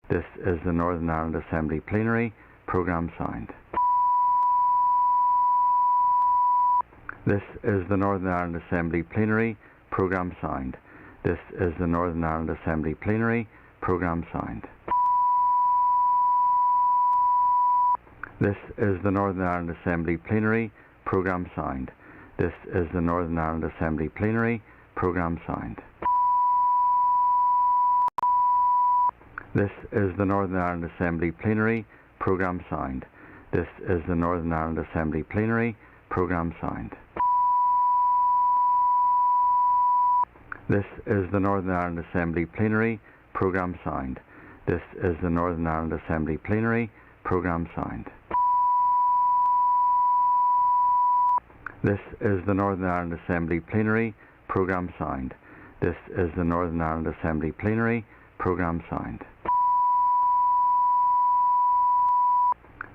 This is the Northern Ireland Assembly Plenary. Programme signed. This is the Northern Ireland Assembly Plenary. Programme signed. This is the Northern Ireland Assembly Plenary. Programme signed. This is the Northern Ireland Assembly Plenary. Programme signed. This is the Northern Ireland Assembly Plenary. Programme signed. This is the Northern Ireland Assembly Plenary. Programme signed. This is the Northern Ireland Assembly Plenary. Programme signed. This is the Northern Ireland Assembly Plenary. Programme signed. This is the Northern Ireland Assembly Plenary. Programme signed. This is the Northern Ireland Assembly Plenary. Programme signed. This is the Northern Ireland Assembly Plenary. Programme signed.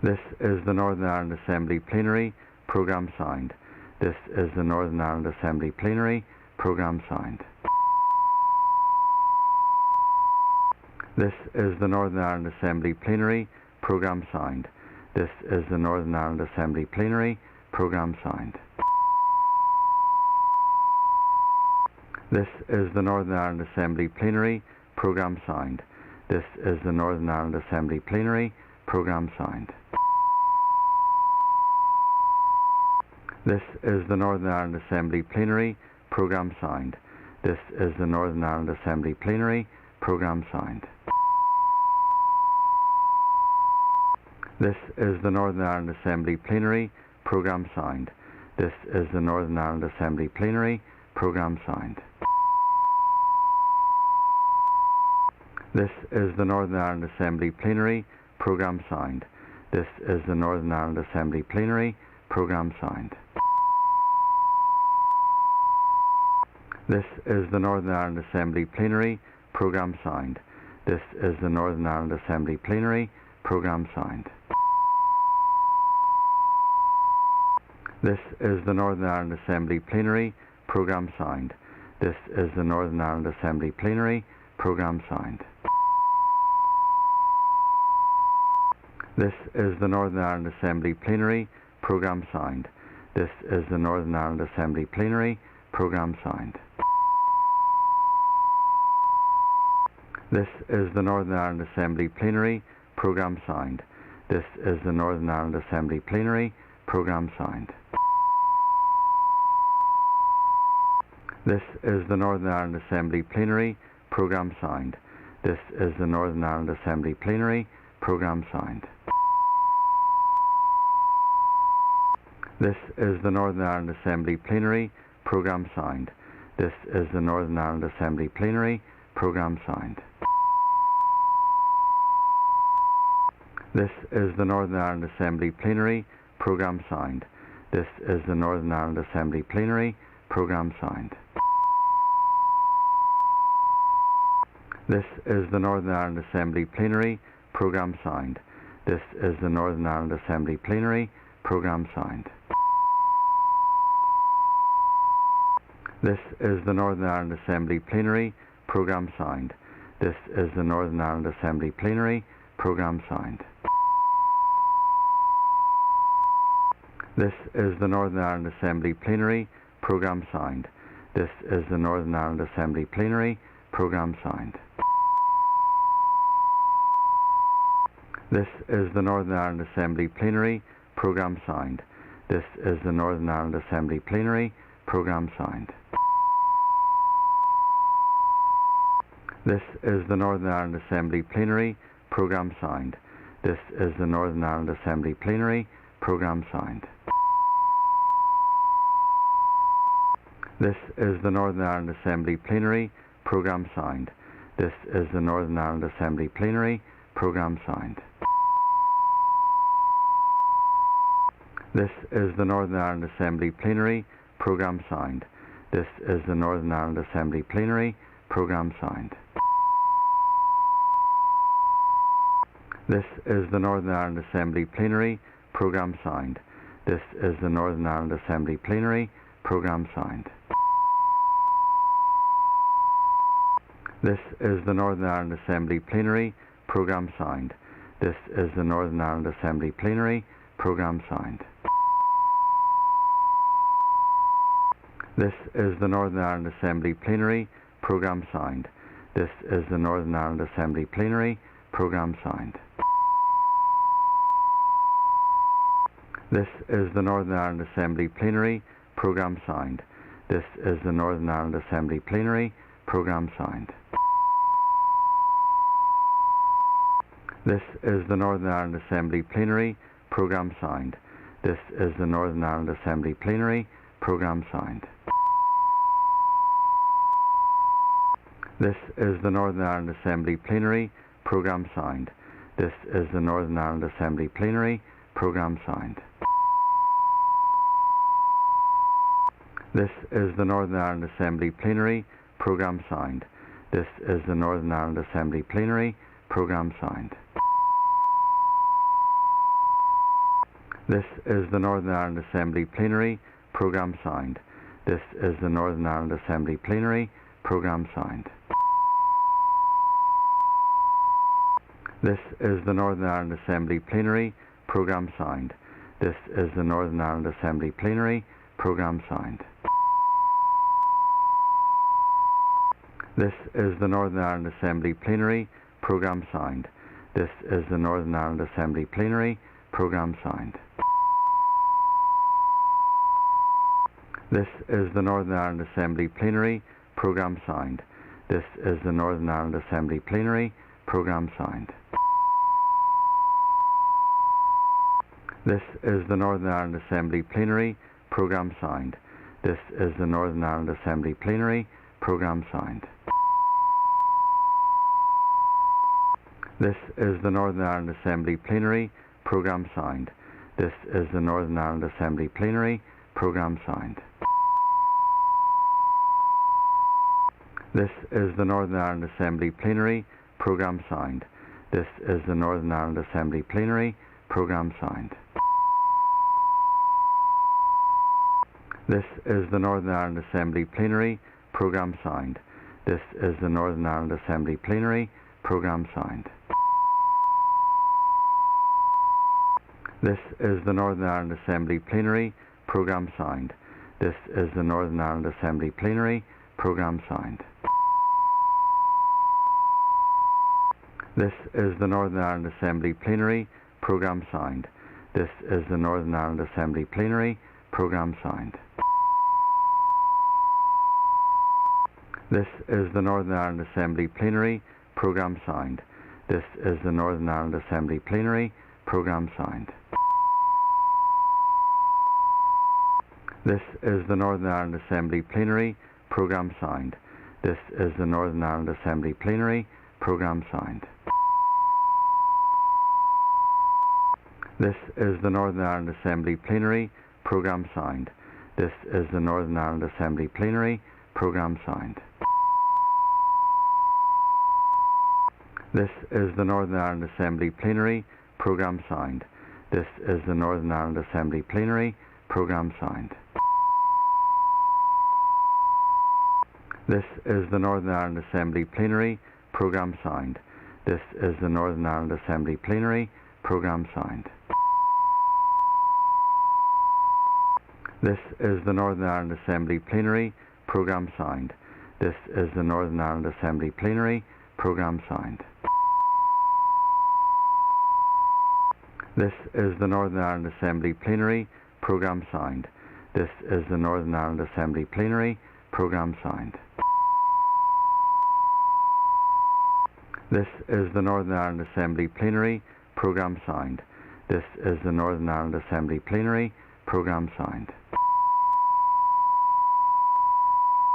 This is the Northern Ireland Assembly Plenary. Programme signed. This is the Northern Ireland Assembly Plenary. Programme signed. This is the Northern Ireland Assembly Plenary. Programme signed. This is the Northern Ireland Assembly Plenary. Programme signed. This is the Northern Ireland Assembly Plenary. Programme signed. This is the Northern Ireland Assembly Plenary. Programme signed. This is the Northern Ireland Assembly Plenary. Programme signed. This is the Northern Ireland Assembly Plenary. Programme signed. This is the Northern Ireland Assembly Plenary. Programme signed. This is the Northern Ireland Assembly Plenary. Programme signed. This is the Northern Ireland Assembly Plenary. Programme signed. This is the Northern Ireland Assembly Plenary. Programme signed. This is the Northern Ireland Assembly Plenary. Programme signed. This is the Northern Ireland Assembly Plenary. Programme signed. This is the Northern Ireland Assembly Plenary. Programme signed. This is the Northern Ireland Assembly Plenary. Programme signed. This is the Northern Ireland Assembly Plenary. Programme signed. This is the Northern Ireland Assembly Plenary. Programme signed. This is the Northern Ireland Assembly Plenary. Programme signed. This is the Northern Ireland Assembly Plenary. Programme signed. This is the Northern Ireland Assembly Plenary. Programme signed. This is the Northern Ireland Assembly Plenary. Programme signed. This is the Northern Ireland Assembly Plenary. Programme signed. This is the Northern Ireland Assembly Plenary. Programme signed. This is the Northern Ireland Assembly Plenary. Programme signed. This is the Northern Ireland Assembly Plenary. Programme signed. This is the Northern Ireland Assembly Plenary. Programme signed. This is the Northern Ireland Assembly Plenary. Programme signed. This is the Northern Ireland Assembly Plenary. Programme signed. This is the Northern Ireland Assembly Plenary. Programme signed. This is the Northern Ireland Assembly Plenary. Programme signed. This is the Northern Ireland Assembly Plenary. Programme signed. This is the Northern Ireland Assembly Plenary. Programme signed. This is the Northern Ireland Assembly Plenary. Programme signed. This is the Northern Ireland Assembly Plenary. Programme signed. This is the Northern Ireland Assembly Plenary. Programme signed. This is the Northern Ireland Assembly Plenary. Programme signed. This is the Northern Ireland Assembly Plenary. Programme signed. This is the Northern Ireland Assembly Plenary. Programme signed. This is the Northern Ireland Assembly Plenary. Programme signed. This is the Northern Ireland Assembly Plenary. Programme signed. This is the Northern Ireland Assembly Plenary. Programme signed. This is the Northern Ireland Assembly Plenary. Programme signed. This is the Northern Ireland Assembly Plenary. Programme signed. This is the Northern Ireland Assembly Plenary. Programme signed. This is the Northern Ireland Assembly Plenary. Programme signed. This is the Northern Ireland Assembly Plenary. Programme signed. This is the Northern Ireland Assembly Plenary. Programme signed. This is the Northern Ireland Assembly Plenary. Programme signed. This is the Northern Ireland Assembly Plenary. Programme signed. This is the Northern Ireland Assembly Plenary. Programme signed. This is the Northern Ireland Assembly Plenary. Programme signed. This is the Northern Ireland Assembly Plenary. Programme signed. This is the Northern Ireland Assembly Plenary. Programme signed. This is the Northern Ireland Assembly Plenary. Programme signed. This is the Northern Ireland Assembly Plenary. Programme signed. This is the Northern Ireland Assembly Plenary. Programme signed. This is the Northern Ireland Assembly Plenary. Programme signed. This is the Northern Ireland Assembly Plenary. Programme signed. This is the Northern Ireland Assembly Plenary. Programme signed. This is the Northern Ireland Assembly Plenary. Programme signed. This is the Northern Ireland Assembly Plenary. Programme signed. This is the Northern Ireland Assembly Plenary. Programme signed. This is the Northern Ireland Assembly Plenary. Programme signed. This is the Northern Ireland Assembly Plenary. Programme signed. This is the Northern Ireland Assembly Plenary. Programme signed. This is the Northern Ireland Assembly Plenary. Programme signed. This is the Northern Ireland Assembly Plenary. Programme signed. This is the Northern Ireland Assembly Plenary. Programme signed. This is the Northern Ireland Assembly Plenary. Programme signed. This is the Northern Ireland Assembly Plenary. Programme signed. This is the Northern Ireland Assembly Plenary. Programme signed. This is the Northern Ireland Assembly Plenary. Programme signed. This is the Northern Ireland Assembly Plenary. Programme signed. This is the Northern Ireland Assembly Plenary. Programme signed. This is the Northern Ireland Assembly Plenary. Programme signed. This is the Northern Ireland Assembly Plenary. Programme signed. This is the Northern Ireland Assembly Plenary. Programme signed. This is the Northern Ireland Assembly Plenary. Programme signed. This is the Northern Ireland Assembly Plenary. Programme signed. This is the Northern Ireland Assembly Plenary. Programme signed. This is the Northern Ireland Assembly Plenary. Programme signed. This is the Northern Ireland Assembly Plenary. Programme signed. This is the Northern Ireland Assembly Plenary. Programme signed. This is the Northern Ireland Assembly Plenary. Programme signed. This is the Northern Ireland Assembly Plenary. Programme signed. This is the Northern Ireland Assembly Plenary. Programme signed. This is the Northern Ireland Assembly Plenary. Programme signed. This is the Northern Ireland Assembly Plenary. Programme signed. This is the Northern Ireland Assembly Plenary. Programme signed.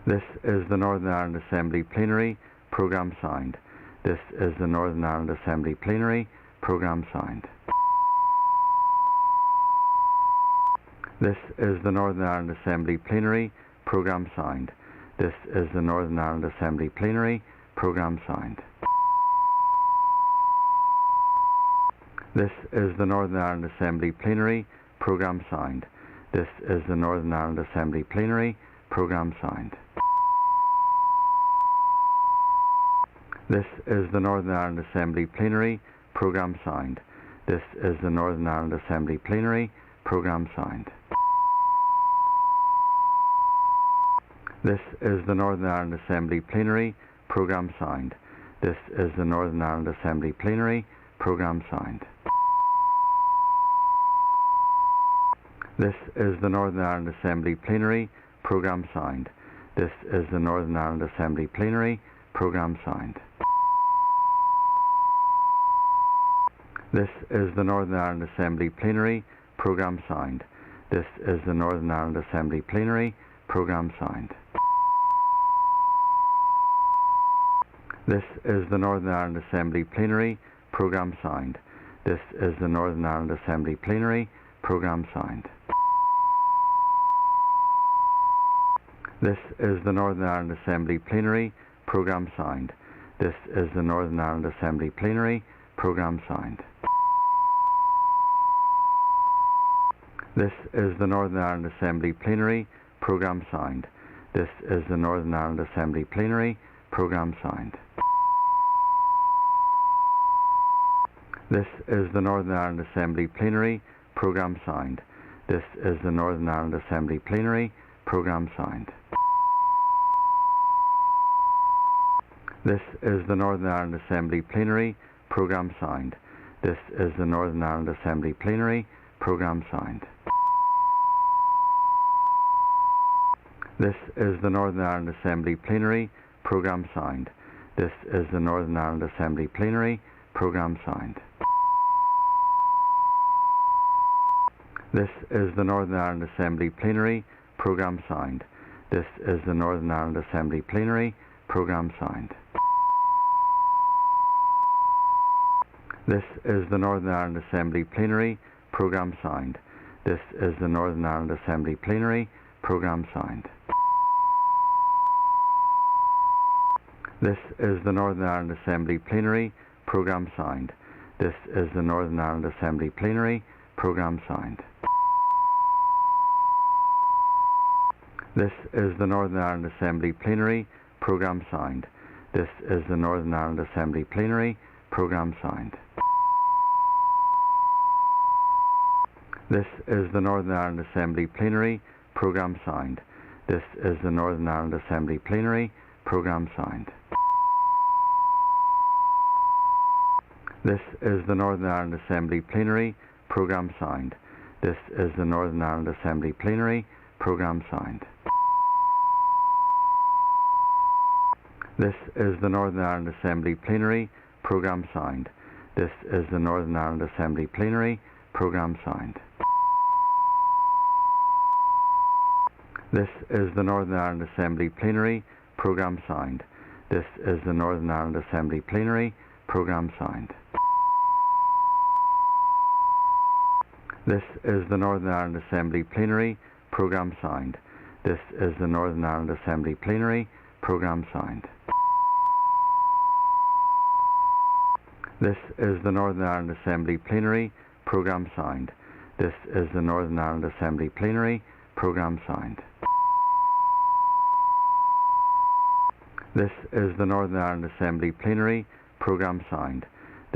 This is the Northern Ireland Assembly Plenary. Programme signed. This is the Northern Ireland Assembly Plenary. Programme signed. This is the Northern Ireland Assembly Plenary. Programme signed. This is the Northern Ireland Assembly Plenary. Programme signed. This is the Northern Ireland Assembly Plenary. Programme signed. This is the Northern Ireland Assembly Plenary. Programme signed. This is the Northern Ireland Assembly Plenary Programme Signed. This is the Northern Ireland Assembly Plenary Programme Signed. This is the Northern Ireland Assembly Plenary Programme Signed. This is the Northern Ireland Assembly Plenary Programme Signed. This is the Northern Ireland Assembly Plenary Programme Signed. This is the Northern Ireland Assembly Plenary Programme Signed. This is the Northern Ireland Assembly Plenary Programme Signed. This is the Northern Ireland Assembly Plenary Programme Signed. This is the Northern Ireland Assembly Plenary Programme Signed. This is the Northern Ireland Assembly Plenary Programme Signed. This is the Northern Ireland Assembly Plenary Programme Signed. This is the Northern Ireland Assembly Plenary Programme Signed. This is the Northern Ireland Assembly Plenary Programme Signed. This is the Northern Ireland Assembly Plenary Programme Signed. This is the Northern Ireland Assembly Plenary Programme Signed. This is the Northern Ireland Assembly Plenary Programme Signed. This is the Northern Ireland Assembly Plenary Programme Signed. This is the Northern Ireland Assembly Plenary Programme Signed. This is the Northern Ireland Assembly Plenary Programme Signed. This is the Northern Ireland Assembly Plenary Programme Signed. This is the Northern Ireland Assembly Plenary Programme Signed. This is the Northern Ireland Assembly Plenary Programme Signed. This is the Northern Ireland Assembly Plenary Programme Signed. This is the Northern Ireland Assembly Plenary Programme Signed. This is the Northern Ireland Assembly Plenary Programme Signed. This is the Northern Ireland Assembly Plenary Programme Signed. This is the Northern Ireland Assembly Plenary Programme Signed. This is the Northern Ireland Assembly Plenary Programme Signed. This is the Northern Ireland Assembly Plenary Programme Signed. This is the Northern Ireland Assembly Plenary Programme Signed. This is the Northern Ireland Assembly Plenary Programme Signed. This is the Northern Ireland Assembly Plenary Programme Signed. This is the Northern Ireland Assembly Plenary Programme Signed. This is the Northern Ireland Assembly Plenary Programme Signed. This is the Northern Ireland Assembly Plenary Programme Signed. This is the Northern Ireland Assembly Plenary Programme Signed. This is the Northern Ireland Assembly Plenary Programme Signed. This is the Northern Ireland Assembly Plenary Programme Signed. This is the Northern Ireland Assembly Plenary Programme Signed. This is the Northern Ireland Assembly Plenary Programme Signed. This is the Northern Ireland Assembly Plenary Programme Signed. This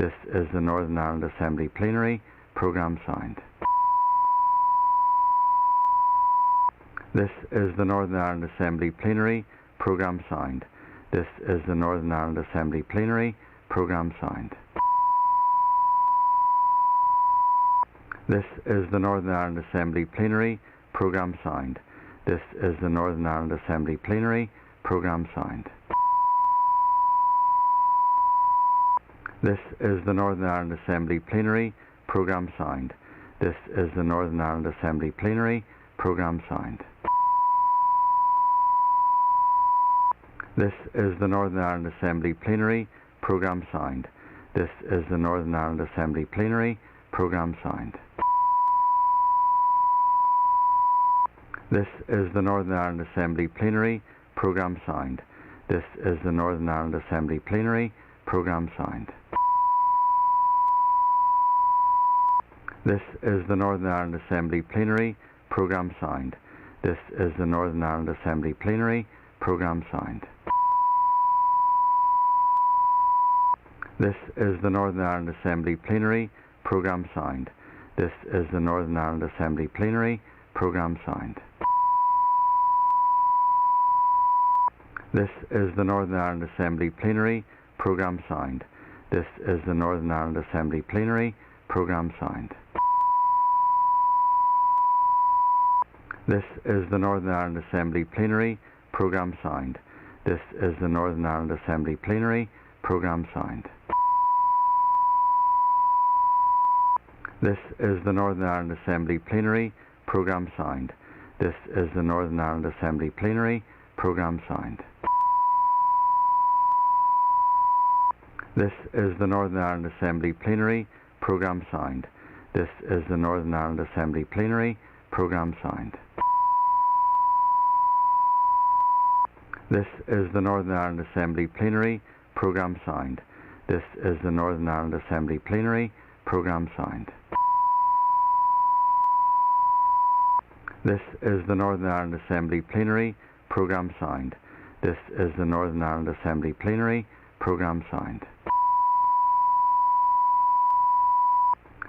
is the Northern Ireland Assembly Plenary Programme Signed. This is the Northern Ireland Assembly Plenary Programme Signed. This is the Northern Ireland Assembly Plenary Programme Signed. This is the Northern Ireland Assembly Plenary Programme Signed. This is the Northern Ireland Assembly Plenary Programme Signed. This is the Northern Ireland Assembly Plenary Programme Signed. This is the Northern Ireland Assembly Plenary Programme Signed. This is the Northern Ireland Assembly Plenary Programme Signed. This is the Northern Ireland Assembly Plenary Programme Signed. This is the Northern Ireland Assembly Plenary Programme Signed. This is the Northern Ireland Assembly Plenary Programme Signed. This is the Northern Ireland Assembly Plenary Programme Signed. This is the Northern Ireland Assembly Plenary Programme Signed. This is the Northern Ireland Assembly Plenary Programme signed. This is the Northern Ireland Assembly Plenary Programme signed. This is the Northern Ireland Assembly Plenary Programme signed. This is the Northern Ireland Assembly Plenary Programme signed. This is the Northern Ireland Assembly Plenary Programme signed. This is the Northern Ireland Assembly Plenary Programme signed. This is the Northern Ireland Assembly Plenary Programme signed. This is the Northern Ireland Assembly Plenary Programme signed. This is the Northern Ireland Assembly Plenary Programme signed. This is the Northern Ireland Assembly Plenary Programme signed. This is the Northern Ireland Assembly Plenary Programme signed. This is the Northern Ireland Assembly Plenary Programme signed. This is the Northern Ireland Assembly Plenary Programme signed. This is the Northern Ireland Assembly Plenary Programme signed.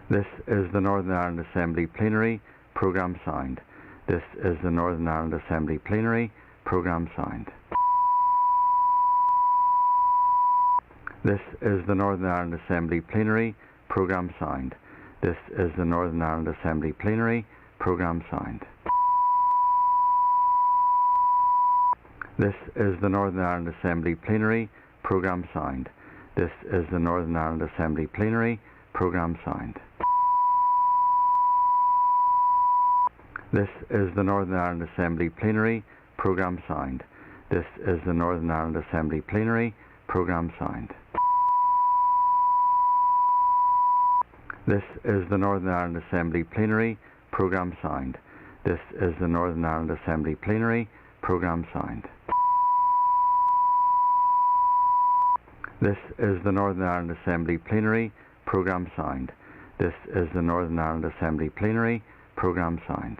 This is the Northern Ireland Assembly Plenary Programme signed. This is the Northern Ireland Assembly Plenary Programme signed. This is the Northern Ireland Assembly Plenary Programme signed. This is the Northern Ireland Assembly Plenary Programme signed. This is the Northern Ireland Assembly Plenary Programme signed. This is the Northern Ireland Assembly Plenary Programme signed. This is the Northern Ireland Assembly Plenary Programme signed. This is the Northern Ireland Assembly Plenary Programme signed. This is the Northern Ireland Assembly Plenary Programme signed. This is the Northern Ireland Assembly Plenary Programme signed. This is the Northern Ireland Assembly Plenary Programme signed. This is the Northern Ireland Assembly Plenary Programme signed.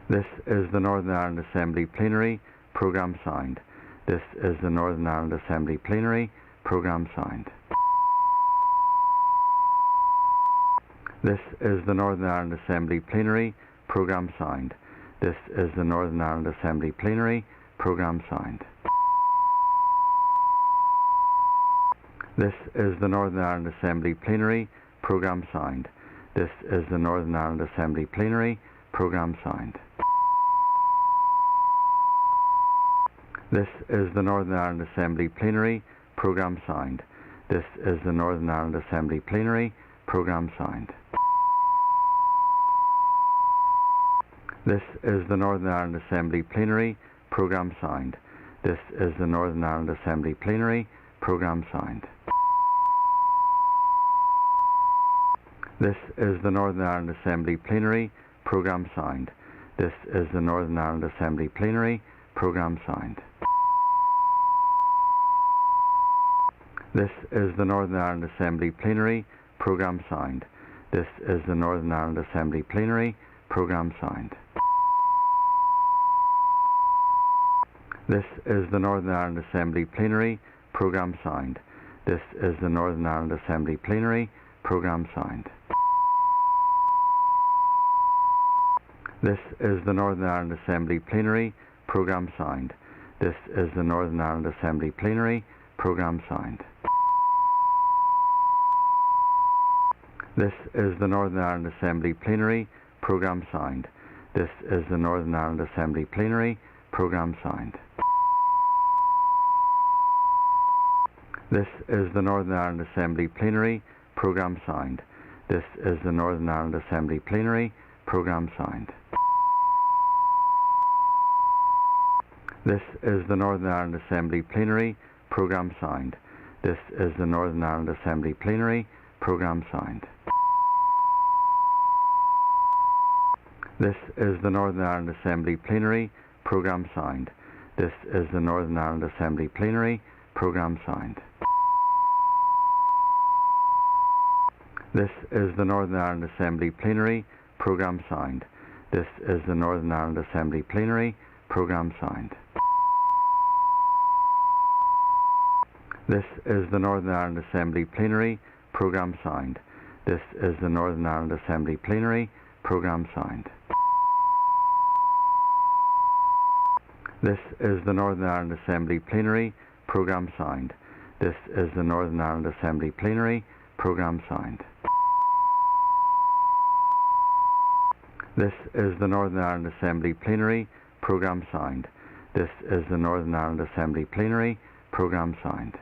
This is the Northern Ireland Assembly Plenary Programme signed. This is the Northern Ireland Assembly Plenary Programme signed. This is the Northern Ireland Assembly Plenary Programme signed. This is the Northern Ireland Assembly Plenary Programme signed. This is the Northern Ireland Assembly Plenary Programme signed. This is the Northern Ireland Assembly Plenary Programme signed. This is the Northern Ireland Assembly Plenary Programme signed. This is the Northern Ireland Assembly Plenary Programme signed. This is the Northern Ireland Assembly Plenary Programme signed. This is the Northern Ireland Assembly Plenary Programme signed. This is the Northern Ireland Assembly Plenary Programme signed. This is the Northern Ireland Assembly Plenary Programme signed. This is the Northern Ireland Assembly Plenary Programme signed. This is the Northern Ireland Assembly Plenary Programme signed. This is the Northern Ireland Assembly Plenary Programme signed. This is the Northern Ireland Assembly Plenary Programme signed. This is the Northern Ireland Assembly Plenary Programme signed. This is the Northern Ireland Assembly Plenary Programme signed. This is the Northern Ireland Assembly Plenary Programme signed. This is the Northern Ireland Assembly Plenary Programme signed. This is the Northern Ireland Assembly Plenary Programme signed. This is the Northern Ireland Assembly Plenary Programme signed. This is the Northern Ireland Assembly Plenary Programme signed. This is the Northern Ireland Assembly Plenary Programme signed. This is the Northern Ireland Assembly Plenary Programme signed. This is the Northern Ireland Assembly Plenary Programme signed. This is the Northern Ireland Assembly Plenary Programme signed. This is the Northern Ireland Assembly Plenary Programme signed. This is the Northern Ireland Assembly Plenary Programme signed. This is the Northern Ireland Assembly Plenary Programme signed. This is the Northern Ireland Assembly Plenary Programme signed. This is the Northern Ireland Assembly Plenary Programme signed. This is the Northern Ireland Assembly Plenary Programme signed. This is the Northern Ireland Assembly Plenary Programme signed.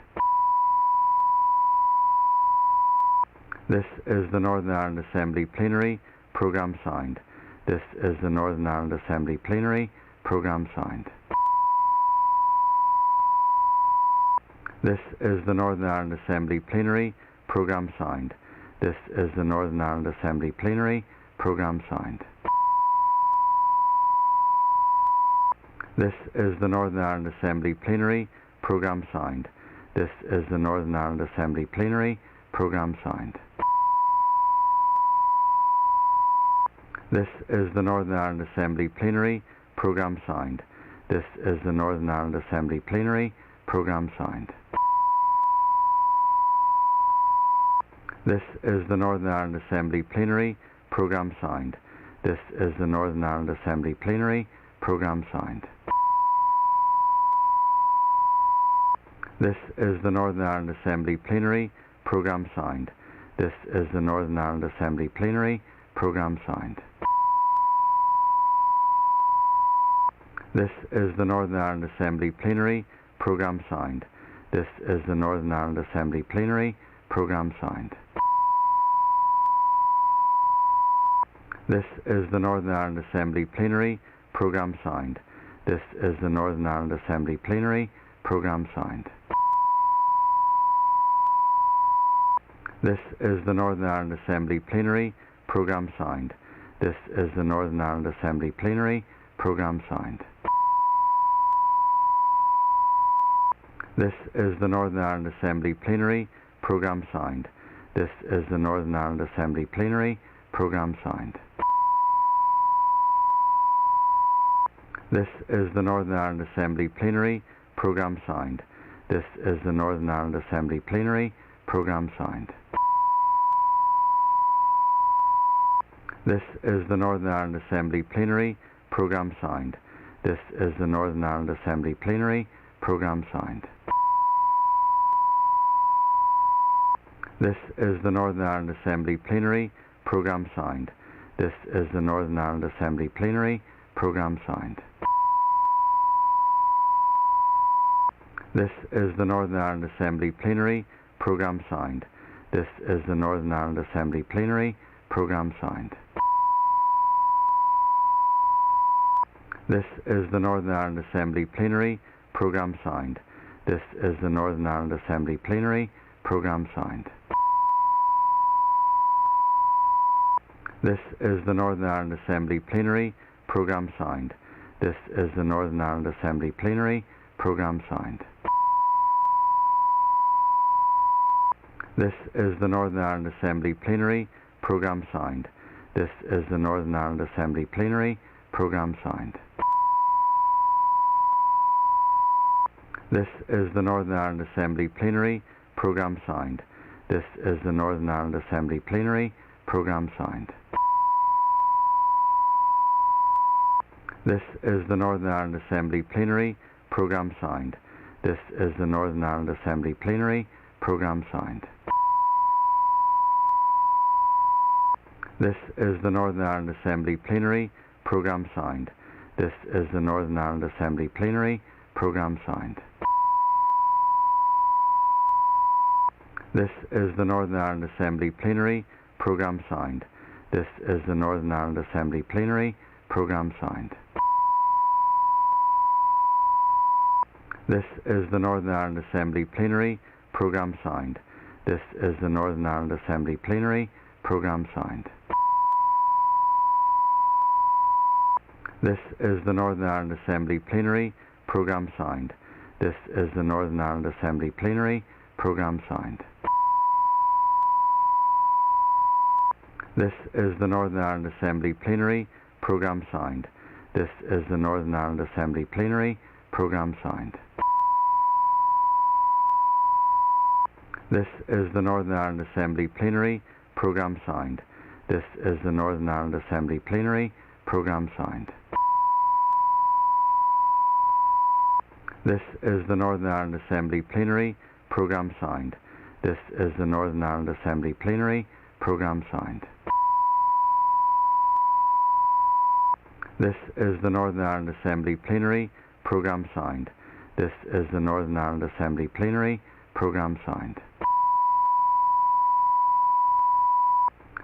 This is the Northern Ireland Assembly Plenary Programme signed. This is the Northern Ireland Assembly Plenary Programme signed. This is the Northern Ireland Assembly Plenary Programme signed. This is the Northern Ireland Assembly Plenary Programme signed. This is the Northern Ireland Assembly Plenary Programme signed. This is the Northern Ireland Assembly Plenary Programme signed. This is the Northern Ireland Assembly Plenary Programme signed. This is the Northern Ireland Assembly Plenary Programme signed. This is the Northern Ireland Assembly Plenary Programme signed. This is the Northern Ireland Assembly Plenary Programme signed. This is the Northern Ireland Assembly Plenary Programme signed. This is the Northern Ireland Assembly Plenary Programme signed. This is the Northern Ireland Assembly Plenary Programme signed. This is the Northern Ireland Assembly Plenary Programme signed. This is the Northern Ireland Assembly Plenary Programme signed. This is the Northern Ireland Assembly Plenary Programme signed. This is the Northern Ireland Assembly Plenary Programme signed. This is the Northern Ireland Assembly Plenary Programme signed. This is the Northern Ireland Assembly Plenary Programme signed. This is the Northern Ireland Assembly Plenary Programme signed. This is the Northern Ireland Assembly Plenary Programme signed. This is the Northern Ireland Assembly Plenary Programme signed. This is the Northern Ireland Assembly Plenary Programme signed. This is the Northern Ireland Assembly Plenary Programme signed. This is the Northern Ireland Assembly Plenary Programme signed. This is the Northern Ireland Assembly Plenary Programme signed. This is the Northern Ireland Assembly Plenary Programme signed. This is the Northern Ireland Assembly Plenary Programme signed. This is the Northern Ireland Assembly Plenary Programme signed. This is the Northern Ireland Assembly Plenary Programme signed. This is the Northern Ireland Assembly Plenary Programme signed. This is the Northern Ireland Assembly Plenary Programme signed. This is the Northern Ireland Assembly Plenary Programme signed. This is the Northern Ireland Assembly Plenary Programme signed. This is the Northern Ireland Assembly Plenary Programme signed. This is the Northern Ireland Assembly Plenary Programme signed. This is the Northern Ireland Assembly Plenary Programme signed. This is the Northern Ireland Assembly Plenary Programme signed. This is the Northern Ireland Assembly Plenary Programme signed. This is the Northern Ireland Assembly Plenary Programme signed. This is the Northern Ireland Assembly Plenary Programme signed. This is the Northern Ireland Assembly Plenary Programme signed. This is the Northern Ireland Assembly Plenary Programme signed. This is the Northern Ireland Assembly Plenary Programme signed. This is the Northern Ireland Assembly Plenary Programme signed. This is the Northern Ireland Assembly Plenary Programme signed. This is the Northern Ireland Assembly Plenary Programme signed. This is the Northern Ireland Assembly Plenary Programme signed. This is the Northern Ireland Assembly Plenary Programme Signed. This is the Northern Ireland Assembly Plenary Programme Signed. This is the Northern Ireland Assembly Plenary Programme Signed. This is the Northern Ireland Assembly Plenary Programme Signed. This is the Northern Ireland Assembly Plenary Programme Signed. This is the Northern Ireland Assembly Plenary Programme Signed.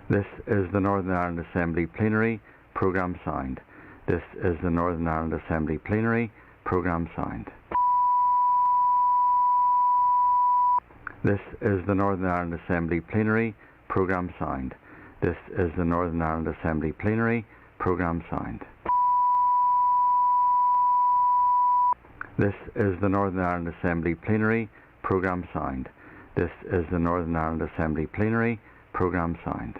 This is the Northern Ireland Assembly Plenary Programme Signed. This is the Northern Ireland Assembly Plenary Programme Signed. This is the Northern Ireland Assembly Plenary Programme Signed. This is the Northern Ireland Assembly Plenary Programme Signed. This is the Northern Ireland Assembly Plenary Programme Signed. This is the Northern Ireland Assembly Plenary Programme Signed.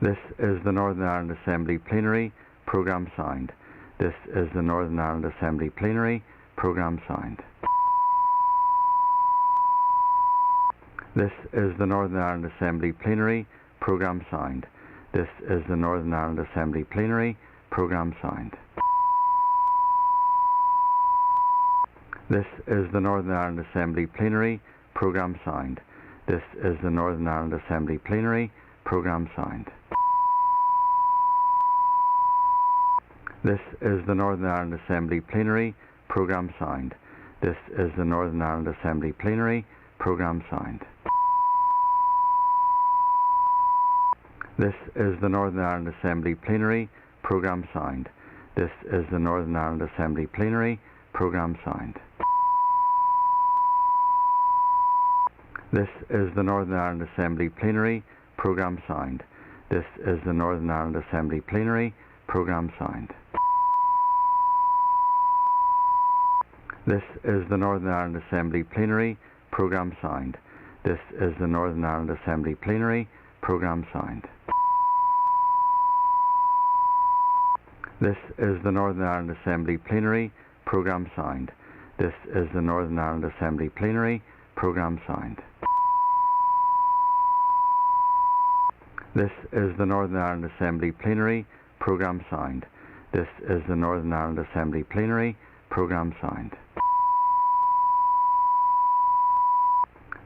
This is the Northern Ireland Assembly Plenary Programme Signed. This is the Northern Ireland Assembly Plenary Programme Signed. This is the Northern Ireland Assembly Plenary Programme Signed. This is the Northern Ireland Assembly Plenary Programme Signed. This is the Northern Ireland Assembly Plenary Programme Signed. This is the Northern Ireland Assembly Plenary Programme Signed. This is the Northern Ireland Assembly Plenary Programme Signed. This is the Northern Ireland Assembly Plenary Programme Signed. This is the Northern Ireland Assembly Plenary Programme Signed. This is the Northern Ireland Assembly Plenary Programme Signed. This is the Northern Ireland Assembly Plenary Programme Signed. This is the Northern Ireland Assembly Plenary Programme Signed. This is the Northern Ireland Assembly Plenary Programme Signed. This is the Northern Ireland Assembly Plenary Programme Signed. This is the Northern Ireland Assembly Plenary Programme Signed. This is the Northern Ireland Assembly Plenary Programme Signed. This is the Northern Ireland Assembly Plenary Programme Signed. This is the Northern Ireland Assembly Plenary Programme Signed.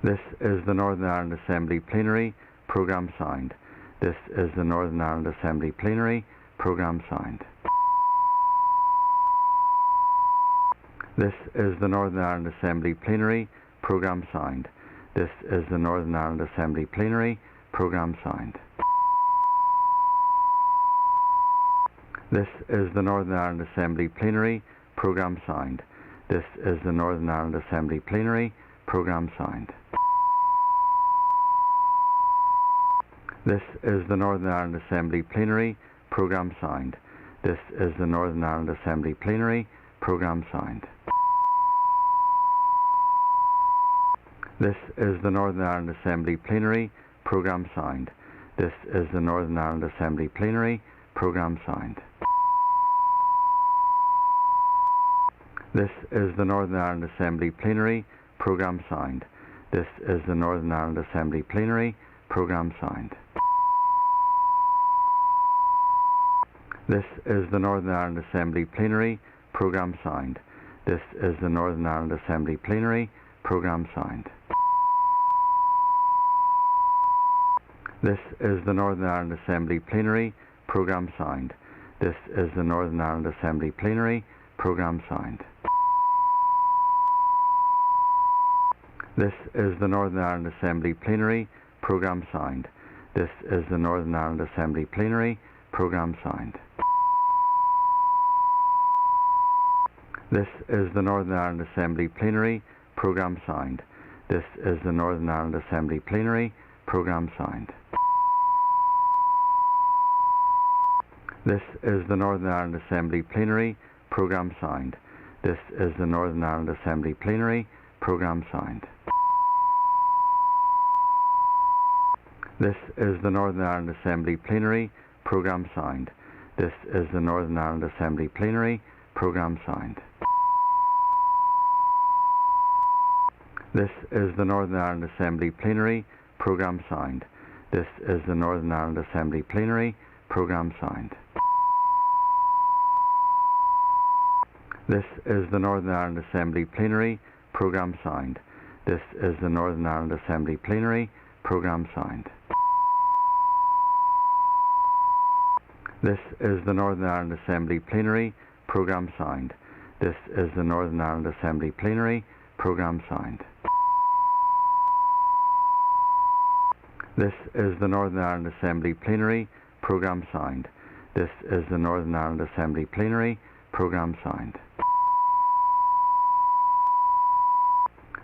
This is the Northern Ireland Assembly Plenary Programme Signed. This is the Northern Ireland Assembly Plenary Programme Signed. This is the Northern Ireland Assembly Plenary Programme Signed. This is the Northern Ireland Assembly Plenary Programme Signed. This is the Northern Ireland Assembly Plenary Programme Signed. This is the Northern Ireland Assembly Plenary Programme Signed. This is the Northern Ireland Assembly Plenary Programme Signed. This is the Northern Ireland Assembly Plenary Programme Signed. This is the Northern Ireland Assembly Plenary Programme Signed. This is the Northern Ireland Assembly Plenary Programme Signed. This is the Northern Ireland Assembly Plenary Programme Signed. This is the Northern Ireland Assembly Plenary Programme Signed. This is the Northern Ireland Assembly Plenary Programme Signed. This is the Northern Ireland Assembly Plenary Programme Signed. This is the Northern Ireland Assembly Plenary Programme Signed. This is the Northern Ireland Assembly Plenary Programme Signed. This is the Northern Ireland Assembly Plenary Programme Signed. This is the Northern Ireland Assembly Plenary Programme Signed. This is the Northern Ireland Assembly Plenary Programme Signed. This is the Northern Ireland Assembly Plenary Programme Signed. This is the Northern Ireland Assembly Plenary Programme Signed. This is the Northern Ireland Assembly Plenary Programme Signed. This is the Northern Ireland Assembly Plenary Programme Signed. This is the Northern Ireland Assembly Plenary Programme Signed. This is the Northern Ireland Assembly Plenary Programme Sound. This is the Northern Ireland Assembly Plenary Programme Sound. This is the Northern Ireland Assembly Plenary Programme Sound. This is the Northern Ireland Assembly Plenary Programme Sound. This is the Northern Ireland Assembly Plenary Programme Sound. This is the Northern Ireland Assembly Plenary Programme Sound. This is the Northern Ireland Assembly Plenary Programme Sound. This is the Northern Ireland Assembly Plenary Programme Sound.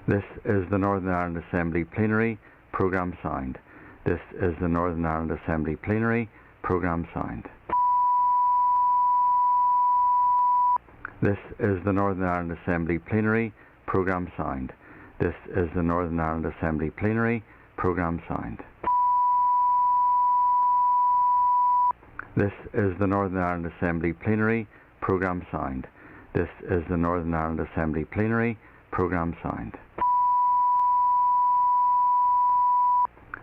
This is the Northern Ireland Assembly Plenary Programme Sound. This is the Northern Ireland Assembly Plenary Programme Sound. This is the Northern Ireland Assembly Plenary Programme Sound. This is the Northern Ireland Assembly Plenary Programme Sound. This is the Northern Ireland Assembly Plenary Programme Sound.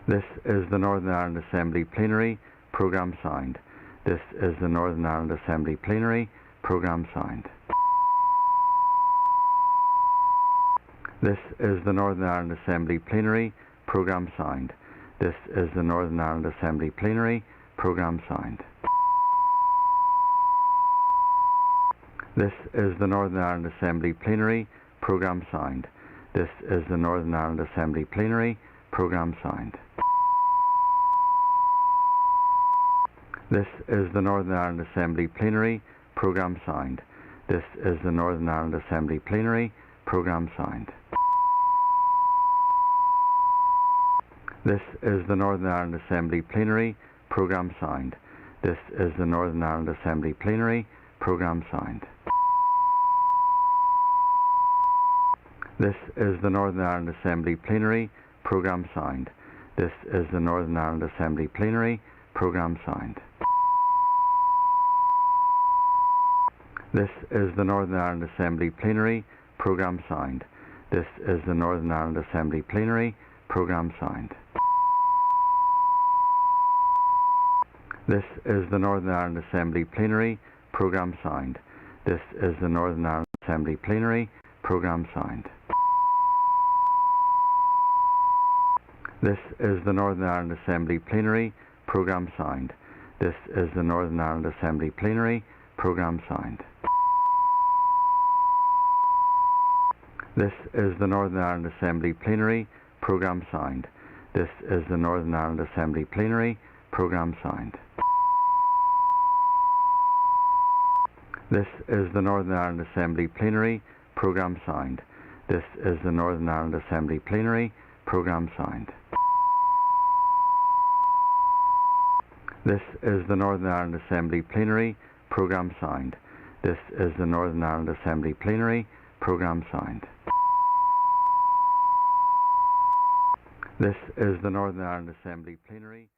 This is the Northern Ireland Assembly Plenary Programme Sound. This is the Northern Ireland Assembly Plenary Programme Sound. This is the Northern Ireland Assembly Plenary Programme Sound. This is the Northern Ireland Assembly Plenary Programme Sound. This is the Northern Ireland Assembly Plenary Programme Sound. This is the Northern Ireland Assembly Plenary Programme Sound. This is the Northern Ireland Assembly Plenary Programme Sound. This is the Northern Ireland Assembly Plenary Programme Sound. This is the Northern Ireland Assembly Plenary Programme Sound. This is the Northern Ireland Assembly Plenary Programme Sound. This is the Northern Ireland Assembly Plenary Programme Sound. This is the Northern Ireland Assembly Plenary Programme Sound. This is the Northern Ireland Assembly Plenary Programme Sound. This is the Northern Ireland Assembly Plenary Programme Sound. This is the Northern Ireland Assembly Plenary Programme Sound. This is the Northern Ireland Assembly Plenary Programme Sound. This is the Northern Ireland Assembly Plenary Programme Sound. This is the Northern Ireland Assembly Plenary Programme Sound. This is the Northern Ireland Assembly Plenary Programme Sound. This is the Northern Ireland Assembly Plenary Programme Sound. This is the Northern Ireland Assembly Plenary Programme Sound. This is the Northern Ireland Assembly Plenary Programme Sound. This is the Northern Ireland Assembly Plenary Programme Sound. This is the Northern Ireland Assembly Plenary Programme Sound. This is the Northern Ireland Assembly Plenary Programme Sound. This is the Northern Ireland Assembly Plenary.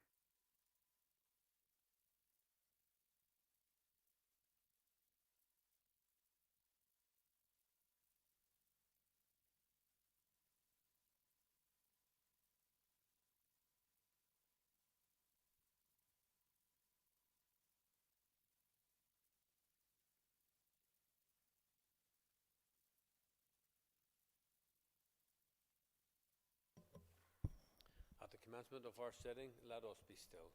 At the commencement of our sitting, let us be still.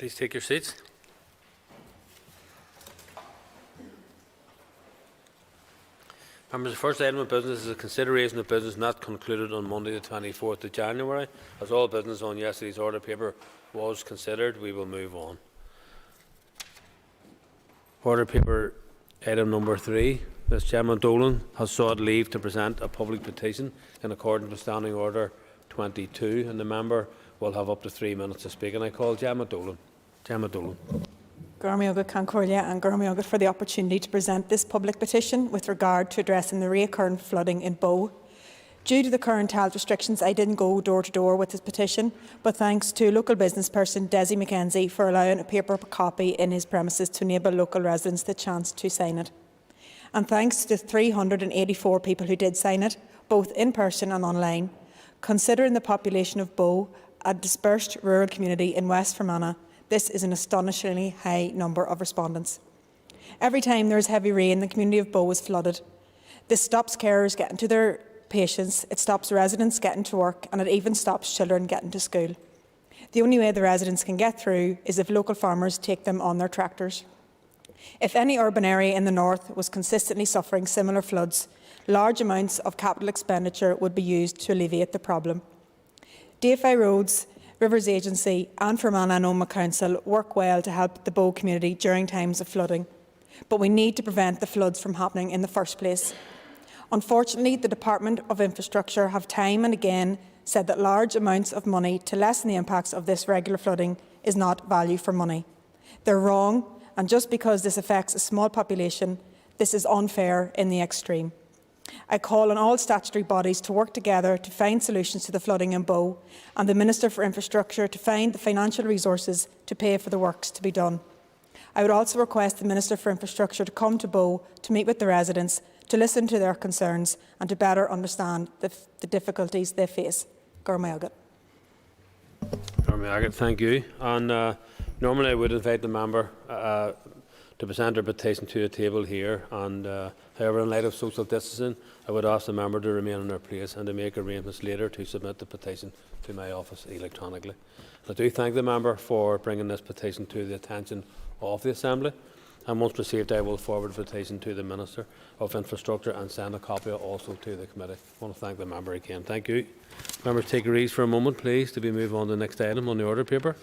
Please take your seats. Members, the first item of business is a consideration of business not concluded on Monday the 24th of January. As all business on yesterday's order paper was considered, we will move on. Order paper item number 3. Ms Jemma Dolan has sought leave to present a public petition in accordance with Standing Order 22, and the member will have up to 3 minutes to speak. And I call Jemma Dolan. Jemma Dolan. Gormioga Concordia and Gormioga for the opportunity to present this public petition with regard to addressing the recurrent flooding in Boho. Due to the current health restrictions, I didn't go door to door with this petition, but thanks to local business person Desi McKenzie for allowing a paper copy in his premises to enable local residents the chance to sign it. And thanks to 384 people who did sign it, both in person and online. Considering the population of Boho, a dispersed rural community in West Fermanagh, this is an astonishingly high number of respondents. Every time there is heavy rain, the community of Boho is flooded. This stops carers getting to their patients, it stops residents getting to work, and it even stops children getting to school. The only way the residents can get through is if local farmers take them on their tractors. If any urban area in the north was consistently suffering similar floods, large amounts of capital expenditure would be used to alleviate the problem. DFI Roads, Rivers Agency and Fermanagh and Omagh Council work well to help the Boho community during times of flooding, but we need to prevent the floods from happening in the first place. Unfortunately, the Department of Infrastructure have time and again said that large amounts of money to lessen the impacts of this regular flooding is not value for money. They're wrong, and just because this affects a small population, this is unfair in the extreme. I call on all statutory bodies to work together to find solutions to the flooding in Boho, and the Minister for Infrastructure to find the financial resources to pay for the works to be done. I would also request the Minister for Infrastructure to come to Boho to meet with the residents, to listen to their concerns and to better understand the difficulties they face. Gormioga. Gormioga, thank you. And normally I would invite the member to present her petition to the table here, and however, in light of social distancing, I would ask the member to remain in her place and to make arrangements later to submit the petition to my office electronically. I do thank the member for bringing this petition to the attention of the Assembly, and once received I will forward the petition to the Minister of Infrastructure and send a copy also to the committee. I want to thank the member again. Thank you. Members, take your ease for a moment please to be moved on to the next item on the order paper.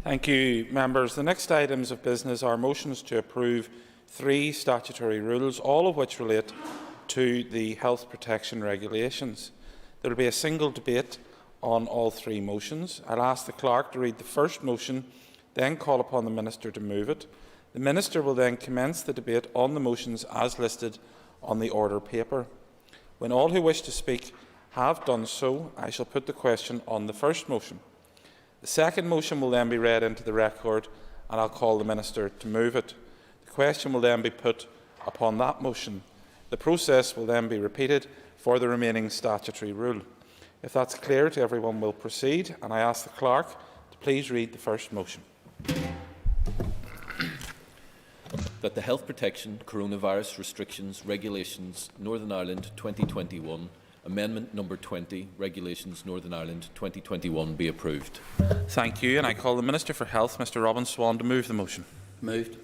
Thank you, members. The next items of business are motions to approve 3 statutory rules, all of which relate to the health protection regulations. There will be a single debate on all 3 motions. I'll ask the clerk to read the first motion, then call upon the Minister to move it. The Minister will then commence the debate on the motions as listed on the order paper. When all who wish to speak have done so, I shall put the question on the first motion. The second motion will then be read into the record, and I'll call the Minister to move it. The question will then be put upon that motion. The process will then be repeated for the remaining statutory rule. If that's clear to everyone, we'll proceed, and I ask the clerk to please read the first motion. That the Health Protection Coronavirus Restrictions Regulations Northern Ireland 2021 Amendment number 20, Regulations Northern Ireland 2021 be approved. Thank you, and I call the Minister for Health, Mr Robin Swan, to move the motion. Moved.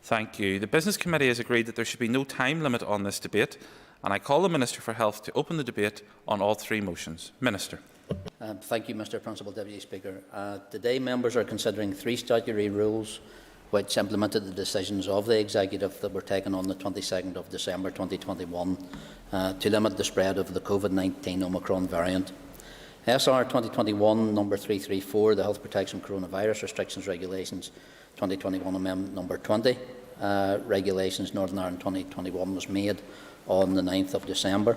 Thank you. The Business Committee has agreed that there should be no time limit on this debate, and I call the Minister for Health to open the debate on all three motions. Minister. Thank you, Mr Principal Deputy Speaker. Today, members are considering three statutory rules which implemented the decisions of the Executive that were taken on the 22nd of December 2021 to limit the spread of the COVID-19 Omicron variant. SR 2021 number 334, the Health Protection Coronavirus Restrictions Regulations 2021 Amendment number 20, Regulations Northern Ireland 2021 was made on the 9th of December.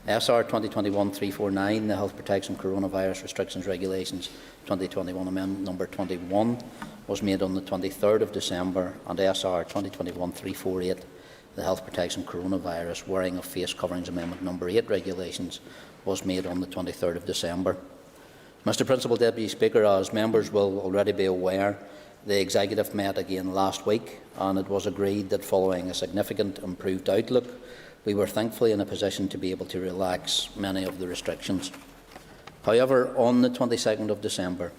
SR 2021-349, the Health Protection Coronavirus Restrictions Regulations 2021 Amendment number 21 was made on the 23rd of December, and SR 2021-348, the Health Protection Coronavirus Wearing of Face Coverings Amendment number 8 Regulations was made on the 23rd of December. Mr Principal Deputy Speaker, as members will already be aware, the Executive met again last week, and it was agreed that following a significant improved outlook, we were thankfully in a position to be able to relax many of the restrictions. However, on the 22nd of December,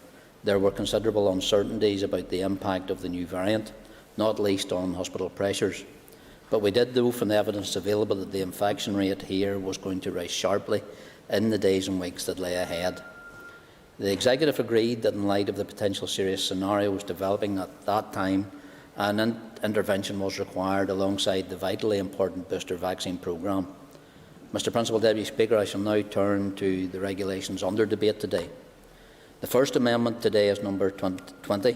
there were considerable uncertainties about the impact of the new variant, not least on hospital pressures. But we did know from the evidence available that the infection rate here was going to rise sharply in the days and weeks that lay ahead. The Executive agreed that in light of the potential serious scenarios developing at that time, an intervention was required alongside the vitally important booster vaccine programme. Mr Principal Deputy Speaker, I shall now turn to the regulations under debate today. The first amendment today is number 20,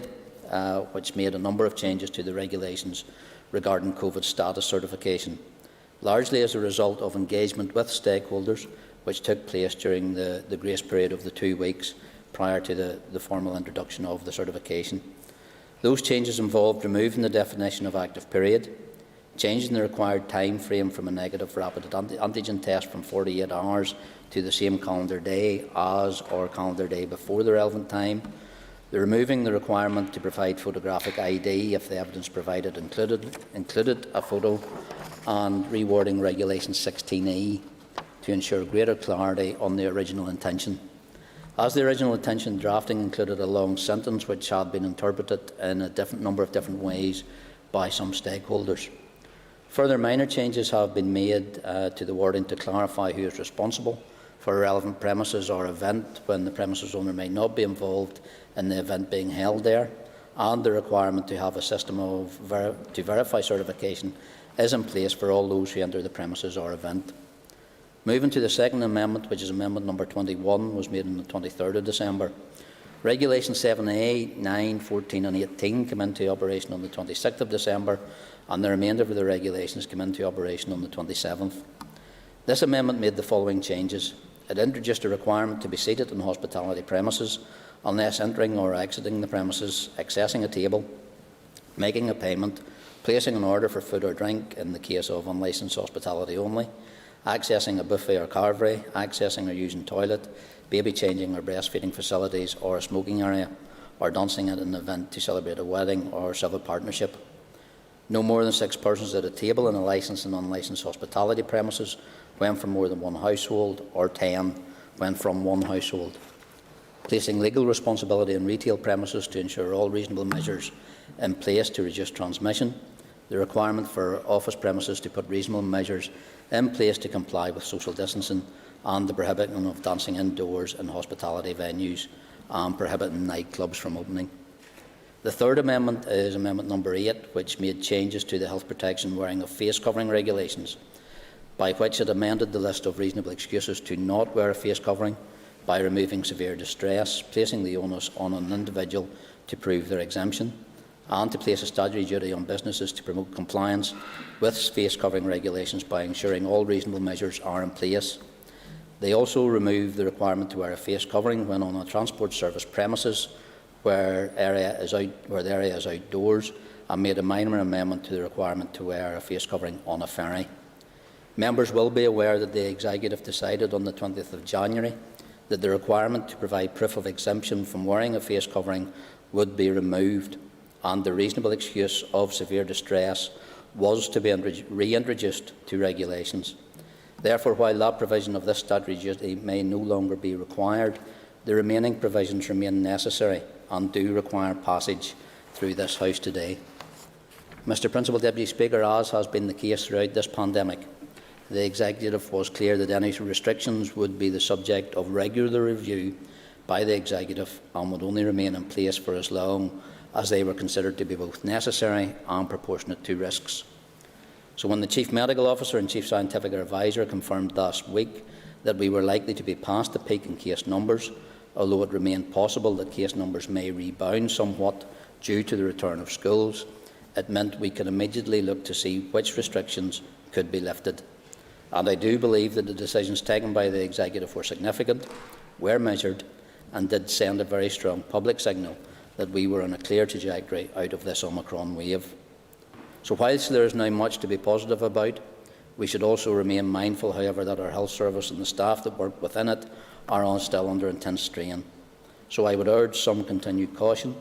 which made a number of changes to the regulations regarding COVID status certification, largely as a result of engagement with stakeholders which took place during the grace period of the 2 weeks prior to the formal introduction of the certification. Those changes involved removing the definition of active period, changing the required time frame from a negative rapid antigen test from 48 hours to the same calendar day as or calendar day before the relevant time, removing the requirement to provide photographic ID if the evidence provided included a photo, and rewording Regulation 16E to ensure greater clarity on the original intention. As the original intention drafting included a long sentence which had been interpreted in a number of different ways by some stakeholders. Further minor changes have been made to the wording to clarify who is responsible for a relevant premises or event when the premises owner may not be involved in the event being held there, and the requirement to have a system to verify certification is in place for all those who enter the premises or event. Moving to the second amendment, which is amendment number 21, was made on the 23rd of December. Regulation 7A, 9, 14 and 18 came into operation on the 26th of December, and the remainder of the regulations came into operation on the 27th. This amendment made the following changes. It introduced a requirement to be seated in hospitality premises unless entering or exiting the premises, accessing a table, making a payment, placing an order for food or drink in the case of unlicensed hospitality only, accessing a buffet or carvery, accessing or using toilet, baby changing or breastfeeding facilities or a smoking area, or dancing at an event to celebrate a wedding or civil partnership. No more than 6 persons at a table in a licensed and unlicensed hospitality premises when from more than one household, or 10 when from one household. Placing legal responsibility in retail premises to ensure all reasonable measures in place to reduce transmission. The requirement for office premises to put reasonable measures in place to comply with social distancing, and the prohibition of dancing indoors in hospitality venues, and prohibiting nightclubs from opening. The third amendment is amendment number 8, which made changes to the health protection wearing of face covering regulations, by which it amended the list of reasonable excuses to not wear a face covering by removing severe distress, placing the onus on an individual to prove their exemption, and to place a statutory duty on businesses to promote compliance with face covering regulations by ensuring all reasonable measures are in place. They also removed the requirement to wear a face covering when on a transport service premises where the area is outdoors, and made a minor amendment to the requirement to wear a face covering on a ferry. Members will be aware that the Executive decided on the 20th of January that the requirement to provide proof of exemption from wearing a face covering would be removed, and the reasonable excuse of severe distress was to be reintroduced to regulations. Therefore, while that provision of this statutory duty may no longer be required, the remaining provisions remain necessary and do require passage through this House today. Mr Principal Deputy Speaker, as has been the case throughout this pandemic, the Executive was clear that any restrictions would be the subject of regular review by the Executive and would only remain in place for as long as they were considered to be both necessary and proportionate to risks. So when the Chief Medical Officer and Chief Scientific Advisor confirmed last week that we were likely to be past the peak in case numbers, although it remained possible that case numbers may rebound somewhat due to the return of schools, it meant we could immediately look to see which restrictions could be lifted. And I do believe that the decisions taken by the Executive were significant, were measured, and did send a very strong public signal that we were on a clear trajectory out of this Omicron wave. So whilst there is now much to be positive about, we should also remain mindful, however, that our health service and the staff that work within it are all still under intense strain. So I would urge some continued caution.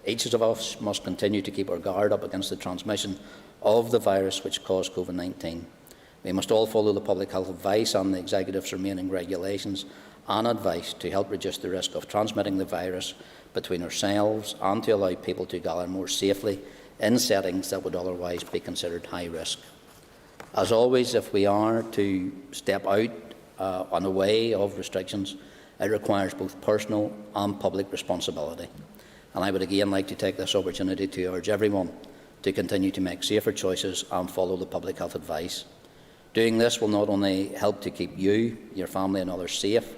Each of us must continue to keep our guard up against the transmission of the virus which caused COVID-19. We must all follow the public health advice and the Executive's remaining regulations and advice to help reduce the risk of transmitting the virus between ourselves and to allow people to gather more safely in settings that would otherwise be considered high risk. As always, if we are to step out on a way of restrictions, it requires both personal and public responsibility. And I would again like to take this opportunity to urge everyone to continue to make safer choices and follow the public health advice. Doing this will not only help to keep you, your family and others safe,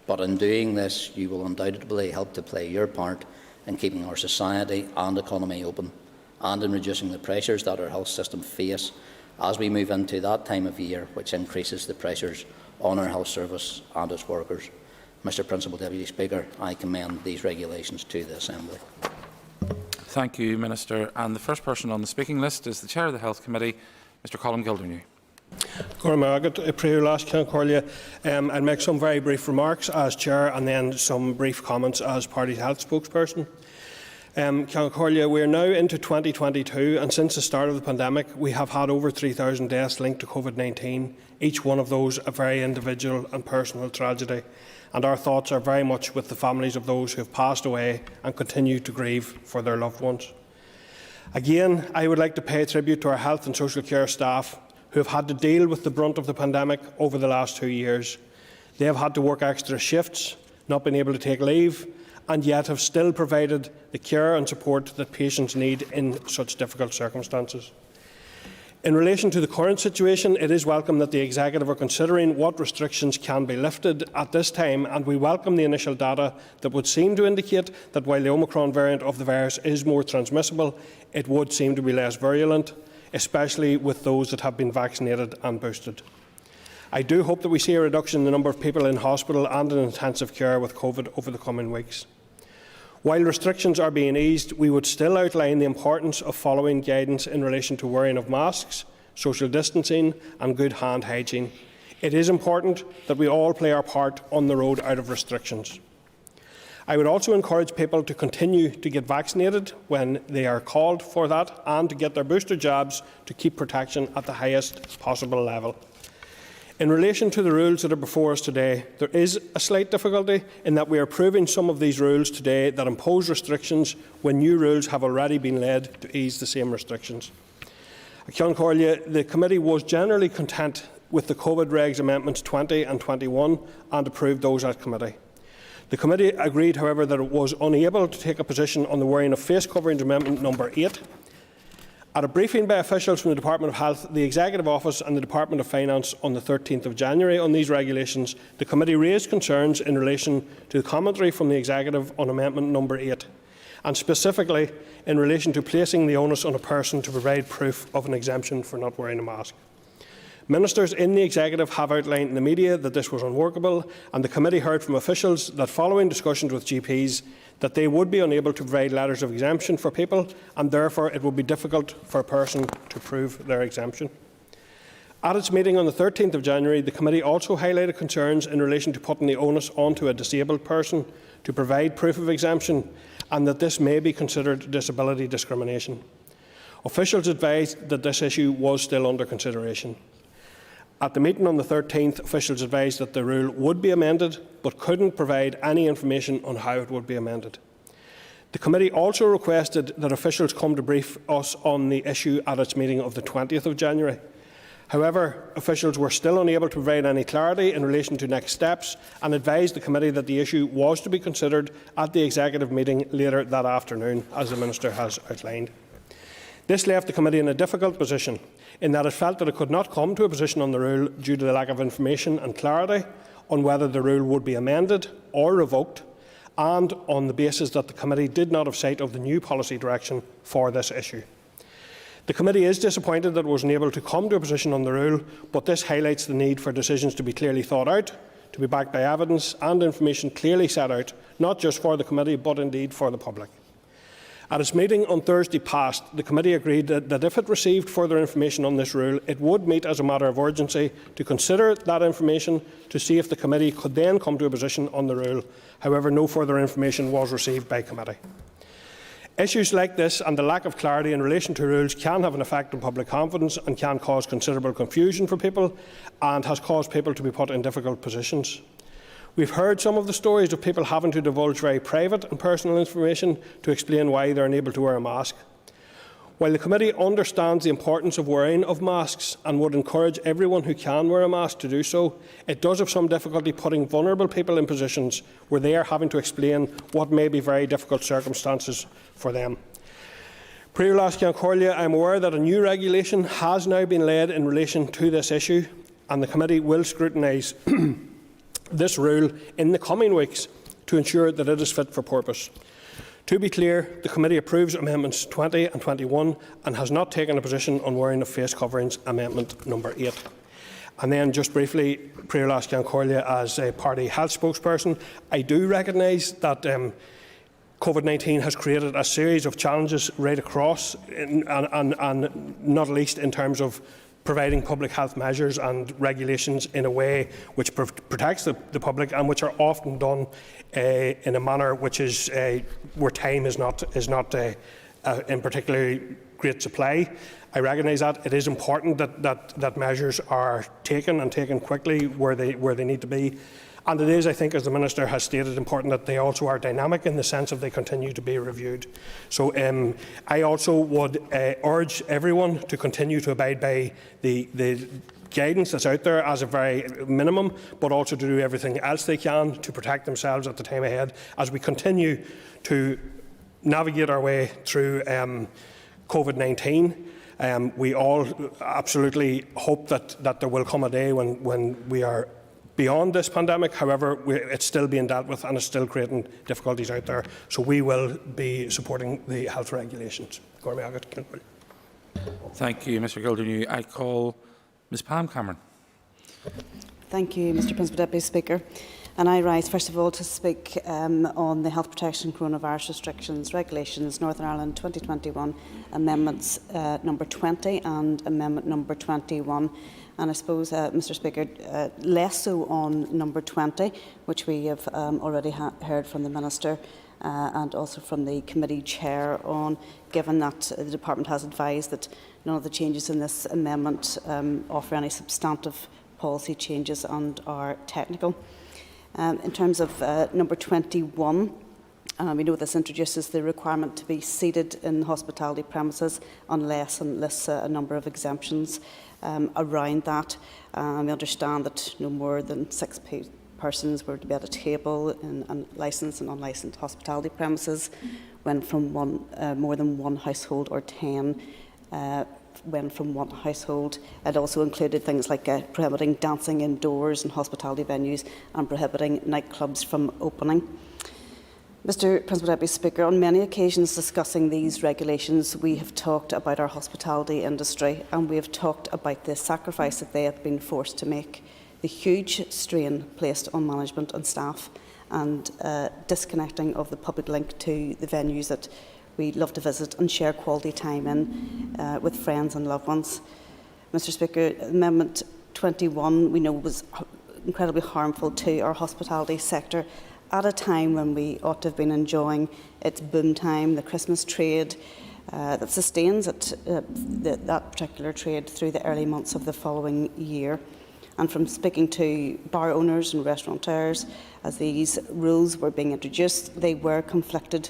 but in doing this you will undoubtedly help to play your part in keeping our society and economy open and in reducing the pressures that our health system face as we move into that time of year which increases the pressures on our health service and its workers. Mr Principal Deputy Speaker, I commend these regulations to the Assembly. Thank you, Minister. And the first person on the speaking list is the Chair of the Health Committee, Mr Colin Mcgrath. I'll make some very brief remarks as Chair and then some brief comments as Party Health Spokesperson. We are now into 2022 and since the start of the pandemic we have had over 3,000 deaths linked to COVID-19, each one of those a very individual and personal tragedy. And our thoughts are very much with the families of those who have passed away and continue to grieve for their loved ones. Again, I would like to pay tribute to our health and social care staff who have had to deal with the brunt of the pandemic over the last 2 years. They have had to work extra shifts, not been able to take leave, and yet have still provided the care and support that patients need in such difficult circumstances. In relation to the current situation, it is welcome that the Executive are considering what restrictions can be lifted at this time, and we welcome the initial data that would seem to indicate that while the Omicron variant of the virus is more transmissible, it would seem to be less virulent, especially with those that have been vaccinated and boosted. I do hope that we see a reduction in the number of people in hospital and in intensive care with COVID over the coming weeks. While restrictions are being eased, we would still outline the importance of following guidance in relation to wearing of masks, social distancing and good hand hygiene. It is important that we all play our part on the road out of restrictions. I would also encourage people to continue to get vaccinated when they are called for that and to get their booster jabs to keep protection at the highest possible level. In relation to the rules that are before us today, there is a slight difficulty in that we are approving some of these rules today that impose restrictions when new rules have already been laid to ease the same restrictions. The Committee was generally content with the COVID Regs Amendments 20 and 21 and approved those at Committee. The Committee agreed, however, that it was unable to take a position on the wearing of face coverings Amendment number 8. At a briefing by officials from the Department of Health, the Executive Office and the Department of Finance on the 13th of January on these regulations, the Committee raised concerns in relation to the commentary from the Executive on Amendment number 8, and specifically in relation to placing the onus on a person to provide proof of an exemption for not wearing a mask. Ministers in the Executive have outlined in the media that this was unworkable, and the Committee heard from officials that following discussions with GPs that they would be unable to provide letters of exemption for people, and therefore it would be difficult for a person to prove their exemption. At its meeting on the 13th of January, the Committee also highlighted concerns in relation to putting the onus onto a disabled person to provide proof of exemption, and that this may be considered disability discrimination. Officials advised that this issue was still under consideration. At the meeting on the 13th, officials advised that the rule would be amended, but couldn't provide any information on how it would be amended. The committee also requested that officials come to brief us on the issue at its meeting of the 20th of January. However, officials were still unable to provide any clarity in relation to next steps and advised the committee that the issue was to be considered at the executive meeting later that afternoon, as the Minister has outlined. This left the committee in a difficult position, in that it felt that it could not come to a position on the rule due to the lack of information and clarity on whether the rule would be amended or revoked, and on the basis that the committee did not have sight of the new policy direction for this issue. The committee is disappointed that it was unable to come to a position on the rule, but this highlights the need for decisions to be clearly thought out, to be backed by evidence and information clearly set out, not just for the committee but indeed for the public. At its meeting on Thursday past, the committee agreed that if it received further information on this rule, it would meet as a matter of urgency to consider that information to see if the committee could then come to a position on the rule. However, no further information was received by committee. Issues like this and the lack of clarity in relation to rules can have an effect on public confidence and can cause considerable confusion for people and has caused people to be put in difficult positions. We've heard some of the stories of people having to divulge very private and personal information to explain why they are unable to wear a mask. While the committee understands the importance of wearing of masks and would encourage everyone who can wear a mask to do so, it does have some difficulty putting vulnerable people in positions where they are having to explain what may be very difficult circumstances for them. I am aware that a new regulation has now been laid in relation to this issue, and the committee will scrutinise this rule in the coming weeks to ensure that it is fit for purpose. To be clear, the committee approves Amendments 20 and 21 and has not taken a position on wearing of face coverings, Amendment number 8. And then just briefly, as a party health spokesperson, I do recognise that COVID-19 has created a series of challenges right across, and not least in terms of providing public health measures and regulations in a way which protects the public and which are often done in a manner which is where time is not in particularly great supply. I recognise that it is important that measures are taken and taken quickly where they need to be. And it is, I think, as the Minister has stated, important that they also are dynamic in the sense of they continue to be reviewed. So I also would urge everyone to continue to abide by the guidance that's out there as a very minimum, but also to do everything else they can to protect themselves at the time ahead as we continue to navigate our way through COVID-19. We all absolutely hope that there will come a day when we are beyond this pandemic. However, it's still being dealt with and it's still creating difficulties out there. So we will be supporting the health regulations. Thank you, Mr Gildernew. I call Ms Pam Cameron. Thank you, Mr Principal Deputy Speaker. And I rise, first of all, to speak on the health protection coronavirus restrictions regulations Northern Ireland 2021 amendments number 20 and amendment number 21. And I suppose, Mr Speaker, less so on number 20, which we have already heard from the Minister and also from the committee chair on, given that the Department has advised that none of the changes in this amendment offer any substantive policy changes and are technical. In terms of number 21, we know this introduces the requirement to be seated in hospitality premises unless and lists a number of exemptions around that. We understand that no more than 6 persons were to be at a table in licensed and unlicensed hospitality premises when from more than one household, or 10 when from one household. It also included things like prohibiting dancing indoors in hospitality venues and prohibiting nightclubs from opening. Mr Principal Deputy Speaker, on many occasions discussing these regulations, we have talked about our hospitality industry and we have talked about the sacrifice that they have been forced to make, the huge strain placed on management and staff, and disconnecting of the public link to the venues that we love to visit and share quality time in with friends and loved ones. Mr Speaker, Amendment 21 we know was incredibly harmful to our hospitality sector at a time when we ought to have been enjoying its boom time, the Christmas trade that sustains that particular trade through the early months of the following year. And from speaking to bar owners and restaurateurs, as these rules were being introduced, they were conflicted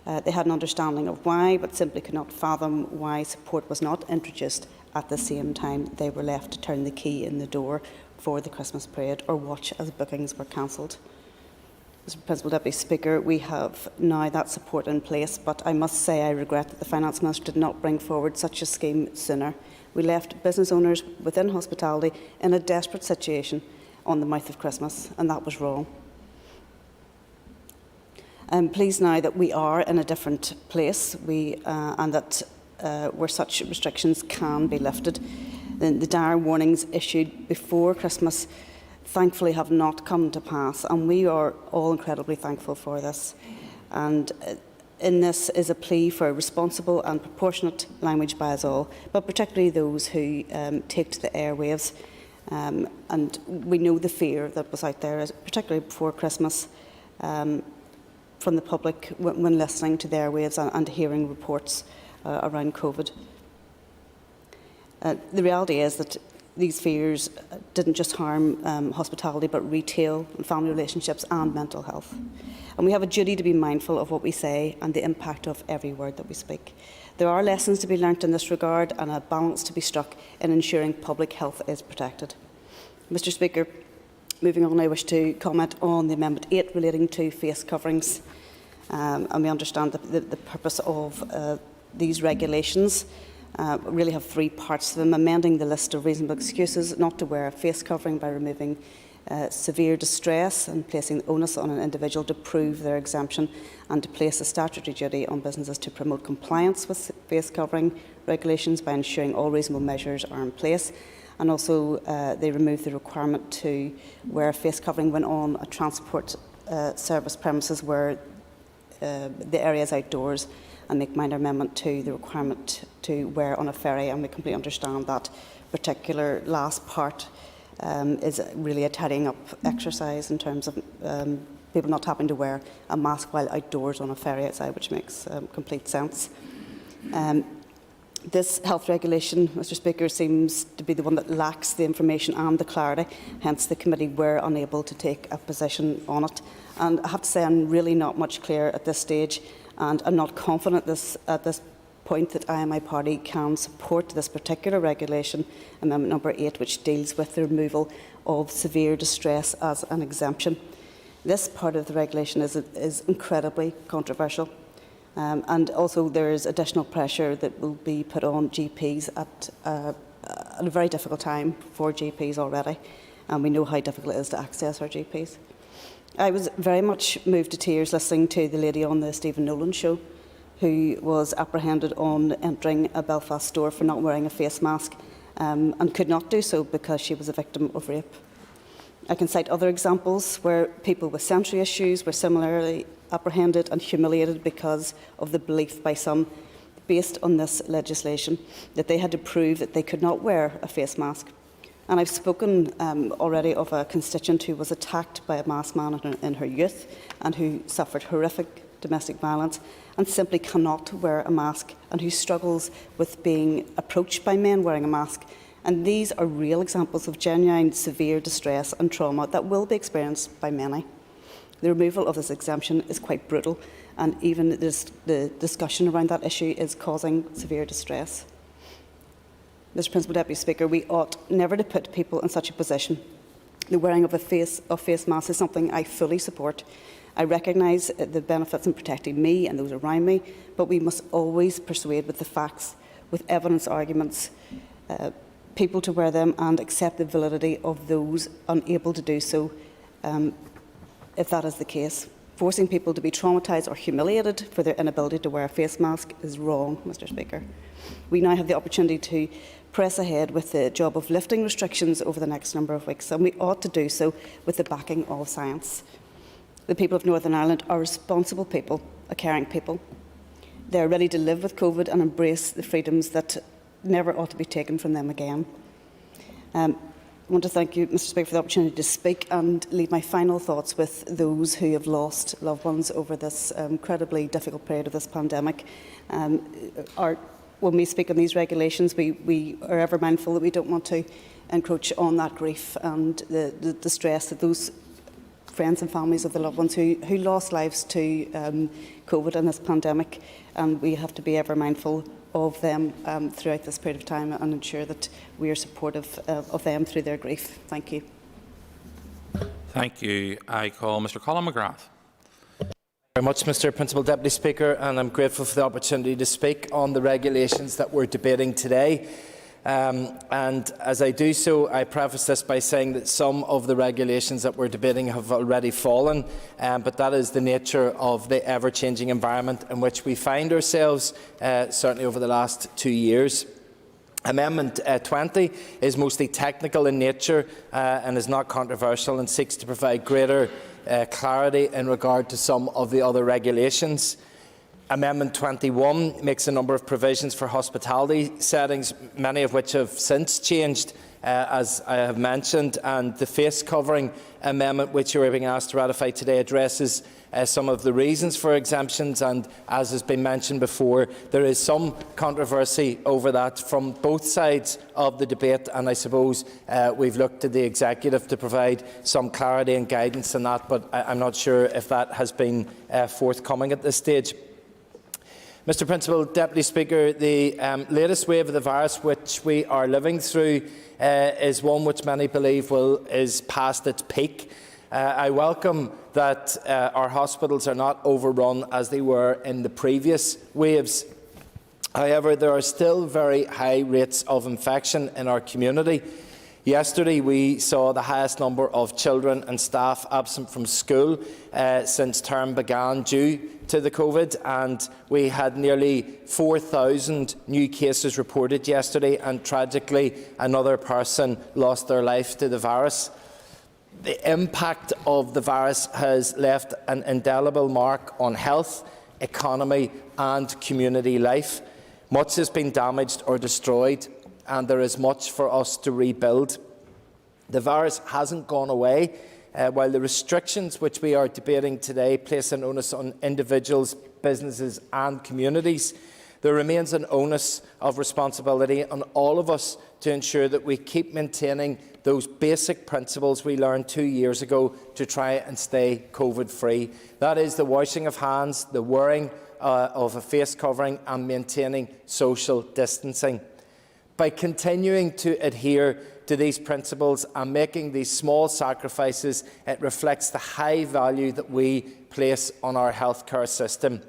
They had an understanding of why, but simply could not fathom why support was not introduced at the same time they were left to turn the key in the door for the Christmas parade or watch as bookings were cancelled. Mr Principal Deputy Speaker, we have now that support in place, but I must say I regret that the Finance Minister did not bring forward such a scheme sooner. We left business owners within hospitality in a desperate situation on the mouth of Christmas, and that was wrong. I'm pleased now that we are in a different place and that where such restrictions can be lifted. The dire warnings issued before Christmas thankfully have not come to pass, and we are all incredibly thankful for this. And in this is a plea for responsible and proportionate language by us all, but particularly those who take to the airwaves. And we know the fear that was out there, particularly before Christmas, from the public when listening to the airwaves and hearing reports around COVID. The reality is that these fears didn't just harm hospitality, but retail and family relationships and mental health. And we have a duty to be mindful of what we say and the impact of every word that we speak. There are lessons to be learnt in this regard and a balance to be struck in ensuring public health is protected. Mr Speaker, moving on, I wish to comment on the Amendment 8 relating to face coverings. And we understand that the purpose of these regulations really have three parts to them: amending the list of reasonable excuses not to wear a face covering by removing severe distress and placing the onus on an individual to prove their exemption, and to place a statutory duty on businesses to promote compliance with face covering regulations by ensuring all reasonable measures are in place. And also they remove the requirement to wear a face covering when on a transport service premises where the area is outdoors, and make minor amendment to the requirement to wear on a ferry. And we completely understand that particular last part is really a tidying up exercise in terms of people not having to wear a mask while outdoors on a ferry outside, which makes complete sense. This health regulation, Mr Speaker, seems to be the one that lacks the information and the clarity, hence the committee were unable to take a position on it. And I have to say I'm really not much clear at this stage, and I'm not confident at this point that I and my party can support this particular regulation, Amendment number 8, which deals with the removal of severe distress as an exemption. This part of the regulation is incredibly controversial. And also there is additional pressure that will be put on GPs at a very difficult time for GPs already, and we know how difficult it is to access our GPs. I was very much moved to tears listening to the lady on the Stephen Nolan show who was apprehended on entering a Belfast store for not wearing a face mask and could not do so because she was a victim of rape. I can cite other examples where people with sensory issues were similarly apprehended and humiliated because of the belief by some, based on this legislation, that they had to prove that they could not wear a face mask. And I've spoken already of a constituent who was attacked by a masked man in her youth and who suffered horrific domestic violence and simply cannot wear a mask, and who struggles with being approached by men wearing a mask. And these are real examples of genuine severe distress and trauma that will be experienced by many. The removal of this exemption is quite brutal, and even the discussion around that issue is causing severe distress. Mr Principal Deputy Speaker, we ought never to put people in such a position. The wearing of a face mask is something I fully support. I recognise the benefits in protecting me and those around me, but we must always persuade with the facts, with evidence arguments, people to wear them and accept the validity of those unable to do so, if that is the case. Forcing people to be traumatised or humiliated for their inability to wear a face mask is wrong, Mr Speaker. We now have the opportunity to press ahead with the job of lifting restrictions over the next number of weeks, and we ought to do so with the backing of science. The people of Northern Ireland are responsible people, a caring people. They are ready to live with COVID and embrace the freedoms that never ought to be taken from them again. I want to thank you, Mr Speaker, for the opportunity to speak and leave my final thoughts with those who have lost loved ones over this incredibly difficult period of this pandemic. When we speak on these regulations, we are ever mindful that we don't want to encroach on that grief and the distress that those friends and families of the loved ones who lost lives to COVID and this pandemic, and we have to be ever mindful of them throughout this period of time and ensure that we are supportive of them through their grief. Thank you. Thank you. I call Mr. Colin Mcgrath. Very much, Mr. Principal Deputy Speaker, and I'm grateful for the opportunity to speak on the regulations that we're debating today. And as I do so, I preface this by saying that some of the regulations that we're debating have already fallen, but that is the nature of the ever-changing environment in which we find ourselves, certainly over the last 2 years. Amendment 20 is mostly technical in nature and is not controversial, and seeks to provide greater clarity in regard to some of the other regulations. Amendment 21 makes a number of provisions for hospitality settings, many of which have since changed, as I have mentioned, and the face covering amendment, which you are being asked to ratify today, addresses some of the reasons for exemptions, and as has been mentioned before, there is some controversy over that from both sides of the debate, and I suppose we've looked to the Executive to provide some clarity and guidance on that, but I'm not sure if that has been forthcoming at this stage. Mr. Principal Deputy Speaker, the latest wave of the virus which we are living through is one which many believe is past its peak. I welcome that our hospitals are not overrun as they were in the previous waves. However, there are still very high rates of infection in our community. Yesterday we saw the highest number of children and staff absent from school since term began due to the COVID, and we had nearly 4,000 new cases reported yesterday, and tragically another person lost their life to the virus. The impact of the virus has left an indelible mark on health, economy and community life. Much has been damaged or destroyed, and there is much for us to rebuild. The virus hasn't gone away. While the restrictions which we are debating today place an onus on individuals, businesses and communities, there remains an onus of responsibility on all of us to ensure that we keep maintaining those basic principles we learned 2 years ago to try and stay COVID-free. That is the washing of hands, the wearing of a face covering and maintaining social distancing. By continuing to adhere to these principles and making these small sacrifices, it reflects the high value that we place on our healthcare system.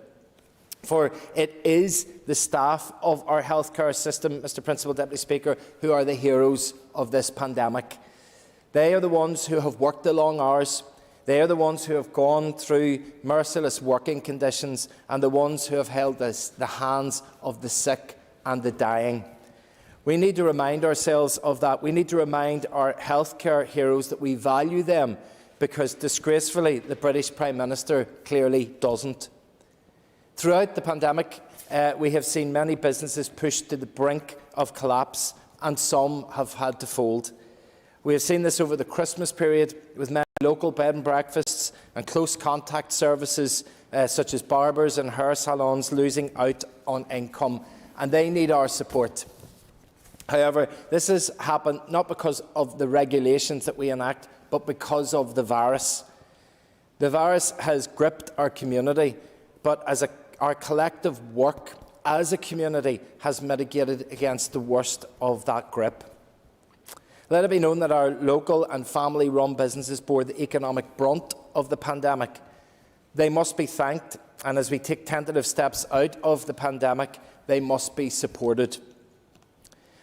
For it is the staff of our healthcare system, Mr. Principal Deputy Speaker, who are the heroes of this pandemic. They are the ones who have worked the long hours. They are the ones who have gone through merciless working conditions, and the ones who have held the hands of the sick and the dying. We need to remind ourselves of that. We need to remind our healthcare heroes that we value them, because disgracefully the British Prime Minister clearly doesn't. Throughout the pandemic, we have seen many businesses pushed to the brink of collapse, and some have had to fold. We have seen this over the Christmas period, with many local bed and breakfasts and close contact services such as barbers and hair salons losing out on income, and they need our support. However, this has happened not because of the regulations that we enact, but because of the virus. The virus has gripped our community, but our collective work as a community has mitigated against the worst of that grip. Let it be known that our local and family-run businesses bore the economic brunt of the pandemic. They must be thanked, and as we take tentative steps out of the pandemic, they must be supported.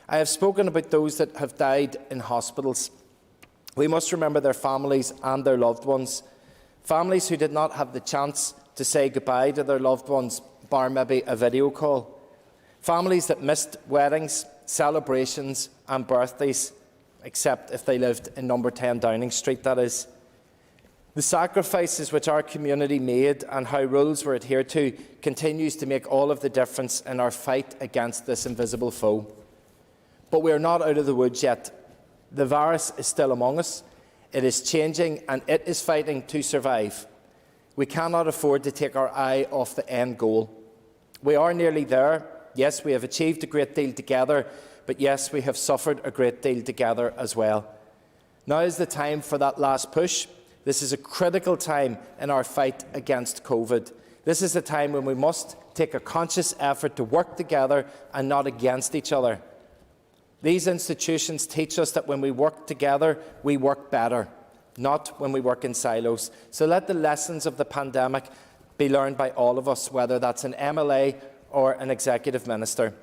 I have spoken about those that have died in hospitals. We must remember their families and their loved ones. Families who did not have the chance to say goodbye to their loved ones, bar maybe a video call. Families that missed weddings, celebrations and birthdays, except if they lived in number 10 Downing Street, that is. The sacrifices which our community made and how rules were adhered to continues to make all of the difference in our fight against this invisible foe. But we are not out of the woods yet. The virus is still among us. It is changing and it is fighting to survive. We cannot afford to take our eye off the end goal. We are nearly there. Yes, we have achieved a great deal together, but yes, we have suffered a great deal together as well. Now is the time for that last push This is a critical time in our fight against COVID. This is a time when we must take a conscious effort to work together and not against each other. These institutions teach us that when we work together, we work better, not when we work in silos. So let the lessons of the pandemic be learned by all of us, whether that's an MLA or an executive minister.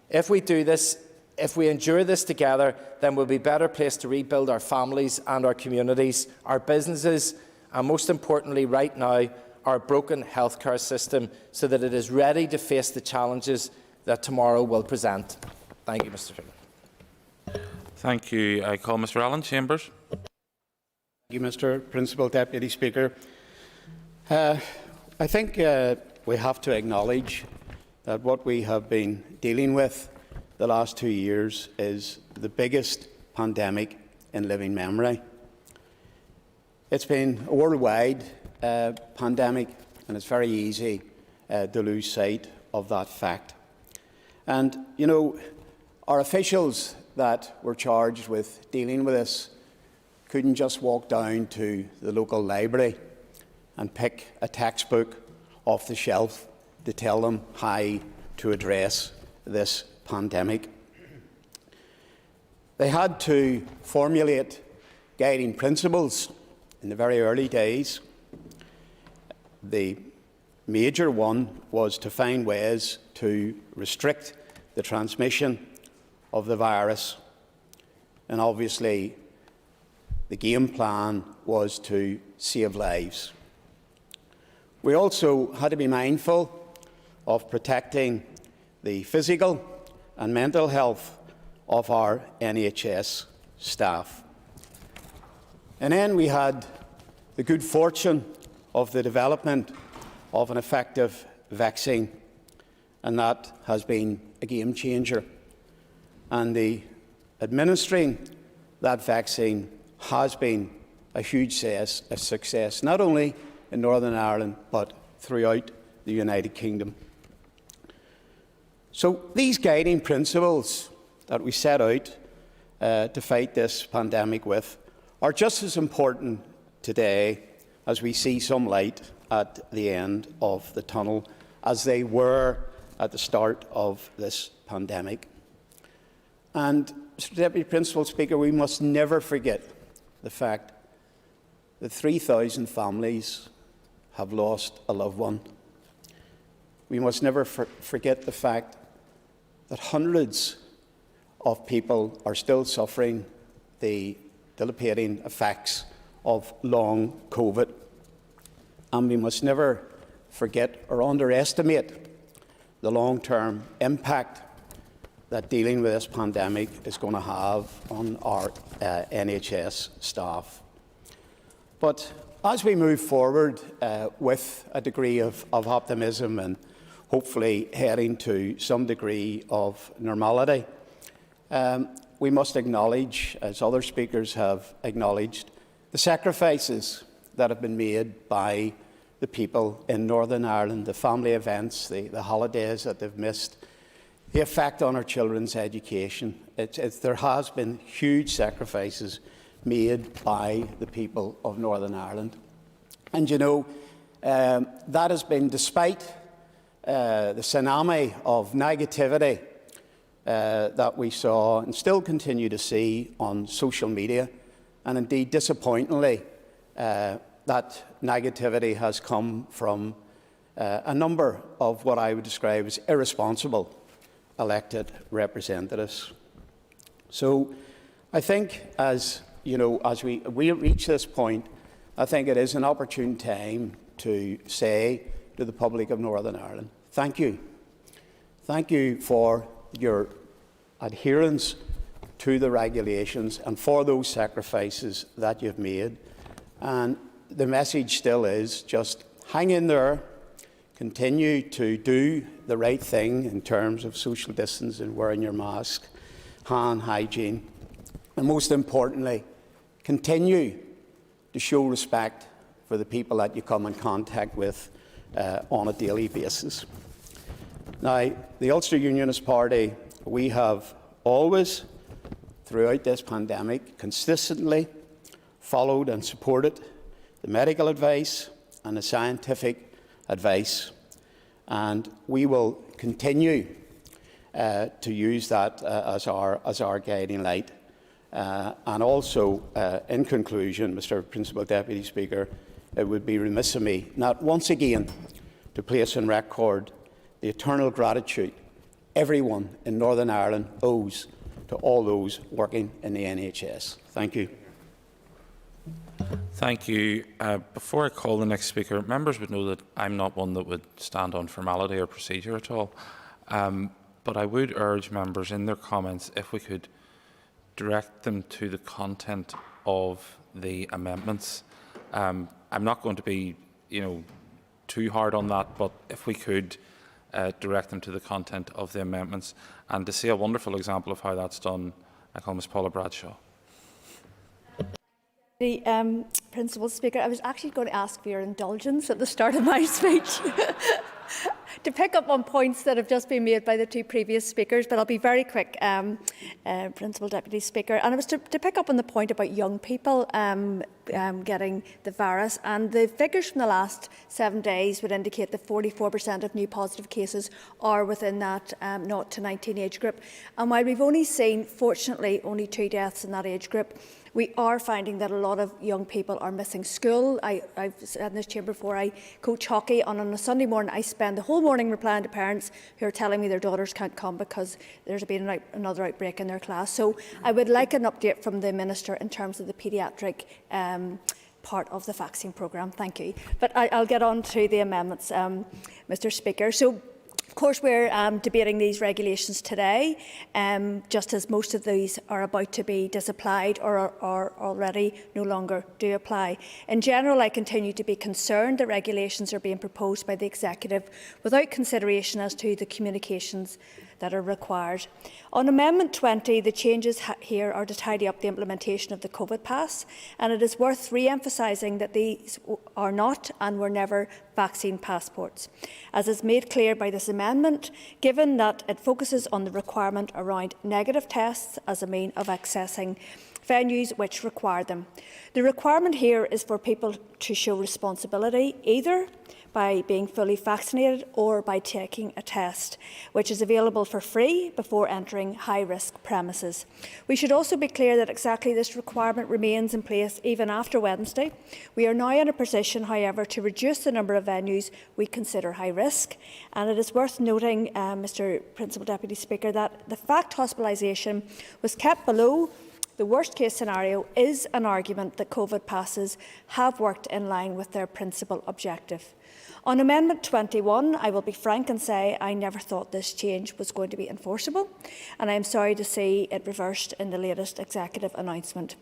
If we do this, if we endure this together, then we'll be better placed to rebuild our families and our communities, our businesses, and most importantly right now, our broken healthcare system, so that it is ready to face the challenges that tomorrow will present. Thank you, Mr. Speaker. Thank you. I call Mr. Alan Chambers. Thank you, Mr. Principal Deputy Speaker. I think we have to acknowledge that what we have been dealing with the last 2 years is the biggest pandemic in living memory. It's been a worldwide pandemic, and it's very easy to lose sight of that fact. And, you know, our officials that were charged with dealing with this couldn't just walk down to the local library and pick a textbook off the shelf to tell them how to address this pandemic. They had to formulate guiding principles in the very early days. The major one was to find ways to restrict the transmission of the virus, and obviously the game plan was to save lives. We also had to be mindful of protecting the physical and mental health of our NHS staff. And then we had the good fortune of the development of an effective vaccine, and that has been a game changer. And the administering that vaccine has been a huge success, not only in Northern Ireland but throughout the United Kingdom. So these guiding principles that we set out to fight this pandemic with are just as important today as we see some light at the end of the tunnel as they were at the start of this pandemic. And, Mr. Deputy Principal Speaker, we must never forget the fact that 3,000 families have lost a loved one. We must never forget the fact that hundreds of people are still suffering the debilitating effects of long COVID. And we must never forget or underestimate the long-term impact that dealing with this pandemic is going to have on our NHS staff. But as we move forward with a degree of optimism and hopefully heading to some degree of normality, we must acknowledge, as other speakers have acknowledged, the sacrifices that have been made by the people in Northern Ireland, the family events, the holidays that they've missed, the effect on our children's education. There has been huge sacrifices made by the people of Northern Ireland. And you know, that has been despite the tsunami of negativity that we saw and still continue to see on social media, and indeed disappointingly that negativity has come from a number of what I would describe as irresponsible elected representatives. So I think as we reach this point, I think it is an opportune time to say to the public of Northern Ireland, thank you. Thank you for your adherence to the regulations and for those sacrifices that you've made. And the message still is just hang in there, continue to do the right thing in terms of social distance and wearing your mask, hand hygiene, and most importantly, continue to show respect for the people that you come in contact with on a daily basis. Now, the Ulster Unionist Party, we have always, throughout this pandemic, consistently followed and supported the medical advice and the scientific advice, and we will continue to use that as our guiding light. And also, in conclusion, Mr. Principal Deputy Speaker, it would be remiss of me not once again to place on record the eternal gratitude everyone in Northern Ireland owes to all those working in the NHS. Thank you. Thank you. Before I call the next speaker, members would know that I'm not one that would stand on formality or procedure at all. But I would urge members in their comments, if we could direct them to the content of the amendments. I'm not going to be, too hard on that, but if we could direct them to the content of the amendments, and to see a wonderful example of how that's done, I call Ms. Paula Bradshaw. Principal Speaker, I was actually going to ask for your indulgence at the start of my speech to pick up on points that have just been made by the two previous speakers, but I'll be very quick, Principal Deputy Speaker. And it was to pick up on the point about young people getting the virus, and the figures from the last 7 days would indicate that 44% of new positive cases are within that 0 to 19 age group. And while we've only seen, fortunately, only 2 deaths in that age group, we are finding that a lot of young people are missing school. I've said in this chamber before, I coach hockey, and on a Sunday morning I spend the whole morning replying to parents who are telling me their daughters can't come because there's been another outbreak in their class. So I would like an update from the Minister in terms of the paediatric part of the vaccine programme. Thank you. But I'll get on to the amendments, Mr. Speaker. So, of course, we're debating these regulations today, just as most of these are about to be disapplied or are already no longer do apply. In general, I continue to be concerned that regulations are being proposed by the Executive without consideration as to the communications that are required. On Amendment 20, the changes here are to tidy up the implementation of the COVID pass, and it is worth re-emphasising that these are not and were never vaccine passports, as is made clear by this amendment, given that it focuses on the requirement around negative tests as a means of accessing venues which require them. The requirement here is for people to show responsibility, either by being fully vaccinated or by taking a test, which is available for free before entering high-risk premises. We should also be clear that exactly this requirement remains in place even after Wednesday. We are now in a position, however, to reduce the number of venues we consider high risk, and it is worth noting, Mr. Principal Deputy Speaker, that the fact hospitalisation was kept below the worst-case scenario is an argument that COVID passes have worked in line with their principal objective. On Amendment 21, I will be frank and say I never thought this change was going to be enforceable, and I am sorry to see it reversed in the latest Executive announcement.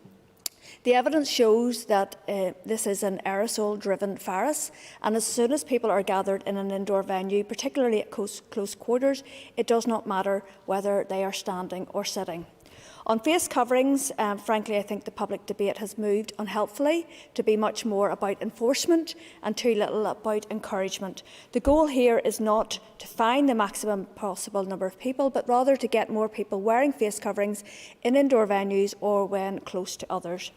The evidence shows that this is an aerosol-driven virus, and as soon as people are gathered in an indoor venue, particularly at close quarters, it does not matter whether they are standing or sitting. On face coverings, frankly, I think the public debate has moved unhelpfully to be much more about enforcement and too little about encouragement. The goal here is not to find the maximum possible number of people, but rather to get more people wearing face coverings in indoor venues or when close to others.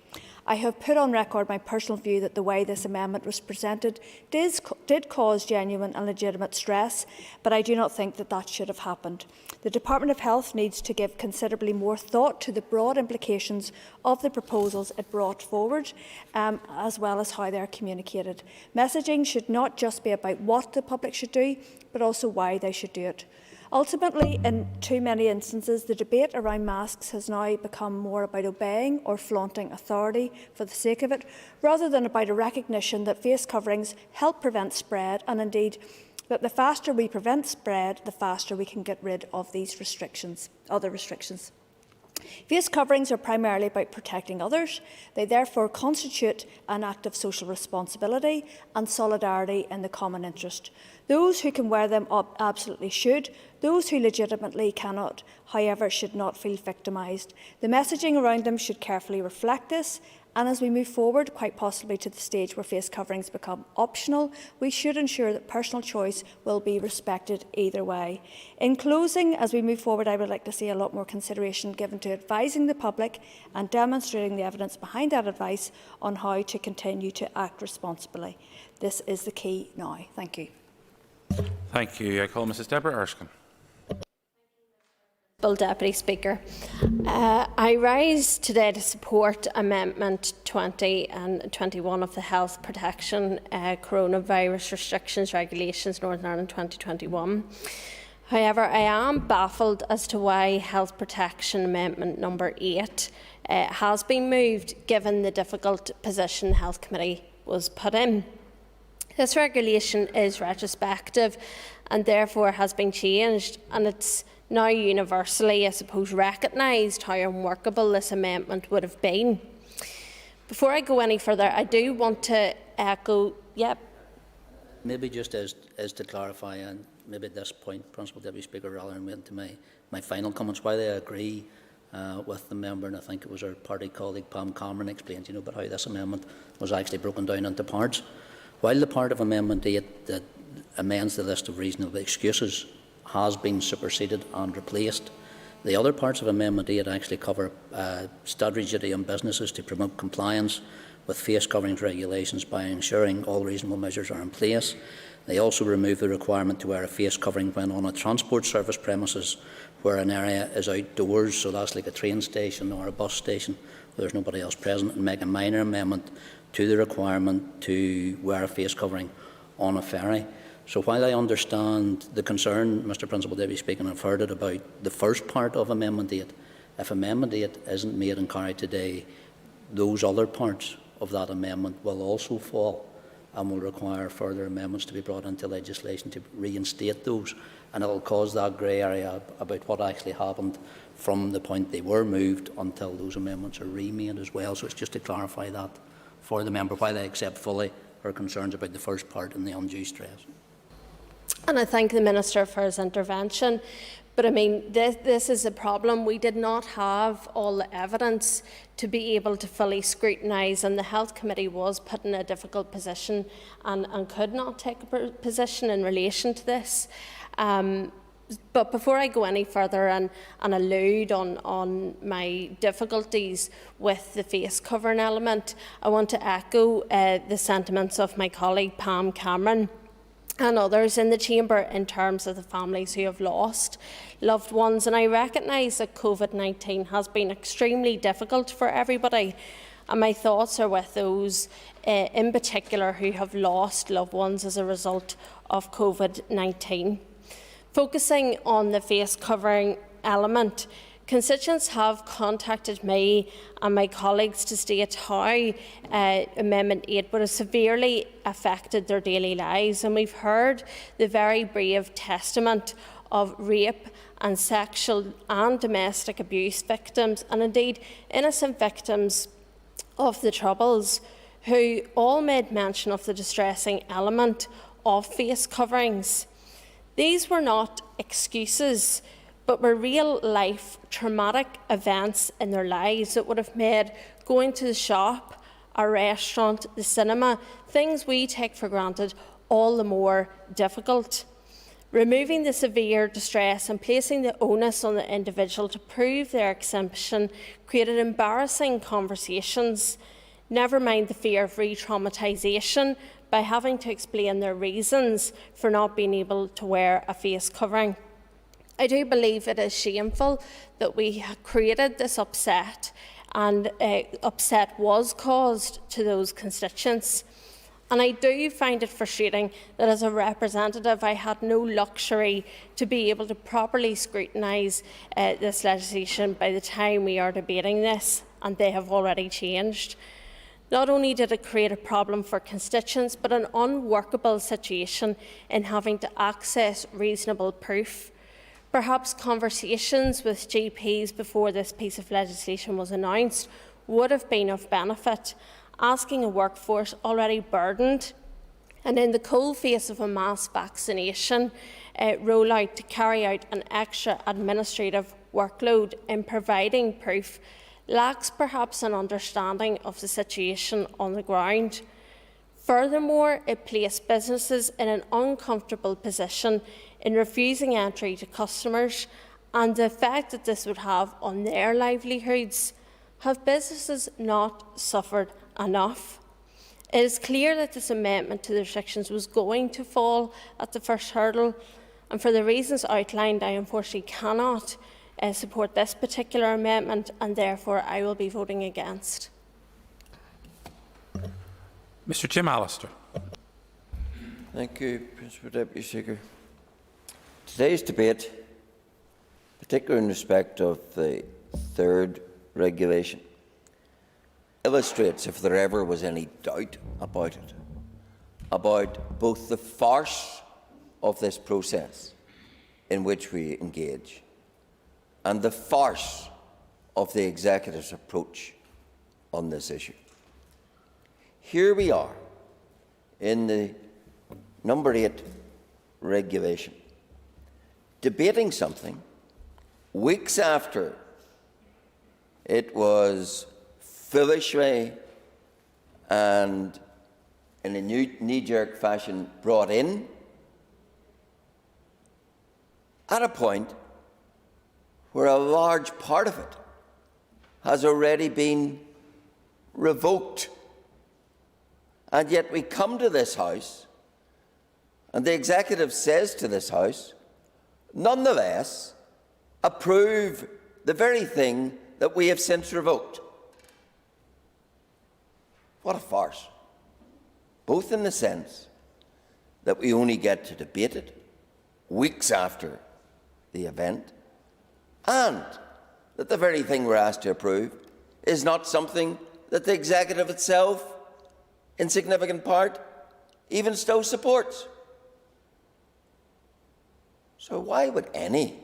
I have put on record my personal view that the way this amendment was presented did cause genuine and legitimate stress, but I do not think that that should have happened. The Department of Health needs to give considerably more thought to the broad implications of the proposals it brought forward, as well as how they are communicated. Messaging should not just be about what the public should do, but also why they should do it. Ultimately, in too many instances, the debate around masks has now become more about obeying or flaunting authority for the sake of it, rather than about a recognition that face coverings help prevent spread, and indeed that the faster we prevent spread, the faster we can get rid of these other restrictions. Face coverings are primarily about protecting others. They therefore constitute an act of social responsibility and solidarity in the common interest. Those who can wear them absolutely should. Those who legitimately cannot, however, should not feel victimised. The messaging around them should carefully reflect this, And as we move forward, quite possibly to the stage where face coverings become optional, we should ensure that personal choice will be respected either way. In closing, as we move forward, I would like to see a lot more consideration given to advising the public and demonstrating the evidence behind that advice on how to continue to act responsibly. This is the key now. Thank you. Thank you. I call Mrs Deborah Erskine. Deputy Speaker, I rise today to support Amendment 20 and 21 of the Health Protection Coronavirus Restrictions Regulations Northern Ireland 2021. However, I am baffled as to why Health Protection Amendment number 8 has been moved, given the difficult position the Health Committee was put in. This regulation is retrospective and therefore has been changed, and it's now universally, I suppose, recognised how unworkable this amendment would have been. Before I go any further, I do want to echo, Maybe just as to clarify, and maybe at this point, Principal Deputy Speaker, rather than waiting to my final comments, while I agree with the member, and I think it was our party colleague Pam Cameron explained, about how this amendment was actually broken down into parts. While the part of Amendment 8 that amends the list of reasonable excuses has been superseded and replaced, the other parts of Amendment 8 actually cover statutory duty on businesses to promote compliance with face coverings regulations by ensuring all reasonable measures are in place. They also remove the requirement to wear a face covering when on a transport service premises where an area is outdoors, so that's like a train station or a bus station where there's nobody else present, and make a minor amendment to the requirement to wear a face covering on a ferry. So while I understand the concern, Mr Principal Deputy Speaker, and I've heard it about the first part of Amendment 8, if Amendment 8 isn't made and carried today, those other parts of that amendment will also fall and will require further amendments to be brought into legislation to reinstate those, and it will cause that grey area about what actually happened from the point they were moved until those amendments are remade as well. So it's just to clarify that for the member, while I accept fully her concerns about the first part and the undue stress. And I thank the Minister for his intervention. But I mean, this is a problem. We did not have all the evidence to be able to fully scrutinise, and the Health Committee was put in a difficult position and could not take a position in relation to this. But before I go any further and allude on my difficulties with the face covering element, I want to echo the sentiments of my colleague Pam Cameron and others in the chamber in terms of the families who have lost loved ones. And I recognise that COVID-19 has been extremely difficult for everybody, and my thoughts are with those in particular who have lost loved ones as a result of COVID-19. Focusing on the face covering element, constituents have contacted me and my colleagues to state how Amendment 8 would have severely affected their daily lives, and we've heard the very brave testament of rape and sexual and domestic abuse victims, and indeed innocent victims of the Troubles, who all made mention of the distressing element of face coverings. These were not excuses, but were real-life traumatic events in their lives that would have made going to the shop, a restaurant, the cinema, things we take for granted, all the more difficult. Removing the severe distress and placing the onus on the individual to prove their exemption created embarrassing conversations, never mind the fear of re-traumatisation by having to explain their reasons for not being able to wear a face covering. I do believe it is shameful that we created this upset, and upset was caused to those constituents. And I do find it frustrating that as a representative I had no luxury to be able to properly scrutinise this legislation by the time we are debating this, and they have already changed. Not only did it create a problem for constituents, but an unworkable situation in having to access reasonable proof. Perhaps conversations with GPs before this piece of legislation was announced would have been of benefit, asking a workforce already burdened and in the cold face of a mass vaccination rollout to carry out an extra administrative workload in providing proof lacks perhaps an understanding of the situation on the ground. Furthermore, it placed businesses in an uncomfortable position in refusing entry to customers, and the effect that this would have on their livelihoods. Have businesses not suffered enough? It is clear that this amendment to the restrictions was going to fall at the first hurdle, and for the reasons outlined, I unfortunately cannot support this particular amendment, and therefore I will be voting against. Mr. Jim Allister. Thank you, Principal Deputy Speaker. Today's debate, particularly in respect of the third regulation, illustrates, if there ever was any doubt about it, about both the farce of this process in which we engage and the farce of the Executive's approach on this issue. Here we are in the number 8 regulation, debating something weeks after it was foolishly and in a knee-jerk fashion brought in, at a point where a large part of it has already been revoked. And yet we come to this House, and the Executive says to this House, nonetheless, approve the very thing that we have since revoked. What a farce. Both in the sense that we only get to debate it weeks after the event, and that the very thing we're asked to approve is not something that the Executive itself, in significant part, even still supports. So why would any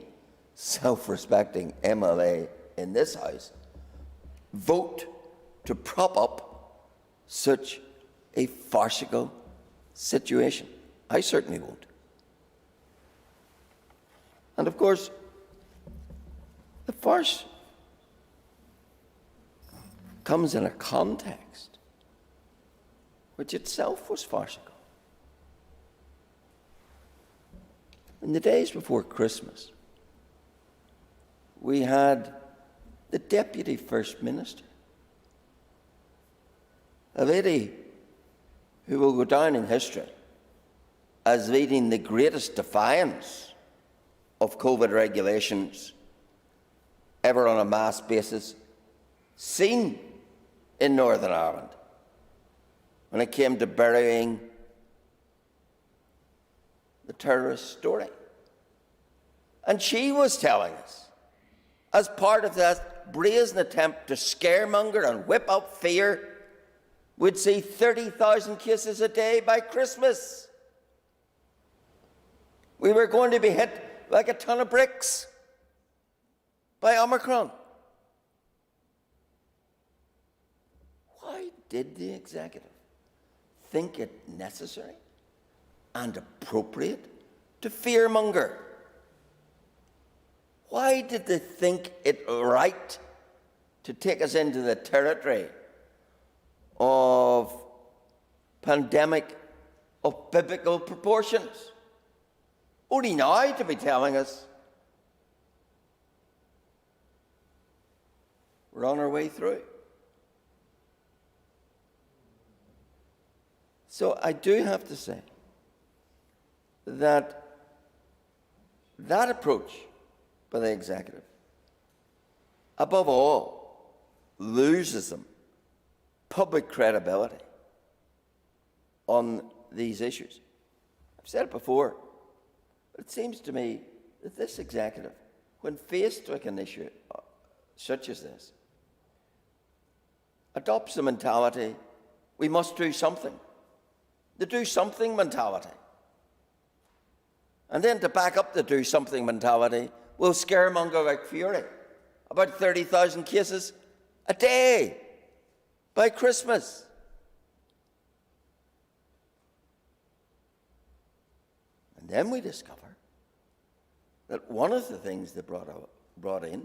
self-respecting MLA in this House vote to prop up such a farcical situation? I certainly won't. And of course, the farce comes in a context which itself was farcical. In the days before Christmas, we had the Deputy First Minister, a lady who will go down in history as leading the greatest defiance of COVID regulations ever on a mass basis seen in Northern Ireland when it came to burying the terrorist story. And she was telling us, as part of that brazen attempt to scaremonger and whip up fear, we'd see 30,000 cases a day by Christmas. We were going to be hit like a ton of bricks by Omicron. Why did the Executive think it necessary and appropriate to fearmonger? Why did they think it right to take us into the territory of pandemic of biblical proportions? Only now to be telling us we're on our way through. So I do have to say that that approach by the Executive, above all, loses them public credibility on these issues. I've said it before, but it seems to me that this Executive, when faced with an issue such as this, adopts the mentality, we must do something. The do something mentality. And then to back up the do something mentality, we'll scaremonger like fury. About 30,000 cases a day by Christmas. And then we discover that one of the things they brought in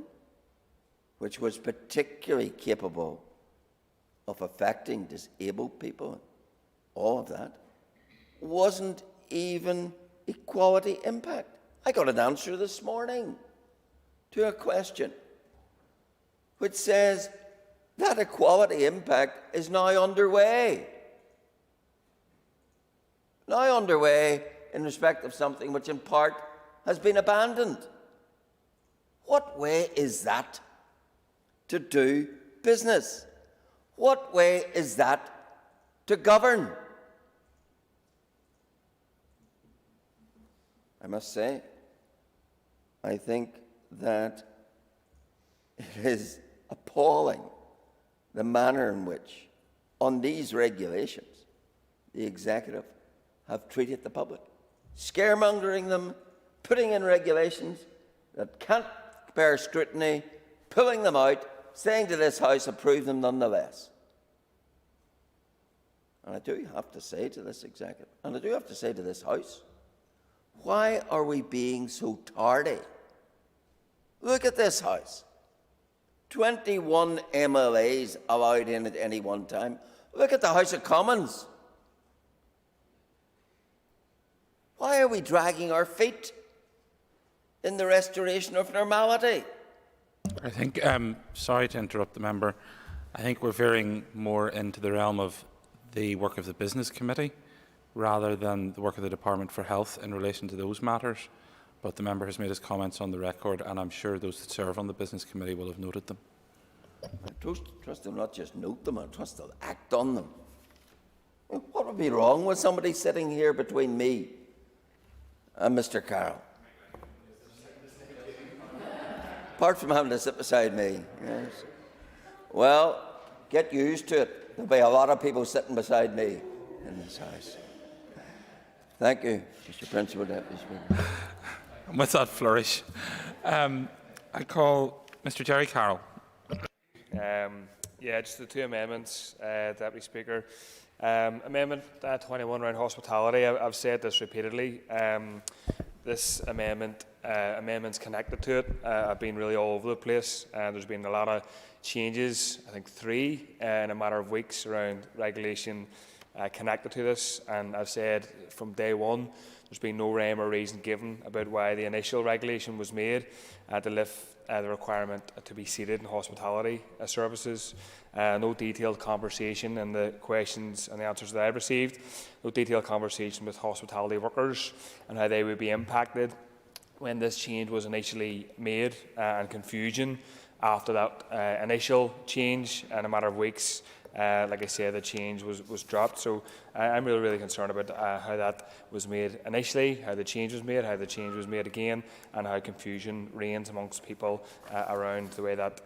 which was particularly capable of affecting disabled people, all of that, wasn't even equality impact. I got an answer this morning to a question which says that equality impact is now underway. Now underway in respect of something which in part has been abandoned. What way is that to do business? What way is that to govern? I must say, I think that it is appalling the manner in which, on these regulations, the executive have treated the public, scaremongering them, putting in regulations that can't bear scrutiny, pulling them out, saying to this House, approve them nonetheless. And I do have to say to this executive, and I do have to say to this House, why are we being so tardy? Look at this House. 21 MLAs allowed in at any one time. Look at the House of Commons. Why are we dragging our feet in the restoration of normality? I think, sorry to interrupt the member, I think we're veering more into the realm of the work of the Business Committee rather than the work of the Department for Health in relation to those matters. But the member has made his comments on the record, and I'm sure those that serve on the Business Committee will have noted them. I trust them not just note them, I trust they'll act on them. What would be wrong with somebody sitting here between me and Mr. Carroll? Apart from having to sit beside me. Yes. Well, get used to it. There'll be a lot of people sitting beside me in this House. Thank you, Mr. Principal Deputy Speaker. And with that flourish, I call Mr. Jerry Carroll. Yeah, just the two amendments, Deputy Speaker. Amendment 21 around hospitality, I've said this repeatedly. This amendment, amendments connected to it, have been really all over the place. There's been a lot of changes, I think 3 in a matter of weeks around regulation connected to this. And I've said from day one, there's been no rhyme or reason given about why the initial regulation was made to lift the requirement to be seated in hospitality services. No detailed conversation in the questions and the answers that I've received. No detailed conversation with hospitality workers and how they would be impacted when this change was initially made, and confusion after that initial change in a matter of weeks. Like I said, the change was dropped. So I'm really concerned about how that was made initially, how the change was made, how the change was made again, and how confusion reigns amongst people around the way that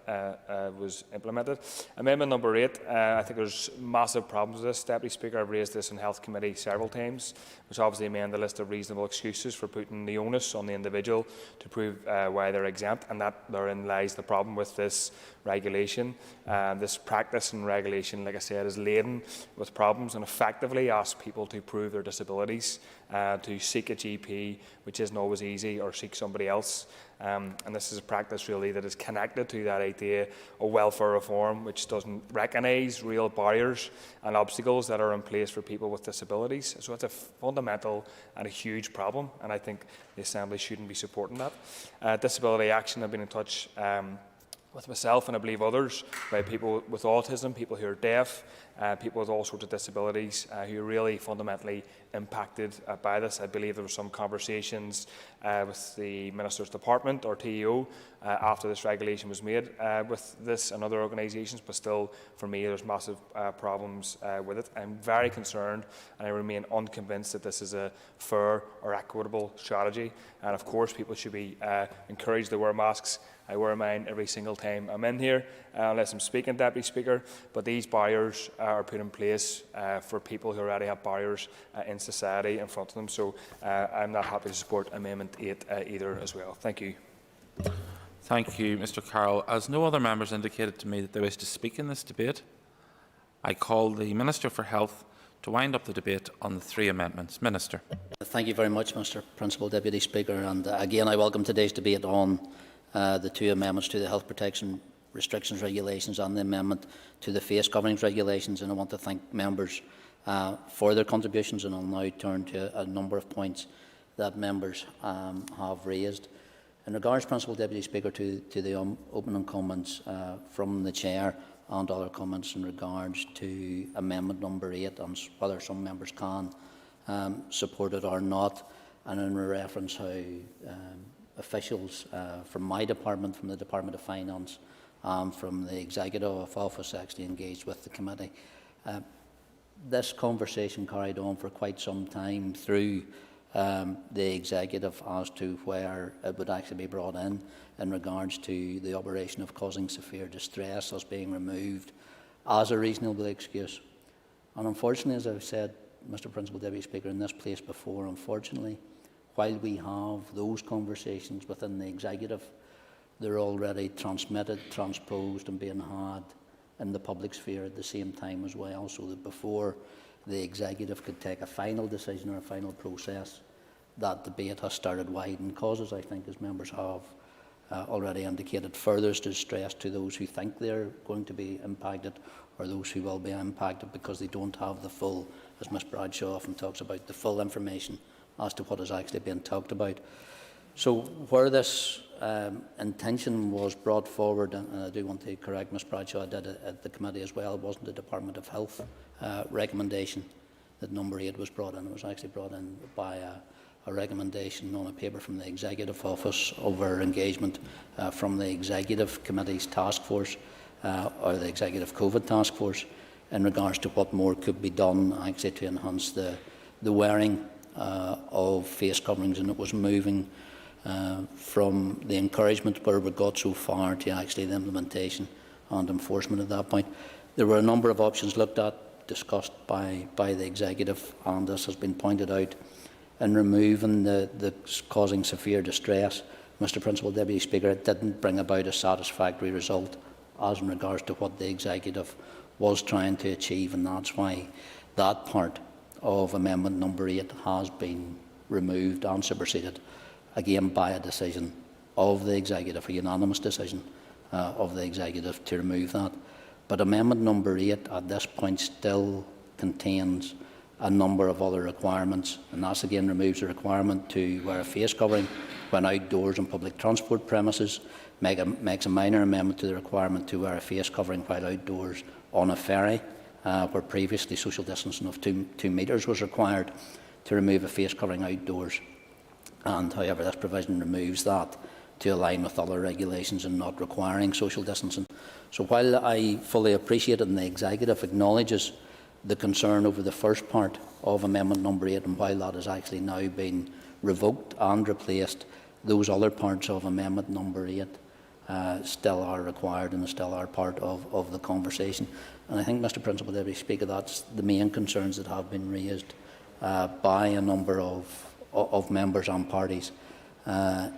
was implemented. Amendment number 8, I think there's massive problems with this. Deputy Speaker, I've raised this in Health Committee several times, which obviously amend the list of reasonable excuses for putting the onus on the individual to prove why they're exempt, and that therein lies the problem with this regulation. This practice and regulation, like I said, is laden with problems and effectively asks people to prove their disabilities, to seek a GP, which isn't always easy, or seek somebody else. And this is a practice really that is connected to that idea of welfare reform, which doesn't recognise real barriers and obstacles that are in place for people with disabilities. So it's a fundamental and a huge problem, and I think the Assembly shouldn't be supporting that. Disability Action have been in touch with myself and I believe others, by people with autism, people who are deaf, people with all sorts of disabilities who are really fundamentally impacted by this. I believe there were some conversations with the Minister's Department or TEO after this regulation was made with this and other organisations, but still for me there's massive problems with it. I'm very concerned and I remain unconvinced that this is a fair or equitable strategy, and of course people should be encouraged to wear masks. I wear mine every single time I'm in here, unless I'm speaking, Deputy Speaker, but these barriers are put in place for people who already have barriers in society in front of them, so I'm not happy to support Amendment 8 either as well. Thank you. Thank you, Mr. Carroll. As no other members indicated to me that they wish to speak in this debate, I call the Minister for Health to wind up the debate on the 3 amendments. Minister. Thank you very much, Mr. Principal Deputy Speaker, and again I welcome today's debate on the 2 amendments to the Health Protection restrictions regulations and the amendment to the face coverings regulations, and I want to thank members for their contributions, and I'll now turn to a number of points that members have raised. In regards, Principal Deputy Speaker, to the opening comments from the Chair and other comments in regards to Amendment number 8 and whether some members can support it or not, and in reference how officials from my department, from the Department of Finance and from the Executive Office actually engaged with the committee. This conversation carried on for quite some time through the Executive as to where it would actually be brought in regards to the operation of causing severe distress as being removed as a reasonable excuse. And unfortunately, as I've said, Mr. Principal Deputy Speaker, in this place before, unfortunately, while we have those conversations within the Executive, they're already transmitted, transposed and being had in the public sphere at the same time as well, so that before the Executive could take a final decision or a final process, that debate has started wide and causes, I think, as members have already indicated, further distress to those who think they're going to be impacted or those who will be impacted because they don't have the full, as Ms Bradshaw often talks about, the full information as to what is actually being talked about. So where this intention was brought forward, and I do want to correct Ms Bradshaw, I did it at the committee as well, it wasn't the Department of Health recommendation that number 8 was brought in. It was actually brought in by a recommendation on a paper from the Executive Office over engagement from the Executive Committee's task force or the Executive COVID task force in regards to what more could be done actually to enhance the wearing of face coverings, and it was moving from the encouragement where we got so far to actually the implementation and enforcement at that point. There were a number of options looked at, discussed by the Executive, and this has been pointed out, in removing the causing severe distress. Mr. Principal Deputy Speaker, it didn't bring about a satisfactory result as in regards to what the Executive was trying to achieve, and that's why that part of Amendment number 8 has been removed and superseded, again by a decision of the Executive, a unanimous decision of the Executive to remove that. But Amendment number 8 at this point still contains a number of other requirements, and that again removes the requirement to wear a face covering when outdoors on public transport premises, makes a minor amendment to the requirement to wear a face covering while outdoors on a ferry, where previously social distancing of 2 metres was required to remove a face covering outdoors. And however, this provision removes that to align with other regulations and not requiring social distancing. So while I fully appreciate it and the Executive acknowledges the concern over the first part of Amendment number 8, and while that has actually now been revoked and replaced, those other parts of Amendment number 8 still are required and still are part of the conversation. And I think, Mr. Principal Deputy Speaker, that's the main concerns that have been raised by a number of members and parties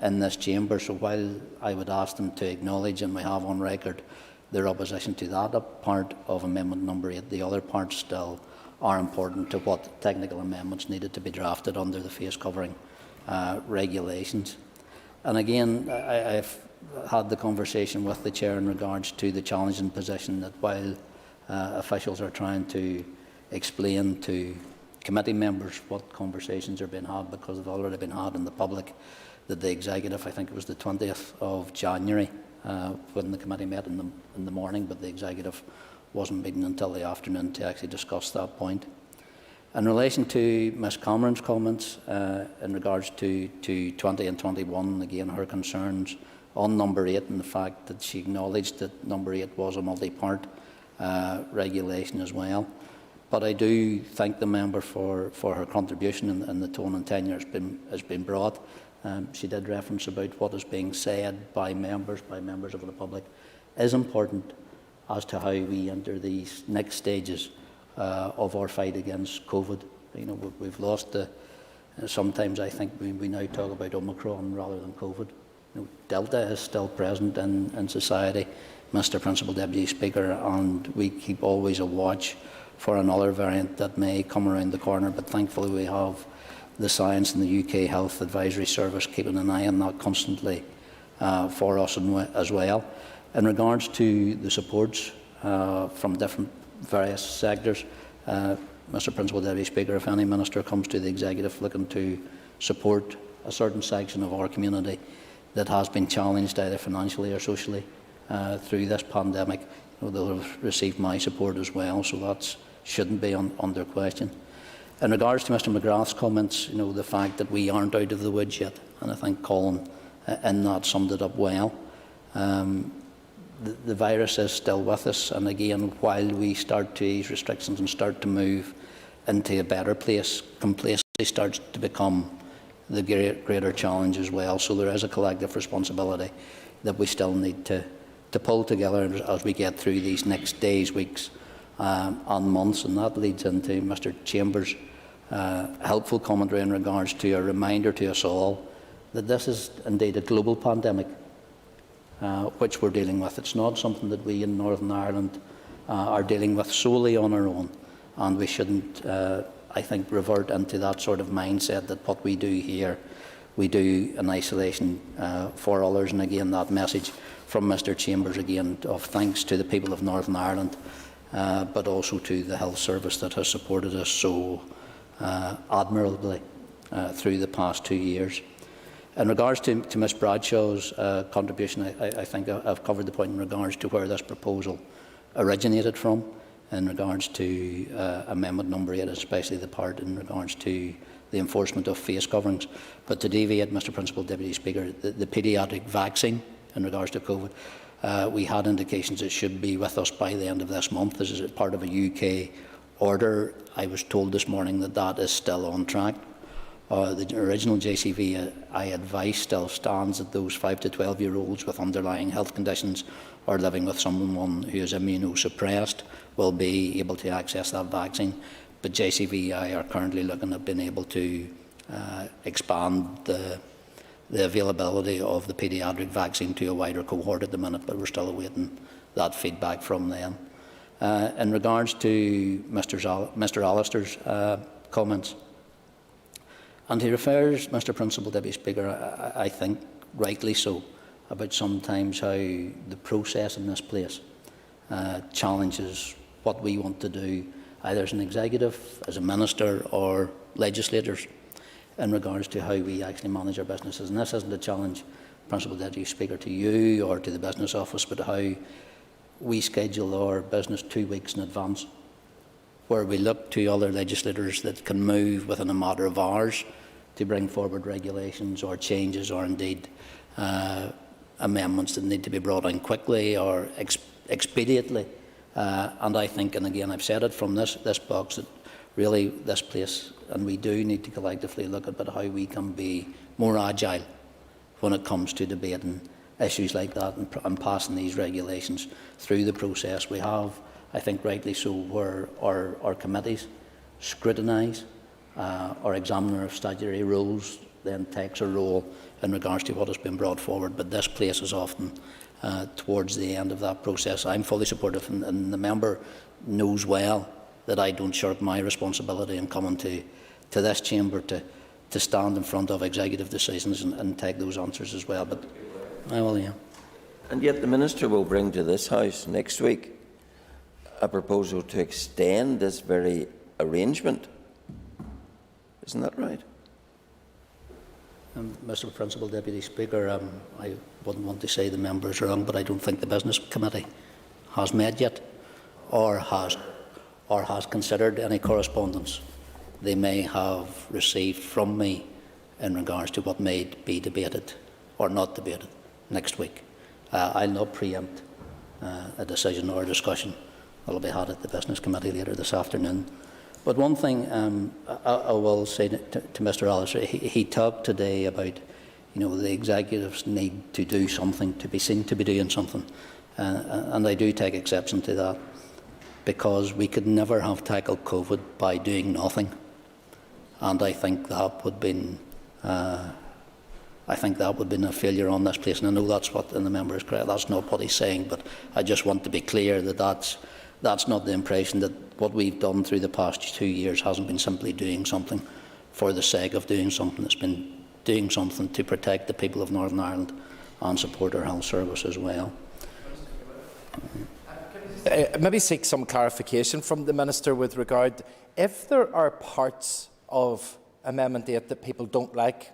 in this chamber. So while I would ask them to acknowledge, and we have on record, their opposition to that part of Amendment number 8, the other parts still are important to what technical amendments needed to be drafted under the face covering regulations. And again, I've had the conversation with the Chair in regards to the challenging position that while officials are trying to explain to committee members what conversations are being had because they've already been had in the public, that the Executive, I think it was the 20th of January, when the committee met in the morning, but the Executive wasn't meeting until the afternoon to actually discuss that point. In relation to Ms Cameron's comments in regards to 20 and 21, again her concerns on number 8 and the fact that she acknowledged that number 8 was a multi-part regulation as well. But I do thank the member for her contribution and the tone and tenure has been brought. She did reference about what is being said by members of the public is important as to how we enter these next stages of our fight against COVID. You know, we've lost sometimes I think we now talk about Omicron rather than COVID. You know, Delta is still present in society, Mr. Principal Deputy Speaker, and we keep always a watch for another variant that may come around the corner, but thankfully we have the science and the UK Health Advisory Service keeping an eye on that constantly for us as well. In regards to the supports from different various sectors, Mr Principal Deputy Speaker, if any minister comes to the Executive looking to support a certain section of our community that has been challenged either financially or socially through this pandemic, they'll have received my support as well, so that shouldn't be under question. In regards to Mr Mcgrath's comments, the fact that we aren't out of the woods yet, and I think Colin in that summed it up well. The virus is still with us, and again, while we start to ease restrictions and start to move into a better place, complacency starts to become the greater challenge as well. So there is a collective responsibility that we still need to pull together as we get through these next days, weeks and months, and that leads into Mr Chambers' helpful commentary in regards to a reminder to us all that this is indeed a global pandemic which we're dealing with. It's not something that we in Northern Ireland are dealing with solely on our own, and we shouldn't, I think, revert into that sort of mindset that what we do here, we do in isolation for others. And again, that message from Mr Chambers, again, of thanks to the people of Northern Ireland, but also to the health service that has supported us so admirably through the past 2 years. In regards to Ms Bradshaw's contribution, I think I've covered the point in regards to where this proposal originated from, in regards to amendment number 8, especially the part in regards to the enforcement of face coverings. But to deviate, Mr Principal Deputy Speaker, the paediatric vaccine in regards to COVID, we had indications it should be with us by the end of this month. This is part of a UK order. I was told this morning that that is still on track. The original JCVI advice still stands that those 5 to 12-year-olds with underlying health conditions or living with someone who is immunosuppressed will be able to access that vaccine. But JCVI are currently looking at being able to expand the availability of the paediatric vaccine to a wider cohort at the minute, but we're still awaiting that feedback from them. In regards to Mr Allister's comments, and he refers, Mr Principal Deputy Speaker, I think rightly so, about sometimes how the process in this place challenges what we want to do, either as an executive, as a minister, or legislators, in regards to how we actually manage our businesses. And this isn't a challenge, Principal Deputy Speaker, to you or to the Business Office, but how we schedule our business 2 weeks in advance, where we look to other legislators that can move within a matter of hours to bring forward regulations or changes, or indeed amendments that need to be brought in quickly or expediently. And I think, and again I've said it from this box, that really this place, and we do need to collectively look at how we can be more agile when it comes to debating issues like that and passing these regulations through the process. We have, I think rightly so, where our committees scrutinise, our examiner of statutory rules then takes a role in regards to what has been brought forward, but this place is often towards the end of that process. I'm fully supportive, and the member knows well that I don't shirk my responsibility in coming to this chamber to stand in front of executive decisions and take those answers as well. But I will, yeah. And yet the Minister will bring to this House next week a proposal to extend this very arrangement. Isn't that right? Mr Principal Deputy Speaker, I wouldn't want to say the member is wrong, but I don't think the Business Committee has met yet, or has considered any correspondence they may have received from me in regards to what may be debated or not debated next week. I'll not preempt a decision or a discussion that will be had at the Business Committee later this afternoon. But one thing I will say to Mr Allister, he talked today about, the executives need to do something, to be seen to be doing something, and I do take exception to that, because we could never have tackled COVID by doing nothing, and I think that would be a failure on this place. And I know that's what, and the member is correct, that's not what he's saying, but I just want to be clear that that's not the impression, that what we've done through the past 2 years hasn't been simply doing something for the sake of doing something. It's been doing something to protect the people of Northern Ireland and support our health service as well. maybe seek some clarification from the Minister with regard, if there are parts of Amendment 8 that people don't like,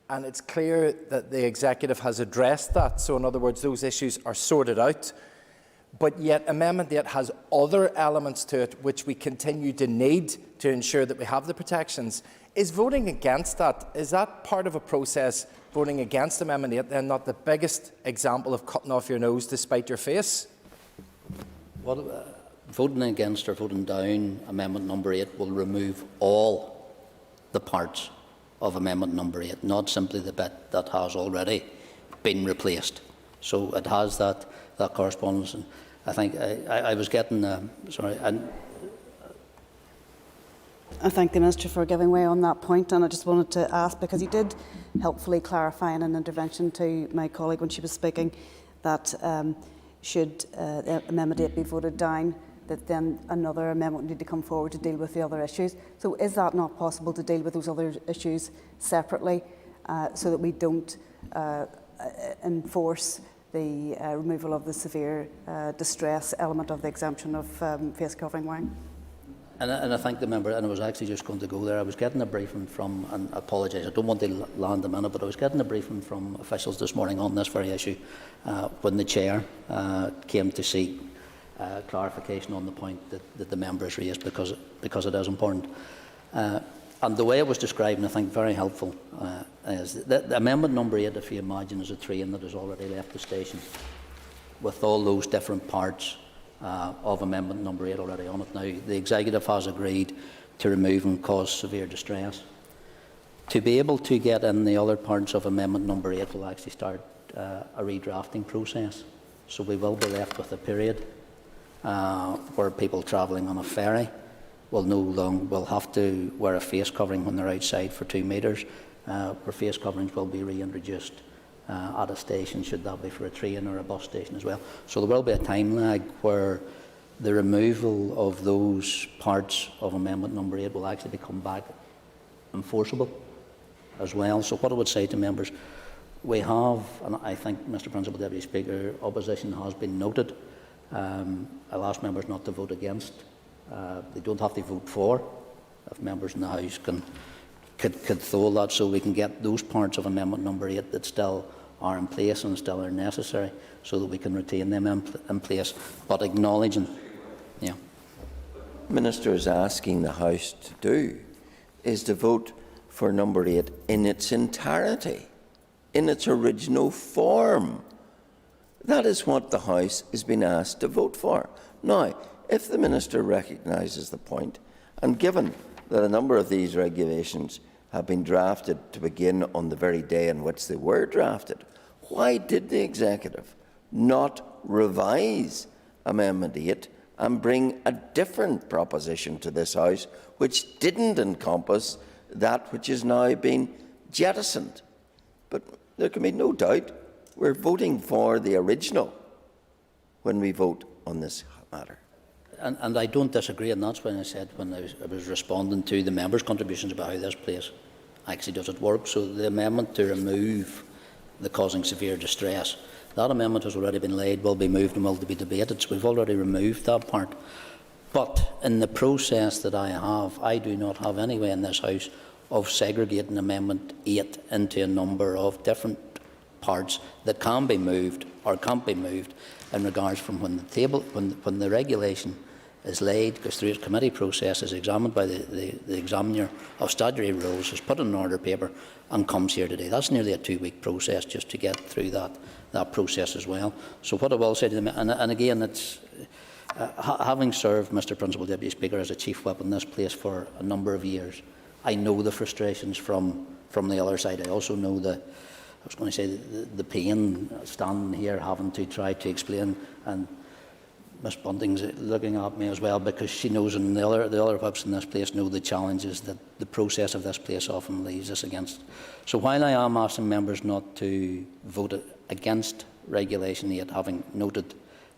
and it's clear that the Executive has addressed that, so in other words those issues are sorted out, but yet Amendment 8 has other elements to it which we continue to need to ensure that we have the protections, is voting against that, is that part of a process, voting against Amendment 8, then not the biggest example of cutting off your nose to spite your face? Voting against or voting down Amendment number 8 will remove all the parts of Amendment number 8, not simply the bit that has already been replaced. So it has that correspondence. And I think I was getting I thank the Minister for giving way on that point, and I just wanted to ask, because he did helpfully clarify in an intervention to my colleague when she was speaking, that should Amendment 8 be voted down, that then another amendment would need to come forward to deal with the other issues. So is that not possible to deal with those other issues separately, so that we don't enforce the removal of the severe distress element of the exemption of face covering wearing? And I thank the member, and I was actually just going to go there. I was getting a briefing from, and I apologise, I don't want to land a minute, but I was getting a briefing from officials this morning on this very issue when the Chair came to seek clarification on the point that the member has raised, because it is important. And the way it was described, and I think very helpful, is that Amendment number 8, if you imagine, is a train that has already left the station with all those different parts of Amendment number 8 already on it. Now, the Executive has agreed to remove and cause severe distress. To be able to get in the other parts of Amendment number 8 will actually start a redrafting process. So we will be left with a period where people travelling on a ferry will have to wear a face covering when they're outside for 2 metres, where face coverings will be reintroduced at a station, should that be for a train or a bus station as well. So there will be a time lag where the removal of those parts of Amendment number 8 will actually become back enforceable as well. So what I would say to members, we have, and I think, Mr Principal Deputy Speaker, opposition has been noted. I'll ask members not to vote against. They don't have to vote for. If members in the House could throw that, so we can get those parts of Amendment number 8 that still are in place and still are necessary, so that we can retain them in place, but acknowledging. Yeah. Minister is asking the House to do is to vote for number 8 in its entirety, in its original form. That is what the House has been asked to vote for. Now, if the Minister recognises the point, and given that a number of these regulations have been drafted to begin on the very day in which they were drafted, why did the Executive not revise Amendment 8 and bring a different proposition to this House which didn't encompass that which is now being jettisoned? But there can be no doubt we're voting for the original when we vote on this matter. And I don't disagree, and that's when I said, when I was responding to the members' contributions about how this place actually does it work. So the amendment to remove the causing severe distress, that amendment has already been laid, will be moved and will be debated. So we've already removed that part. But in the process that I do not have any way in this House of segregating Amendment 8 into a number of different parts that can be moved or can't be moved in regards from when the regulation is laid, goes through its committee process, is examined by the examiner of statutory rules, is put in an order paper and comes here today. That's nearly a 2-week process just to get through that process as well. So what I will say to them, and again, it's having served, Mr Principal Deputy Speaker, as a Chief Whip in this place for a number of years, I know the frustrations from the other side. I also know the pain standing here having to try to explain, and Miss Bunting's looking at me as well, because she knows, and the other whips in this place know the challenges that the process of this place often leaves us against. So while I am asking members not to vote against Regulation 8, having noted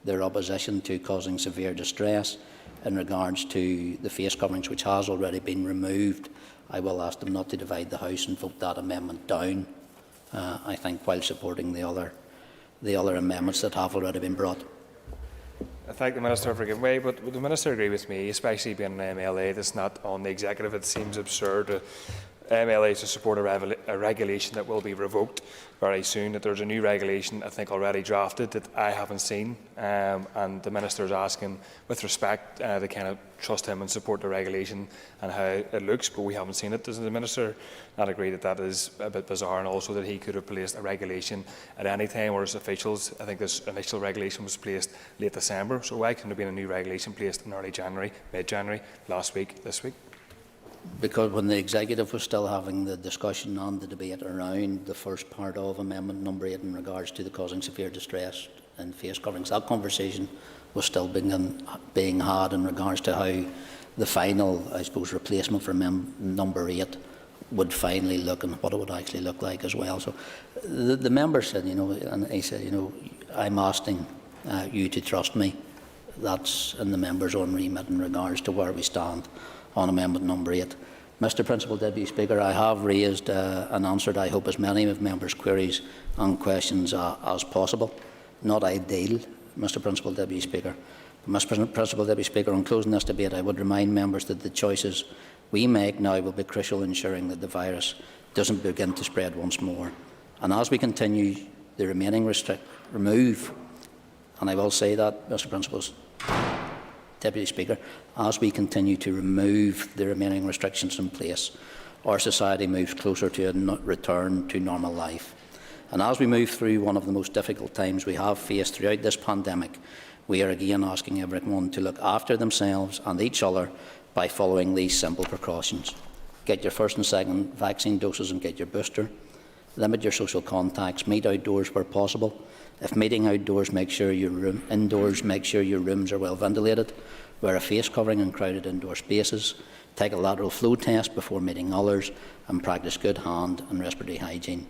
their opposition to causing severe distress in regards to the face coverings, which has already been removed, I will ask them not to divide the House and vote that amendment down, I think, while supporting the other amendments that have already been brought. I thank the Minister for giving way, but would the Minister agree with me, especially being an MLA that's not on the executive? It seems absurd to MLAs to support a regulation that will be revoked very soon, that there's a new regulation, I think, already drafted that I haven't seen, and the Minister is asking, with respect, to kind of trust him and support the regulation and how it looks, but we haven't seen it. Does the Minister not agree that that is a bit bizarre, and also that he could have placed a regulation at any time, whereas officials, I think this initial regulation was placed late December, so why couldn't there have been a new regulation placed in early January, mid-January, last week, this week? Because when the Executive was still having the discussion and the debate around the first part of Amendment number 8 in regards to the causing severe distress in face coverings, that conversation was still being had in regards to how the final, I suppose, replacement for number 8 would finally look and what it would actually look like as well. So the member said, and he said, I'm asking you to trust me. That's in the member's own remit in regards to where we stand on Amendment number 8. Mr. Principal Deputy Speaker, I have raised and answered, I hope, as many of members' queries and questions as possible. Not ideal, Mr. Principal Deputy Speaker. Mr. Principal Deputy Speaker, in closing this debate, I would remind members that the choices we make now will be crucial in ensuring that the virus doesn't begin to spread once more. And as we continue the remaining remove, and I will say that, Mr. Principal Deputy Speaker, as we continue to remove the remaining restrictions in place, our society moves closer to a return to normal life. And as we move through one of the most difficult times we have faced throughout this pandemic, we are again asking everyone to look after themselves and each other by following these simple precautions. Get your first and second vaccine doses and get your booster. Limit your social contacts. Meet outdoors where possible. If meeting outdoors, make sure your indoors, make sure your rooms are well ventilated. Wear a face covering in crowded indoor spaces. Take a lateral flow test before meeting others, and practice good hand and respiratory hygiene.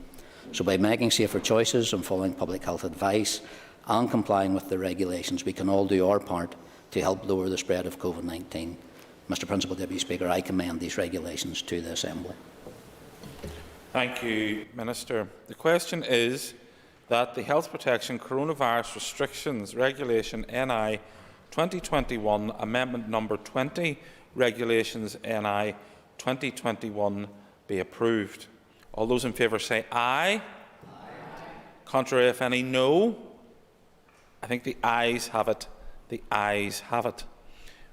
So by making safer choices and following public health advice and complying with the regulations, we can all do our part to help lower the spread of COVID-19. Mr. Principal Deputy Speaker, I commend these regulations to the Assembly. Thank you, Minister. The question is that the Health Protection Coronavirus Restrictions Regulation NI 2021 Amendment number 20 Regulations NI 2021 be approved. All those in favour say aye. Aye. Contrary, if any, no. I think the ayes have it. The ayes have it.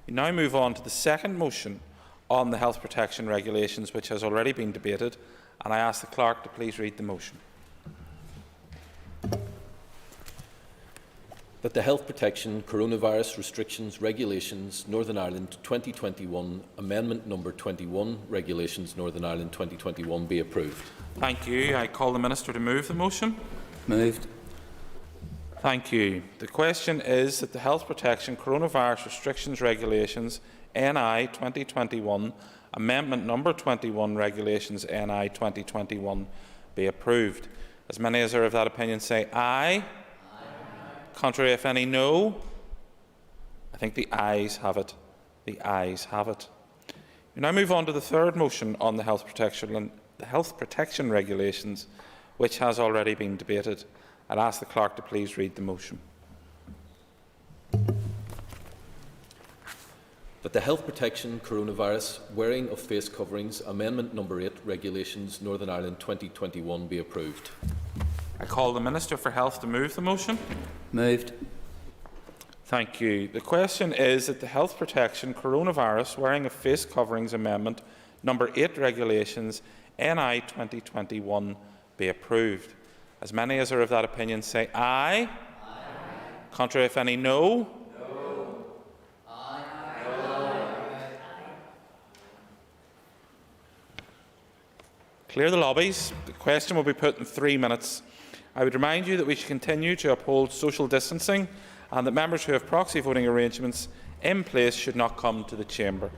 We now move on to the second motion on the Health Protection Regulations, which has already been debated, and I ask the Clerk to please read the motion. That the Health Protection Coronavirus Restrictions Regulations Northern Ireland 2021 Amendment number 21 Regulations Northern Ireland 2021 be approved. Thank you. I call the Minister to move the motion. Moved. Thank you. The question is that the Health Protection Coronavirus Restrictions Regulations NI 2021 Amendment number 21 Regulations NI 2021 be approved. As many as are of that opinion say aye. Contrary, if any, no. I think the ayes have it. The ayes have it. We now move on to the third motion on the Health Protection Regulations, which has already been debated. I'll ask the Clerk to please read the motion. That the Health Protection Coronavirus Wearing of Face Coverings Amendment number 8 Regulations Northern Ireland 2021 be approved. I call the Minister for Health to move the motion. Moved. Thank you. The question is that the Health Protection Coronavirus Wearing of Face Coverings Amendment number 8 Regulations NI 2021 be approved. As many as are of that opinion say aye. Aye. Contrary, if any, no. No. Aye. Aye. Clear the lobbies. The question will be put in 3 minutes. I would remind you that we should continue to uphold social distancing and that members who have proxy voting arrangements in place should not come to the chamber.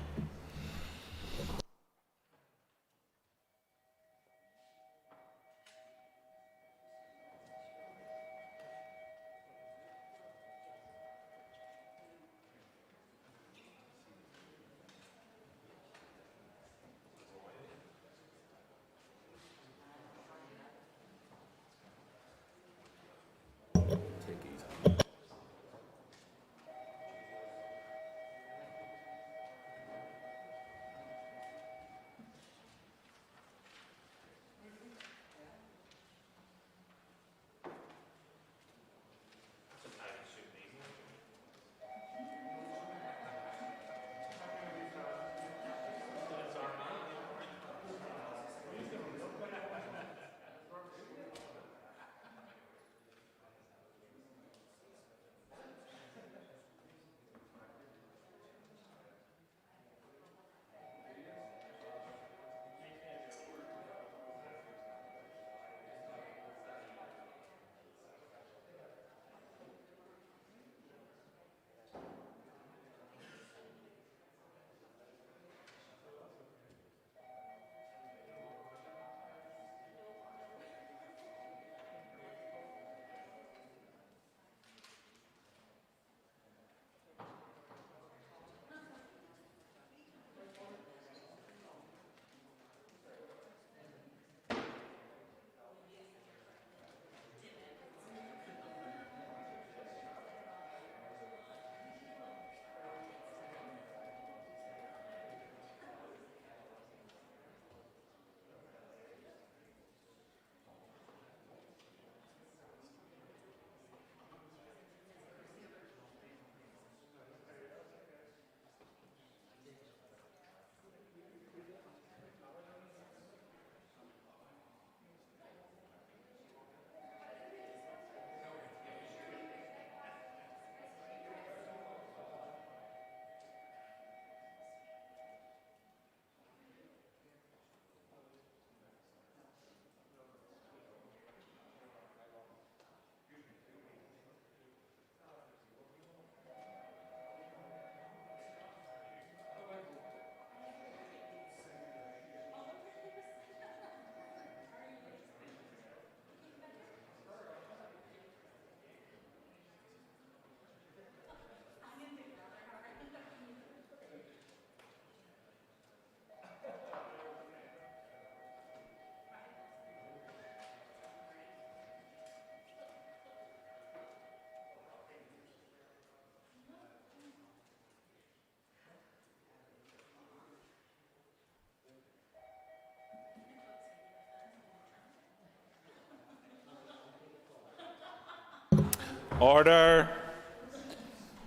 Order.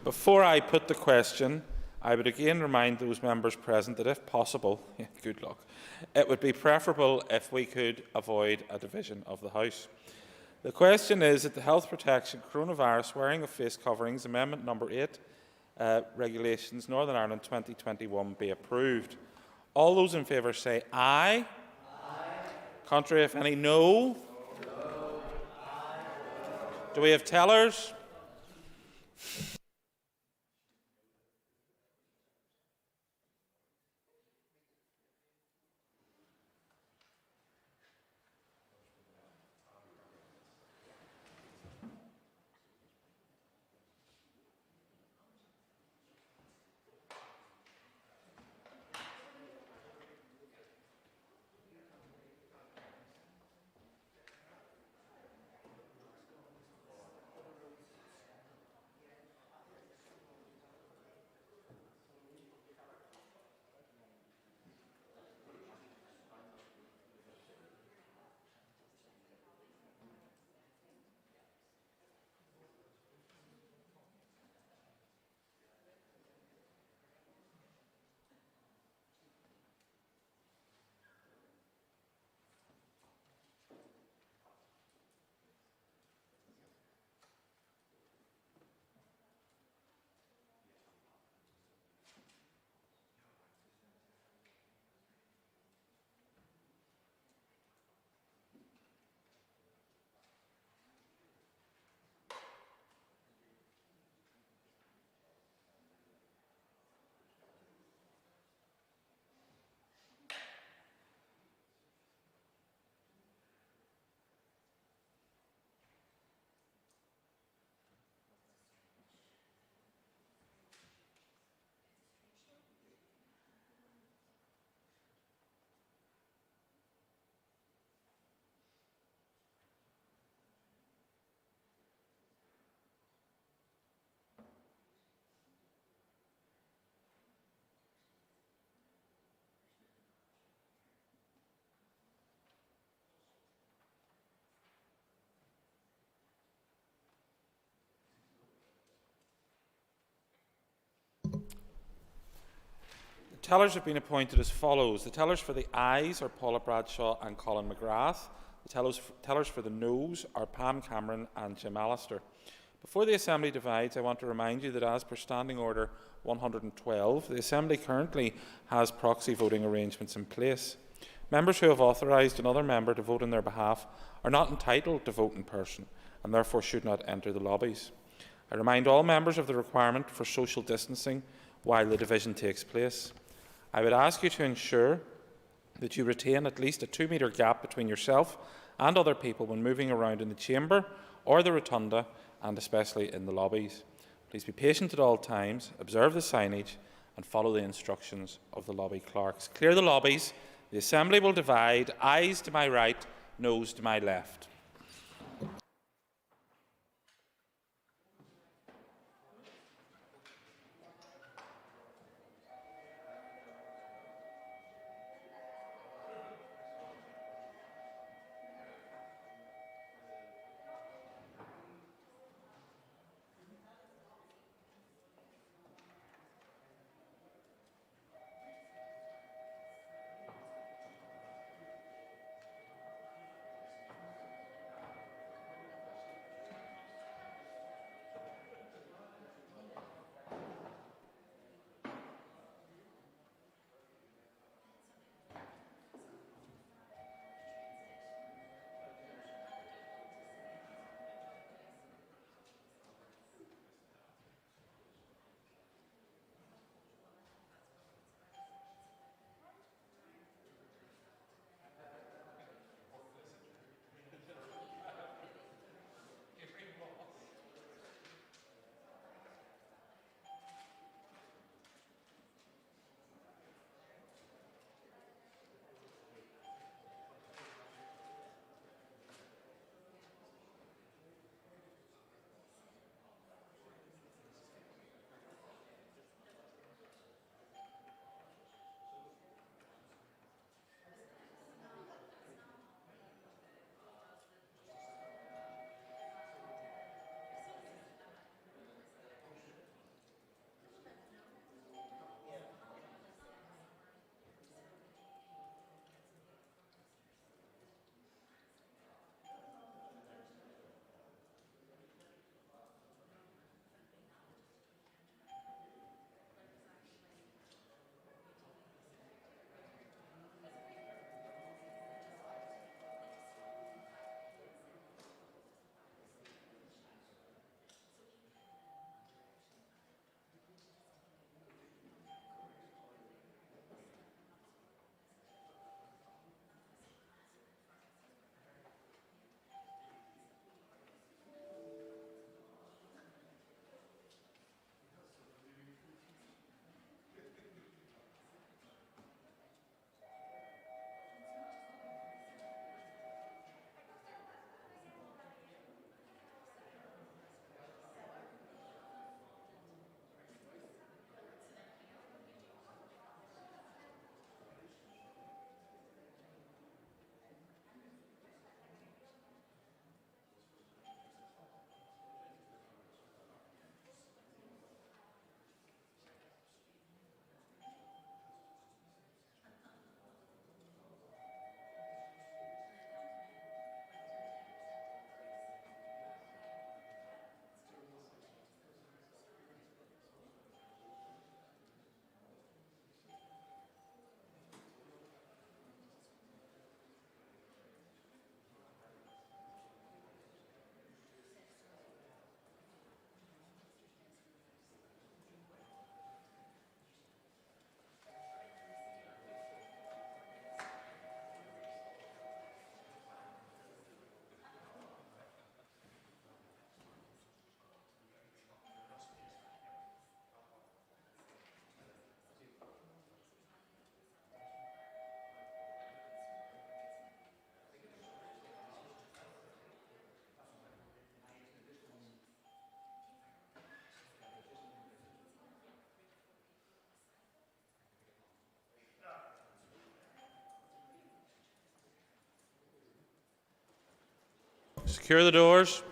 Before I put the question, I would again remind those members present that, if possible, good luck, it would be preferable if we could avoid a division of the House. The question is that the Health Protection Coronavirus Wearing of Face Coverings Amendment No. 8 Regulations Northern Ireland 2021 be approved. All those in favour say aye. Aye. Contrary, if any, no. No. Do we have tellers? The tellers have been appointed as follows. The tellers for the ayes are Paula Bradshaw and Colin Mcgrath. The tellers for the noes are Pam Cameron and Jim Allister. Before the Assembly divides, I want to remind you that as per Standing Order 112, the Assembly currently has proxy voting arrangements in place. Members who have authorised another member to vote on their behalf are not entitled to vote in person and therefore should not enter the lobbies. I remind all members of the requirement for social distancing while the division takes place. I would ask you to ensure that you retain at least a 2-metre gap between yourself and other people when moving around in the chamber or the rotunda, and especially in the lobbies. Please be patient at all times, observe the signage and follow the instructions of the lobby clerks. Clear the lobbies. The Assembly will divide. Ayes to my right, noes to my left. Secure the doors.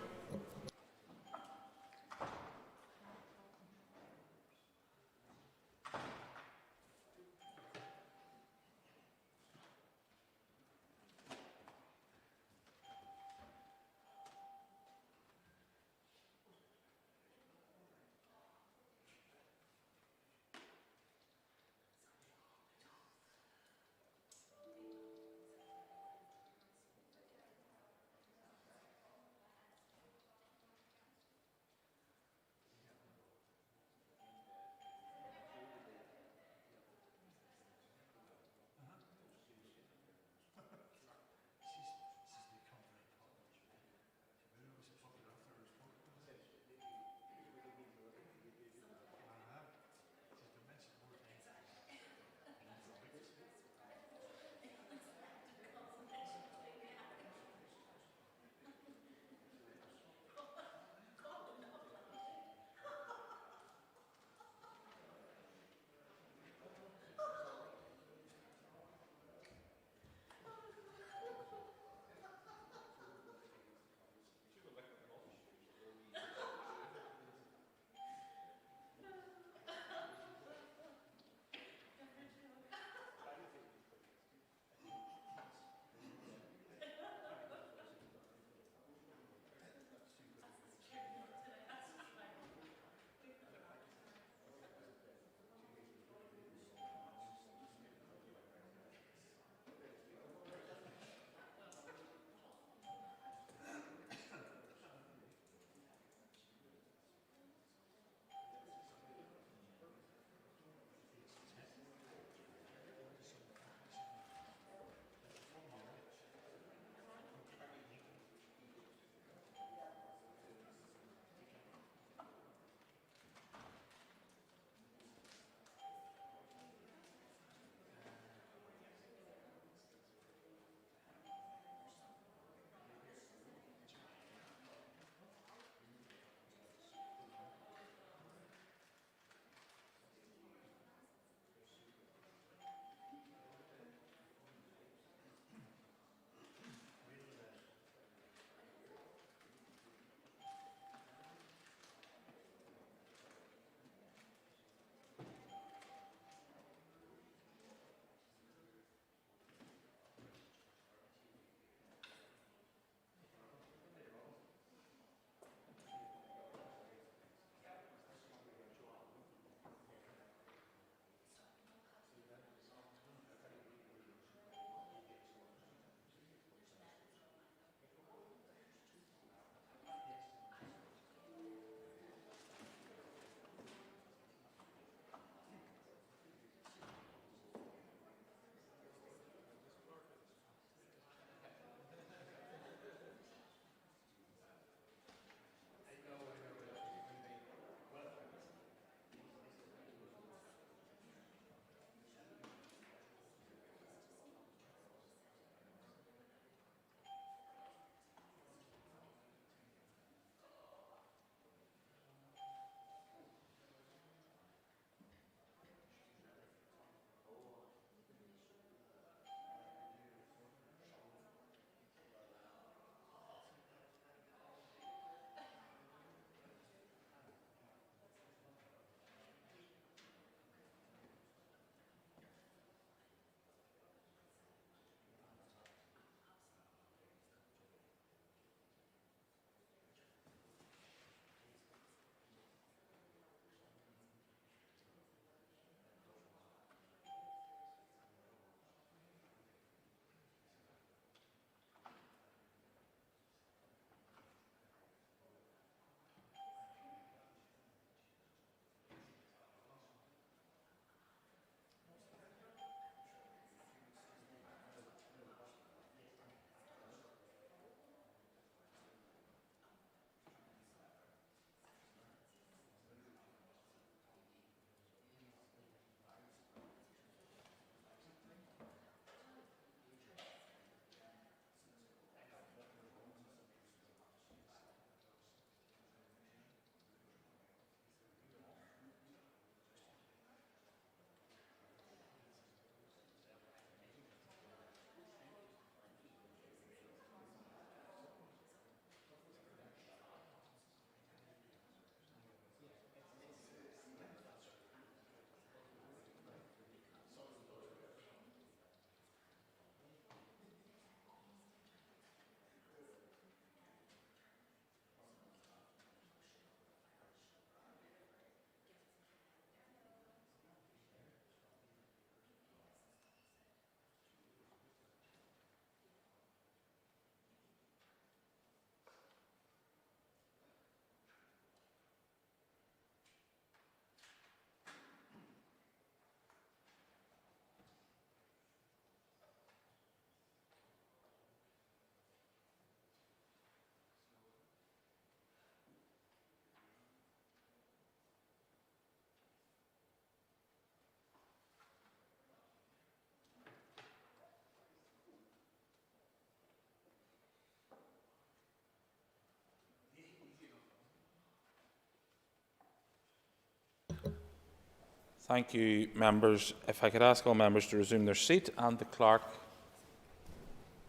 Thank you, members. If I could ask all members to resume their seat and the clerk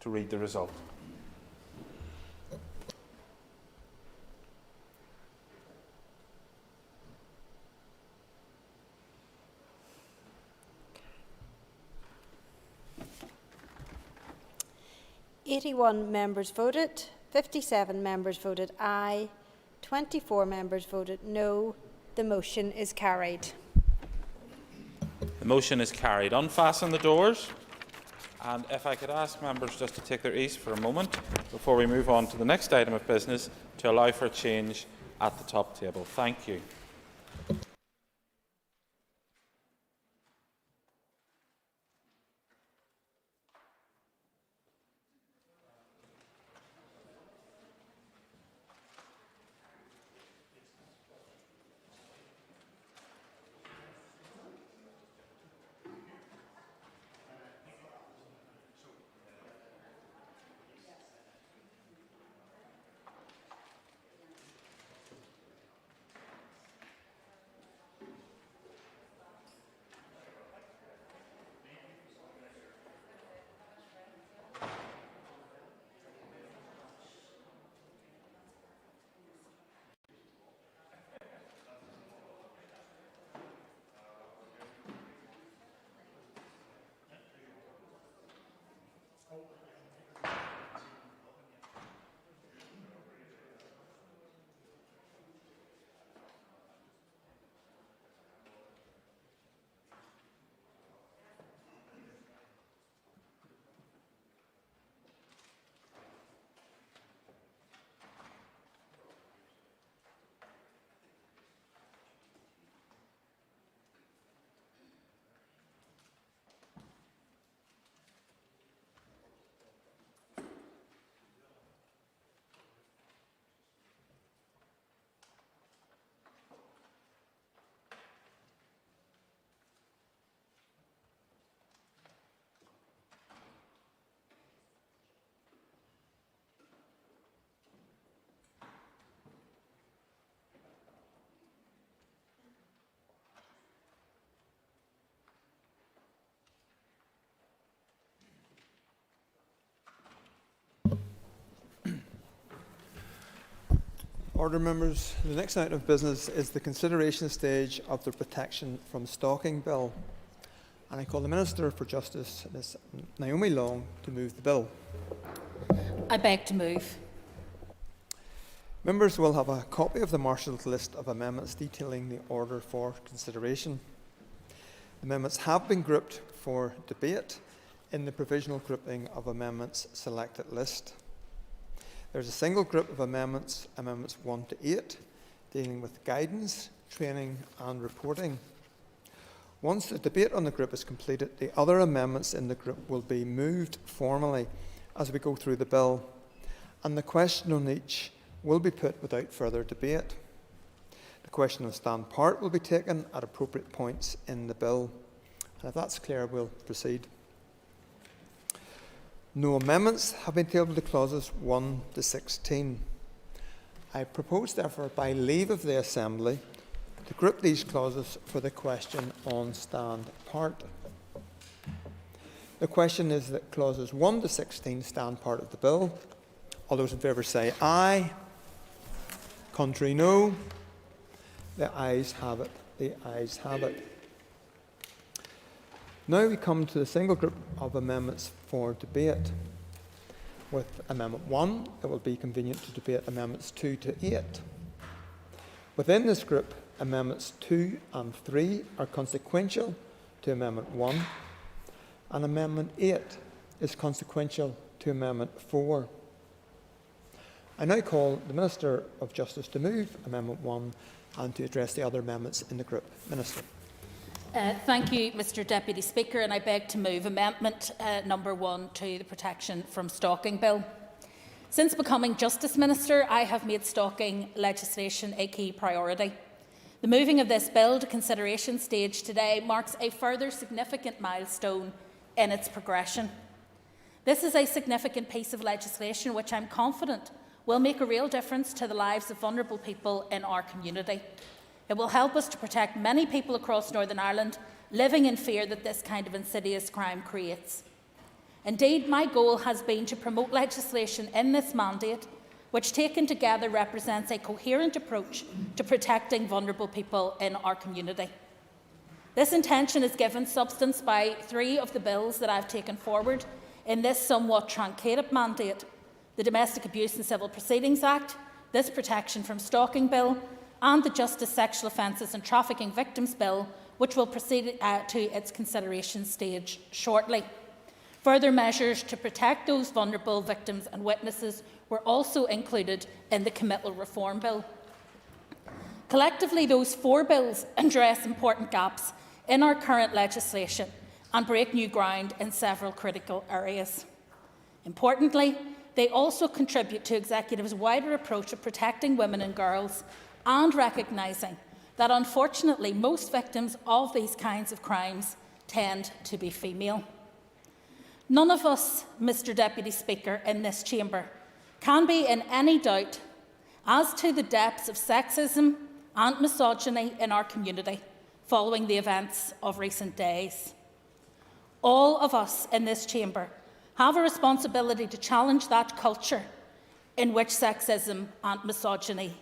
to read the result. "81 members voted, 57 members voted aye, 24 members voted no. The motion is carried." The motion is carried. Unfasten the doors. And if I could ask members just to take their ease for a moment before we move on to the next item of business to allow for a change at the top table. Thank you. Order, members. The next item of business is the consideration stage of the Protection from Stalking Bill. And I call the Minister for Justice, Ms Naomi Long, to move the bill. I beg to move. Members will have a copy of the marshalled list of amendments detailing the order for consideration. The amendments have been grouped for debate in the provisional grouping of amendments selected list. There is a single group of amendments, Amendments 1 to 8, dealing with guidance, training and reporting. Once the debate on the group is completed, the other amendments in the group will be moved formally as we go through the bill, and the question on each will be put without further debate. The question of stand part will be taken at appropriate points in the bill. And if that's clear, we'll proceed. No amendments have been tabled to clauses 1 to 16. I propose, therefore, by leave of the Assembly, to group these clauses for the question on stand part. The question is that clauses 1 to 16 stand part of the bill. All those in favour say aye. Contrary, no. The ayes have it. The ayes have it. Now we come to the single group of amendments for debate. With Amendment 1, it will be convenient to debate Amendments 2 to 8. Within this group, Amendments 2 and 3 are consequential to Amendment 1, and Amendment 8 is consequential to Amendment 4. I now call the Minister of Justice to move Amendment 1 and to address the other amendments in the group. Minister. Thank you, Mr Deputy Speaker, and I beg to move Amendment number 1 to the Protection from Stalking Bill. Since becoming Justice Minister, I have made stalking legislation a key priority. The moving of this bill to consideration stage today marks a further significant milestone in its progression. This is a significant piece of legislation which I'm confident will make a real difference to the lives of vulnerable people in our community. It will help us to protect many people across Northern Ireland living in fear that this kind of insidious crime creates. Indeed, my goal has been to promote legislation in this mandate which taken together represents a coherent approach to protecting vulnerable people in our community. This intention is given substance by 3 of the bills that I've taken forward in this somewhat truncated mandate: the Domestic Abuse and Civil Proceedings Act, this Protection from Stalking Bill, and the Justice Sexual Offences and Trafficking Victims Bill, which will proceed to its consideration stage shortly. Further measures to protect those vulnerable victims and witnesses were also included in the Committal Reform Bill. Collectively, those 4 bills address important gaps in our current legislation and break new ground in several critical areas. Importantly, they also contribute to Executive's wider approach of protecting women and girls and recognising that, unfortunately, most victims of these kinds of crimes tend to be female. None of us, Mr Deputy Speaker, in this chamber can be in any doubt as to the depths of sexism and misogyny in our community following the events of recent days. All of us in this chamber have a responsibility to challenge that culture in which sexism and misogyny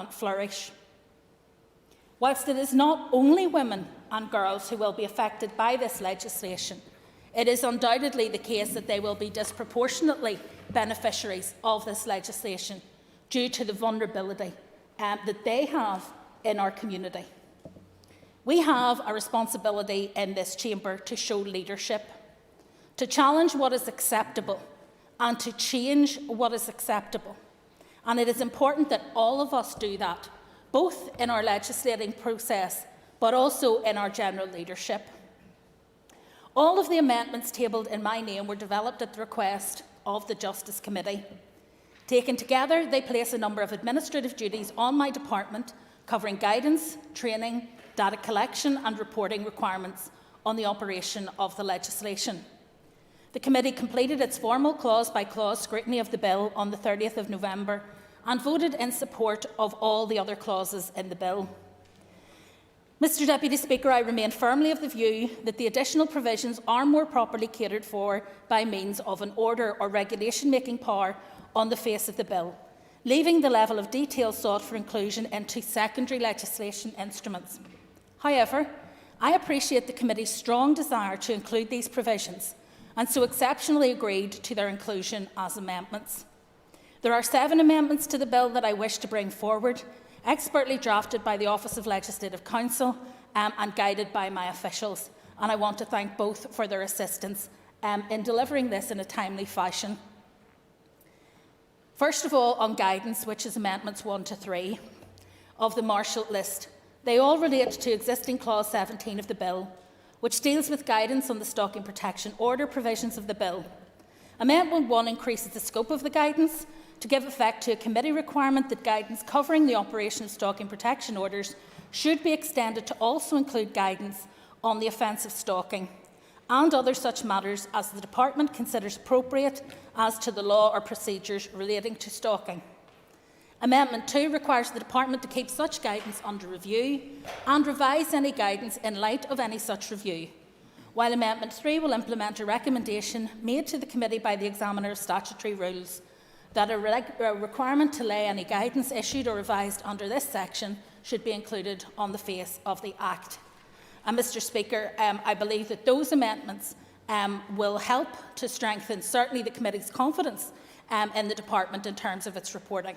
flourish. Whilst it is not only women and girls who will be affected by this legislation, it is undoubtedly the case that they will be disproportionately beneficiaries of this legislation due to the vulnerability that they have in our community. We have a responsibility in this chamber to show leadership, to challenge what is acceptable and to change what is acceptable. And it is important that all of us do that, both in our legislating process but also in our general leadership. All of the amendments tabled in my name were developed at the request of the Justice Committee. Taken together, they place a number of administrative duties on my department, covering guidance, training, data collection and reporting requirements on the operation of the legislation. The committee completed its formal clause-by-clause scrutiny of the bill on the 30th of November and voted in support of all the other clauses in the bill. Mr Deputy Speaker, I remain firmly of the view that the additional provisions are more properly catered for by means of an order or regulation-making power on the face of the bill, leaving the level of detail sought for inclusion into secondary legislation instruments. However, I appreciate the committee's strong desire to include these provisions and so exceptionally agreed to their inclusion as amendments. There are 7 amendments to the bill that I wish to bring forward, expertly drafted by the Office of Legislative Counsel and guided by my officials, and I want to thank both for their assistance in delivering this in a timely fashion. First of all, on guidance, which is Amendments 1 to 3 of the Marshall List. They all relate to existing Clause 17 of the bill, which deals with guidance on the Stalking Protection Order provisions of the bill. Amendment 1 increases the scope of the guidance to give effect to a committee requirement that guidance covering the operation of stalking protection orders should be extended to also include guidance on the offence of stalking and other such matters as the Department considers appropriate as to the law or procedures relating to stalking. Amendment 2 requires the Department to keep such guidance under review and revise any guidance in light of any such review, while Amendment 3 will implement a recommendation made to the Committee by the Examiner of Statutory Rules that a requirement to lay any guidance issued or revised under this section should be included on the face of the Act. And Mr Speaker, I believe that those amendments will help to strengthen certainly the Committee's confidence in the Department in terms of its reporting.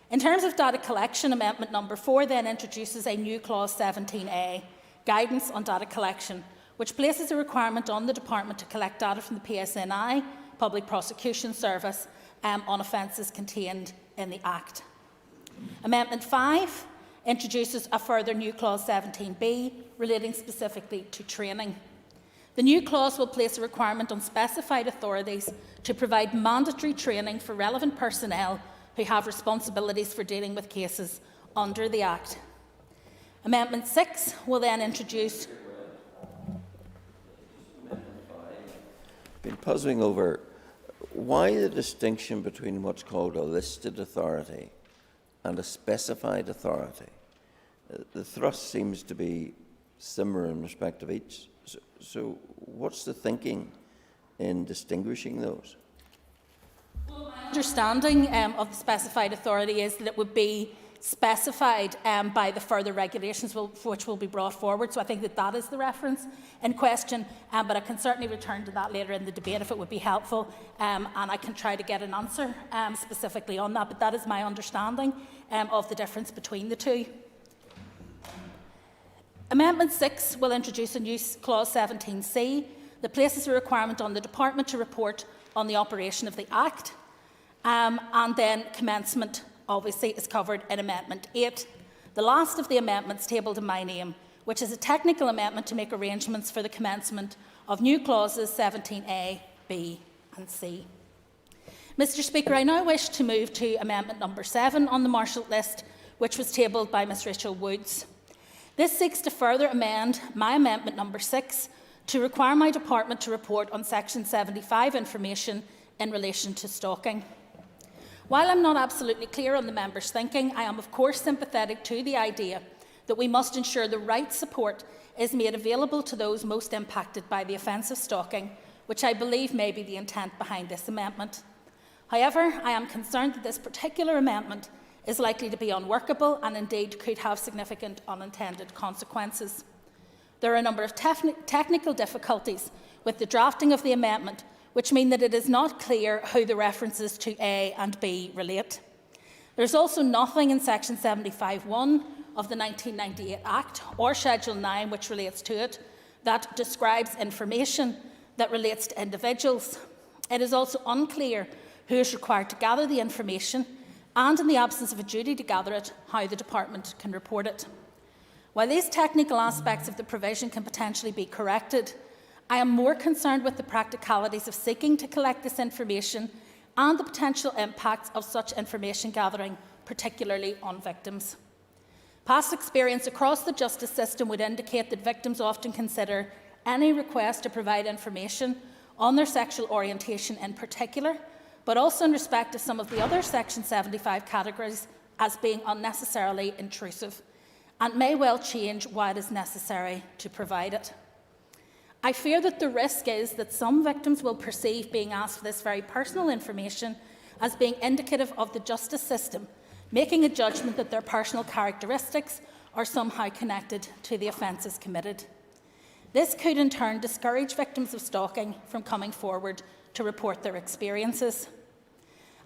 In terms of data collection, Amendment number 4 then introduces a new Clause 17A, Guidance on Data Collection, which places a requirement on the Department to collect data from the PSNI, Public Prosecution Service, on offences contained in the Act. Amendment 5 introduces a further new Clause 17B relating specifically to training. The new clause will place a requirement on specified authorities to provide mandatory training for relevant personnel who have responsibilities for dealing with cases under the Act. Amendment 6 will then introduce... I've been puzzling over why the distinction between what's called a listed authority and a specified authority. the thrust seems to be similar in respect of each. So what's the thinking in distinguishing those? Well, my understanding of the specified authority is that it would be specified by the further regulations which will be brought forward. So I think that that is the reference in question, but I can certainly return to that later in the debate if it would be helpful, and I can try to get an answer specifically on that, but that is my understanding of the difference between the two. Amendment 6 will introduce a new clause 17C that places a requirement on the Department to report on the operation of the Act, and then commencement obviously is covered in Amendment 8, the last of the amendments tabled in my name, which is a technical amendment to make arrangements for the commencement of new clauses 17A, B and C. Mr Speaker, I now wish to move to Amendment number 7 on the Marshall list, which was tabled by Ms Rachel Woods. This seeks to further amend my Amendment number 6 to require my department to report on Section 75 information in relation to stalking. While I'm not absolutely clear on the member's thinking, I am of course sympathetic to the idea that we must ensure the right support is made available to those most impacted by the offence of stalking, which I believe may be the intent behind this amendment. However, I am concerned that this particular amendment is likely to be unworkable and indeed could have significant unintended consequences. There are a number of technical difficulties with the drafting of the amendment, which mean that it is not clear how the references to A and B relate. There is also nothing in Section 75(1) of the 1998 Act or Schedule 9, which relates to it, that describes information that relates to individuals. It is also unclear who is required to gather the information and, in the absence of a duty to gather it, how the Department can report it. While these technical aspects of the provision can potentially be corrected, I am more concerned with the practicalities of seeking to collect this information and the potential impacts of such information gathering, particularly on victims. Past experience across the justice system would indicate that victims often consider any request to provide information on their sexual orientation in particular, but also in respect of some of the other Section 75 categories, as being unnecessarily intrusive, and may well change why it is necessary to provide it. I fear that the risk is that some victims will perceive being asked for this very personal information as being indicative of the justice system, making a judgment that their personal characteristics are somehow connected to the offences committed. This could in turn discourage victims of stalking from coming forward to report their experiences.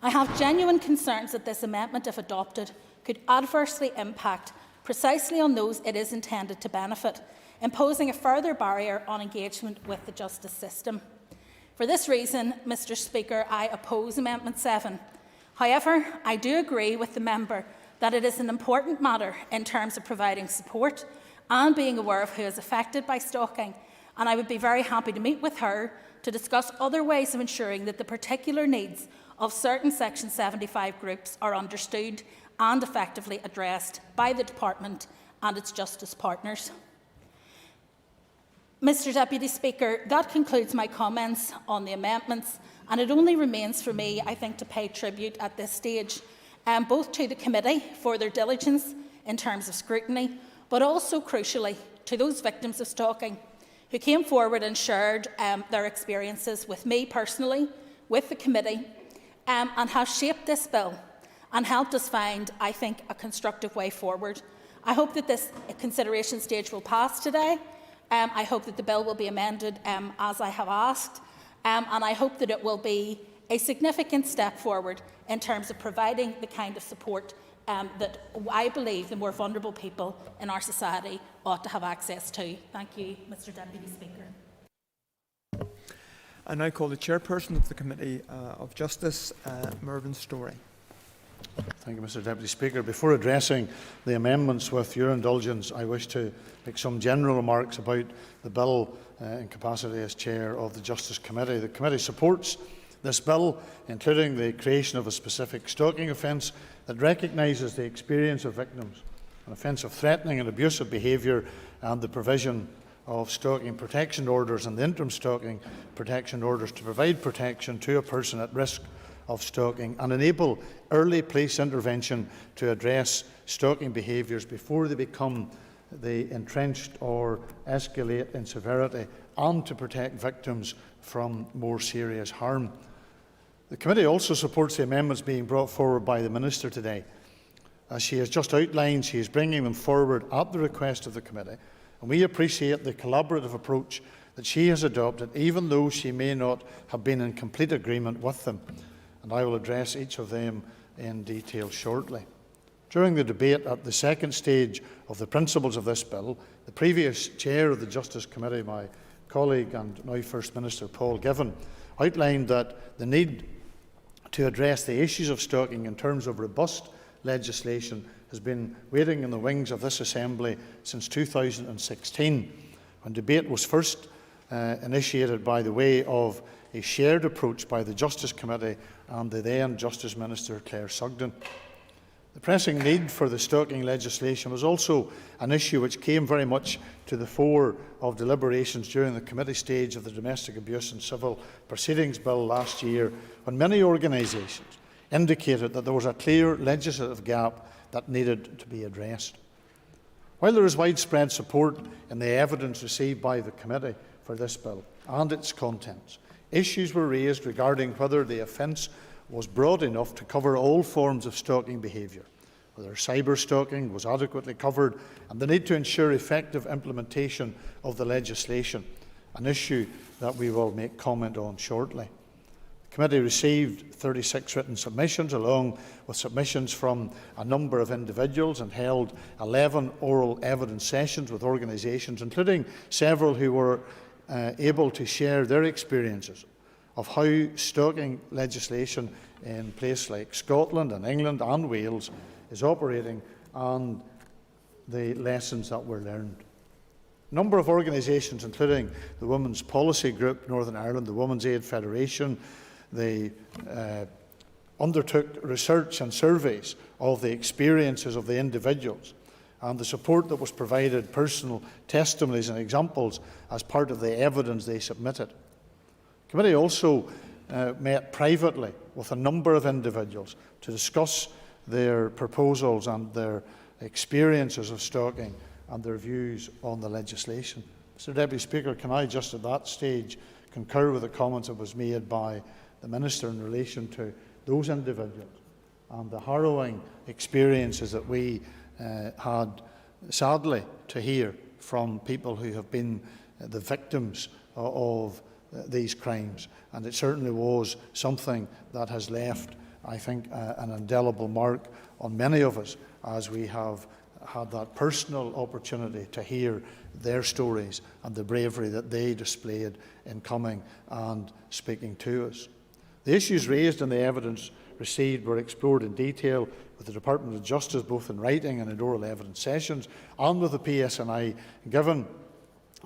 I have genuine concerns that this amendment, if adopted, could adversely impact precisely on those it is intended to benefit, imposing a further barrier on engagement with the justice system. For this reason, Mr Speaker, I oppose Amendment 7. However, I do agree with the member that it is an important matter in terms of providing support and being aware of who is affected by stalking, and I would be very happy to meet with her to discuss other ways of ensuring that the particular needs of certain Section 75 groups are understood and effectively addressed by the Department and its justice partners. Mr Deputy Speaker, that concludes my comments on the amendments, and it only remains for me, I think, to pay tribute at this stage, both to the committee for their diligence in terms of scrutiny, but also, crucially, to those victims of stalking who came forward and shared their experiences with me personally, with the committee, and have shaped this bill and helped us find, I think, a constructive way forward. I hope that this consideration stage will pass today. I hope that the bill will be amended as I have asked, and I hope that it will be a significant step forward in terms of providing the kind of support that I believe the more vulnerable people in our society ought to have access to. Thank you, Mr Deputy Speaker. I now call the Chairperson of the Committee of Justice, Mervyn Storey. Thank you, Mr Deputy Speaker. Before addressing the amendments, with your indulgence, I wish to make some general remarks about the bill in capacity as Chair of the Justice Committee. The Committee supports this bill, including the creation of a specific stalking offence that recognises the experience of victims, an offence of threatening and abusive behaviour, and the provision of stalking protection orders and the interim stalking protection orders to provide protection to a person at risk of stalking and enable early police intervention to address stalking behaviours before they become the entrenched or escalate in severity, and to protect victims from more serious harm. The committee also supports the amendments being brought forward by the Minister today. As she has just outlined, she is bringing them forward at the request of the committee, and we appreciate the collaborative approach that she has adopted, even though she may not have been in complete agreement with them, and I will address each of them in detail shortly. During the debate at the second stage of the principles of this bill, the previous Chair of the Justice Committee, my colleague and now First Minister Paul Givan, outlined that the need to address the issues of stalking in terms of robust legislation has been waiting in the wings of this Assembly since 2016, when debate was first initiated by the way of a shared approach by the Justice Committee and the then Justice Minister Claire Sugden. The pressing need for the stalking legislation was also an issue which came very much to the fore of deliberations during the committee stage of the Domestic Abuse and Civil Proceedings Bill last year, when many organisations indicated that there was a clear legislative gap that needed to be addressed. While there is widespread support in the evidence received by the committee for this bill and its contents, issues were raised regarding whether the offence was broad enough to cover all forms of stalking behaviour, whether cyber stalking was adequately covered, and the need to ensure effective implementation of the legislation, an issue that we will make comment on shortly. The committee received 36 written submissions, along with submissions from a number of individuals, and held 11 oral evidence sessions with organisations, including several who were able to share their experiences of how stalking legislation in places like Scotland and England and Wales is operating, and the lessons that were learned. A number of organisations, including the Women's Policy Group Northern Ireland, the Women's Aid Federation, they undertook research and surveys of the experiences of the individuals, and the support that was provided, personal testimonies and examples as part of the evidence they submitted. The committee also met privately with a number of individuals to discuss their proposals and their experiences of stalking and their views on the legislation. Mr Deputy Speaker, can I just at that stage concur with the comments that was made by the Minister in relation to those individuals and the harrowing experiences that we had, sadly, to hear from people who have been the victims of these crimes, and it certainly was something that has left, I think, an indelible mark on many of us, as we have had that personal opportunity to hear their stories and the bravery that they displayed in coming and speaking to us. The issues raised and the evidence received were explored in detail with the Department of Justice, both in writing and in oral evidence sessions, and with the PSNI, given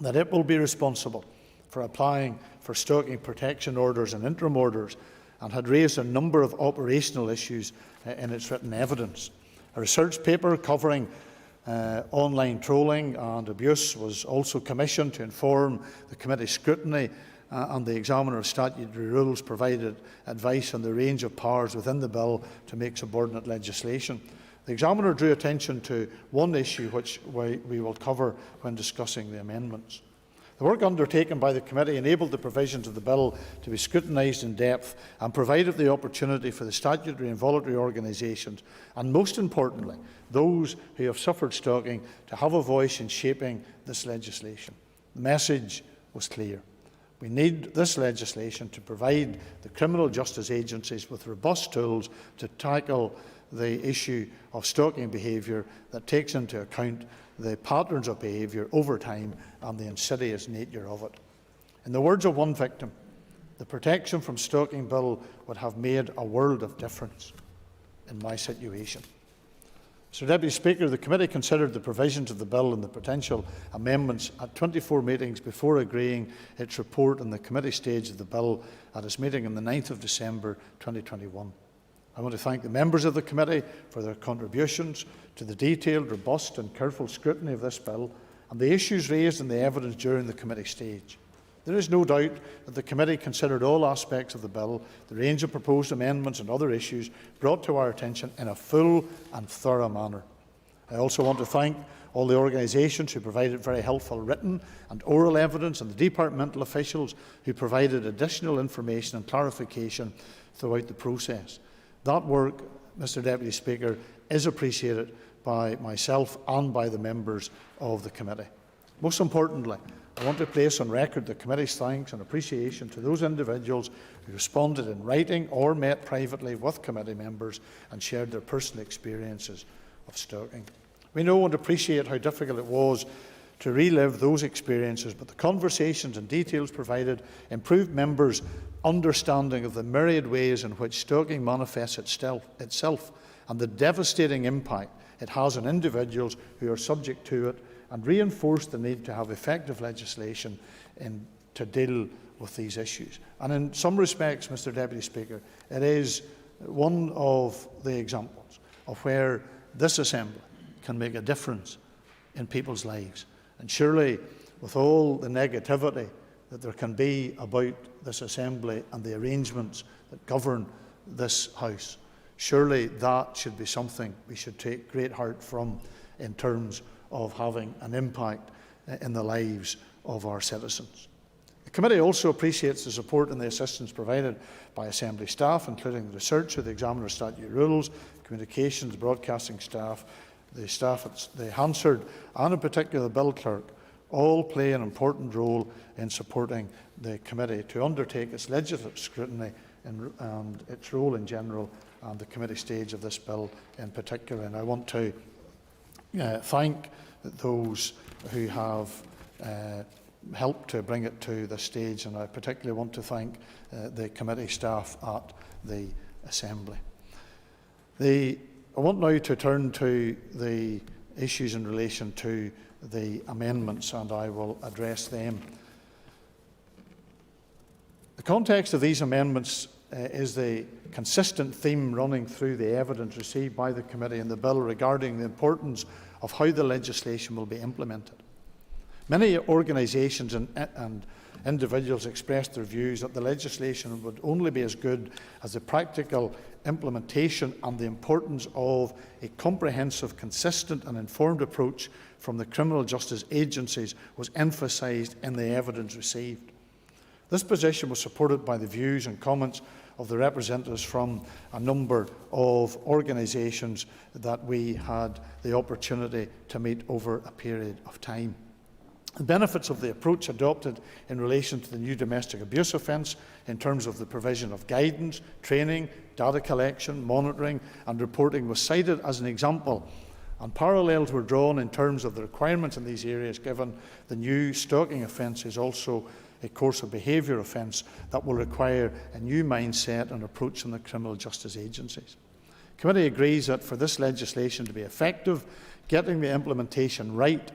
that it will be responsible for applying for stalking protection orders and interim orders, and had raised a number of operational issues in its written evidence. A research paper covering online trolling and abuse was also commissioned to inform the committee's scrutiny, and the Examiner of Statutory Rules provided advice on the range of powers within the bill to make subordinate legislation. The Examiner drew attention to one issue which we will cover when discussing the amendments. The work undertaken by the committee enabled the provisions of the bill to be scrutinised in depth and provided the opportunity for the statutory and voluntary organisations, and most importantly, those who have suffered stalking, to have a voice in shaping this legislation. The message was clear. We need this legislation to provide the criminal justice agencies with robust tools to tackle the issue of stalking behaviour that takes into account the patterns of behaviour over time and the insidious nature of it. In the words of one victim, the Protection from Stalking Bill would have made a world of difference in my situation. Mr Deputy Speaker, the committee considered the provisions of the bill and the potential amendments at 24 meetings before agreeing its report on the committee stage of the bill at its meeting on the 9th of December 2021. I want to thank the members of the committee for their contributions to the detailed, robust and careful scrutiny of this bill and the issues raised in the evidence during the committee stage. There is no doubt that the committee considered all aspects of the bill, the range of proposed amendments and other issues brought to our attention in a full and thorough manner. I also want to thank all the organisations who provided very helpful written and oral evidence, and the departmental officials who provided additional information and clarification throughout the process. That work, Mr Deputy Speaker, is appreciated by myself and by the members of the committee. Most importantly, I want to place on record the committee's thanks and appreciation to those individuals who responded in writing or met privately with committee members and shared their personal experiences of stalking. We know and appreciate how difficult it was to relive those experiences, but the conversations and details provided improved members' understanding of the myriad ways in which stalking manifests itself and the devastating impact it has on individuals who are subject to it, and reinforced the need to have effective legislation to deal with these issues. And in some respects, Mr Deputy Speaker, it is one of the examples of where this Assembly can make a difference in people's lives. And surely, with all the negativity that there can be about this Assembly and the arrangements that govern this House, surely that should be something we should take great heart from in terms of having an impact in the lives of our citizens. The committee also appreciates the support and the assistance provided by Assembly staff, including the research of the Examiner's Statute Rules, communications, broadcasting staff, the Hansard, and in particular the Bill Clerk, all play an important role in supporting the committee to undertake its legislative scrutiny and its role in general, and the committee stage of this bill in particular. And I want to thank those who have helped to bring it to this stage, and I particularly want to thank the committee staff at the Assembly. I want now to turn to the issues in relation to the amendments, and I will address them. The context of these amendments is the consistent theme running through the evidence received by the committee in the bill regarding the importance of how the legislation will be implemented. Many organisations and individuals expressed their views that the legislation would only be as good as the practical implementation, and the importance of a comprehensive, consistent and informed approach from the criminal justice agencies was emphasised in the evidence received. This position was supported by the views and comments of the representatives from a number of organisations that we had the opportunity to meet over a period of time. The benefits of the approach adopted in relation to the new domestic abuse offence in terms of the provision of guidance, training, data collection, monitoring and reporting was cited as an example, and parallels were drawn in terms of the requirements in these areas, given the new stalking offence is also a course of behaviour offence that will require a new mindset and approach from the criminal justice agencies. The committee agrees that for this legislation to be effective, getting the implementation right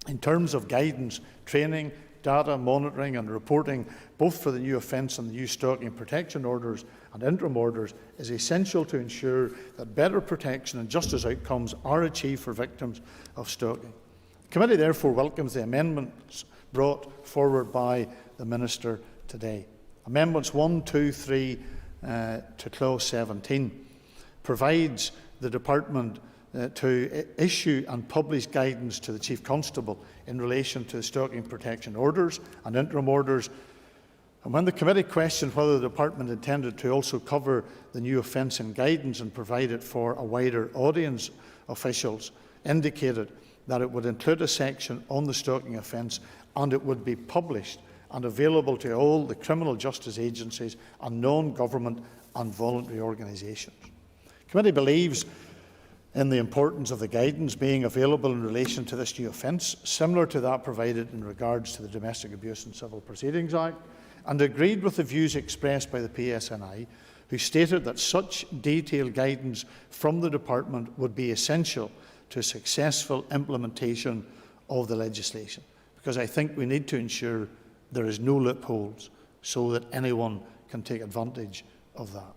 in terms of guidance, training, data, monitoring and reporting, both for the new offence and the new stalking protection orders and interim orders, is essential to ensure that better protection and justice outcomes are achieved for victims of stalking. The committee therefore welcomes the amendments brought forward by the Minister today. Amendments 1, 2, 3 to Clause 17 provides the Department to issue and publish guidance to the Chief Constable in relation to stalking protection orders and interim orders. And when the committee questioned whether the Department intended to also cover the new offence in guidance and provide it for a wider audience, officials indicated that it would include a section on the stalking offence and it would be published and available to all the criminal justice agencies and non-government and voluntary organisations. The committee believes in the importance of the guidance being available in relation to this new offence, similar to that provided in regards to the Domestic Abuse and Civil Proceedings Act, and agreed with the views expressed by the PSNI, who stated that such detailed guidance from the Department would be essential to successful implementation of the legislation, because I think we need to ensure there is no loopholes so that anyone can take advantage of that.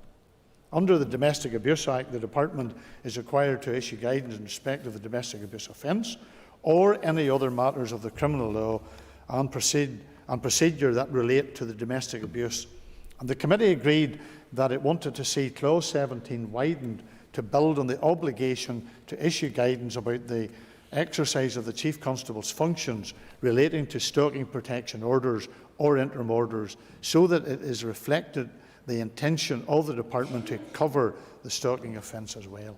Under the Domestic Abuse Act, the Department is required to issue guidance in respect of the domestic abuse offence or any other matters of the criminal law and proceed and procedure that relate to the domestic abuse. And the committee agreed that it wanted to see Clause 17 widened to build on the obligation to issue guidance about the exercise of the Chief Constable's functions relating to stalking protection orders or interim orders, so that it is reflected the intention of the Department to cover the stalking offence as well.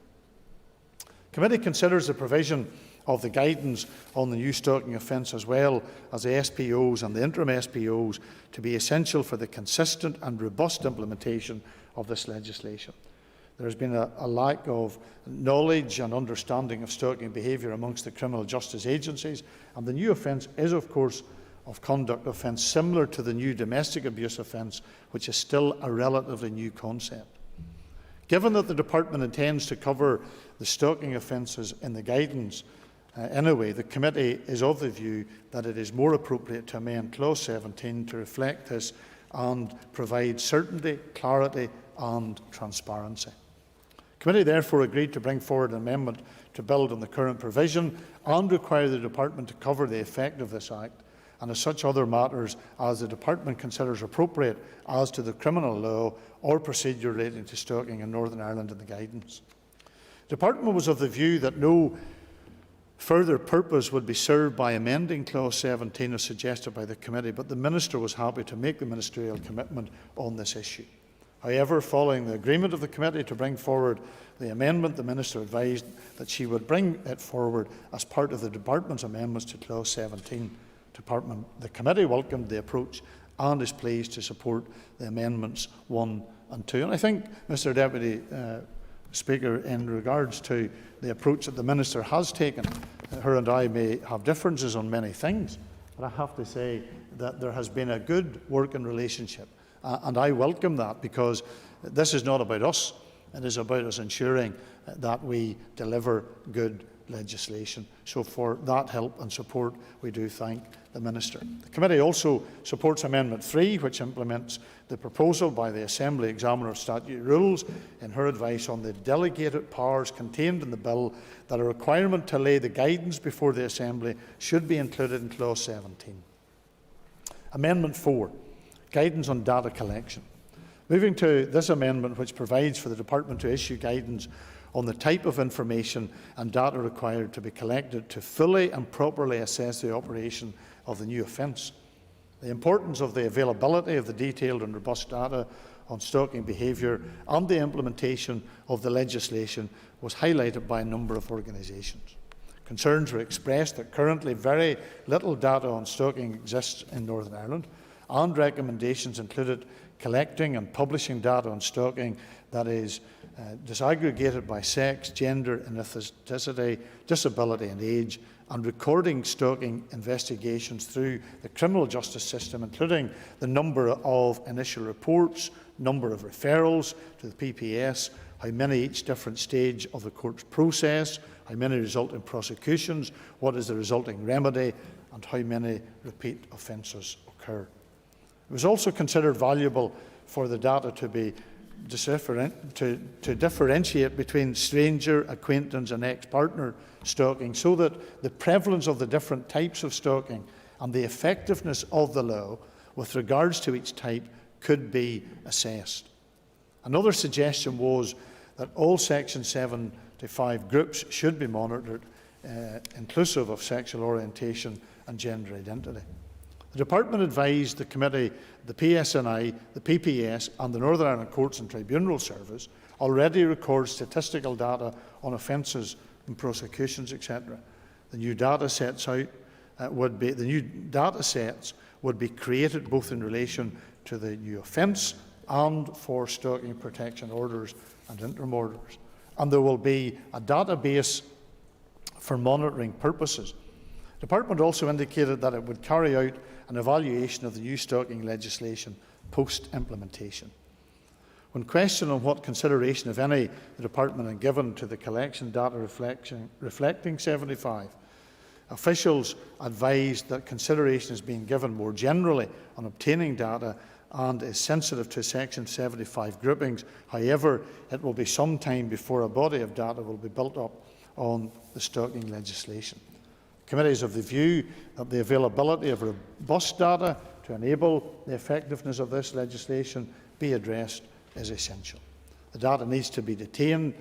The committee considers the provision of the guidance on the new stalking offence as well as the SPOs and the interim SPOs to be essential for the consistent and robust implementation of this legislation. There has been a lack of knowledge and understanding of stalking behaviour amongst the criminal justice agencies, and the new offence is, of course, of conduct offence similar to the new domestic abuse offence, which is still a relatively new concept. Given that the Department intends to cover the stalking offences in the guidance anyway, the committee is of the view that it is more appropriate to amend Clause 17 to reflect this and provide certainty, clarity and transparency. The committee therefore agreed to bring forward an amendment to build on the current provision and require the Department to cover the effect of this Act and as such other matters as the Department considers appropriate as to the criminal law or procedure relating to stalking in Northern Ireland in the guidance. The Department was of the view that no further purpose would be served by amending Clause 17 as suggested by the committee, but the Minister was happy to make the ministerial commitment on this issue. However, following the agreement of the committee to bring forward the amendment, the Minister advised that she would bring it forward as part of the Department's amendments to Clause 17. The committee welcomed the approach and is pleased to support the amendments 1 and 2. And I think, Mr Deputy Speaker, in regards to the approach that the Minister has taken, her and I may have differences on many things, but I have to say that there has been a good working relationship. And I welcome that, because this is not about us. It is about us ensuring that we deliver good legislation. So for that help and support, we do thank the Minister. The committee also supports Amendment 3, which implements the proposal by the Assembly Examiner of Statute Rules in her advice on the delegated powers contained in the bill, that a requirement to lay the guidance before the Assembly should be included in Clause 17. Amendment 4. Guidance on data collection. Moving to this amendment, which provides for the Department to issue guidance on the type of information and data required to be collected to fully and properly assess the operation of the new offence. The importance of the availability of the detailed and robust data on stalking behaviour and the implementation of the legislation was highlighted by a number of organisations. Concerns were expressed that currently very little data on stalking exists in Northern Ireland, and recommendations included collecting and publishing data on stalking that is disaggregated by sex, gender, ethnicity, disability and age, and recording stalking investigations through the criminal justice system, including the number of initial reports, number of referrals to the PPS, how many each different stage of the court's process, how many result in prosecutions, what is the resulting remedy, and how many repeat offences occur. It was also considered valuable for the data to be to differentiate between stranger, acquaintance and ex-partner stalking, so that the prevalence of the different types of stalking and the effectiveness of the law with regards to each type could be assessed. Another suggestion was that all Section 75 groups should be monitored, inclusive of sexual orientation and gender identity. The Department advised the Committee, the PSNI, the PPS and the Northern Ireland Courts and Tribunal Service already record statistical data on offences and prosecutions, etc. The new data sets would be created both in relation to the new offence and for stalking protection orders and interim orders, and there will be a database for monitoring purposes. The Department also indicated that it would carry out an evaluation of the new stalking legislation post-implementation. When questioned on what consideration, if any, the Department had given to the collection data reflecting 75, officials advised that consideration is being given more generally on obtaining data and is sensitive to Section 75 groupings. However, it will be some time before a body of data will be built up on the stalking legislation. The Committee is of the view that the availability of robust data to enable the effectiveness of this legislation be addressed is essential. The data needs to be detailed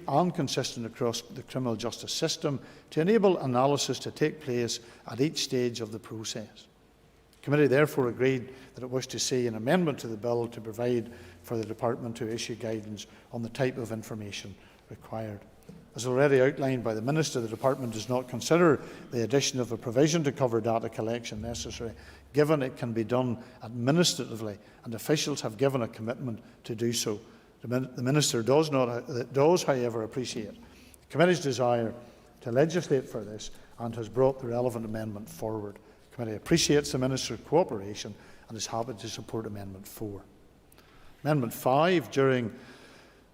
and consistent across the criminal justice system to enable analysis to take place at each stage of the process. The Committee therefore agreed that it wished to see an amendment to the bill to provide for the Department to issue guidance on the type of information required. As already outlined by the Minister, the Department does not consider the addition of a provision to cover data collection necessary, given it can be done administratively and officials have given a commitment to do so. The Minister does, however, appreciate the Committee's desire to legislate for this and has brought the relevant amendment forward. The Committee appreciates the Minister's cooperation and is happy to support Amendment 4. Amendment 5,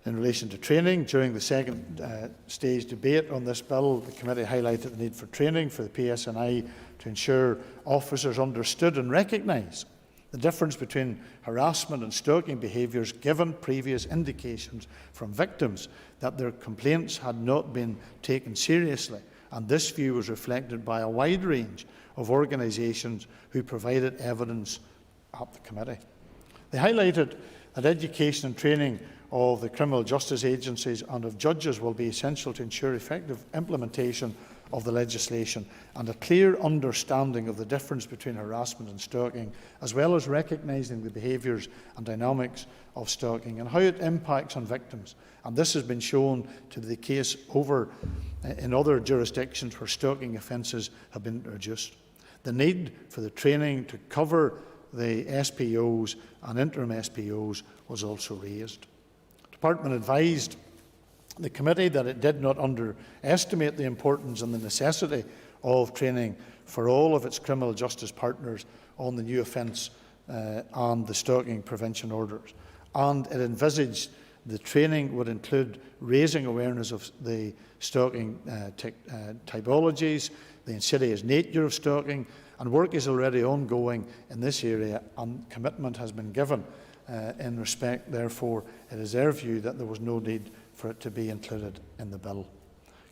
in relation to training, during the second stage debate on this bill, the Committee highlighted the need for training for the PSNI to ensure officers understood and recognised the difference between harassment and stalking behaviours, given previous indications from victims that their complaints had not been taken seriously, and this view was reflected by a wide range of organisations who provided evidence at the Committee. They highlighted that education and training of the criminal justice agencies and of judges will be essential to ensure effective implementation of the legislation and a clear understanding of the difference between harassment and stalking, as well as recognising the behaviours and dynamics of stalking and how it impacts on victims. And this has been shown to be the case in other jurisdictions where stalking offences have been reduced. The need for the training to cover the SPOs and interim SPOs was also raised. The Department advised the Committee that it did not underestimate the importance and the necessity of training for all of its criminal justice partners on the new offence and the stalking prevention orders, and it envisaged the training would include raising awareness of the stalking typologies, the insidious nature of stalking, and work is already ongoing in this area and commitment has been given in respect. Therefore, it is their view that there was no need for it to be included in the bill.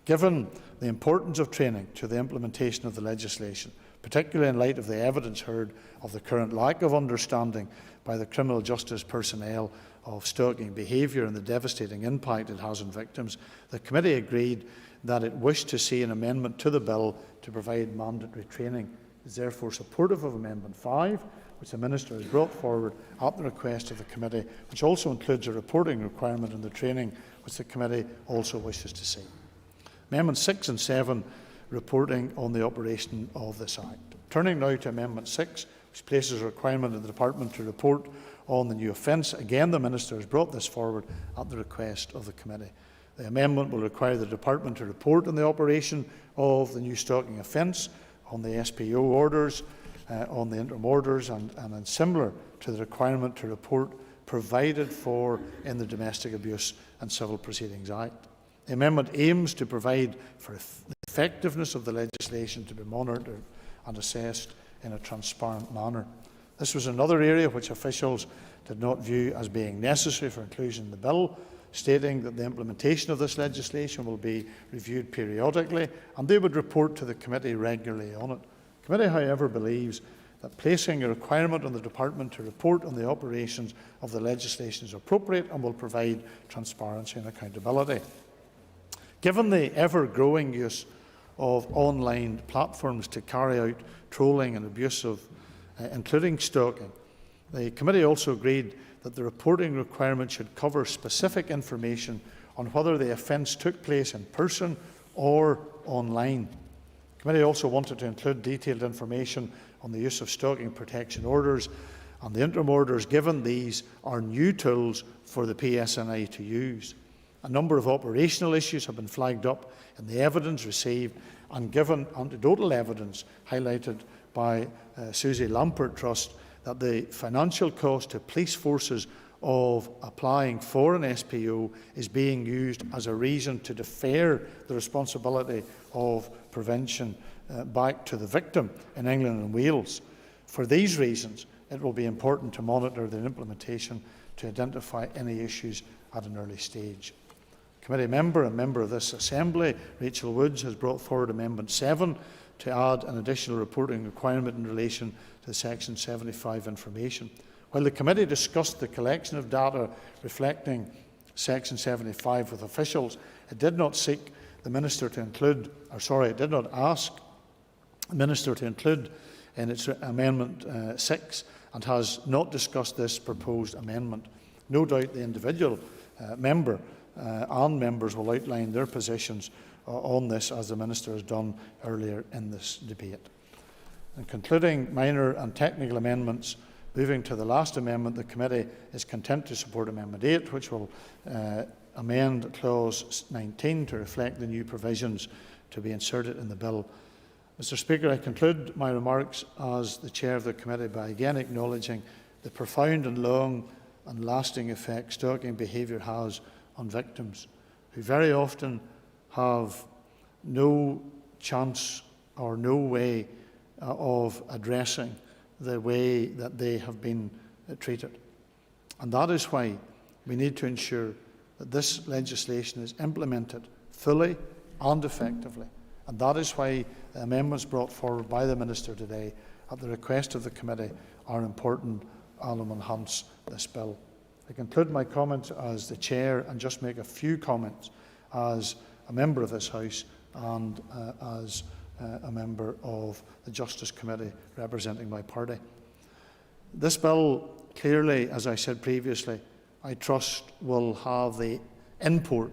Given the importance of training to the implementation of the legislation, particularly in light of the evidence heard of the current lack of understanding by the criminal justice personnel of stalking behaviour and the devastating impact it has on victims, the Committee agreed that it wished to see an amendment to the bill to provide mandatory training. It is therefore supportive of Amendment 5, which the Minister has brought forward at the request of the Committee, which also includes a reporting requirement in the training, which the Committee also wishes to see. Amendments 6 and 7, reporting on the operation of this Act. Turning now to Amendment 6, which places a requirement in the Department to report on the new offence. Again, the Minister has brought this forward at the request of the Committee. The amendment will require the Department to report on the operation of the new stalking offence, on the SPO orders, on the interim orders, and similar to the requirement to report provided for in the Domestic Abuse and Civil Proceedings Act. The amendment aims to provide for the effectiveness of the legislation to be monitored and assessed in a transparent manner. This was another area which officials did not view as being necessary for inclusion in the bill, stating that the implementation of this legislation will be reviewed periodically and they would report to the Committee regularly on it. The Committee, however, believes that placing a requirement on the Department to report on the operations of the legislation is appropriate and will provide transparency and accountability. Given the ever-growing use of online platforms to carry out trolling and abuse including stalking, the Committee also agreed that the reporting requirement should cover specific information on whether the offence took place in person or online. The Committee also wanted to include detailed information on the use of stalking protection orders and the interim orders, given these are new tools for the PSNI to use. A number of operational issues have been flagged up in the evidence received, and given anecdotal evidence highlighted by Susie Lampert Trust that the financial cost to police forces of applying for an SPO is being used as a reason to defer the responsibility of prevention back to the victim in England and Wales. For these reasons, it will be important to monitor the implementation to identify any issues at an early stage. Committee member and member of this Assembly, Rachel Woods, has brought forward Amendment 7 to add an additional reporting requirement in relation to Section 75 information. While the committee discussed the collection of data reflecting Section 75 with officials, it did not seek the Minister to include, it did not ask the Minister to include in its Amendment 6 and has not discussed this proposed amendment. No doubt the individual member and members will outline their positions on this, as the Minister has done earlier in this debate. In concluding minor and technical amendments, moving to the last amendment, the committee is content to support Amendment 8, which will amend Clause 19 to reflect the new provisions to be inserted in the bill. Mr. Speaker, I conclude my remarks as the Chair of the committee by again acknowledging the profound and long and lasting effect stalking behaviour has on victims, who very often have no chance or no way of addressing the way that they have been treated. And that is why we need to ensure that this legislation is implemented fully and effectively. And that is why the amendments brought forward by the Minister today, at the request of the committee, are important and will enhance this bill. I conclude my comments as the Chair and just make a few comments as a member of this House and as a member of the Justice Committee representing my party. This bill clearly, as I said previously, I trust will have the import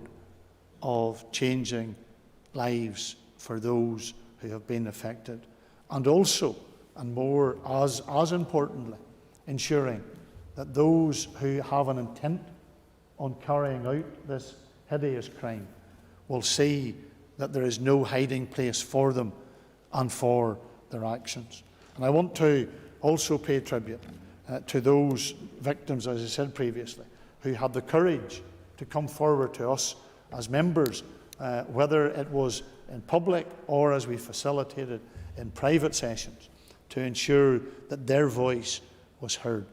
of changing lives for those who have been affected, and also, and more as importantly, ensuring that those who have an intent on carrying out this hideous crime will see that there is no hiding place for them and for their actions. And I want to also pay tribute to those victims, as I said previously, who had the courage to come forward to us as members, whether it was in public or as we facilitated in private sessions, to ensure that their voice was heard.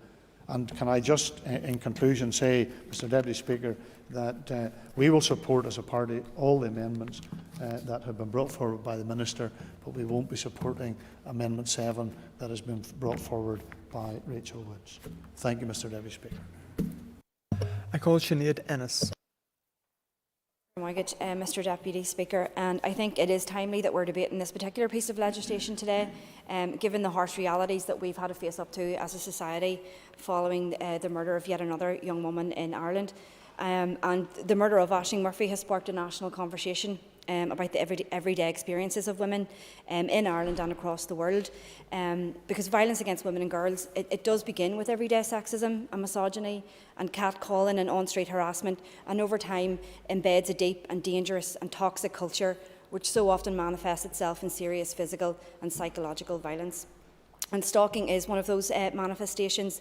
And can I just, in conclusion, say, Mr. Deputy Speaker, that we will support as a party all the amendments that have been brought forward by the Minister, but we won't be supporting Amendment 7 that has been brought forward by Rachel Woods. Thank you, Mr. Deputy Speaker. I call Sinead Ennis. Mr. Deputy Speaker, and I think it is timely that we're debating this particular piece of legislation today, given the harsh realities that we've had to face up to as a society following the murder of yet another young woman in Ireland. And the murder of Aisling Murphy has sparked a national conversation about the everyday experiences of women in Ireland and across the world. Because violence against women and girls, it does begin with everyday sexism and misogyny and catcalling and on-street harassment, and over time embeds a deep and dangerous and toxic culture which so often manifests itself in serious physical and psychological violence. And stalking is one of those manifestations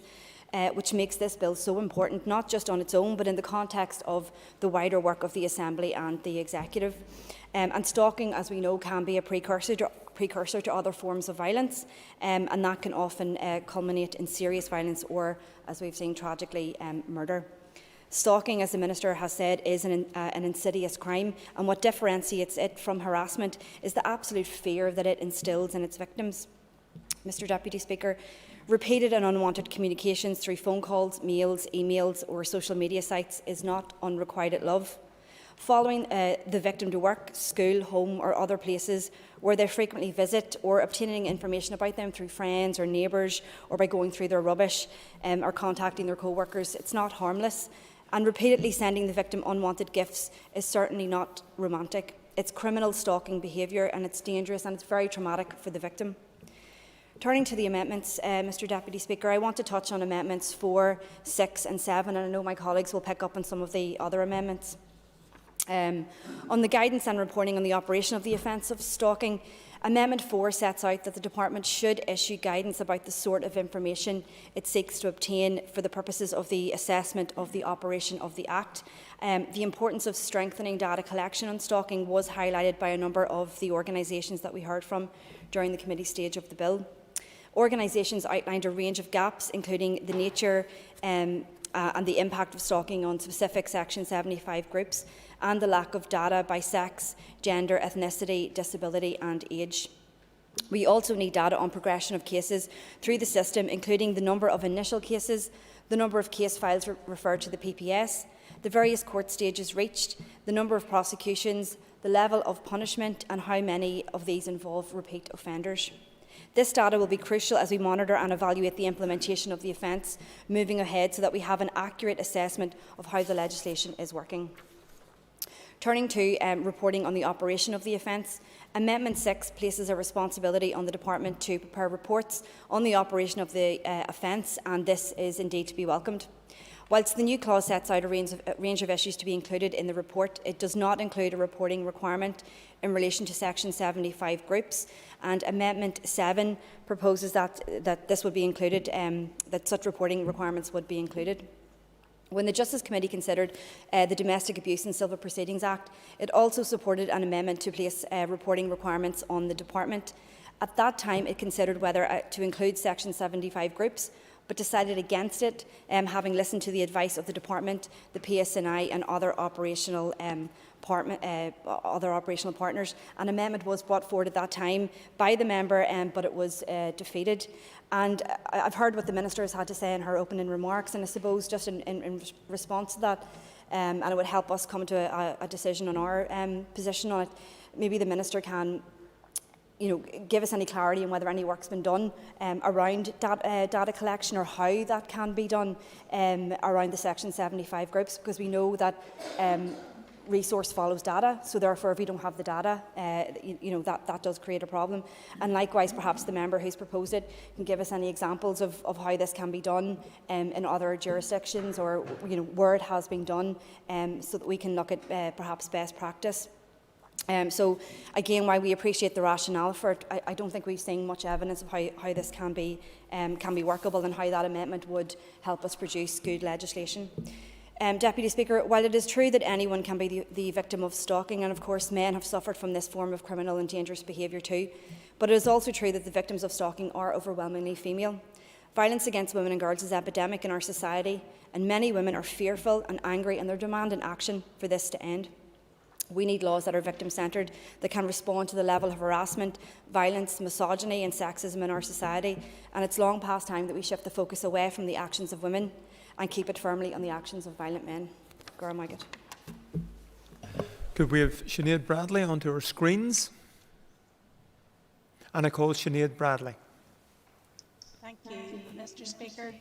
which makes this bill so important, not just on its own, but in the context of the wider work of the Assembly and the Executive. And stalking, as we know, can be a precursor to other forms of violence, and that can often culminate in serious violence or, as we've seen tragically, murder. Stalking, as the Minister has said, is an insidious crime, and what differentiates it from harassment is the absolute fear that it instills in its victims. Mr. Deputy Speaker, repeated and unwanted communications through phone calls, mails, emails or social media sites is not unrequited love. Following the victim to work, school, home or other places where they frequently visit, or obtaining information about them through friends or neighbours, or by going through their rubbish or contacting their co-workers, it's not harmless. And repeatedly sending the victim unwanted gifts is certainly not romantic. It's criminal stalking behaviour, and it's dangerous and it's very traumatic for the victim. Turning to the amendments, Mr. Deputy Speaker, I want to touch on Amendments 4, 6 and 7, and I know my colleagues will pick up on some of the other amendments. On the guidance and reporting on the operation of the offence of stalking, Amendment 4 sets out that the Department should issue guidance about the sort of information it seeks to obtain for the purposes of the assessment of the operation of the Act. The importance of strengthening data collection on stalking was highlighted by a number of the organisations that we heard from during the committee stage of the bill. Organisations outlined a range of gaps, including the nature and the impact of stalking on specific Section 75 groups, and the lack of data by sex, gender, ethnicity, disability and age. We also need data on progression of cases through the system, including the number of initial cases, the number of case files referred to the PPS, the various court stages reached, the number of prosecutions, the level of punishment, and how many of these involve repeat offenders. This data will be crucial as we monitor and evaluate the implementation of the offence moving ahead, so that we have an accurate assessment of how the legislation is working. Turning to reporting on the operation of the offence, Amendment 6 places a responsibility on the Department to prepare reports on the operation of the offence, and this is indeed to be welcomed. Whilst the new clause sets out a range of issues to be included in the report, it does not include a reporting requirement in relation to Section 75 groups, and Amendment 7 proposes that this would be included, that such reporting requirements would be included. When the Justice Committee considered the Domestic Abuse and Civil Proceedings Act, it also supported an amendment to place reporting requirements on the Department. At that time, it considered whether to include Section 75 groups, but decided against it, having listened to the advice of the Department, the PSNI and other operational partners. An amendment was brought forward at that time by the member, but it was defeated. And I've heard what the Minister has had to say in her opening remarks, and I suppose just in response to that, and it would help us come to a decision on our position on it, maybe the Minister can give us any clarity on whether any work's been done around data collection, or how that can be done around the Section 75 groups, because we know that resource follows data, so therefore if we don't have the data, that does create a problem. And likewise, perhaps the member who's proposed it can give us any examples of how this can be done in other jurisdictions, or where it has been done, so that we can look at perhaps best practice. So again, while we appreciate the rationale for it, I don't think we've seen much evidence of how this can be workable, and how that amendment would help us produce good legislation. Deputy Speaker, while it is true that anyone can be the victim of stalking, and of course men have suffered from this form of criminal and dangerous behaviour too, but it is also true that the victims of stalking are overwhelmingly female. Violence against women and girls is epidemic in our society, and many women are fearful and angry, and they're demanding action for this to end. We need laws that are victim-centred, that can respond to the level of harassment, violence, misogyny and sexism in our society, and it's long past time that we shift the focus away from the actions of women and keep it firmly on the actions of violent men. Could we have Sinead Bradley onto our screens? And I call Sinead Bradley. Thank you, Mr. Speaker.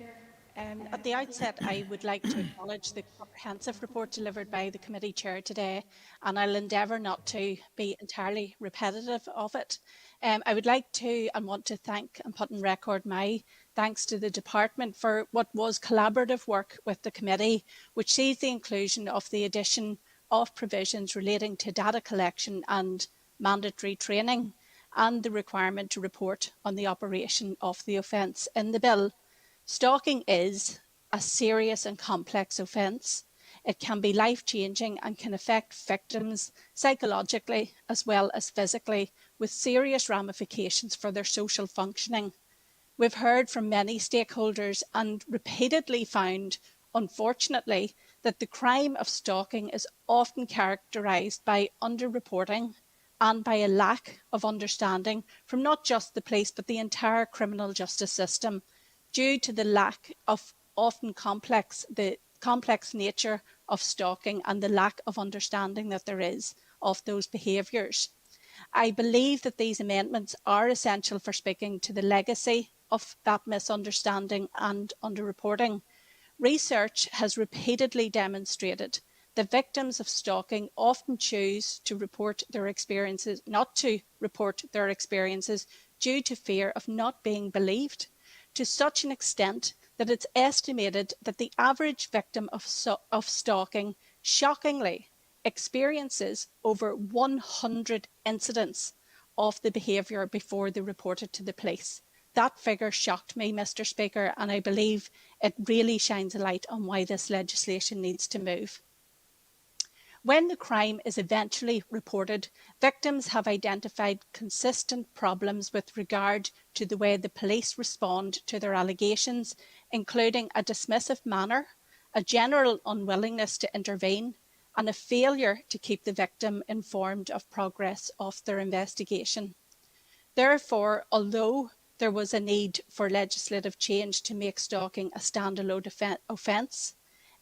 At the outset, I would like to acknowledge the comprehensive report delivered by the committee chair today, and I'll endeavour not to be entirely repetitive of it. I would like to and want to thank and put on record my thanks to the Department for what was collaborative work with the committee, which sees the inclusion of the addition of provisions relating to data collection and mandatory training, and the requirement to report on the operation of the offence in the bill. Stalking is a serious and complex offence. It can be life-changing and can affect victims psychologically as well as physically, with serious ramifications for their social functioning. We've heard from many stakeholders and repeatedly found, unfortunately, that the crime of stalking is often characterised by underreporting and by a lack of understanding from not just the police but the entire criminal justice system, due to the lack of the complex nature of stalking and the lack of understanding that there is of those behaviours. I believe that these amendments are essential for speaking to the legacy of that misunderstanding and underreporting. Research has repeatedly demonstrated that victims of stalking often choose to report their experiences, not to report their experiences, due to fear of not being believed, to such an extent that it's estimated that the average victim of stalking, shockingly, experiences over 100 incidents of the behaviour before they report it to the police. That figure shocked me, Mr. Speaker, and I believe it really shines a light on why this legislation needs to move. When the crime is eventually reported, victims have identified consistent problems with regard to the way the police respond to their allegations, including a dismissive manner, a general unwillingness to intervene, and a failure to keep the victim informed of progress of their investigation. Therefore, although there was a need for legislative change to make stalking a standalone offence,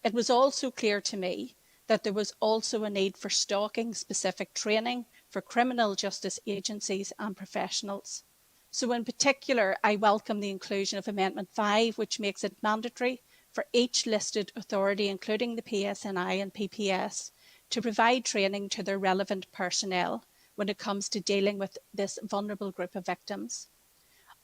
it was also clear to me that there was also a need for stalking-specific training for criminal justice agencies and professionals. So in particular, I welcome the inclusion of Amendment 5, which makes it mandatory for each listed authority, including the PSNI and PPS, to provide training to their relevant personnel when it comes to dealing with this vulnerable group of victims.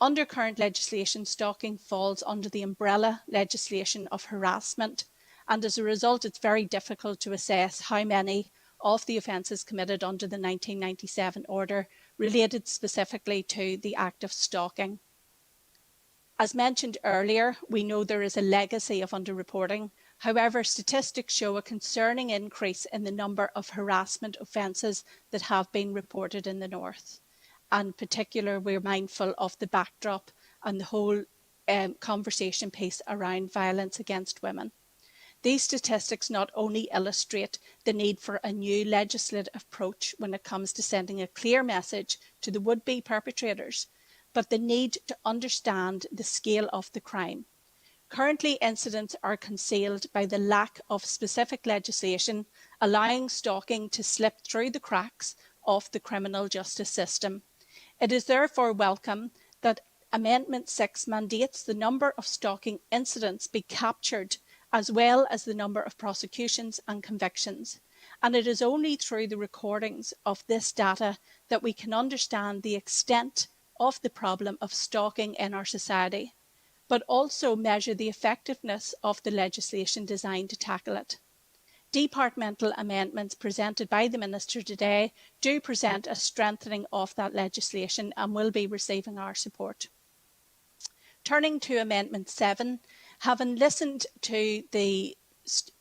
Under current legislation, stalking falls under the umbrella legislation of harassment, and as a result, it's very difficult to assess how many of the offences committed under the 1997 order related specifically to the act of stalking. As mentioned earlier, we know there is a legacy of underreporting. However, statistics show a concerning increase in the number of harassment offences that have been reported in the North. And in particular, we're mindful of the backdrop and the whole conversation piece around violence against women. These statistics not only illustrate the need for a new legislative approach when it comes to sending a clear message to the would-be perpetrators, but the need to understand the scale of the crime. Currently, incidents are concealed by the lack of specific legislation, allowing stalking to slip through the cracks of the criminal justice system. It is therefore welcome that Amendment 6 mandates the number of stalking incidents be captured, as well as the number of prosecutions and convictions. And it is only through the recordings of this data that we can understand the extent of the problem of stalking in our society, but also measure the effectiveness of the legislation designed to tackle it. Departmental amendments presented by the Minister today do present a strengthening of that legislation and will be receiving our support. Turning to Amendment 7, having listened to the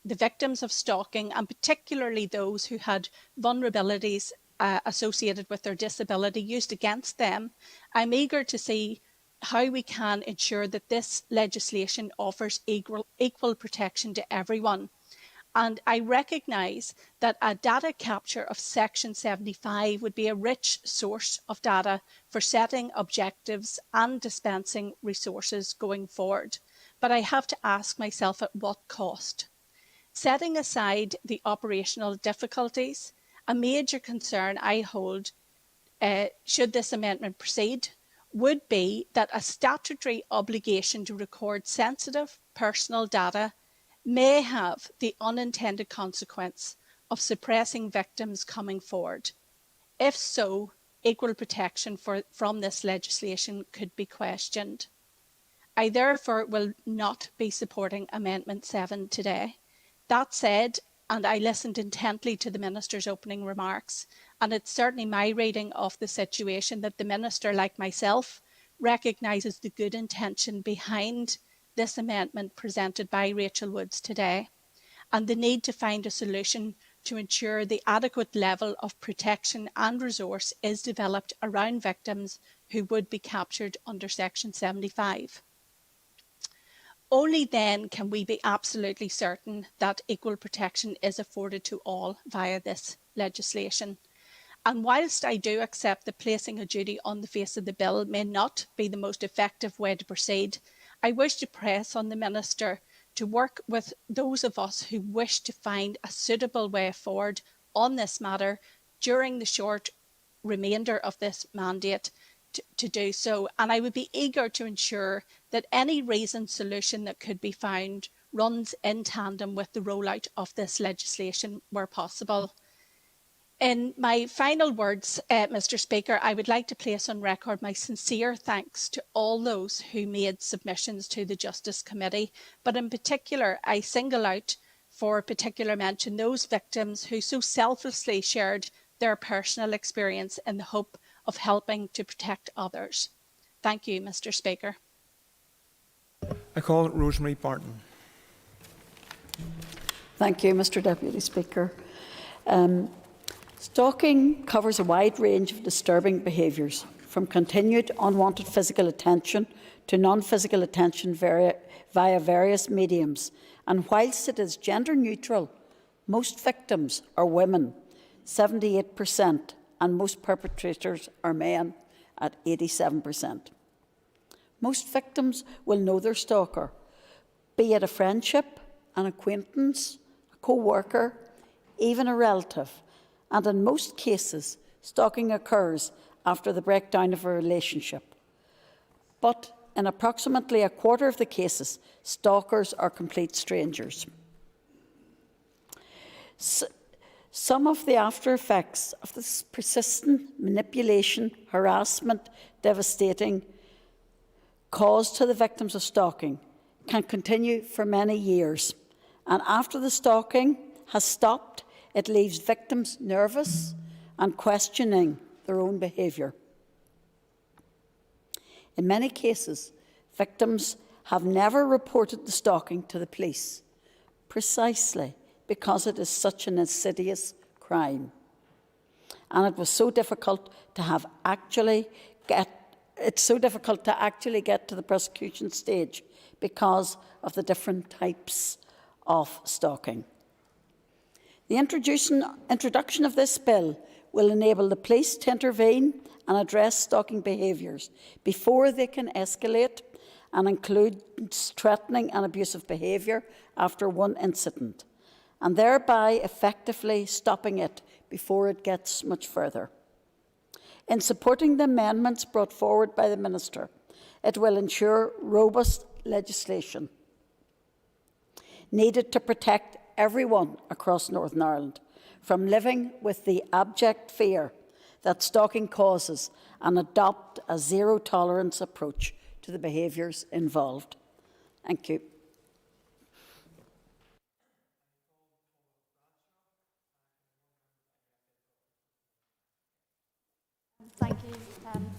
victims of stalking, and particularly those who had vulnerabilities associated with their disability used against them, I'm eager to see how we can ensure that this legislation offers equal protection to everyone. And I recognise that a data capture of Section 75 would be a rich source of data for setting objectives and dispensing resources going forward. But I have to ask myself, at what cost? Setting aside the operational difficulties, a major concern I hold, should this amendment proceed, would be that a statutory obligation to record sensitive personal data may have the unintended consequence of suppressing victims coming forward. If so, equal protection from this legislation could be questioned. I therefore will not be supporting Amendment 7 today. That said, and I listened intently to the Minister's opening remarks, and it's certainly my reading of the situation that the Minister, like myself, recognises the good intention behind this amendment presented by Rachel Woods today, and the need to find a solution to ensure the adequate level of protection and resource is developed around victims who would be captured under Section 75. Only then can we be absolutely certain that equal protection is afforded to all via this legislation. And whilst I do accept that placing a duty on the face of the bill may not be the most effective way to proceed, I wish to press on the Minister to work with those of us who wish to find a suitable way forward on this matter during the short remainder of this mandate to do so. And I would be eager to ensure that any reasoned solution that could be found runs in tandem with the rollout of this legislation where possible. In my final words, Mr. Speaker, I would like to place on record my sincere thanks to all those who made submissions to the Justice Committee, but in particular, I single out for particular mention those victims who so selflessly shared their personal experience in the hope of helping to protect others. Thank you, Mr. Speaker. I call Rosemary Barton. Thank you, Mr. Deputy Speaker. Stalking covers a wide range of disturbing behaviours, from continued unwanted physical attention to non-physical attention via various mediums. And whilst it is gender neutral, most victims are women, 78%, and most perpetrators are men. at 87%. Most victims will know their stalker, be it a friendship, an acquaintance, a co-worker, even a relative, and in most cases, stalking occurs after the breakdown of a relationship. But in approximately a quarter of the cases, stalkers are complete strangers. Some of the after effects of this persistent manipulation, harassment, devastating caused to the victims of stalking can continue for many years. And after the stalking has stopped, it leaves victims nervous and questioning their own behaviour. In many cases, victims have never reported the stalking to the police, precisely because it is such an insidious crime. And it was so difficult to actually get to the prosecution stage because of the different types of stalking. The introduction of this bill will enable the police to intervene and address stalking behaviours before they can escalate, and includes threatening and abusive behaviour after one incident, and thereby effectively stopping it before it gets much further. In supporting the amendments brought forward by the Minister, it will ensure robust legislation needed to protect everyone across Northern Ireland from living with the abject fear that stalking causes, and adopt a zero-tolerance approach to the behaviours involved. Thank you. Thank you,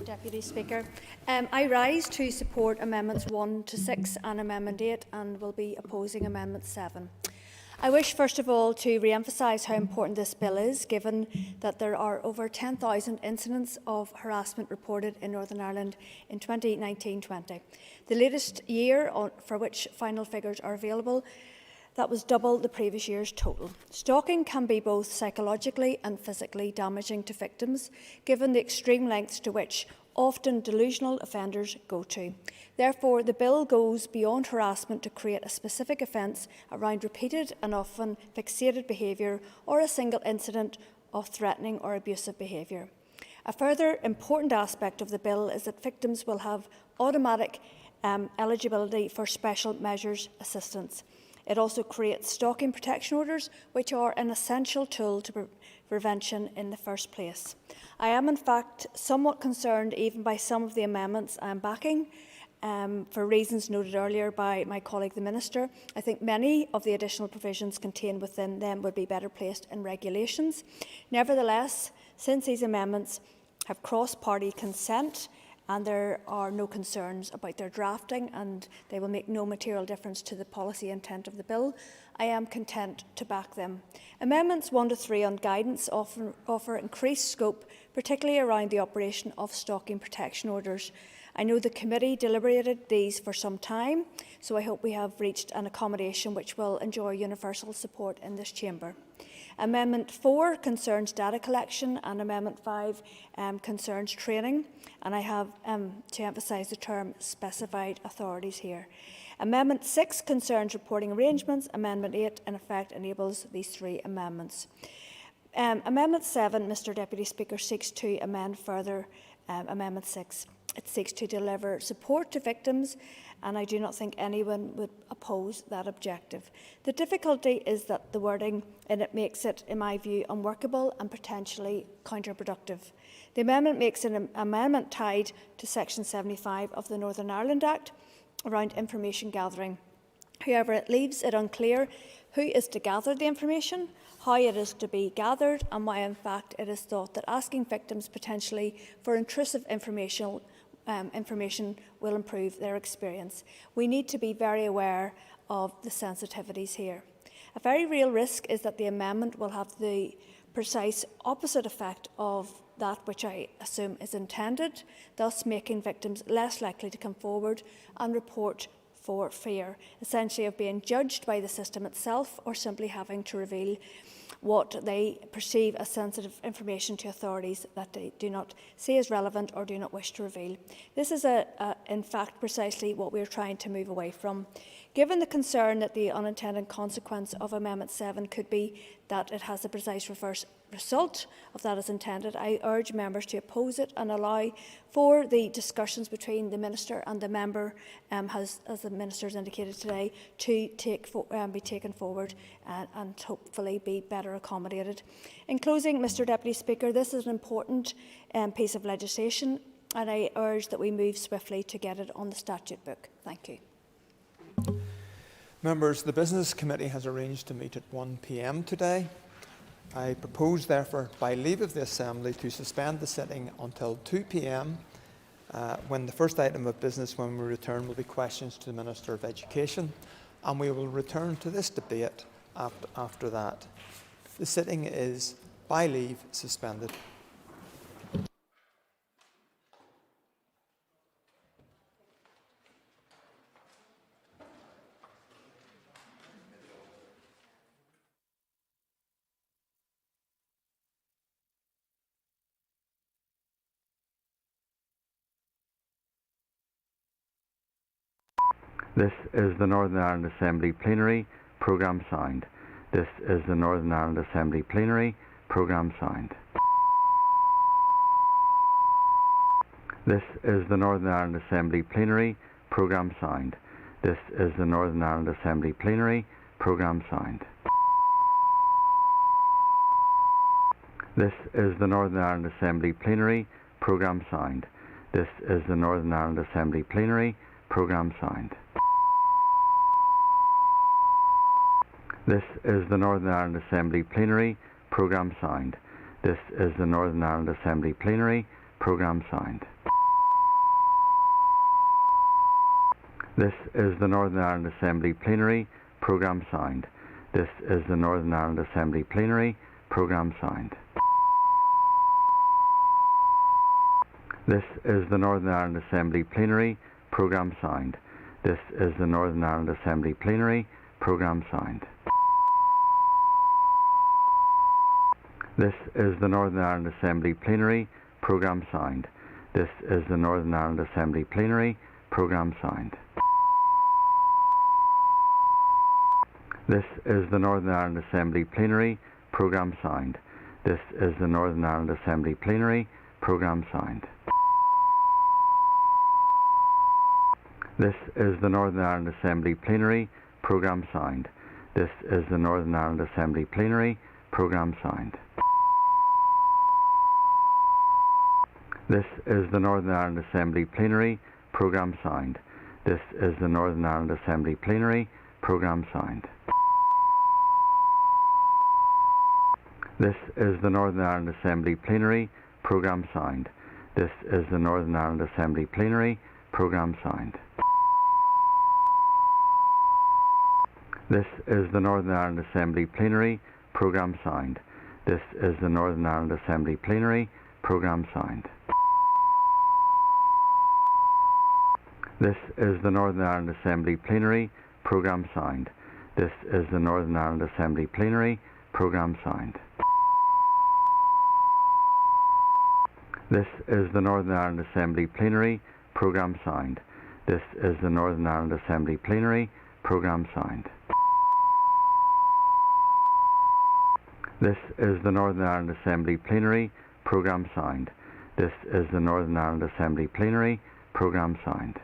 Deputy Speaker. I rise to support Amendments 1 to 6 and Amendment 8, and will be opposing Amendment 7. I wish, first of all, to re-emphasise how important this bill is, given that there are over 10,000 incidents of harassment reported in Northern Ireland in 2019-20. The latest year for which final figures are available, that was double the previous year's total. Stalking can be both psychologically and physically damaging to victims, given the extreme lengths to which often delusional offenders go to. Therefore, the bill goes beyond harassment to create a specific offence around repeated and often fixated behaviour or a single incident of threatening or abusive behaviour. A further important aspect of the bill is that victims will have automatic eligibility for special measures assistance. It also creates stalking protection orders, which are an essential tool to prevention in the first place. I am, in fact, somewhat concerned even by some of the amendments I am backing, for reasons noted earlier by my colleague the Minister. I think many of the additional provisions contained within them would be better placed in regulations. Nevertheless, since these amendments have cross-party consent, and there are no concerns about their drafting, and they will make no material difference to the policy intent of the bill, I am content to back them. Amendments 1 to 3 on guidance offer increased scope, particularly around the operation of stalking protection orders. I know the committee deliberated these for some time, so I hope we have reached an accommodation which will enjoy universal support in this chamber. Amendment 4 concerns data collection, and Amendment 5 concerns training, and I have to emphasise the term specified authorities here. Amendment 6 concerns reporting arrangements. Amendment 8, in effect, enables these 3 amendments. Amendment 7, Mr Deputy Speaker, seeks to amend further Amendment 6. It seeks to deliver support to victims, and I do not think anyone would oppose that objective. The difficulty is that the wording in it makes it, in my view, unworkable and potentially counterproductive. The amendment makes an amendment tied to Section 75 of the Northern Ireland Act around information gathering. However, it leaves it unclear who is to gather the information, how it is to be gathered, and why, in fact, it is thought that asking victims potentially for intrusive information will improve their experience. We need to be very aware of the sensitivities here. A very real risk is that the amendment will have the precise opposite effect of that which I assume is intended, thus making victims less likely to come forward and report for fear, essentially of being judged by the system itself or simply having to reveal what they perceive as sensitive information to authorities that they do not see as relevant or do not wish to reveal. This is, in fact, precisely what we are trying to move away from. Given the concern that the unintended consequence of Amendment 7 could be that it has the precise reverse result of that as intended, I urge members to oppose it and allow for the discussions between the Minister and the member, as the Minister has indicated today, to be taken forward and hopefully be better accommodated. In closing, Mr Deputy Speaker, this is an important piece of legislation, and I urge that we move swiftly to get it on the statute book. Thank you. Members, the Business Committee has arranged to meet at 1 p.m. today. I propose, therefore, by leave of the Assembly, to suspend the sitting until 2 p.m, when the first item of business when we return will be questions to the Minister of Education, and we will return to this debate after that. The sitting is, by leave, suspended. This is the Northern Ireland Assembly Plenary, Programme Sound. This is the Northern Ireland Assembly Plenary, Programme Sound. This is the Northern Ireland Assembly Plenary, Programme Sound. This is the Northern Ireland Assembly Plenary, Programme Sound. This is the Northern Ireland Assembly Plenary, Programme Sound. This is the Northern Ireland Assembly Plenary, Programme Sound. This is the Northern Ireland Assembly Plenary, Programme Sound. This is the Northern Ireland Assembly Plenary, Programme Sound. This is the Northern Ireland Assembly Plenary, Programme Sound. This is the Northern Ireland Assembly Plenary, Programme Sound. This is the Northern Ireland Assembly Plenary, Programme Sound. This is the Northern Ireland Assembly Plenary, Programme Sound. This is the Northern Ireland Assembly Plenary, Programme Sound. This is the Northern Ireland Assembly Plenary, Programme Sound. This is the Northern Ireland Assembly Plenary, Programme Sound. This is the Northern Ireland Assembly Plenary, Programme Sound. This is the Northern Ireland Assembly Plenary, Programme Sound. This is the Northern Ireland Assembly Plenary, Programme Sound. This is the Northern Ireland Assembly Plenary, Programme Sound. This is the Northern Ireland Assembly Plenary, Programme Sound. This is the Northern Ireland Assembly Plenary, Programme Sound. This is the Northern Ireland Assembly Plenary, Programme Sound. This is the Northern Ireland Assembly Plenary, Programme Sound. This is the Northern Ireland Assembly Plenary, Programme Sound. This is the Northern Ireland Assembly Plenary, Programme Sound. This is the Northern Ireland Assembly Plenary, Programme Sound. This is the Northern Ireland Assembly Plenary, Programme Sound. This is the Northern Ireland Assembly Plenary, Programme Sound. This is the Northern Ireland Assembly Plenary, Programme Sound.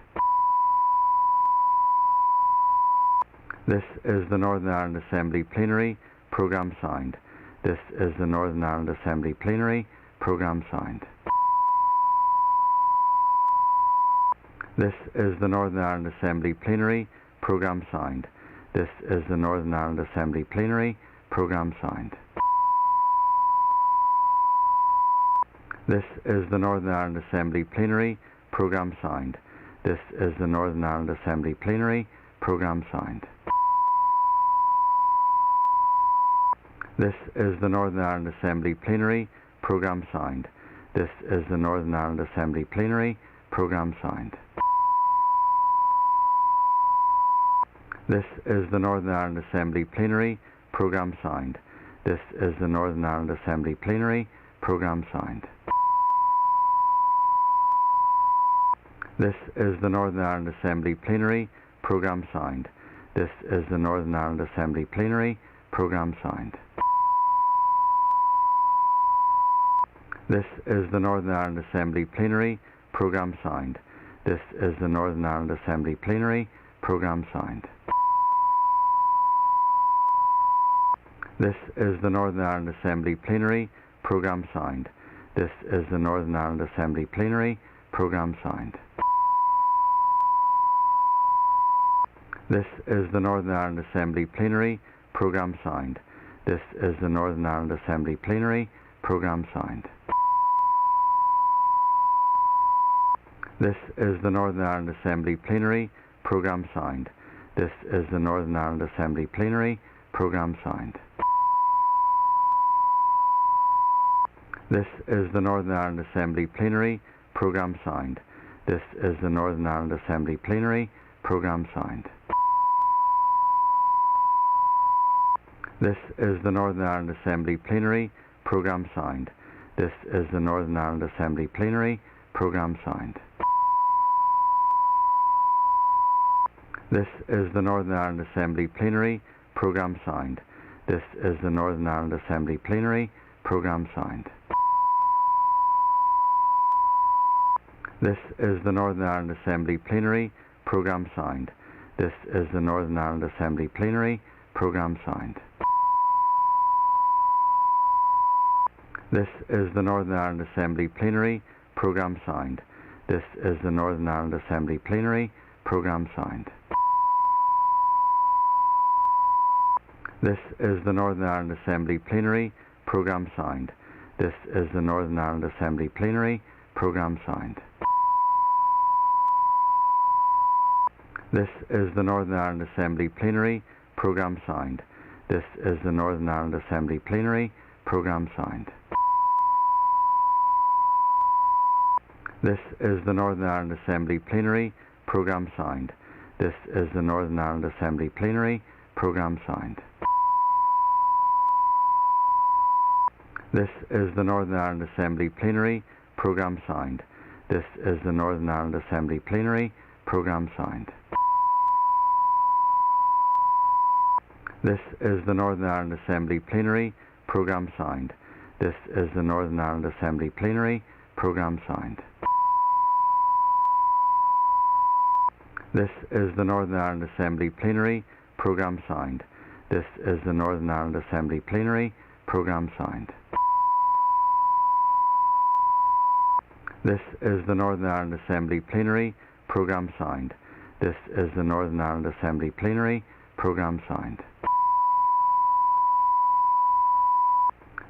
This is the Northern Ireland Assembly Plenary, Programme Sound. This is the Northern Ireland Assembly Plenary, Programme Sound. This is the Northern Ireland Assembly Plenary, Programme Sound. This is the Northern Ireland Assembly Plenary, Programme Sound. This is the Northern Ireland Assembly Plenary, Programme Sound. This is the Northern Ireland Assembly Plenary, Programme Sound. This is the Northern Ireland Assembly Plenary, Programme Sound. This is the Northern Ireland Assembly Plenary, Programme Sound. This is the Northern Ireland Assembly Plenary, Programme Sound. This is the Northern Ireland Assembly Plenary, Programme Sound. This is the Northern Ireland Assembly Plenary. Programme signed. This is the Northern Ireland Assembly Plenary. Programme signed. This is the Northern Ireland Assembly Plenary. Programme signed. This is the Northern Ireland Assembly Plenary. Programme signed. This is the Northern Ireland Assembly Plenary. Programme signed. This is the Northern Ireland Assembly Plenary. Programme signed. This is the Northern Ireland Assembly Plenary. Programme signed. This is the Northern Ireland Assembly Plenary. Programme signed. This is the Northern Ireland Assembly Plenary. Programme signed. This is the Northern Ireland Assembly Plenary. Programme signed. This is the Northern Ireland Assembly Plenary. Programme signed. This is the Northern Ireland Assembly Plenary. Programme signed. This is the Northern Ireland Assembly Plenary. Programme signed. This is the Northern Ireland Assembly Plenary. Programme signed. This is the Northern Ireland Assembly Plenary. Programme signed. This is the Northern Ireland Assembly Plenary. Programme signed. This is the Northern Ireland Assembly Plenary. Programme signed. This is the Northern Ireland Assembly Plenary. Programme signed. This is the Northern Ireland Assembly Plenary. Programme signed. This is the Northern Ireland Assembly Plenary. Programme signed. This is the Northern Ireland Assembly Plenary. Programme signed. This is the Northern Ireland Assembly Plenary. Programme signed. This is the Northern Ireland Assembly Plenary. Programme signed. This is the Northern Ireland Assembly Plenary. Programme signed. This is the Northern Ireland Assembly Plenary. Programme signed. This is the Northern Ireland Assembly Plenary. Programme signed. This is the Northern Ireland Assembly Plenary. Programme signed. This is the Northern Ireland Assembly Plenary. Programme signed. This is the Northern Ireland Assembly Plenary. Programme signed. This is the Northern Ireland Assembly Plenary. Programme signed. This is the Northern Ireland Assembly Plenary. Programme signed. This is the Northern Ireland Assembly Plenary. Programme signed. This is the Northern Ireland Assembly Plenary. Programme signed. This is the Northern Ireland Assembly Plenary. Programme signed. This is the Northern Ireland Assembly Plenary. Programme signed. This is the Northern Ireland Assembly Plenary. Programme signed.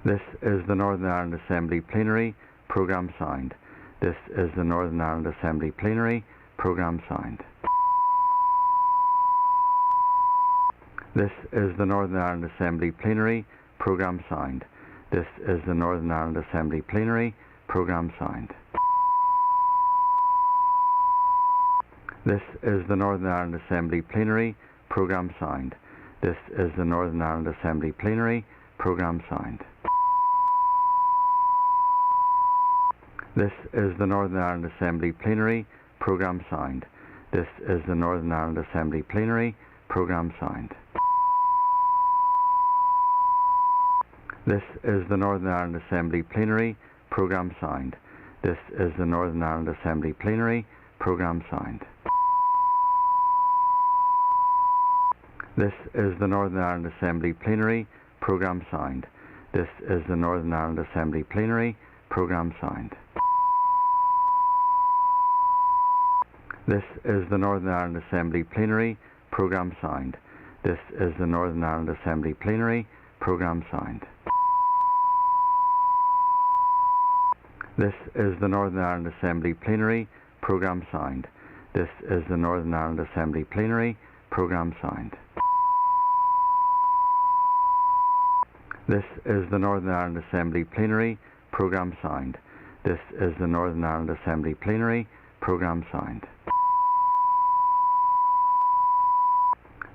This is the Northern Ireland Assembly Plenary. Programme signed. This is the Northern Ireland Assembly Plenary. Programme signed. This is the Northern Ireland Assembly Plenary. Programme signed. This is the Northern Ireland Assembly Plenary. Programme signed. This is the Northern Ireland Assembly Plenary. Programme signed. This is the Northern Ireland Assembly Plenary. Programme signed. This is the Northern Ireland Assembly Plenary. Programme signed. This is the Northern Ireland Assembly Plenary. Programme signed. This is the Northern Ireland Assembly Plenary. Programme signed. This is the Northern Ireland Assembly Plenary. Programme signed. This is the Northern Ireland Assembly Plenary. Programme signed. This is the Northern Ireland Assembly Plenary. Programme signed. This is the Northern Ireland Assembly Plenary. Programme signed. This is the Northern Ireland Assembly Plenary. Programme signed. This is the Northern Ireland Assembly Plenary. Programme signed. This is the Northern Ireland Assembly Plenary. Programme signed. This is the Northern Ireland Assembly Plenary. Programme signed.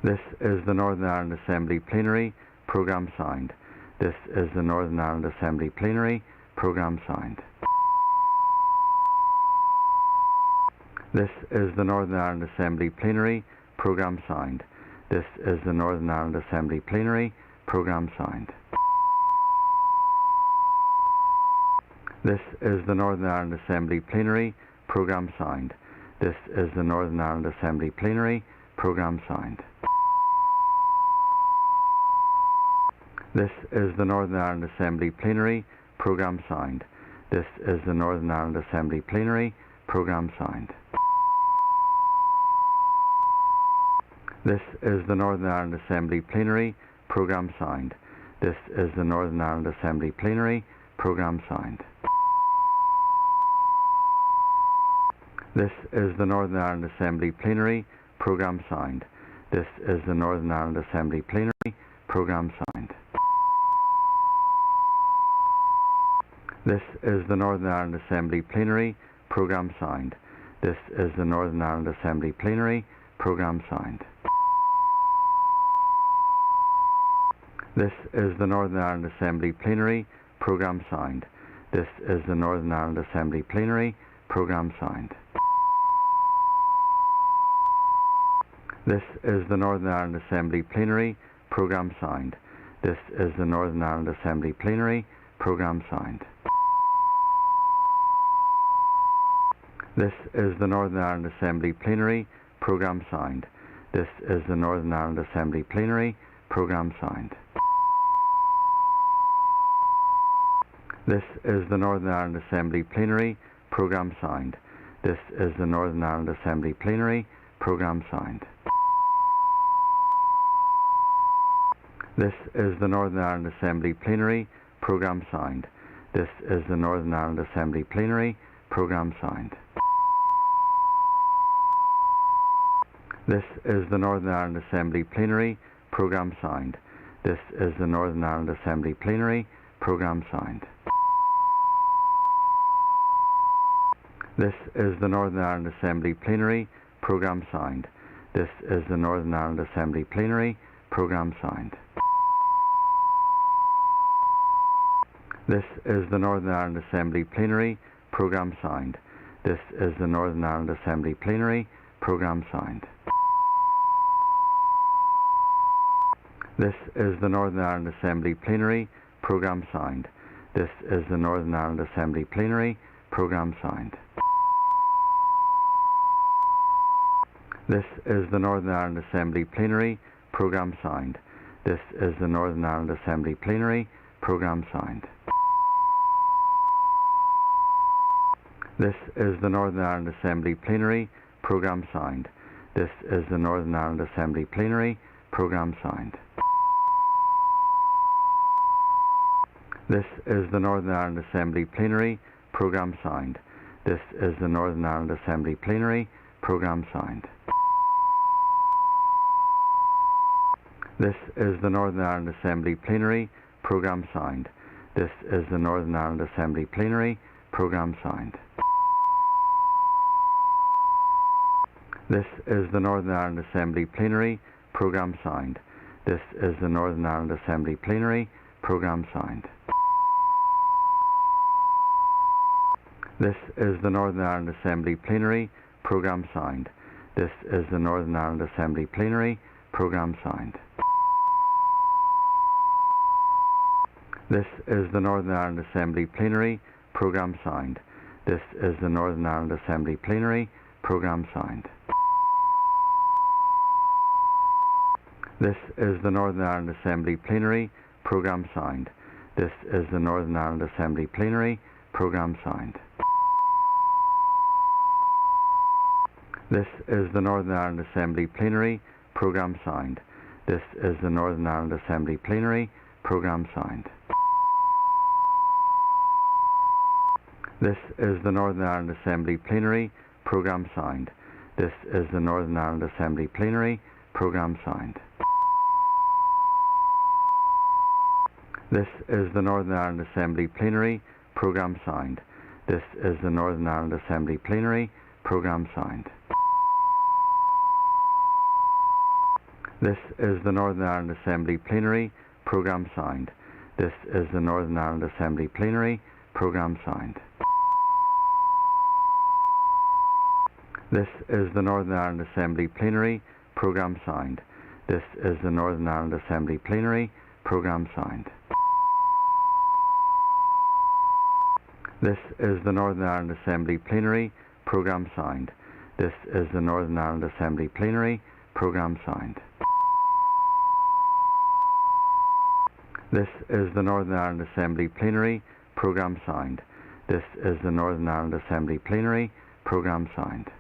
This is the Northern Ireland Assembly Plenary. Programme signed. This is the Northern Ireland Assembly Plenary. Programme signed. This is the Northern Ireland Assembly Plenary. Programme signed. This is the Northern Ireland Assembly Plenary. Programme signed. This is the Northern Ireland Assembly Plenary. Programme signed. This is the Northern Ireland Assembly Plenary. Programme signed. This is the Northern Ireland Assembly Plenary. Programme signed. This is the Northern Ireland Assembly Plenary. Programme signed. This is the Northern Ireland Assembly Plenary. Programme signed. This is the Northern Ireland Assembly Plenary. Programme signed. This is the Northern Ireland Assembly Plenary. Programme signed. This is the Northern Ireland Assembly Plenary. Programme signed. This is the Northern Ireland Assembly Plenary. Programme signed. This is the Northern Ireland Assembly Plenary. Programme signed. This is the Northern Ireland Assembly Plenary. Programme signed. This is the Northern Ireland Assembly Plenary. Programme signed. This is the Northern Ireland Assembly Plenary. Programme signed. This is the Northern Ireland Assembly Plenary. Programme signed. This is the Northern Ireland Assembly Plenary. Programme signed. This is the Northern Ireland Assembly Plenary. Programme signed. This is the Northern Ireland Assembly Plenary. Programme signed. This is the Northern Ireland Assembly Plenary. Programme signed. This is the Northern Ireland Assembly Plenary. Programme signed. This is the Northern Ireland Assembly Plenary. Programme signed. This is the Northern Ireland Assembly Plenary. Programme signed. This is the Northern Ireland Assembly Plenary. Programme signed. This is the Northern Ireland Assembly Plenary. Programme signed. This is the Northern Ireland Assembly Plenary. Programme signed. This is the Northern Ireland Assembly Plenary. Programme signed. This is the Northern Ireland Assembly Plenary. Programme signed. This is the Northern Ireland Assembly Plenary. Programme signed. This is the Northern Ireland Assembly Plenary. Programme signed. This is the Northern Ireland Assembly Plenary. Programme signed. This is the Northern Ireland Assembly Plenary. Programme signed. This is the Northern Ireland Assembly Plenary. Programme signed. This is the Northern Ireland Assembly Plenary. Programme signed. This is the Northern Ireland Assembly Plenary. Programme signed. This is the Northern Ireland Assembly Plenary. Programme signed. This is the Northern Ireland Assembly Plenary. Programme signed. This is the Northern Ireland Assembly Plenary. Programme signed. This is the Northern Ireland Assembly Plenary. Programme signed. This is the Northern Ireland Assembly Plenary. Programme signed. This is the Northern Ireland Assembly Plenary. Programme signed. This is the Northern Ireland Assembly Plenary. Programme signed. This is the Northern Ireland Assembly Plenary. Programme signed. This is the Northern Ireland Assembly Plenary. Programme signed. This is the Northern Ireland Assembly Plenary. Programme signed. This is the Northern Ireland Assembly Plenary. Programme signed. This is the Northern Ireland Assembly Plenary. Programme signed. This is the Northern Ireland Assembly Plenary. Programme signed. This is the Northern Ireland Assembly Plenary. Programme signed. This is the Northern Ireland Assembly Plenary. Programme signed. This is the Northern Ireland Assembly Plenary. Programme signed. This is the Northern Ireland Assembly Plenary. Programme signed. This is the Northern Ireland Assembly Plenary. Programme signed. This is the Northern Ireland Assembly Plenary. Programme signed. This is the Northern Ireland Assembly Plenary. Programme signed. This is the Northern Ireland Assembly Plenary. Programme signed. This is the Northern Ireland Assembly Plenary. Programme signed. This is the Northern Ireland Assembly Plenary. Programme signed. This is the Northern Ireland Assembly Plenary. Programme signed. This is the Northern Ireland Assembly Plenary. Programme signed.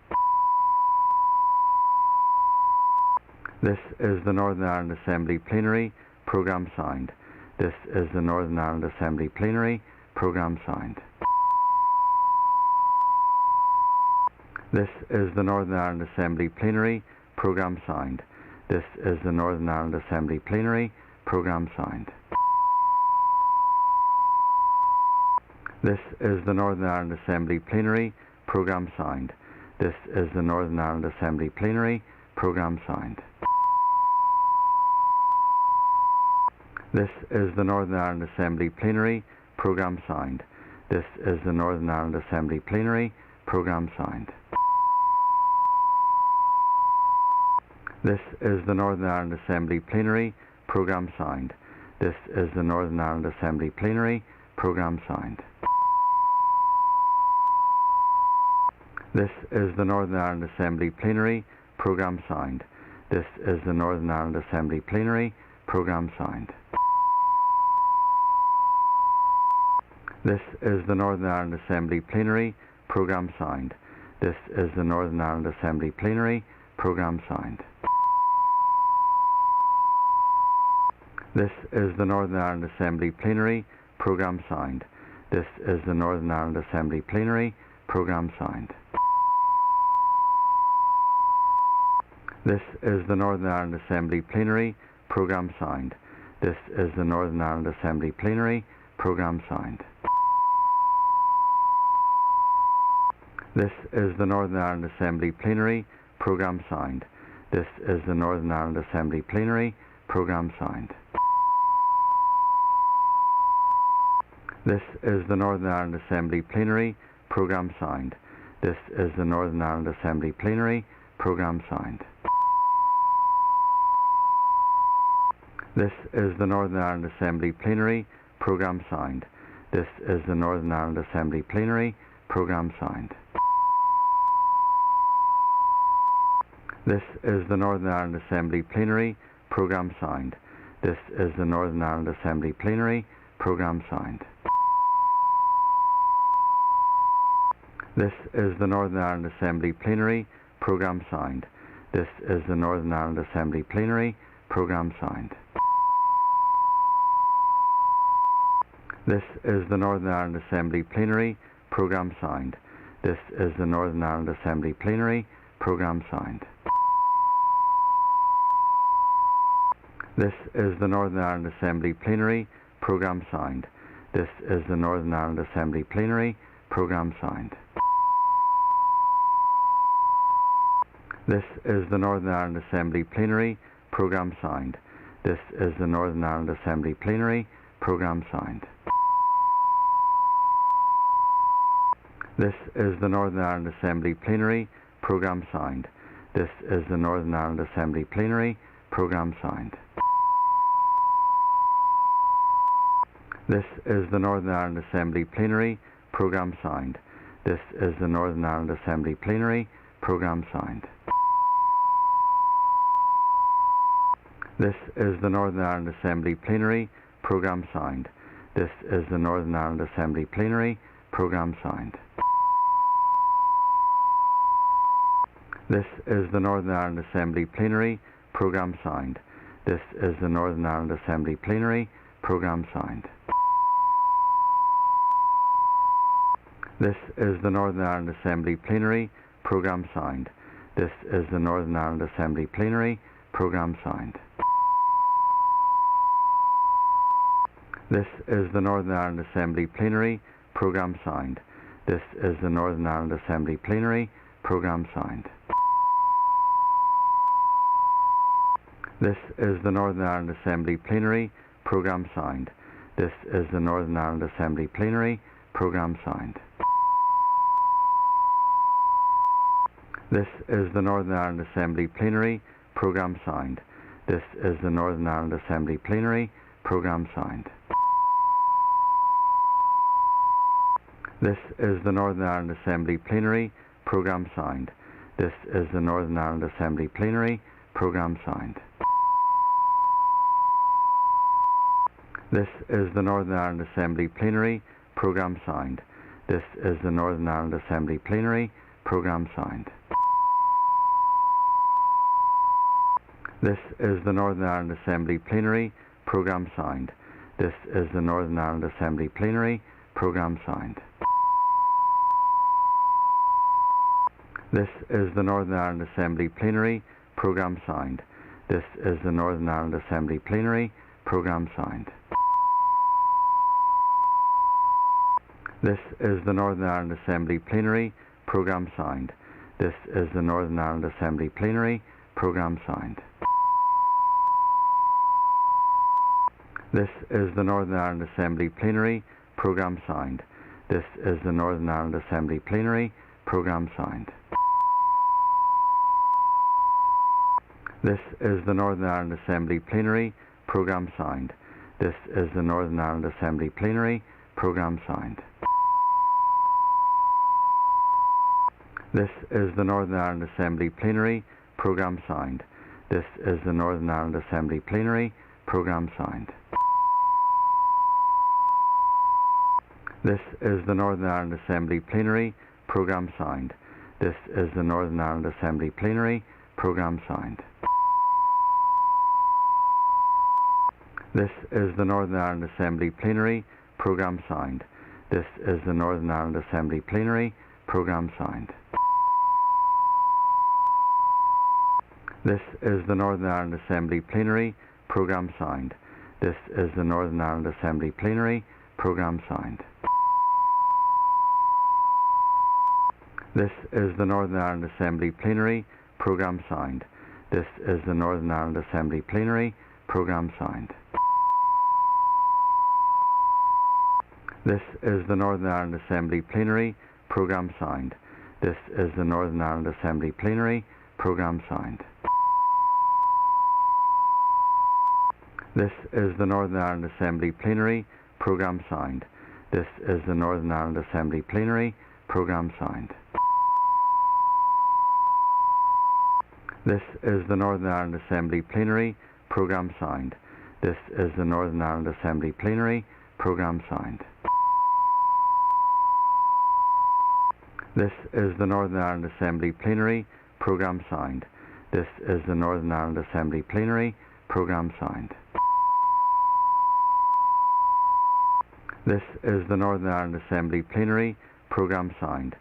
This is the Northern Ireland Assembly Plenary. Programme signed. This is the Northern Ireland Assembly Plenary. Programme signed. This is the Northern Ireland Assembly Plenary. Programme signed. This is the Northern Ireland Assembly Plenary. Programme signed. This is the Northern Ireland Assembly Plenary. Programme signed. This is the Northern Ireland Assembly Plenary. Programme signed. This is the Northern Ireland Assembly Plenary. Programme signed. This is the Northern Ireland Assembly Plenary. Programme signed. This is the Northern Ireland Assembly Plenary. Programme signed. This is the Northern Ireland Assembly Plenary. Programme signed. This is the Northern Ireland Assembly Plenary. Programme signed. This is the Northern Ireland Assembly Plenary. Programme signed. This is the Northern Ireland Assembly Plenary. Programme signed. This is the Northern Ireland Assembly Plenary. Programme signed. This is the Northern Ireland Assembly Plenary. Programme signed. This is the Northern Ireland Assembly Plenary. Programme signed. This is the Northern Ireland Assembly Plenary. Programme signed. This is the Northern Ireland Assembly Plenary. Programme signed. This is the Northern Ireland Assembly Plenary. Programme signed. This is the Northern Ireland Assembly Plenary. Programme signed. This is the Northern Ireland Assembly Plenary. Programme signed. This is the Northern Ireland Assembly Plenary. Programme signed. This is the Northern Ireland Assembly Plenary. Programme signed. This is the Northern Ireland Assembly Plenary. Programme signed. This is the Northern Ireland Assembly Plenary. Programme signed. This is the Northern Ireland Assembly Plenary. Programme signed. This is the Northern Ireland Assembly Plenary. Programme signed. This is the Northern Ireland Assembly Plenary. Programme signed. This is the Northern Ireland Assembly Plenary. Programme signed. This is the Northern Ireland Assembly Plenary. Programme signed. This is the Northern Ireland Assembly Plenary. Programme signed. This is the Northern Ireland Assembly Plenary. Programme signed. This is the Northern Ireland Assembly Plenary. Programme signed. This is the Northern Ireland Assembly Plenary. Programme signed. This is the Northern Ireland Assembly Plenary. Programme signed. This is the Northern Ireland Assembly Plenary. Programme signed. This is the Northern Ireland Assembly Plenary. Programme signed. This is the Northern Ireland Assembly Plenary. Programme signed. This is the Northern Ireland Assembly Plenary. Programme signed. This is the Northern Ireland Assembly Plenary. Programme signed. This is the Northern Ireland Assembly Plenary. Programme signed. This is the Northern Ireland Assembly Plenary. Programme signed. This is the Northern Ireland Assembly Plenary. Programme signed. This is the Northern Ireland Assembly Plenary. Programme signed. This is the Northern Ireland Assembly Plenary. Programme signed. This is the Northern Ireland Assembly Plenary. Programme signed. This is the Northern Ireland Assembly Plenary. Programme signed. This is the Northern Ireland Assembly Plenary. Programme signed. This is the Northern Ireland Assembly Plenary. Programme signed. This is the Northern Ireland Assembly Plenary. Programme signed. This is the Northern Ireland Assembly Plenary. Programme signed. This is the Northern Ireland Assembly Plenary. Programme signed. This is the Northern Ireland Assembly Plenary. Programme signed. This is the Northern Ireland Assembly Plenary. Programme signed. This is the Northern Ireland Assembly Plenary. Programme signed. This is the Northern Ireland Assembly Plenary. Programme signed. This is the Northern Ireland Assembly Plenary. Programme signed. This is the Northern Ireland Assembly Plenary. Programme signed. This is the Northern Ireland Assembly Plenary. Programme signed. This is the Northern Ireland Assembly Plenary. Programme signed. This is the Northern Ireland Assembly Plenary. Programme signed. This is the Northern Ireland Assembly Plenary. Programme signed. This is the Northern Ireland Assembly Plenary. Programme signed. This is the Northern Ireland Assembly Plenary. Programme signed. This is the Northern Ireland Assembly Plenary. Programme signed. This is the Northern Ireland Assembly Plenary. Programme signed. This is the Northern Ireland Assembly Plenary. Programme signed. This is the Northern Ireland Assembly Plenary. Programme signed. This is the Northern Ireland Assembly Plenary. Programme signed. This is the Northern Ireland Assembly Plenary. Programme signed. This is the Northern Ireland Assembly Plenary. Programme signed. This is the Northern Ireland Assembly Plenary. Programme signed. This is the Northern Ireland Assembly Plenary. Programme signed. This is the Northern Ireland Assembly Plenary. Programme signed. This is the Northern Ireland Assembly Plenary. Programme signed. This is the Northern Ireland Assembly Plenary. Programme signed. This is the Northern Ireland Assembly Plenary. Programme signed. This is the Northern Ireland Assembly Plenary. Programme signed. This is the Northern Ireland Assembly Plenary. Programme signed. This is the Northern Ireland Assembly Plenary. Programme signed. This is the Northern Ireland Assembly Plenary. Programme signed. This is the Northern Ireland Assembly Plenary. Programme signed. This is the Northern Ireland Assembly Plenary. Programme signed.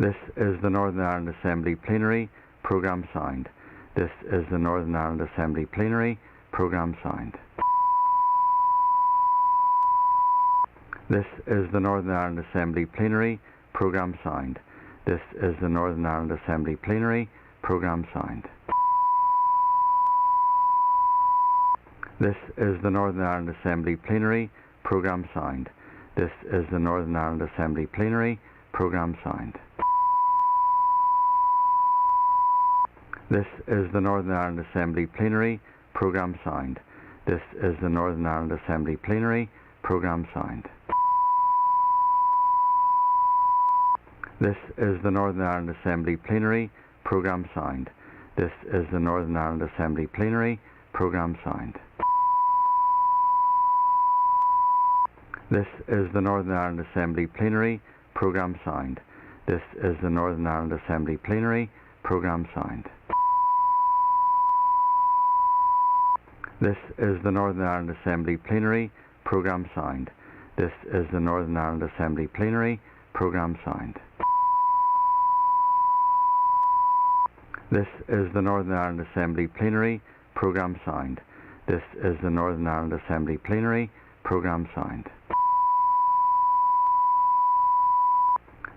This is the Northern Ireland Assembly Plenary. Programme signed. This is the Northern Ireland Assembly Plenary. Programme signed. This is the Northern Ireland Assembly Plenary. Programme signed. This is the Northern Ireland Assembly Plenary. Programme signed. This is the Northern Ireland Assembly Plenary. Programme signed. This is the Northern Ireland Assembly Plenary. Programme signed. This is the Northern Ireland Assembly Plenary. Programme signed. This is the Northern Ireland Assembly Plenary. Programme signed. This is the Northern Ireland Assembly Plenary. Programme signed. This is the Northern Ireland Assembly Plenary. Programme signed. This is the Northern Ireland Assembly Plenary. Programme signed. This is the Northern Ireland Assembly Plenary. Programme signed. This is the Northern Ireland Assembly Plenary. Programme signed. This is the Northern Ireland Assembly Plenary. Programme signed. This is the Northern Ireland Assembly Plenary. Programme signed. This is the Northern Ireland Assembly Plenary. Programme signed. This is the Northern Ireland Assembly Plenary. Programme signed.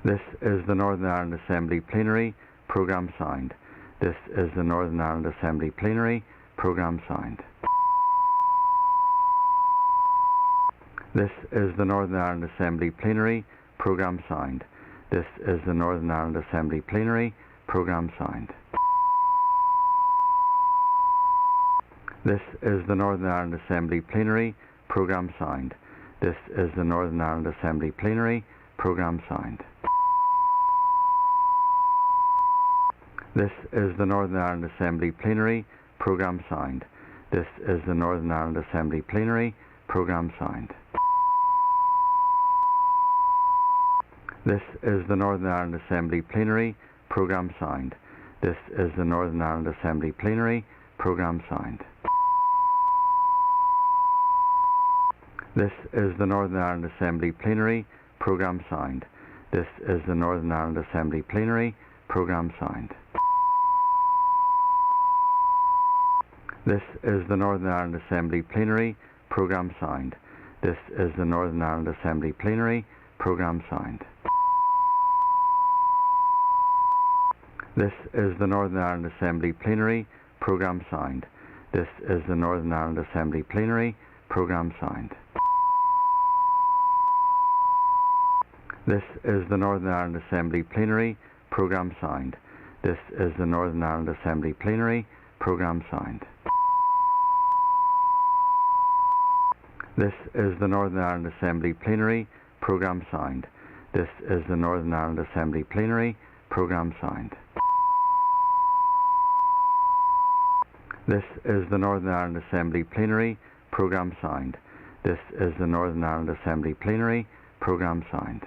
This is the Northern Ireland Assembly Plenary. Programme signed. This is the Northern Ireland Assembly Plenary. Programme signed. This is the Northern Ireland Assembly Plenary. Programme signed. This is the Northern Ireland Assembly Plenary. Programme signed. This is the Northern Ireland Assembly Plenary. Programme signed. This is the Northern Ireland Assembly Plenary. Programme signed. This is the Northern Ireland Assembly Plenary. Programme signed. This is the Northern Ireland Assembly Plenary. Programme signed. This is the Northern Ireland Assembly Plenary. Programme signed. This is the Northern Ireland Assembly Plenary. Programme signed. This is the Northern Ireland Assembly Plenary. Programme signed. This is the Northern Ireland Assembly Plenary. Programme signed. This is the Northern Ireland Assembly Plenary. Programme signed. This is the Northern Ireland Assembly Plenary. Programme signed. This is the Northern Ireland Assembly Plenary. Programme signed. This is the Northern Ireland Assembly Plenary. Programme signed. This is the Northern Ireland Assembly Plenary. Programme signed. This is the Northern Ireland Assembly Plenary. Programme signed. This is the Northern Ireland Assembly Plenary. Programme signed. This is the Northern Ireland Assembly Plenary. Programme signed. This is the Northern Ireland Assembly Plenary. Programme signed. This is the Northern Ireland Assembly Plenary. Programme signed.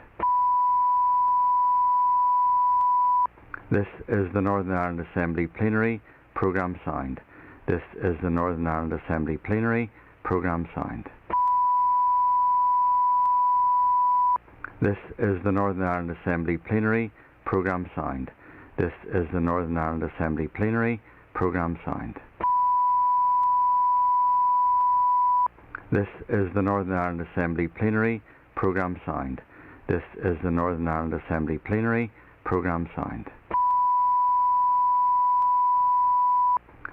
This is the Northern Ireland Assembly Plenary. Programme signed. This is the Northern Ireland Assembly Plenary. Programme signed. This is the Northern Ireland Assembly Plenary. Programme signed. This is the Northern Ireland Assembly Plenary. Programme signed. This is the Northern Ireland Assembly Plenary. Programme signed. This is the Northern Ireland Assembly Plenary. Programme signed.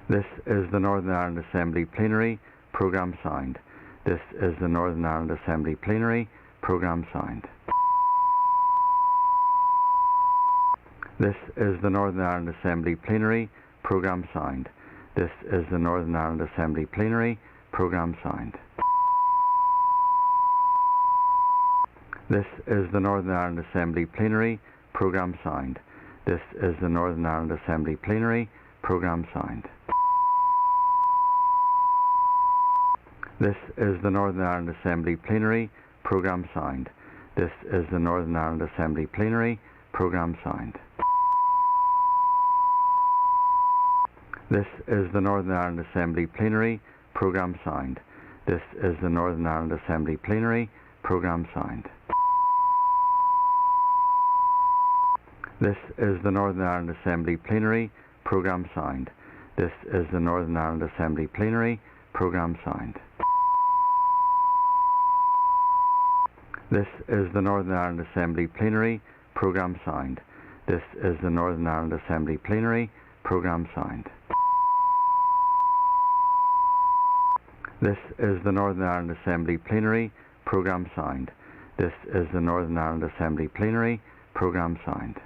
This is the Northern Ireland Assembly Plenary. Programme signed. This is the Northern Ireland Assembly Plenary. Programme signed. This is the Northern Ireland Assembly Plenary. Programme signed. This is the Northern Ireland Assembly Plenary. Programme signed. This is the Northern Ireland Assembly Plenary. Programme signed. This is the Northern Ireland Assembly Plenary. Programme signed. This is the Northern Ireland Assembly Plenary. Programme signed. This is the Northern Ireland Assembly Plenary. Programme signed. This is the Northern Ireland Assembly Plenary. Programme signed. This is the Northern Ireland Assembly Plenary. Programme signed. This is the Northern Ireland Assembly Plenary. Programme signed. This is the Northern Ireland Assembly Plenary. Programme signed. This is the Northern Ireland Assembly Plenary. Programme signed. This is the Northern Ireland Assembly Plenary. Programme signed. This is the Northern Ireland Assembly Plenary. Programme signed.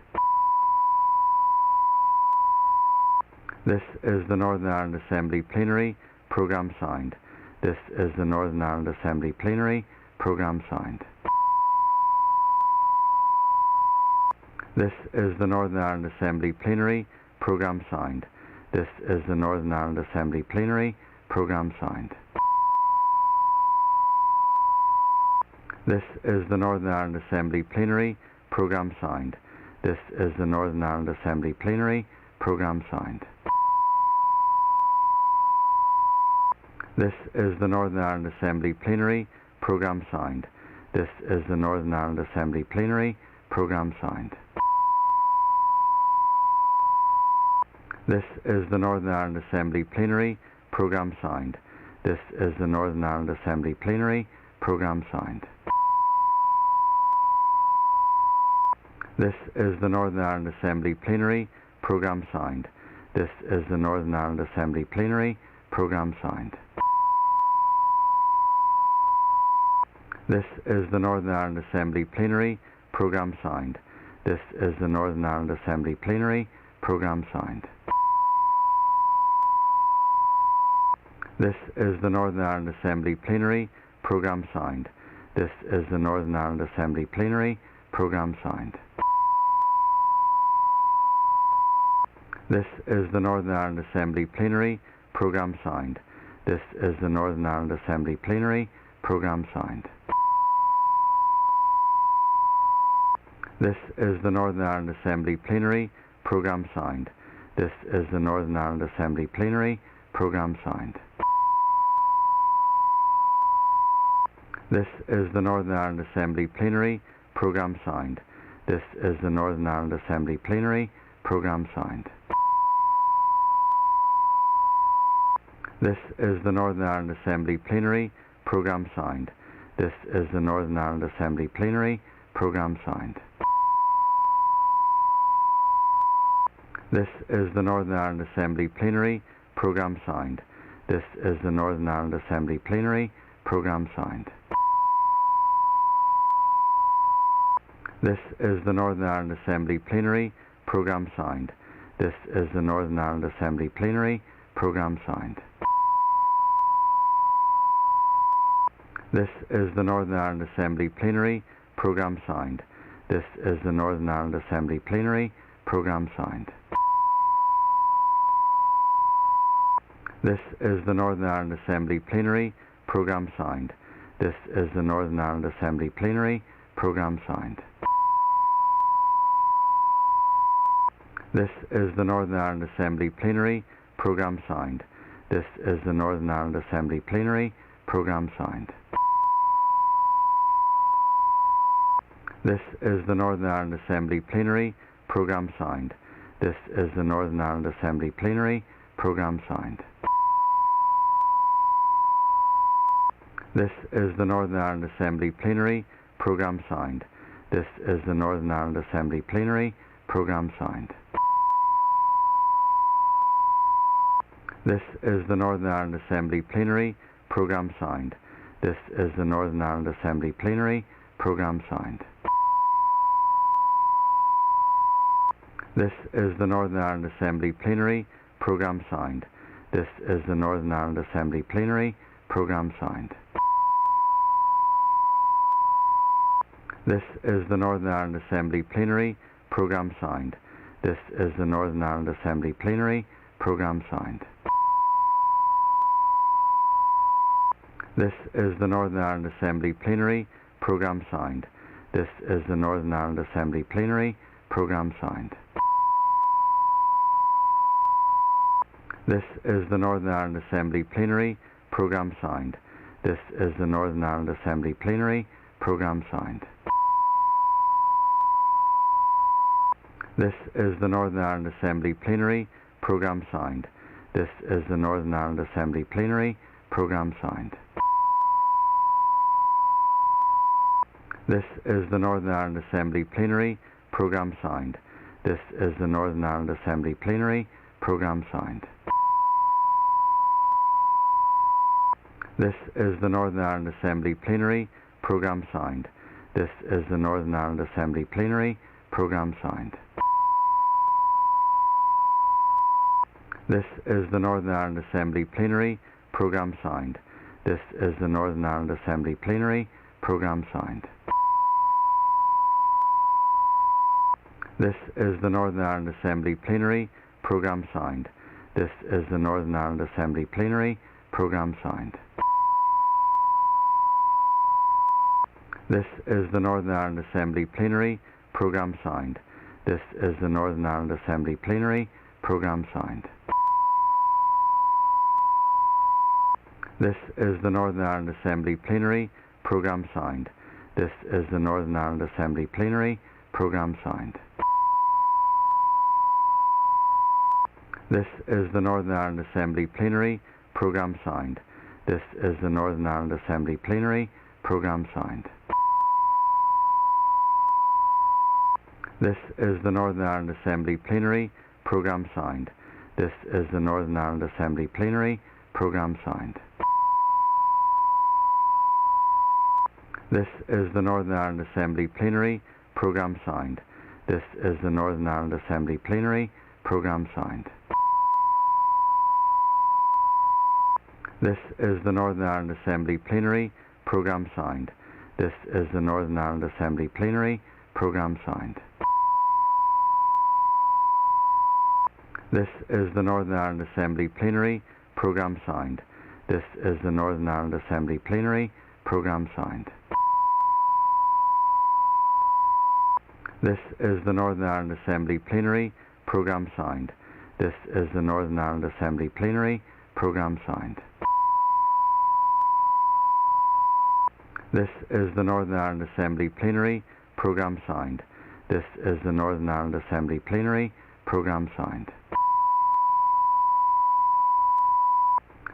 This is the Northern Ireland Assembly Plenary. Programme signed. This is the Northern Ireland Assembly Plenary. Programme signed. This is the Northern Ireland Assembly Plenary. Programme signed. This is the Northern Ireland Assembly Plenary. Programme signed. This is the Northern Ireland Assembly Plenary. Programme signed. This is the Northern Ireland Assembly Plenary. Programme signed. This is the Northern Ireland Assembly Plenary. Programme signed. This is the Northern Ireland Assembly Plenary. Programme signed. This is the Northern Ireland Assembly Plenary. Programme signed. This is the Northern Ireland Assembly Plenary. Programme signed. This is the Northern Ireland Assembly Plenary. Programme signed. This is the Northern Ireland Assembly Plenary. Programme signed. This is the Northern Ireland Assembly Plenary. Programme signed. This is the Northern Ireland Assembly Plenary. Programme signed. This is the Northern Ireland Assembly Plenary. Programme signed. This is the Northern Ireland Assembly Plenary. Programme signed. This is the Northern Ireland Assembly Plenary. Programme signed. This is the Northern Ireland Assembly Plenary. Programme signed. This is the Northern Ireland Assembly Plenary. Programme signed. This is the Northern Ireland Assembly Plenary. Programme signed. This is the Northern Ireland Assembly Plenary. Programme signed. This is the Northern Ireland Assembly Plenary. Programme signed. This is the Northern Ireland Assembly Plenary. Programme signed. This is the Northern Ireland Assembly Plenary. Programme signed. This is the Northern Ireland Assembly Plenary. Programme signed. This is the Northern Ireland Assembly Plenary. Programme signed. This is the Northern Ireland Assembly Plenary. Programme signed. This is the Northern Ireland Assembly Plenary. Programme signed. This is the Northern Ireland Assembly Plenary. Programme signed. This is the Northern Ireland Assembly Plenary. Programme signed. This is the Northern Ireland Assembly Plenary. Programme signed. This is the Northern Ireland Assembly Plenary. Programme signed. This is the Northern Ireland Assembly Plenary. Programme signed. This is the Northern Ireland Assembly Plenary. Programme signed. This is the Northern Ireland Assembly Plenary. Programme signed. This is the Northern Ireland Assembly Plenary. Programme signed. This is the Northern Ireland Assembly Plenary. Programme signed. This is the Northern Ireland Assembly Plenary. Programme signed. This is the Northern Ireland Assembly Plenary. Programme signed. This is the Northern Ireland Assembly Plenary. Programme signed. This is the Northern Ireland Assembly Plenary. Programme signed. This is the Northern Ireland Assembly Plenary. Programme signed. This is the Northern Ireland Assembly Plenary. Programme signed. This is the Northern Ireland Assembly Plenary. Programme signed. This is the Northern Ireland Assembly Plenary. Programme signed. This is the Northern Ireland Assembly Plenary. Programme signed. This is the Northern Ireland Assembly Plenary. Programme signed. This is the Northern Ireland Assembly Plenary. Programme signed. This is the Northern Ireland Assembly Plenary. Programme signed. This is the Northern Ireland Assembly Plenary. Programme signed. This is the Northern Ireland Assembly Plenary. Programme signed. This is the Northern Ireland Assembly Plenary. Programme signed. This is the Northern Ireland Assembly Plenary. Programme signed. This is the Northern Ireland Assembly Plenary. Programme signed. This is the Northern Ireland Assembly Plenary. Programme signed. This is the Northern Ireland Assembly Plenary. Programme signed. This is the Northern Ireland Assembly Plenary. Programme signed. This is the Northern Ireland Assembly Plenary. Programme signed. This is the Northern Ireland Assembly Plenary. Programme signed. This is the Northern Ireland Assembly Plenary. Programme signed. This is the Northern Ireland Assembly Plenary. Programme signed. This is the Northern Ireland Assembly Plenary. Programme signed. This is the Northern Ireland Assembly Plenary. Programme signed. This is the Northern Ireland Assembly Plenary. Programme signed. This is the Northern Ireland Assembly Plenary. Programme signed. This is the Northern Ireland Assembly Plenary. Programme signed. This is the Northern Ireland Assembly Plenary. Programme signed. This is the Northern Ireland Assembly Plenary. Programme signed. This is the Northern Ireland Assembly Plenary. Programme signed. This is the Northern Ireland Assembly Plenary. Programme signed. This is the Northern Ireland Assembly Plenary. Programme signed. This is the Northern Ireland Assembly Plenary. Programme signed. This is the Northern Ireland Assembly Plenary. Programme signed. This is the Northern Ireland Assembly Plenary. Programme signed. This is the Northern Ireland Assembly Plenary. Programme signed. This is the Northern Ireland Assembly Plenary. Programme signed. This is the Northern Ireland Assembly Plenary. Programme signed.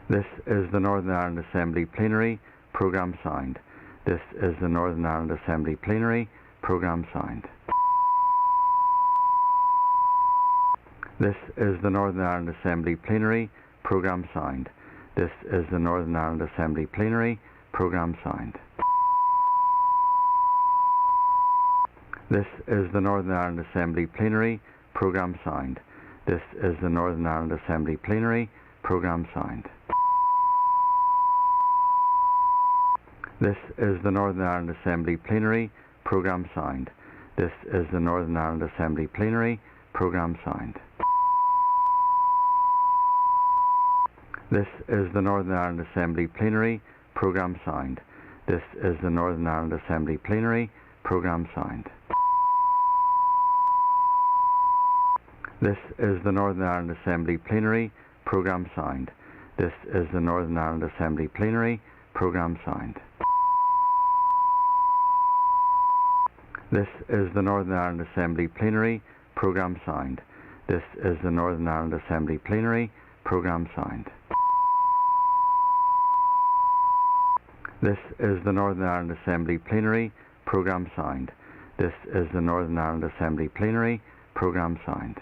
This is the Northern Ireland Assembly Plenary. Programme signed. This is the Northern Ireland Assembly Plenary. Programme signed. This is the Northern Ireland Assembly Plenary. Programme signed. This is the Northern Ireland Assembly Plenary. Programme signed. This is the Northern Ireland Assembly Plenary. Programme signed. This is the Northern Ireland Assembly Plenary. Programme signed. This is the Northern Ireland Assembly Plenary. Programme signed. This is the Northern Ireland Assembly Plenary. Programme signed. This is the Northern Ireland Assembly Plenary. Programme signed. This is the Northern Ireland Assembly Plenary. Programme signed. This is the Northern Ireland Assembly Plenary. Programme signed. This is the Northern Ireland Assembly Plenary. Programme signed. This is the Northern Ireland Assembly Plenary. Programme signed. This is the Northern Ireland Assembly Plenary. Programme signed. This is the Northern Ireland Assembly Plenary. Programme signed. This is the Northern Ireland Assembly Plenary. Programme signed. This is the Northern Ireland Assembly Plenary. Programme signed.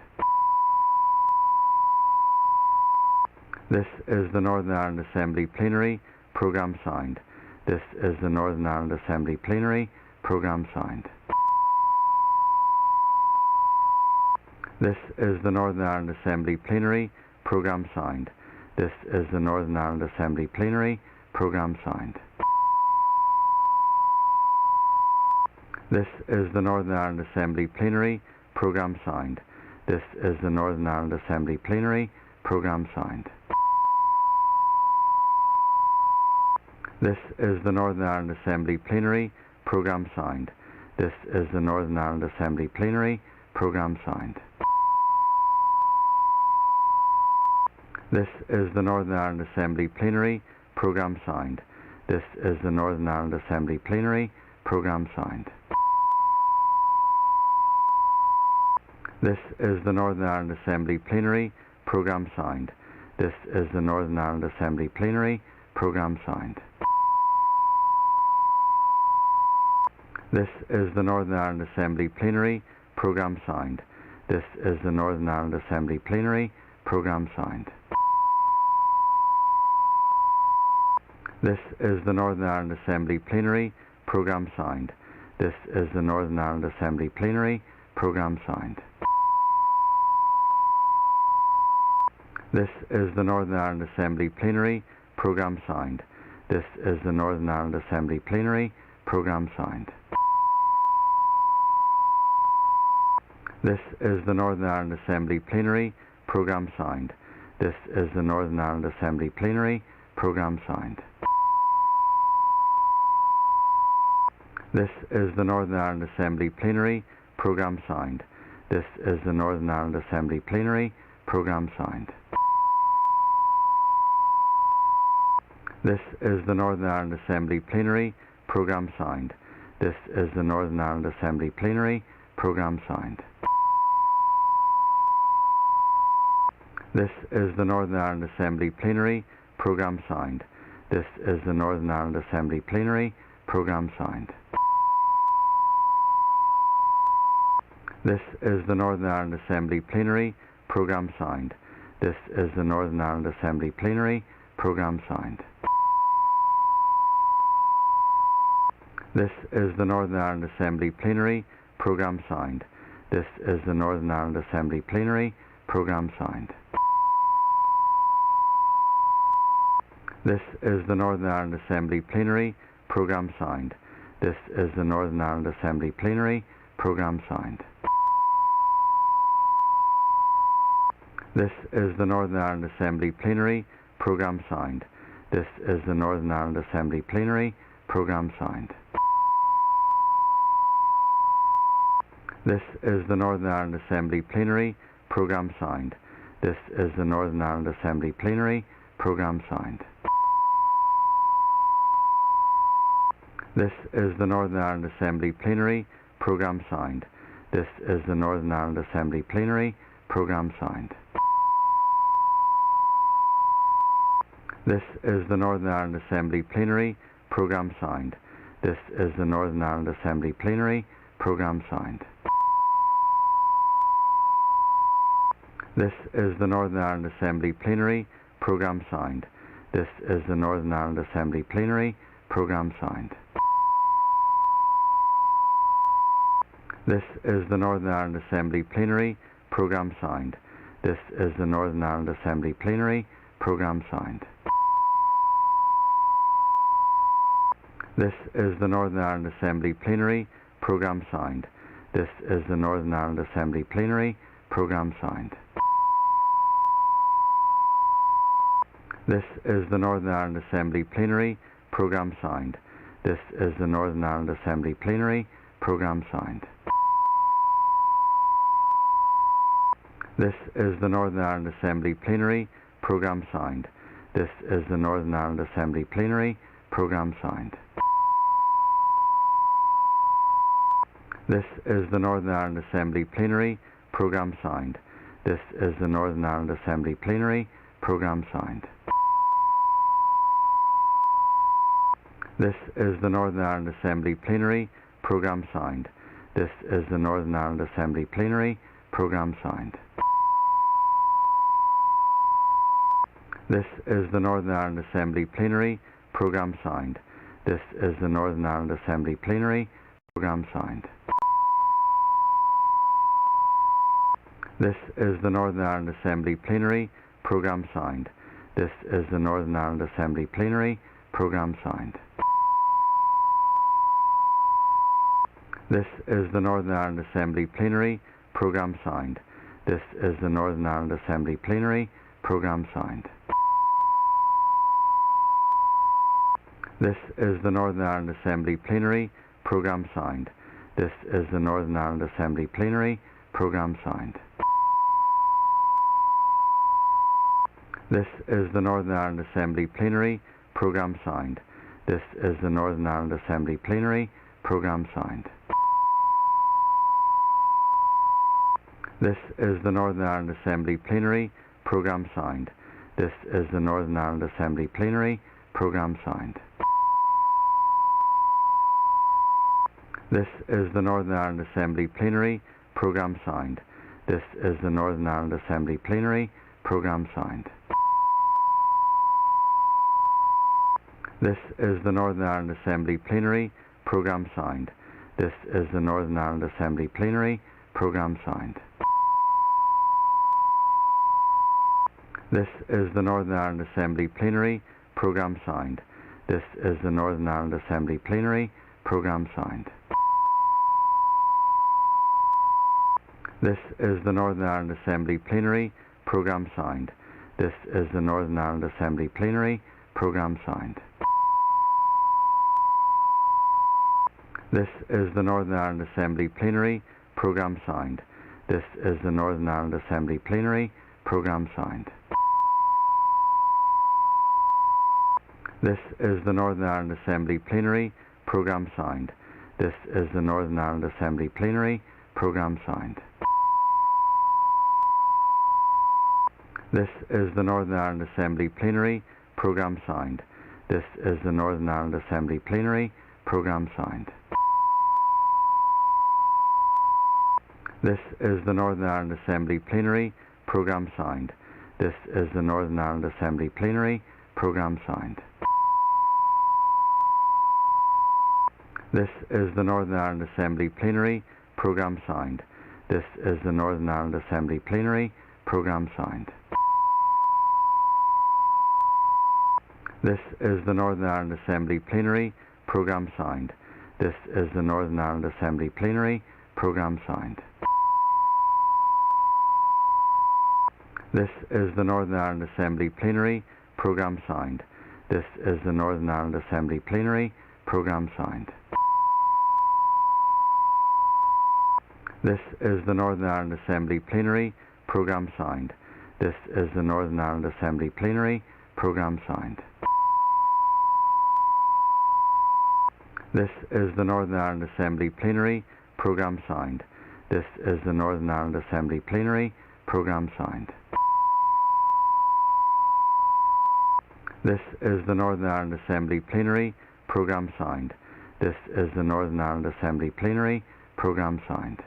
This is the Northern Ireland Assembly Plenary. Programme signed. This is the Northern Ireland Assembly Plenary. Programme signed. This is the Northern Ireland Assembly Plenary. Programme signed. This is the Northern Ireland Assembly Plenary. Programme signed. This is the Northern Ireland Assembly Plenary. Programme signed. This is the Northern Ireland Assembly Plenary. Programme signed. This is the Northern Ireland Assembly Plenary. Programme signed. This is the Northern Ireland Assembly Plenary. Programme signed. This is the Northern Ireland Assembly Plenary. Programme signed. This is the Northern Ireland Assembly Plenary. Programme signed. This is the Northern Ireland Assembly Plenary. Programme signed. This is the Northern Ireland Assembly Plenary. Programme signed. This is the Northern Ireland Assembly Plenary. Programme signed. This is the Northern Ireland Assembly Plenary. Programme signed. This is the Northern Ireland Assembly Plenary. Programme signed. This is the Northern Ireland Assembly Plenary. Programme signed. This is the Northern Ireland Assembly Plenary. Programme signed. This is the Northern Ireland Assembly Plenary. Programme signed. This is the Northern Ireland Assembly Plenary. Programme signed. This is the Northern Ireland Assembly Plenary. Programme signed. This is the Northern Ireland Assembly Plenary. Programme signed. This is the Northern Ireland Assembly Plenary. Programme signed. This is the Northern Ireland Assembly Plenary. Programme signed. This is the Northern Ireland Assembly Plenary. Programme signed. This is the Northern Ireland Assembly Plenary. Programme signed. This is the Northern Ireland Assembly Plenary. Programme signed. This is the Northern Ireland Assembly Plenary. Programme signed. This is the Northern Ireland Assembly Plenary. Programme signed. This is the Northern Ireland Assembly Plenary. Programme signed. This is the Northern Ireland Assembly Plenary. Programme signed. This is the Northern Ireland Assembly Plenary. Programme signed. This is the Northern Ireland Assembly Plenary. Programme signed. This is the Northern Ireland Assembly Plenary. Programme signed. This is the Northern Ireland Assembly Plenary. Programme signed. This is the Northern Ireland Assembly Plenary. Programme signed. This is the Northern Ireland Assembly Plenary. Programme signed. This is the Northern Ireland Assembly Plenary. Programme signed. This is the Northern Ireland Assembly Plenary. Programme signed. This is the Northern Ireland Assembly Plenary. Programme signed. This is the Northern Ireland Assembly Plenary. Programme signed. This is the Northern Ireland Assembly Plenary. Programme signed. This is the Northern Ireland Assembly Plenary. Programme signed. This is the Northern Ireland Assembly Plenary. Programme signed. This is the Northern Ireland Assembly Plenary. Programme signed. This is the Northern Ireland Assembly Plenary. Programme signed. This is the Northern Ireland Assembly Plenary. Programme signed. This is the Northern Ireland Assembly Plenary. Programme signed. This is the Northern Ireland Assembly Plenary. Programme signed. This is the Northern Ireland Assembly Plenary. Programme signed. This is the Northern Ireland Assembly Plenary. Programme signed. This is the Northern Ireland Assembly Plenary. Programme signed. This is the Northern Ireland Assembly Plenary. Programme signed. This is the Northern Ireland Assembly Plenary. Programme signed. This is the Northern Ireland Assembly Plenary. Programme signed. This is the Northern Ireland Assembly Plenary. Programme signed. This is the Northern Ireland Assembly Plenary. Programme signed. This is the Northern Ireland Assembly Plenary. Programme signed. This is the Northern Ireland Assembly Plenary. Programme signed. This is the Northern Ireland Assembly Plenary. Programme signed. This is the Northern Ireland Assembly Plenary. Programme signed. This is the Northern Ireland Assembly Plenary. Programme signed. This is the Northern Ireland Assembly Plenary. Programme signed. This is the Northern Ireland Assembly Plenary. Programme signed. This is the Northern Ireland Assembly Plenary. Programme signed. This is the Northern Ireland Assembly Plenary. Programme signed. This is the Northern Ireland Assembly Plenary. Programme signed. This is the Northern Ireland Assembly Plenary. Programme signed. This is the Northern Ireland Assembly Plenary. Programme signed. This is the Northern Ireland Assembly Plenary. Programme signed. This is the Northern Ireland Assembly Plenary. Programme signed. This is the Northern Ireland Assembly Plenary. Programme signed. This is the Northern Ireland Assembly Plenary. Programme signed. This is the Northern Ireland Assembly Plenary. Programme signed. This is the Northern Ireland Assembly Plenary. Programme signed. This is the Northern Ireland Assembly Plenary. Programme signed. This is the Northern Ireland Assembly Plenary. Programme signed. This is the Northern Ireland Assembly Plenary. Programme signed. This is the Northern Ireland Assembly Plenary. Programme signed. This is the Northern Ireland Assembly Plenary. Programme signed. This is the Northern Ireland Assembly Plenary. Programme signed. This is the Northern Ireland Assembly Plenary Programme signed. This is the Northern Ireland Assembly Plenary Programme signed. This is the Northern Ireland Assembly Plenary Programme signed. This is the Northern Ireland Assembly Plenary Programme signed. This is the Northern Ireland Assembly Plenary Programme signed. This is the Northern Ireland Assembly Plenary Programme signed. This is the Northern Ireland Assembly Plenary Programme signed. This is the Northern Ireland Assembly Plenary Programme signed. This is the Northern Ireland Assembly Plenary Programme signed. This is the Northern Ireland Assembly Plenary Programme signed. This is the Northern Ireland Assembly Plenary Programme signed. This is the Northern Ireland Assembly Plenary Programme signed. This is the Northern Ireland Assembly Plenary Programme signed.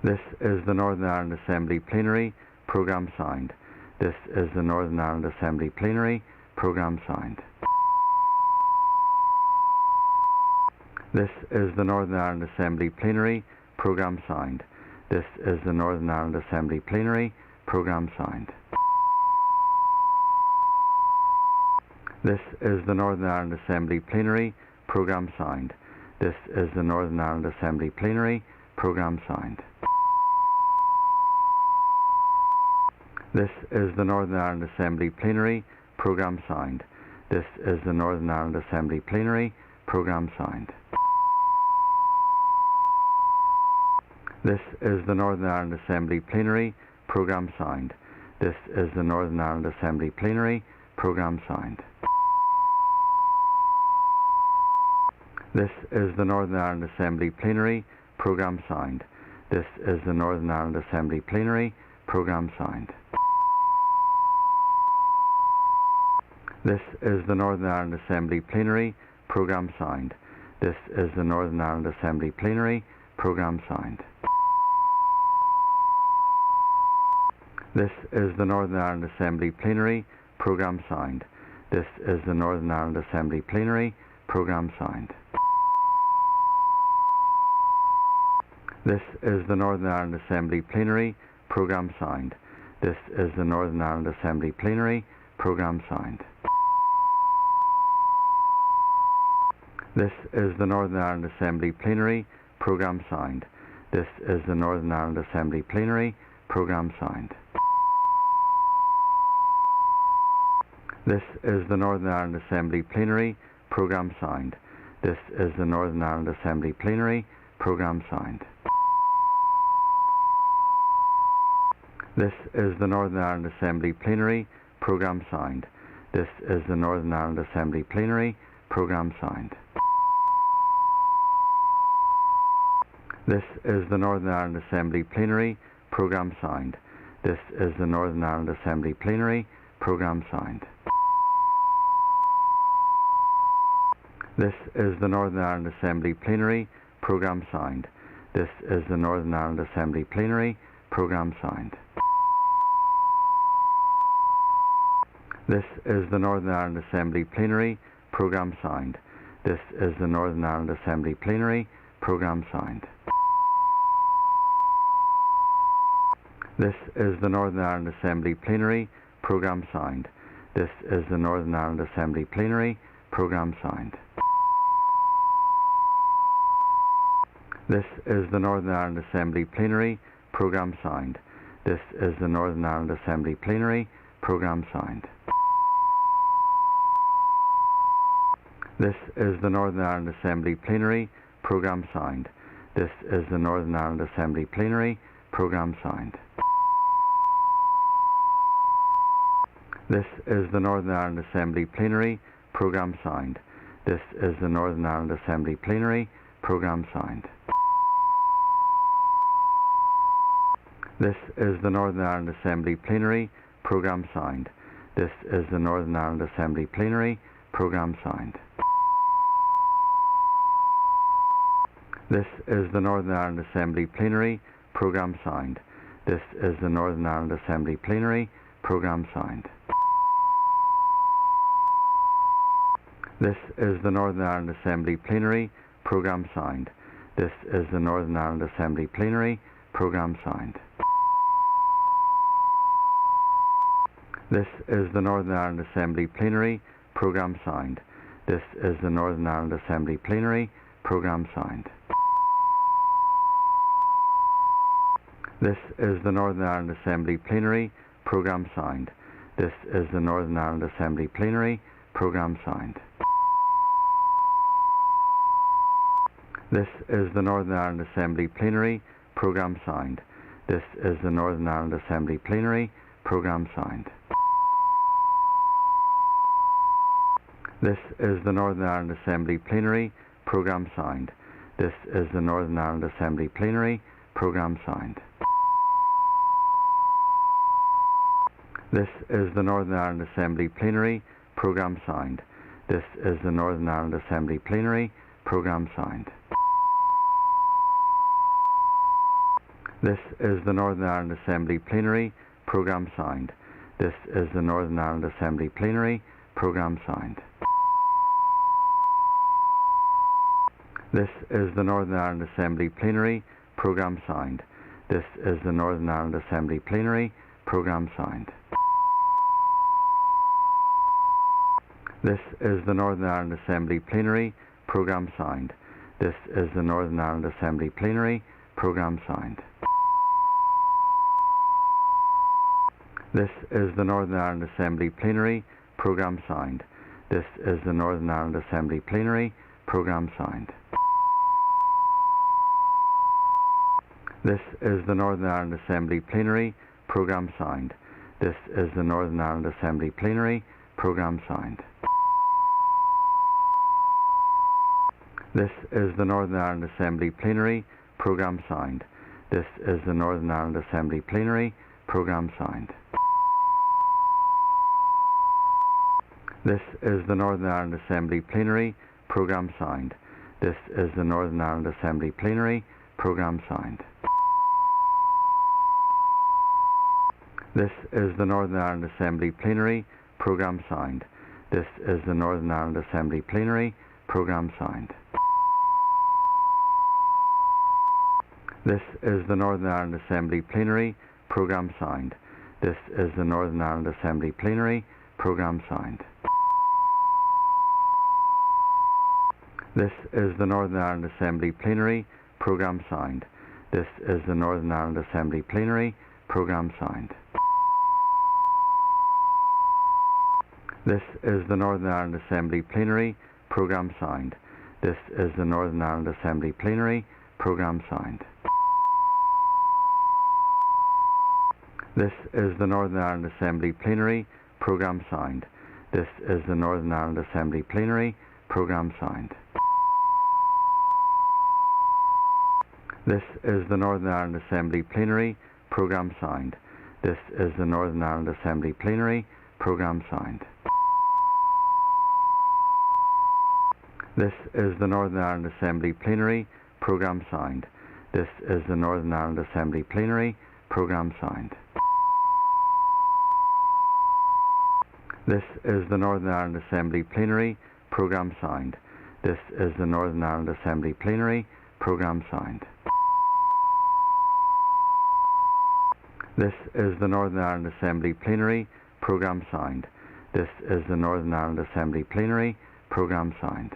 This is the Northern Ireland Assembly Plenary Programme signed. This is the Northern Ireland Assembly Plenary Programme signed. This is the Northern Ireland Assembly Plenary Programme signed. This is the Northern Ireland Assembly Plenary Programme signed. This is the Northern Ireland Assembly Plenary Programme signed. This is the Northern Ireland Assembly Plenary Programme signed. This is the Northern Ireland Assembly Plenary Programme signed. This is the Northern Ireland Assembly Plenary Programme signed. This is the Northern Ireland Assembly Plenary Programme signed. This is the Northern Ireland Assembly Plenary Programme signed. This is the Northern Ireland Assembly Plenary Programme signed. This is the Northern Ireland Assembly Plenary Programme signed. This is the Northern Ireland Assembly Plenary Programme signed. This is the Northern Ireland Assembly Plenary Programme signed. This is the Northern Ireland Assembly Plenary Programme signed. This is the Northern Ireland Assembly Plenary Programme signed. This is the Northern Ireland Assembly Plenary Programme signed. This is the Northern Ireland Assembly Plenary Programme signed. This is the Northern Ireland Assembly Plenary Programme signed. This is the Northern Ireland Assembly Plenary Programme signed. This is the Northern Ireland Assembly Plenary Programme signed. This is the Northern Ireland Assembly Plenary Programme signed. This is the Northern Ireland Assembly Plenary Programme signed. This is the Northern Ireland Assembly Plenary Programme signed. This is the Northern Ireland Assembly Plenary Programme signed. This is the Northern Ireland Assembly Plenary Programme signed. This is the Northern Ireland Assembly Plenary Programme signed. This is the Northern Ireland Assembly Plenary Programme signed. This is the Northern Ireland Assembly Plenary Programme signed. This is the Northern Ireland Assembly Plenary Programme signed. This is the Northern Ireland Assembly Plenary Programme signed. This is the Northern Ireland Assembly Plenary Programme signed. This is the Northern Ireland Assembly Plenary Programme signed. This is the Northern Ireland Assembly Plenary Programme signed. This is the Northern Ireland Assembly Plenary Programme signed. This is the Northern Ireland Assembly Plenary Programme signed. This is the Northern Ireland Assembly Plenary Programme signed. This is the Northern Ireland Assembly Plenary Programme signed. This is the Northern Ireland Assembly Plenary Programme signed. This is the Northern Ireland Assembly Plenary Programme signed. This is the Northern Ireland Assembly Plenary Programme signed. This is the Northern Ireland Assembly Plenary. Programme signed. This is the Northern Ireland Assembly Plenary. Programme signed. This is the Northern Ireland Assembly Plenary. Programme signed. This is the Northern Ireland Assembly Plenary. Programme signed. This is the Northern Ireland Assembly Plenary. Programme signed. This is the Northern Ireland Assembly Plenary. Programme signed. This is the Northern Ireland Assembly Plenary. Programme signed. This is the Northern Ireland Assembly Plenary. Programme signed. This is the Northern Ireland Assembly Plenary. Programme signed. This is the Northern Ireland Assembly Plenary. Programme signed. This is the Northern Ireland Assembly Plenary. Programme signed. This is the Northern Ireland Assembly Plenary. Programme signed. This is the Northern Ireland Assembly Plenary. Programme signed. This is the Northern Ireland Assembly Plenary. Programme signed. This is the Northern Ireland Assembly Plenary. Programme signed. This is the Northern Ireland Assembly Plenary. Programme signed. This is the Northern Ireland Assembly Plenary. Programme signed. This is the Northern Ireland Assembly Plenary. Programme signed. This is the Northern Ireland Assembly Plenary. Programme signed. This is the Northern Ireland Assembly Plenary. Programme signed. This is the Northern Ireland Assembly Plenary. Programme signed. This is the Northern Ireland Assembly Plenary. Programme signed. This is the Northern Ireland Assembly Plenary. Programme signed. This is the Northern Ireland Assembly Plenary. Programme signed. This is the Northern Ireland Assembly Plenary. Programme signed. This is the Northern Ireland Assembly Plenary. Programme signed. This is the Northern Ireland Assembly Plenary. Programme signed. This is the Northern Ireland Assembly Plenary. Programme signed. This is the Northern Ireland Assembly Plenary. Programme signed. This is the Northern Ireland Assembly Plenary. Programme signed. This is the Northern Ireland Assembly Plenary. Programme signed. This is the Northern Ireland Assembly Plenary. Programme signed. This is the Northern Ireland Assembly Plenary. Programme signed. This is the Northern Ireland Assembly Plenary. Programme signed. This is the Northern Ireland Assembly Plenary. Programme signed. This is the Northern Ireland Assembly Plenary. Programme signed. This is the Northern Ireland Assembly Plenary. Programme signed. This is the Northern Ireland Assembly Plenary. Programme signed. This is the Northern Ireland Assembly Plenary. Programme signed. This is the Northern Ireland Assembly Plenary. Programme signed. This is the Northern Ireland Assembly Plenary. Programme signed. This is the Northern Ireland Assembly Plenary. Programme signed. This is the Northern Ireland Assembly Plenary. Programme signed. This is the Northern Ireland Assembly Plenary. Programme signed. This is the Northern Ireland Assembly Plenary. Programme signed.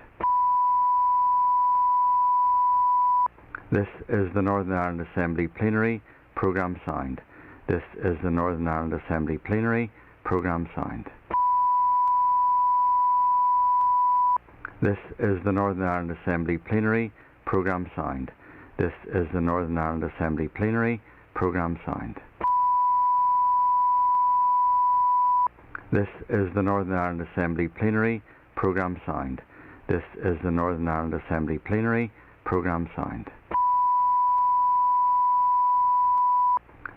This is the Northern Ireland Assembly Plenary. Programme signed. This is the Northern Ireland Assembly Plenary. Programme signed. This is the Northern Ireland Assembly Plenary. Programme signed. This is the Northern Ireland Assembly Plenary. Programme signed. This is the Northern Ireland Assembly Plenary. Programme signed. This is the Northern Ireland Assembly Plenary. Programme signed.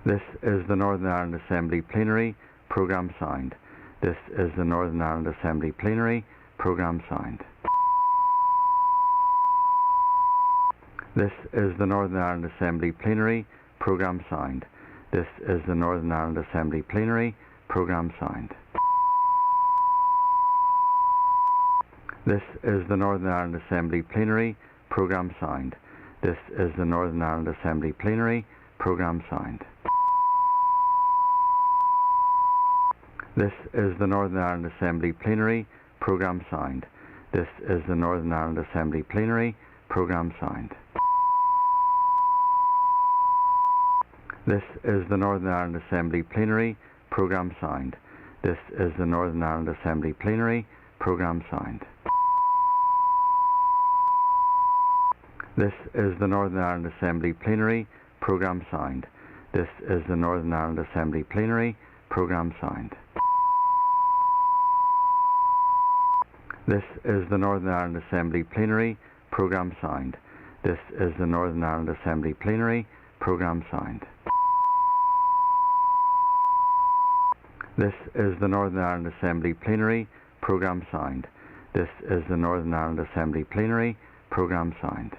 This is the Northern Ireland Assembly Plenary. Programme signed. This is the Northern Ireland Assembly Plenary. Programme signed. This is the Northern Ireland Assembly Plenary. Programme signed. This is the Northern Ireland Assembly Plenary. Programme signed. This is the Northern Ireland Assembly Plenary. Programme signed. This is the Northern Ireland Assembly Plenary. Programme signed. This is the Northern Ireland Assembly Plenary. Programme signed. This is the Northern Ireland Assembly Plenary. Programme signed. This is the Northern Ireland Assembly Plenary. Programme signed. This is the Northern Ireland Assembly Plenary. Programme signed. This is the Northern Ireland Assembly Plenary. Programme signed. This is the Northern Ireland Assembly Plenary. Programme signed. This is the Northern Ireland Assembly Plenary. Programme signed. This is the Northern Ireland Assembly Plenary. Programme signed. This is the Northern Ireland Assembly Plenary. Programme signed. This is the Northern Ireland Assembly Plenary. Programme signed.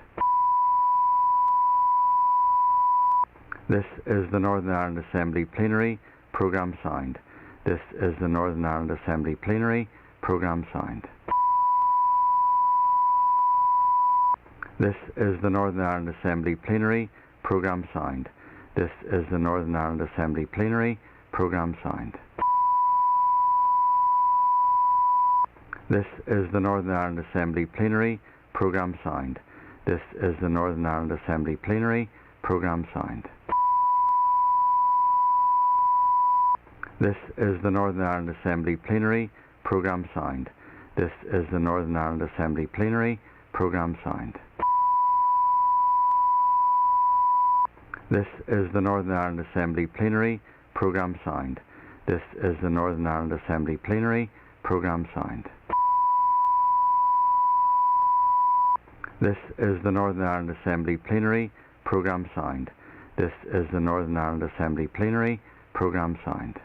This is the Northern Ireland Assembly Plenary. Programme signed. This is the Northern Ireland Assembly Plenary. Programme signed. This is the Northern Ireland Assembly Plenary. Programme signed. This is the Northern Ireland Assembly Plenary. Programme signed. This is the Northern Ireland Assembly Plenary. Programme signed. This is the Northern Ireland Assembly Plenary. Programme signed. This is the Northern Ireland Assembly Plenary. Programme signed. This is the Northern Ireland Assembly Plenary. Programme signed. This is the Northern Ireland Assembly Plenary. Programme signed. This is the Northern Ireland Assembly Plenary. Programme signed. This is the Northern Ireland Assembly Plenary. Programme signed. This is the Northern Ireland Assembly Plenary. Programme signed.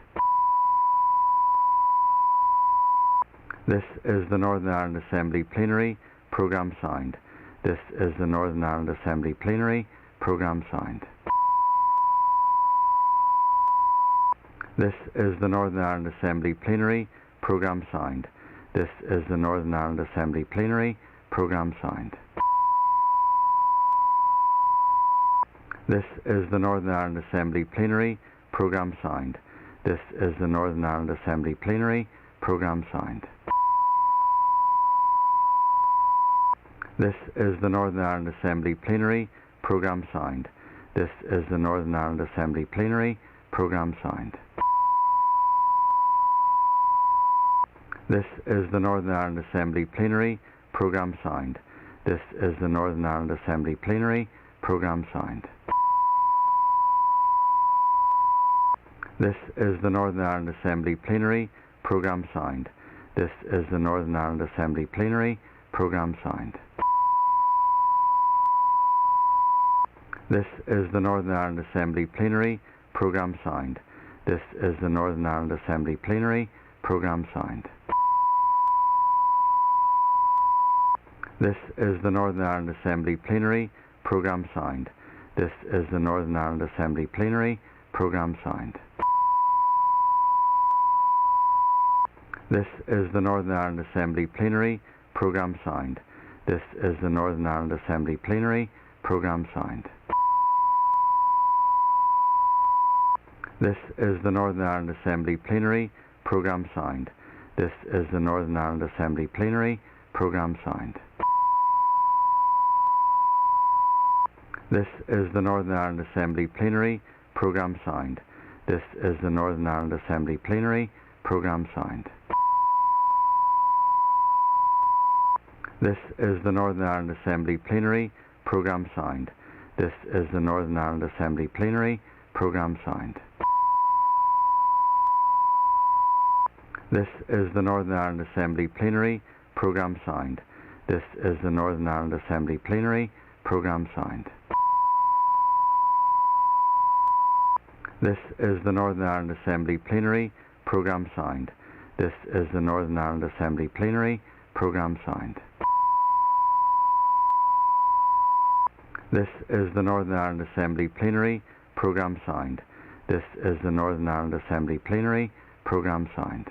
This is the Northern Ireland Assembly Plenary. Programme signed. This is the Northern Ireland Assembly Plenary. Programme signed. This is the Northern Ireland Assembly Plenary. Programme signed. This is the Northern Ireland Assembly Plenary. Programme signed. This is the Northern Ireland Assembly Plenary. Programme signed. This is the Northern Ireland Assembly Plenary. Programme signed. This is the Northern Ireland Assembly Plenary. Programme signed. This is the Northern Ireland Assembly Plenary. Programme signed. This is the Northern Ireland Assembly Plenary. Programme signed. This is the Northern Ireland Assembly Plenary. Programme signed. This is the Northern Ireland Assembly Plenary. Programme signed. This is the Northern Ireland Assembly Plenary. Programme signed. This is the Northern Ireland Assembly Plenary. Programme signed. This is the Northern Ireland Assembly Plenary. Programme signed. This is the Northern Ireland Assembly Plenary. Programme signed. This is the Northern Ireland Assembly Plenary. Programme signed. This is the Northern Ireland Assembly Plenary. Programme signed. This is the Northern Ireland Assembly Plenary. Programme signed. This is the Northern Ireland Assembly Plenary. Programme signed. This is the Northern Ireland Assembly Plenary. Programme signed. This is the Northern Ireland Assembly Plenary. Programme signed. This is the Northern Ireland Assembly Plenary. Programme signed. This is the Northern Ireland Assembly Plenary. Programme signed. This is the Northern Ireland Assembly Plenary. Programme signed. This is the Northern Ireland Assembly Plenary. Programme signed. This is the Northern Ireland Assembly Plenary. Programme signed. This is the Northern Ireland Assembly Plenary. Programme signed. This is the Northern Ireland Assembly Plenary. Programme signed. This is the Northern Ireland Assembly Plenary. Programme signed. This is the Northern Ireland Assembly Plenary. Programme signed.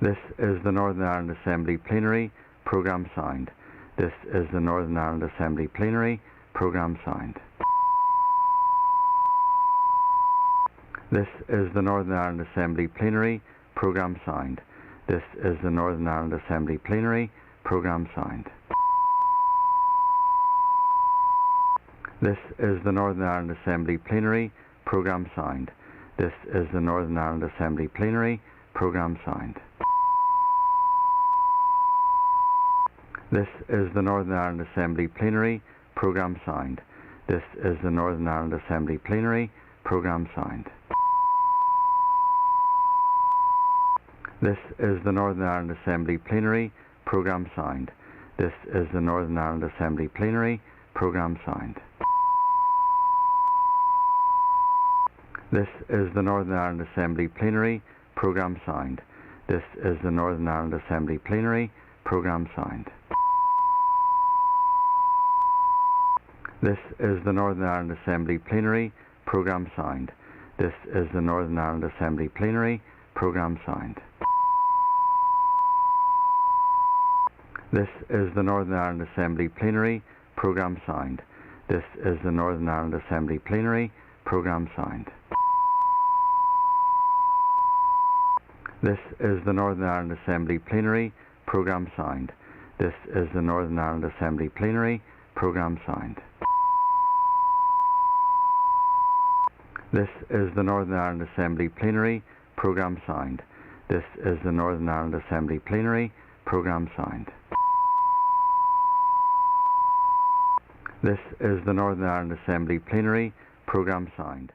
This is the Northern Ireland Assembly Plenary. Programme signed. This is the Northern Ireland Assembly Plenary. Programme signed. This is the Northern Ireland Assembly Plenary. Programme signed. This is the Northern Ireland Assembly Plenary. Programme signed. This is the Northern Ireland Assembly Plenary. Programme signed. This is the Northern Ireland Assembly Plenary. Programme signed. This is the Northern Ireland Assembly Plenary. Programme signed. This is the Northern Ireland Assembly Plenary. Programme signed. This is the Northern Ireland Assembly Plenary. Programme signed. This is the Northern Ireland Assembly Plenary. Programme signed. This is the Northern Ireland Assembly Plenary. Programme signed. This is the Northern Ireland Assembly Plenary. Programme signed. This is the Northern Ireland Assembly Plenary. Programme signed. This is the Northern Ireland Assembly Plenary. Programme signed. This is the Northern Ireland Assembly Plenary. Programme signed. This is the Northern Ireland Assembly Plenary. Programme signed. This is the Northern Ireland Assembly Plenary. Programme signed. This is the Northern Ireland Assembly Plenary. Programme signed. This is the Northern Ireland Assembly Plenary. Programme signed. This is the Northern Ireland Assembly Plenary. Programme signed. This is the Northern Ireland Assembly Plenary. Programme signed.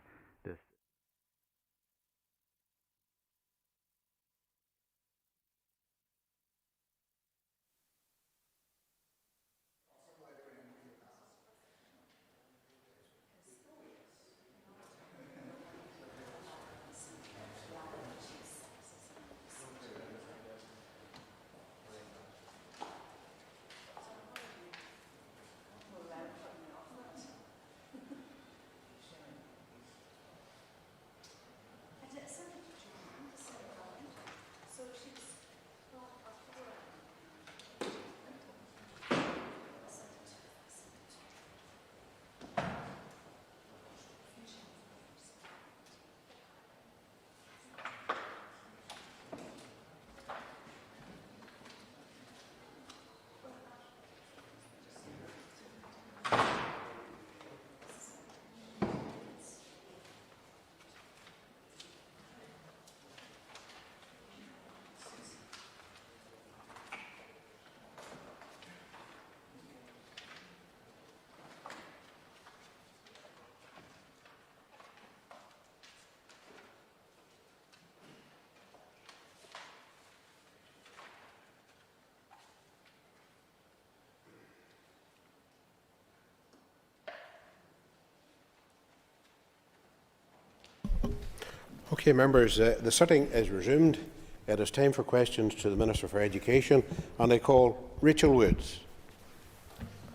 Okay, members, the sitting is resumed. It is time for questions to the Minister for Education, and I call Rachel Woods.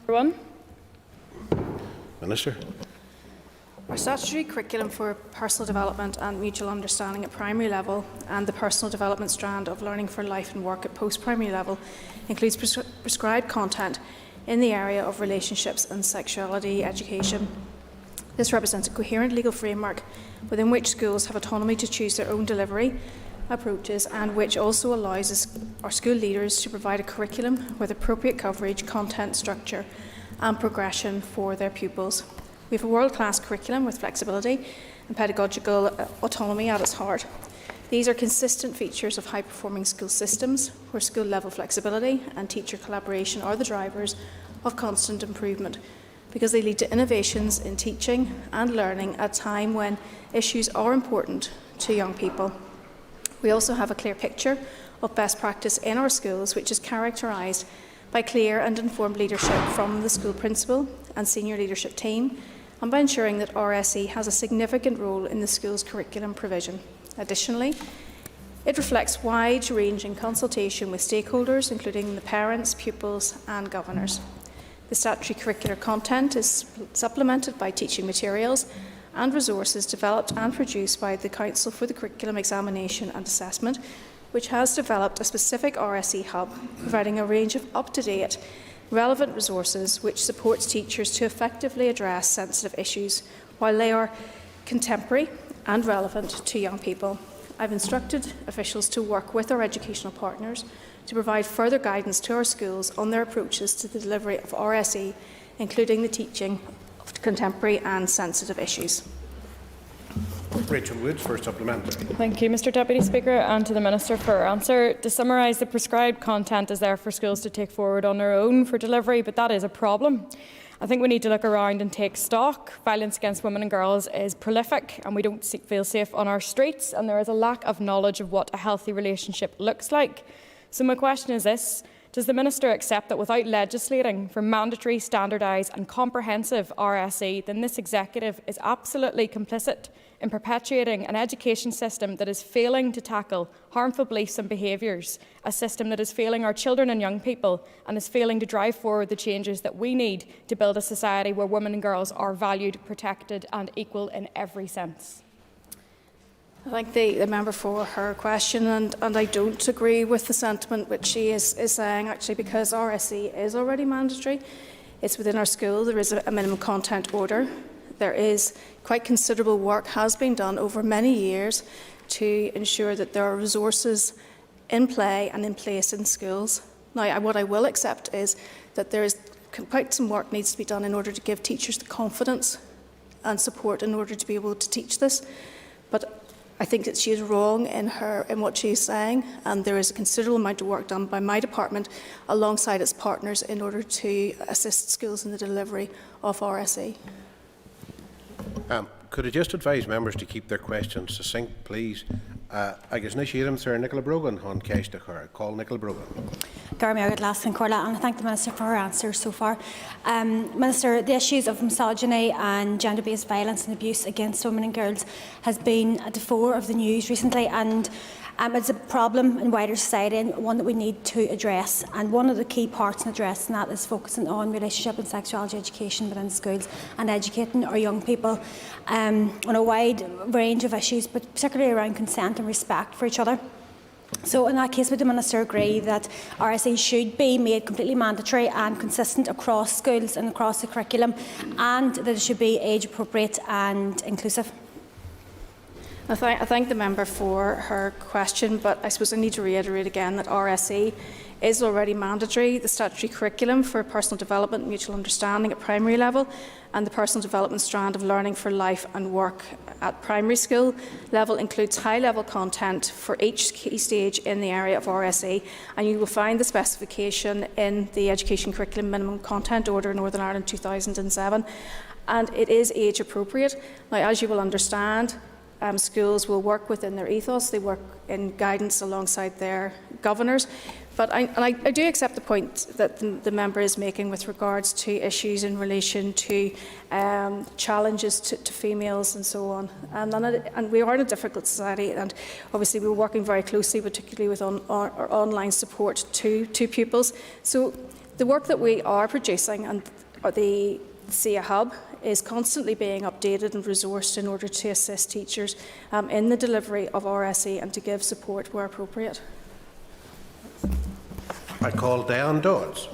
Number 1. Minister. Our statutory curriculum for personal development and mutual understanding at primary level and the personal development strand of learning for life and work at post-primary level includes prescribed content in the area of relationships and sexuality education. This represents a coherent legal framework within which schools have autonomy to choose their own delivery approaches and which also allows our school leaders to provide a curriculum with appropriate coverage, content, structure and progression for their pupils. We have a world-class curriculum with flexibility and pedagogical autonomy at its heart. These are consistent features of high-performing school systems where school-level flexibility and teacher collaboration are the drivers of constant improvement, because they lead to innovations in teaching and learning at a time when issues are important to young people. We also have a clear picture of best practice in our schools, which is characterised by clear and informed leadership from the school principal and senior leadership team, and by ensuring that RSE has a significant role in the school's curriculum provision. Additionally, it reflects wide-ranging consultation with stakeholders, including the parents, pupils and governors. The statutory curricular content is supplemented by teaching materials and resources developed and produced by the Council for the Curriculum Examination and Assessment, which has developed a specific RSE hub, providing a range of up-to-date, relevant resources which supports teachers to effectively address sensitive issues while they are contemporary and relevant to young people. I've instructed officials to work with our educational partners to provide further guidance to our schools on their approaches to the delivery of RSE, including the teaching of contemporary and sensitive issues. Rachel Woods for supplementary. Thank you, Mr Deputy Speaker, and to the Minister for her answer. To summarise, the prescribed content is there for schools to take forward on their own for delivery, but that is a problem. I think we need to look around and take stock. Violence against women and girls is prolific, and we don't feel safe on our streets, and there is a lack of knowledge of what a healthy relationship looks like. So my question is this: does the Minister accept that without legislating for mandatory, standardised and comprehensive RSE, then this executive is absolutely complicit in perpetuating an education system that is failing to tackle harmful beliefs and behaviours, a system that is failing our children and young people, and is failing to drive forward the changes that we need to build a society where women and girls are valued, protected and equal in every sense? I thank the member for her question, and I don't agree with the sentiment which she is saying, actually, because RSE is already mandatory. It's within our school. There is a minimum content order. There is quite considerable work has been done over many years to ensure that there are resources in play and in place in schools. Now, what I will accept is that there is quite some work needs to be done in order to give teachers the confidence and support in order to be able to teach this. But I think that she is wrong in what she is saying, and there is a considerable amount of work done by my department alongside its partners in order to assist schools in the delivery of RSE. Could I just advise members to keep their questions succinct, please? Agus na siadam Sir Nicola Brogan on Cash to her. Call Nicola Brogan. And I thank the Minister for her answers so far. Minister, the issues of misogyny and gender-based violence and abuse against women and girls has been at the fore of the news recently, and it's a problem in wider society and one that we need to address. And one of the key parts in addressing that is focusing on relationship and sexuality education within schools and educating our young people on a wide range of issues, but particularly around consent and respect for each other. So in that case, would the Minister agree that RSE should be made completely mandatory and consistent across schools and across the curriculum, and that it should be age appropriate and inclusive? I thank the member for her question, but I suppose I need to reiterate again that RSE is already mandatory. The statutory curriculum for personal development and mutual understanding at primary level, and the personal development strand of learning for life and work at primary school level includes high-level content for each key stage in the area of RSE, and you will find the specification in the Education Curriculum Minimum Content Order Northern Ireland 2007, and it is age appropriate. Now, as you will understand, schools will work within their ethos, they work in guidance alongside their governors. But I do accept the point that the member is making with regards to issues in relation to challenges to females and so on. And we are in a difficult society, and obviously we're working very closely, particularly with our online support to pupils. So the work that we are producing and the SIA Hub is constantly being updated and resourced in order to assist teachers in the delivery of RSE and to give support where appropriate. I call Diane Dodds.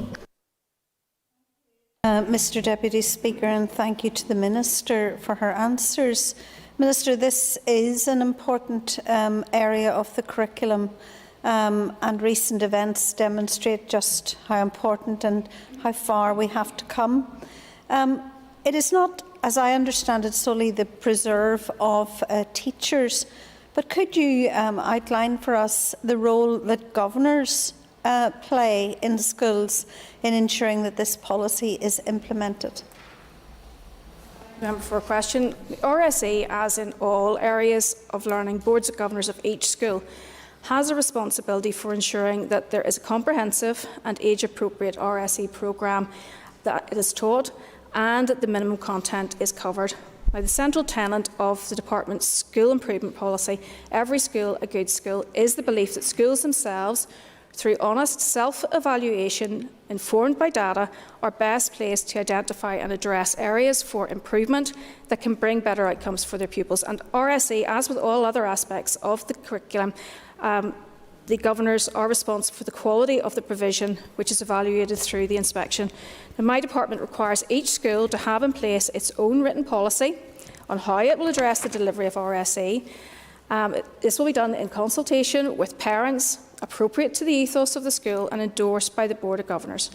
Mr Deputy Speaker, and thank you to the Minister for her answers. Minister, this is an important area of the curriculum, and recent events demonstrate just how important and how far we have to come. It is not, as I understand it, solely the preserve of teachers, but could you outline for us the role that governors play in schools in ensuring that this policy is implemented? Member for a question. RSE, as in all areas of learning, boards of governors of each school has a responsibility for ensuring that there is a comprehensive and age-appropriate RSE programme that is taught and that the minimum content is covered. Now, the central tenet of the Department's school improvement policy, every school a good school, is the belief that schools themselves through honest self-evaluation informed by data, are best placed to identify and address areas for improvement that can bring better outcomes for their pupils. And RSE, as with all other aspects of the curriculum, the governors are responsible for the quality of the provision, which is evaluated through the inspection. Now, my department requires each school to have in place its own written policy on how it will address the delivery of RSE. This will be done in consultation with parents, appropriate to the ethos of the school and endorsed by the Board of Governors.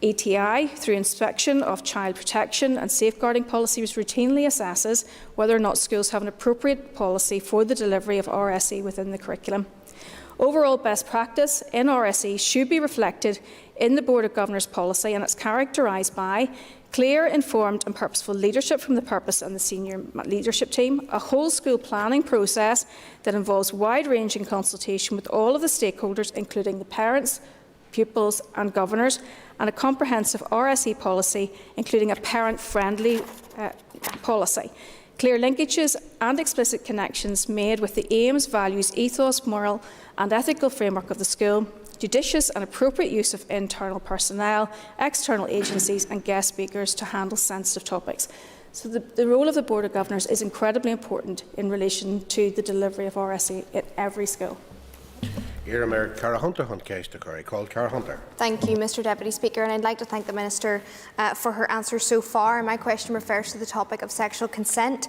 ETI, through inspection of child protection and safeguarding policies, routinely assesses whether or not schools have an appropriate policy for the delivery of RSE within the curriculum. Overall best practice in RSE should be reflected in the Board of Governors policy, and it's characterised by clear, informed and purposeful leadership from the purpose and the senior leadership team, a whole school planning process that involves wide-ranging consultation with all of the stakeholders, including the parents, pupils and governors, and a comprehensive RSE policy, including a parent-friendly policy. Clear linkages and explicit connections made with the aims, values, ethos, moral and ethical framework of the school, judicious and appropriate use of internal personnel, external agencies and guest speakers to handle sensitive topics. So the role of the Board of Governors is incredibly important in relation to the delivery of RSE at every school. Thank you, Mr Deputy Speaker, and I'd like to thank the Minister for her answers so far. My question refers to the topic of sexual consent.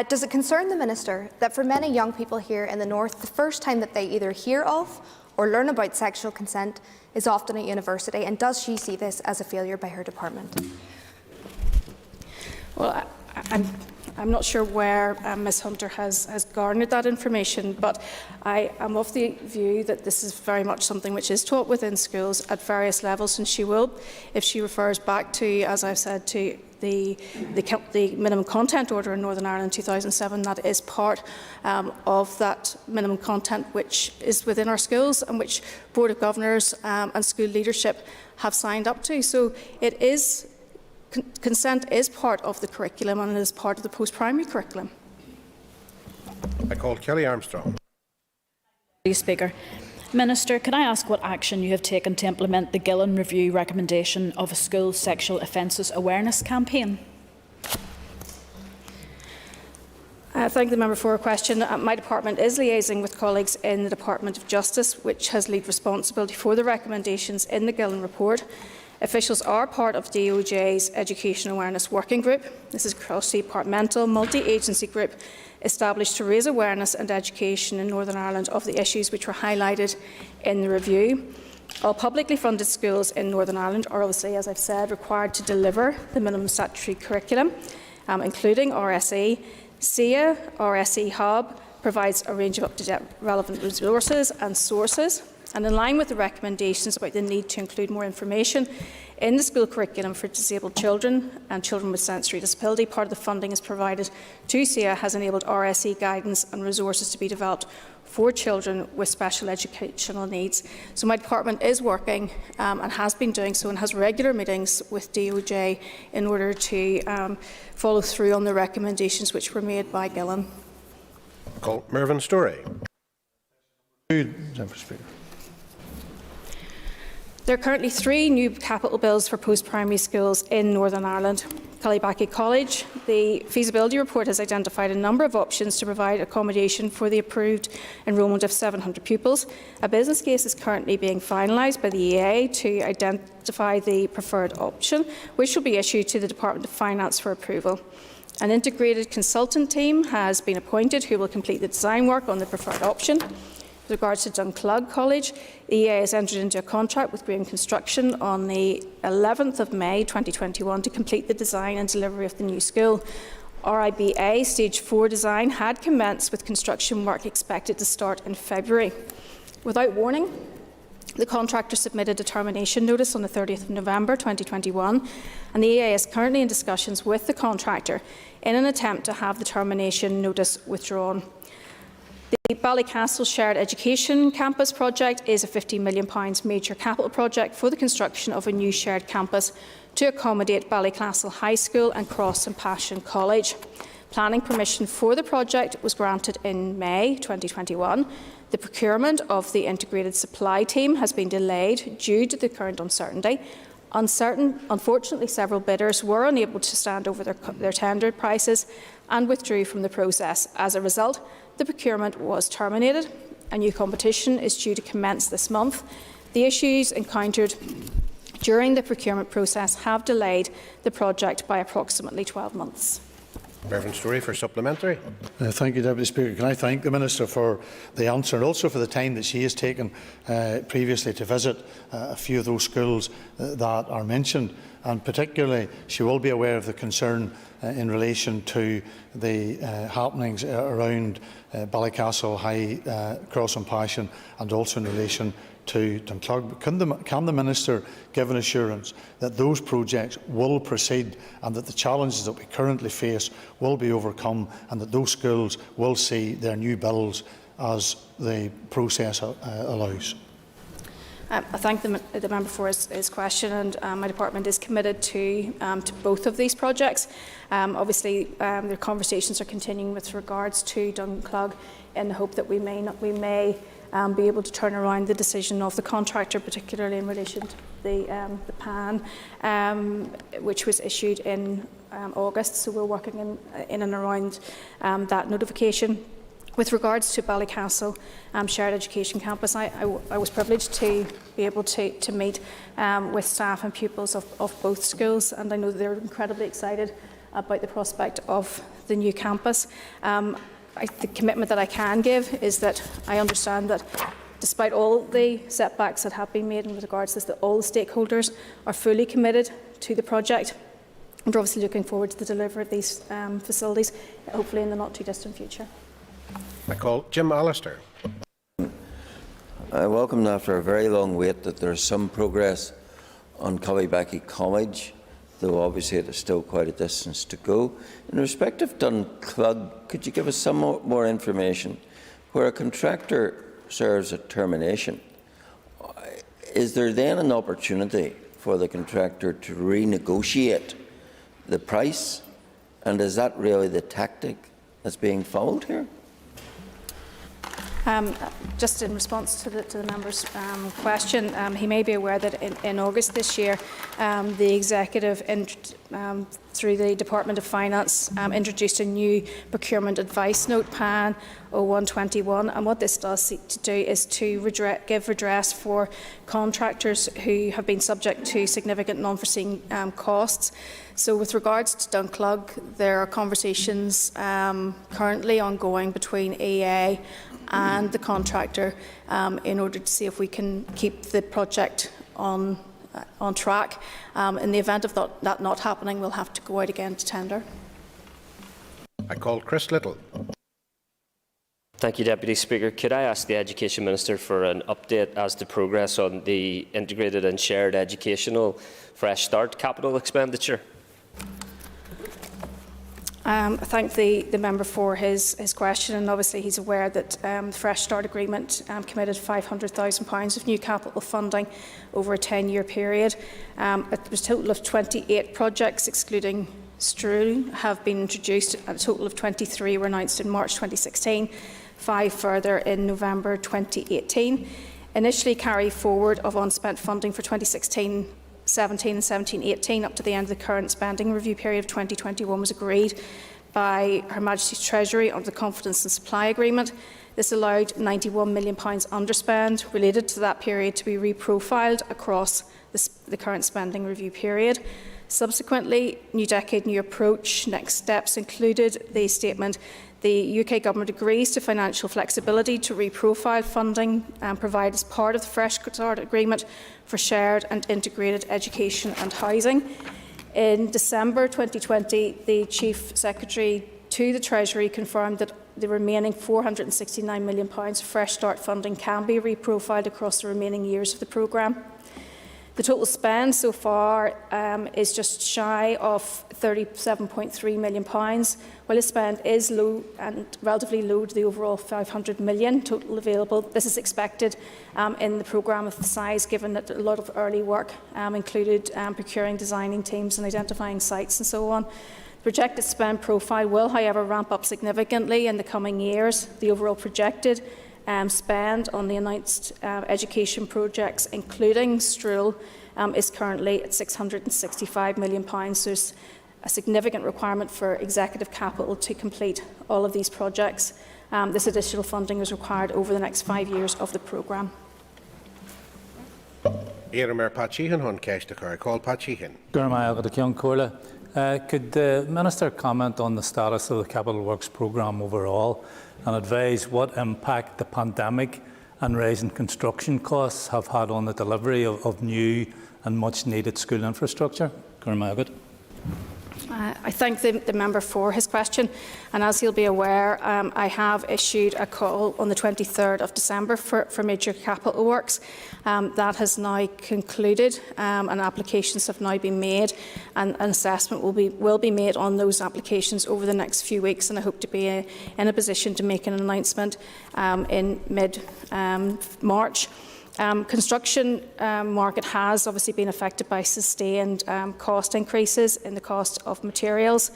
Does it concern the Minister that for many young people here in the North, the first time that they either hear of or learn about sexual consent is often at university, and does she see this as a failure by her department? Well, I'm not sure where Ms Hunter has garnered that information, but I am of the view that this is very much something which is taught within schools at various levels, and she will, if she refers back to, as I've said, to the minimum content order in Northern Ireland 2007, that is part of that minimum content which is within our schools and which Board of Governors and school leadership have signed up to. So it is, consent is part of the curriculum and it is part of the post-primary curriculum. I call Kelly Armstrong. Speaker. Minister, can I ask what action you have taken to implement the Gillen Review recommendation of a school sexual offences awareness campaign? Thank the member for her question. My department is liaising with colleagues in the Department of Justice, which has lead responsibility for the recommendations in the Gillen report. Officials are part of DOJ's Education Awareness Working Group. This is a cross-departmental, multi-agency group established to raise awareness and education in Northern Ireland of the issues which were highlighted in the review. All publicly funded schools in Northern Ireland are obviously, as I've said, required to deliver the minimum statutory curriculum, including RSE. SIA RSE Hub provides a range of up-to-date relevant resources and sources. And in line with the recommendations about the need to include more information in the school curriculum for disabled children and children with sensory disability, part of the funding is provided to SIA has enabled RSE guidance and resources to be developed for children with special educational needs. So my department is working and has been doing so and has regular meetings with DOJ in order to follow through on the recommendations which were made by Gillen. Call Mervyn Storey. There are currently 3 new capital bills for post-primary schools in Northern Ireland. Cullybackey College, the feasibility report has identified a number of options to provide accommodation for the approved enrolment of 700 pupils. A business case is currently being finalised by the EA to identify the preferred option, which will be issued to the Department of Finance for approval. An integrated consultant team has been appointed who will complete the design work on the preferred option. With regards to Dunclug College, the EA has entered into a contract with Graham Construction on the 11th of May 2021 to complete the design and delivery of the new school. RIBA Stage 4 design had commenced with construction work expected to start in February. Without warning, the contractor submitted a termination notice on the 30th of November 2021, and the EA is currently in discussions with the contractor in an attempt to have the termination notice withdrawn. The Ballycastle Shared Education Campus project is a £15 million major capital project for the construction of a new shared campus to accommodate Ballycastle High School and Cross and Passion College. Planning permission for the project was granted in May 2021. The procurement of the integrated supply team has been delayed due to the current uncertainty. Unfortunately, several bidders were unable to stand over their tendered prices and withdrew from the process. As a result, the procurement was terminated. A new competition is due to commence this month. The issues encountered during the procurement process have delayed the project by approximately 12 months. Reverend Story for supplementary. Thank you, Deputy Speaker. Can I thank the Minister for the answer and also for the time that she has taken previously to visit a few of those schools that are mentioned, and particularly she will be aware of the concern in relation to the happenings around Ballycastle, High Cross and Passion, and also in relation to Dunclog. Can the Minister give an assurance that those projects will proceed and that the challenges that we currently face will be overcome and that those schools will see their new bills as the process allows? I thank the member for his question, and my department is committed to both of these projects. Obviously, the conversations are continuing with regards to Dunclog in the hope that we may be able to turn around the decision of the contractor, particularly in relation to the PAN, which was issued in August. So we're working in and around that notification. With regards to Ballycastle Shared Education Campus, I was privileged to be able to meet with staff and pupils of both schools, and I know that they're incredibly excited about the prospect of the new campus. The commitment that I can give is that I understand that despite all the setbacks that have been made in regards to this, that all the stakeholders are fully committed to the project, and we're obviously looking forward to the delivery of these facilities, hopefully in the not too distant future. I call Jim Allister. I welcome after a very long wait that there is some progress on Cullybackey College, though obviously it is still quite a distance to go. In respect of Dunclog, could you give us some more information? Where a contractor serves at termination, is there then an opportunity for the contractor to renegotiate the price? And is that really the tactic that's being followed here? Just in response to the member's question, he may be aware that in August this year, the executive, through the Department of Finance, introduced a new procurement advice note, PAN 0121, and what this does seek to do is to give redress for contractors who have been subject to significant non-foreseen costs. So with regards to Dunclog, there are conversations currently ongoing between EA and the contractor in order to see if we can keep the project on track. In the event of that not happening, we'll have to go out again to tender. I call Chris Little. Thank you, Deputy Speaker. Could I ask the Education Minister for an update as to progress on the integrated and shared educational Fresh Start capital expenditure? I thank the member for his question, and obviously he's aware that the Fresh Start Agreement committed £500,000 of new capital funding over a 10-year period. There was a total of 28 projects, excluding Stroul, have been introduced. A total of 23 were announced in March 2016, 5 further in November 2018. Initially carry forward of unspent funding for 2016 17 and 17-18 up to the end of the current spending review period of 2021 was agreed by Her Majesty's Treasury under the Confidence and Supply Agreement. This allowed £91 million underspend related to that period to be reprofiled across the current spending review period. Subsequently, New Decade, New Approach next steps included the statement: the UK Government agrees to financial flexibility to reprofile funding and provide as part of the Fresh Start Agreement for shared and integrated education and housing. In December 2020, the Chief Secretary to the Treasury confirmed that the remaining £469 million of Fresh Start funding can be reprofiled across the remaining years of the programme. The total spend so far is just shy of £37.3 million. While the spend is low and relatively low to the overall £500 million total available, this is expected in the programme of the size, given that a lot of early work included procuring, designing teams and identifying sites and so on. The projected spend profile will, however, ramp up significantly in the coming years. The overall projected spend on the announced education projects, including Stroll, is currently at £665 million. So there's a significant requirement for executive capital to complete all of these projects. This additional funding is required over the next 5 years of the programme. Could the Minister comment on the status of the Capital Works programme overall and advise what impact the pandemic and rising construction costs have had on the delivery of new and much needed school infrastructure? I thank the member for his question, and as he'll be aware, I have issued a call on the 23rd of December for major capital works. That has now concluded, and applications have now been made, and an assessment will be made on those applications over the next few weeks, and I hope to be in a position to make an announcement in mid-March. Construction market has obviously been affected by sustained cost increases in the cost of materials.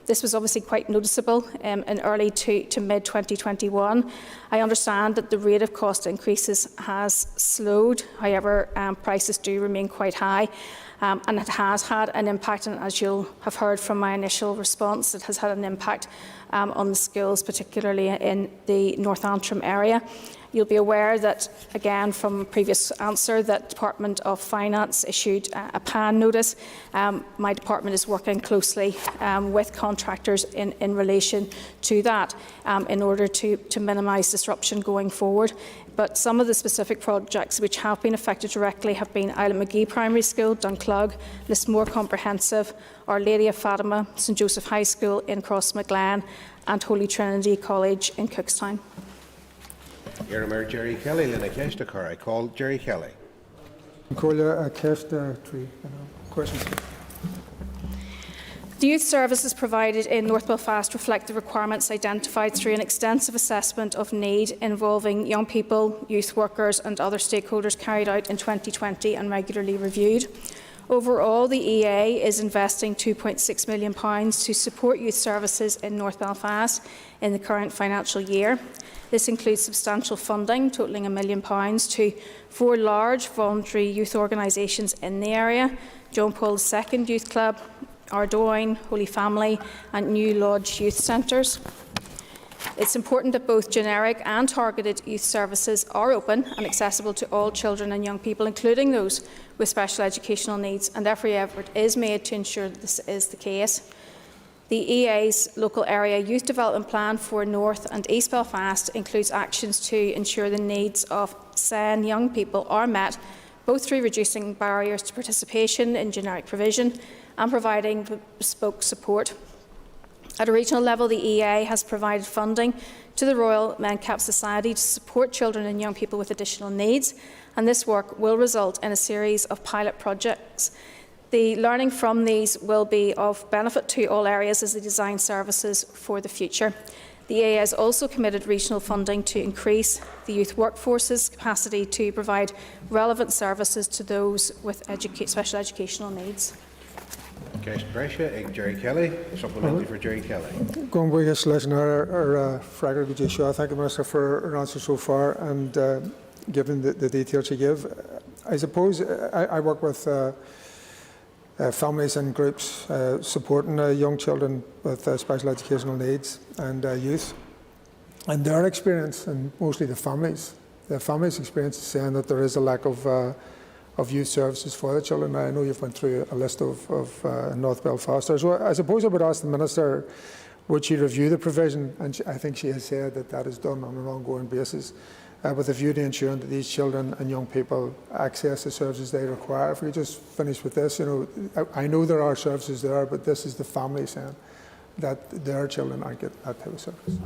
This was obviously quite noticeable in early to mid-2021. I understand that the rate of cost increases has slowed. However, prices do remain quite high. And it has had an impact, and as you'll have heard from my initial response, it has had an impact on the schools, particularly in the North Antrim area. You'll be aware that, again, from a previous answer, that Department of Finance issued a PAN notice. My department is working closely with contractors in relation to that in order to minimise disruption going forward. But some of the specific projects which have been affected directly have been Island McGee Primary School, Dunclug, Lismore Comprehensive, Our Lady of Fatima, St Joseph High School in Crossmaglen, and Holy Trinity College in Cookstown. Jerry Kelly, I call Jerry Kelly. Questions. The youth services provided in North Belfast reflect the requirements identified through an extensive assessment of need involving young people, youth workers and other stakeholders carried out in 2020 and regularly reviewed. Overall, the EA is investing £2.6 million to support youth services in North Belfast in the current financial year. This includes substantial funding, totalling £1 million, to 4 large voluntary youth organisations in the area: John Paul II Youth Club, Ardoyne, Holy Family and New Lodge Youth Centres. It's important that both generic and targeted youth services are open and accessible to all children and young people, including those with special educational needs, and every effort is made to ensure that this is the case. The EA's local area youth development plan for North and East Belfast includes actions to ensure the needs of SEN young people are met, both through reducing barriers to participation in generic provision and providing bespoke support. At a regional level, the EA has provided funding to the Royal Mencap Society to support children and young people with additional needs, and this work will result in a series of pilot projects. The learning from these will be of benefit to all areas as they design services for the future. The EA has also committed regional funding to increase the youth workforce's capacity to provide relevant services to those with special educational needs. Jerry Kelly, supplementary for Jerry Kelly. Going back to listen to thank the Minister for her answer so far and given the details she gave. I suppose I work with families and groups supporting young children with special educational needs and youth. And their experience, and mostly the families' experience, is saying that there is a lack of youth services for the children. I know you've went through a list of North Belfast. So I suppose I would ask the Minister, would she review the provision? And I think she has said that that is done on an ongoing basis, with a view to ensuring that these children and young people access the services they require. If we just finish with this, I know there are services there, but this is the family saying that their children aren't getting that type of service.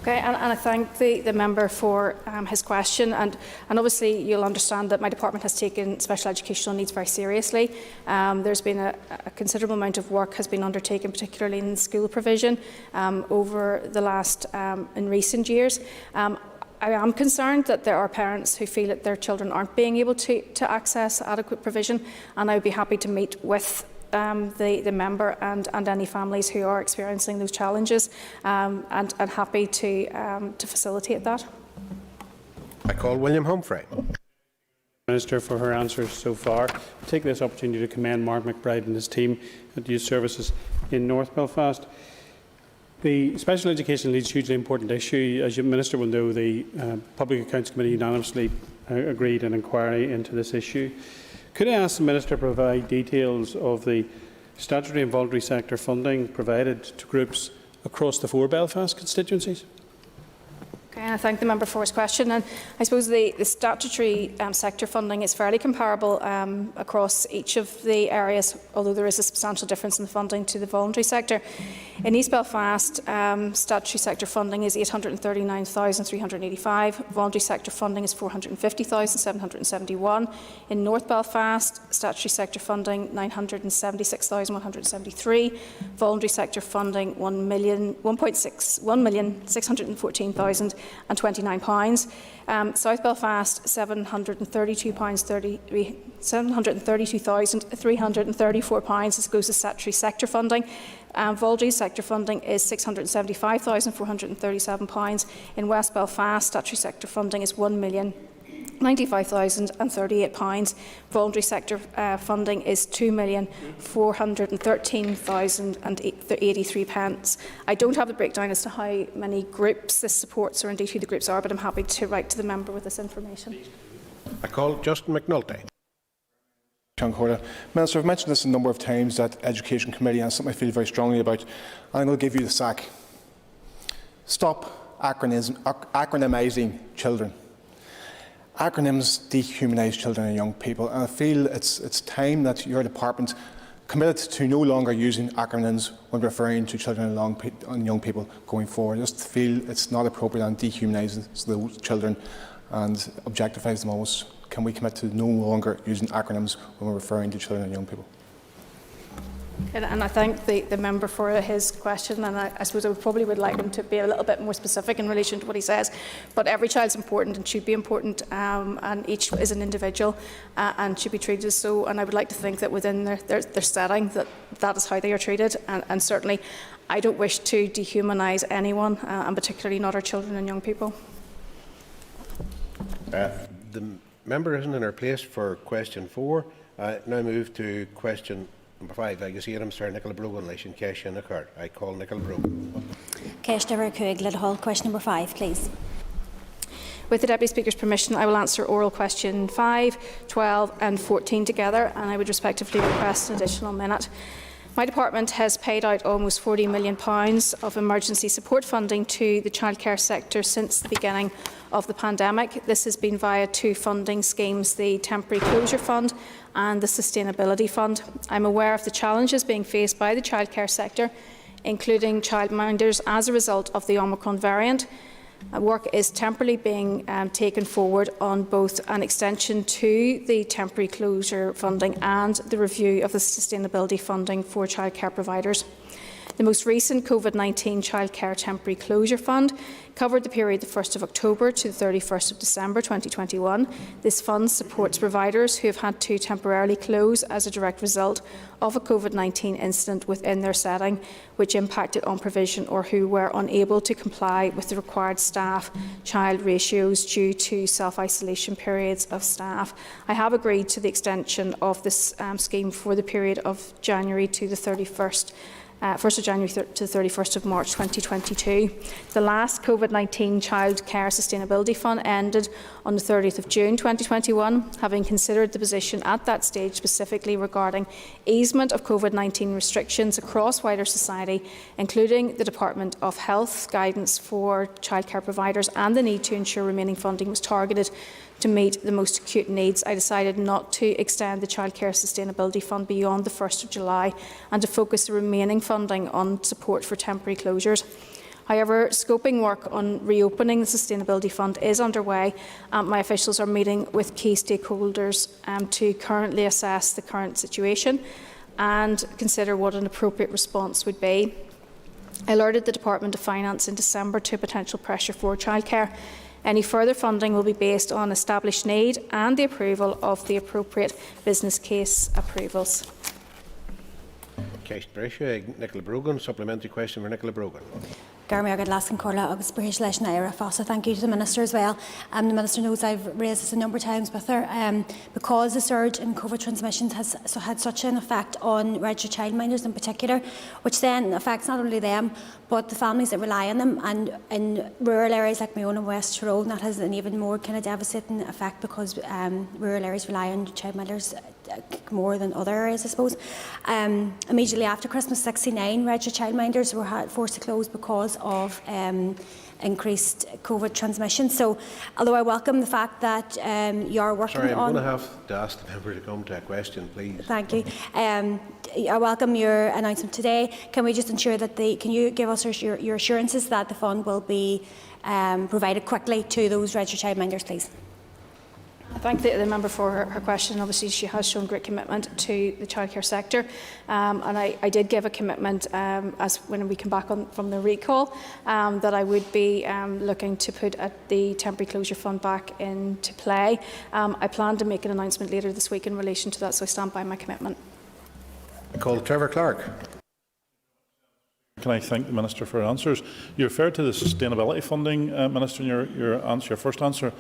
Okay, and I thank the member for his question, and obviously you'll understand that my department has taken special educational needs very seriously. There's been a considerable amount of work has been undertaken, particularly in school provision, over the last in recent years. I am concerned that there are parents who feel that their children aren't being able to access adequate provision, and I would be happy to meet with the member and any families who are experiencing those challenges, and happy to facilitate that. I call William Humphrey. Minister for her answers so far. I take this opportunity to commend Mark McBride and his team at Youth Services in North Belfast. The special education leads a hugely important issue. As your Minister will know, the Public Accounts Committee unanimously agreed an inquiry into this issue. Could I ask the Minister to provide details of the statutory and voluntary sector funding provided to groups across the 4 Belfast constituencies? Okay, I thank the member for his question. And I suppose the statutory sector funding is fairly comparable across each of the areas, although there is a substantial difference in the funding to the voluntary sector. In East Belfast, statutory sector funding is $839,385. Voluntary sector funding is $450,771. In North Belfast, statutory sector funding $976,173. Voluntary sector funding £1,614,029. South Belfast £732,334. This goes to statutory sector funding. Voluntary sector funding is £675,437. In West Belfast, statutory sector funding is £1,095,038. Voluntary sector funding is £2,413,083. I don't have the breakdown as to how many groups this supports or indeed who the groups are, but I'm happy to write to the member with this information. I call Justin McNulty. Minister, I've mentioned this a number of times at Education Committee, and it's something I feel very strongly about, and I'm going to give you the sack. Stop acronymising children. Acronyms dehumanise children and young people, and I feel it's time that your department committed to no longer using acronyms when referring to children and young people going forward. I just feel it's not appropriate and dehumanises those children and objectifies them almost. Can we commit to no longer using acronyms when we're referring to children and young people? And I thank the member for his question, and I suppose I probably would like him to be a little bit more specific in relation to what he says. But every child's important and should be important, and each is an individual and should be treated as so. And I would like to think that within their setting that is how they are treated. And certainly, I don't wish to dehumanise anyone, and particularly not our children and young people. The member isn't in her place for question 4. Now move to question number 5. I guess Sir Nicola Brogan Leishin Kesh in the card. I call Nicola Brogan. Kesh Dever Kuig Hall, question number 5, please. With the Deputy Speaker's permission, I will answer oral question 5, 12 and 14 together, and I would respectively request an additional minute. My department has paid out almost £40 million of emergency support funding to the childcare sector since the beginning of the pandemic. This has been via 2 funding schemes, the Temporary Closure Fund and the Sustainability Fund. I'm aware of the challenges being faced by the childcare sector, including childminders, as a result of the Omicron variant. Work is temporarily being taken forward on both an extension to the temporary closure funding and the review of the sustainability funding for childcare providers. The most recent COVID-19 Childcare Temporary Closure Fund covered the period the 1st of October to the 31st of December 2021. This fund supports providers who have had to temporarily close as a direct result of a COVID-19 incident within their setting, which impacted on provision or who were unable to comply with the required staff-child ratios due to self-isolation periods of staff. I have agreed to the extension of this scheme for the period of January to the 1st of January to the 31st of March 2022. The last COVID-19 Child Care Sustainability Fund ended on the 30th of June 2021. Having considered the position at that stage specifically regarding easement of COVID-19 restrictions across wider society, including the Department of Health guidance for childcare providers and the need to ensure remaining funding was targeted to meet the most acute needs, I decided not to extend the Childcare Sustainability Fund beyond the 1st of July and to focus the remaining funding on support for temporary closures. However, scoping work on reopening the Sustainability Fund is underway, and my officials are meeting with key stakeholders to currently assess the current situation and consider what an appropriate response would be. I alerted the Department of Finance in December to potential pressure for childcare. Any further funding will be based on established need and the approval of the appropriate business case approvals. Keist Brescia, Nicola Brogan. Supplementary question for Nicola Brogan. Garmy last and Corla August British Leishan Ira Fossa. Thank you to the Minister as well. The Minister knows I've raised this a number of times with her. Because the surge in COVID transmissions has had such an effect on registered childminders in particular, which then affects not only them but the families that rely on them. And in rural areas like my own in West Tyrone, that has an even more kind of devastating effect because rural areas rely on childminders more than other areas, I suppose. Immediately after Christmas, 69 registered childminders were forced to close because of increased COVID transmission. So, although I welcome the fact that you are working on... Sorry, I'm going to have to ask the member to come to a question, please. Thank you. I welcome your announcement today. Can we just ensure that can you give us your assurances that the fund will be provided quickly to those registered childminders, please? I thank the member for her question. Obviously, she has shown great commitment to the childcare sector, and I did give a commitment as when we come back from the recall that I would be looking to put the temporary closure fund back into play. I plan to make an announcement later this week in relation to that, so I stand by my commitment. I call Trevor Clark. Can I thank the Minister for her answers? You referred to the sustainability funding, Minister, in your first answer,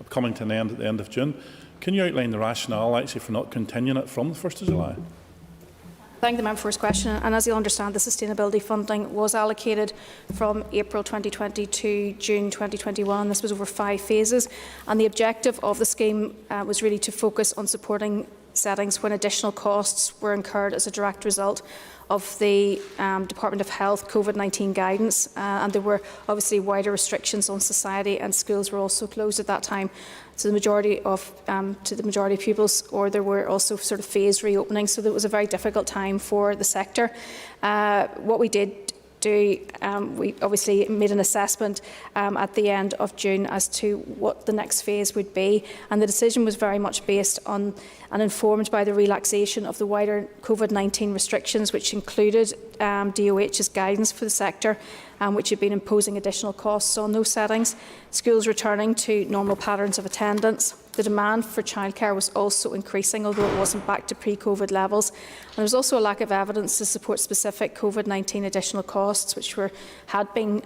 coming to an end at the end of June. Can you outline the rationale actually for not continuing it from the 1st of July? Thank the member for his question. And as you'll understand, the sustainability funding was allocated from April 2020 to June 2021. This was over 5 phases. And the objective of the scheme was really to focus on supporting settings when additional costs were incurred as a direct result of the Department of Health COVID-19 guidance, and there were obviously wider restrictions on society, and schools were also closed at that time to the majority of pupils, or there were also sort of phased reopenings. So it was a very difficult time for the sector. What we did do, we obviously made an assessment at the end of June as to what the next phase would be, and the decision was very much based on and informed by the relaxation of the wider COVID-19 restrictions, which included DOH's guidance for the sector, which had been imposing additional costs on those settings, schools returning to normal patterns of attendance. The demand for childcare was also increasing, although it wasn't back to pre-COVID levels. And there was also a lack of evidence to support specific COVID-19 additional costs, which had been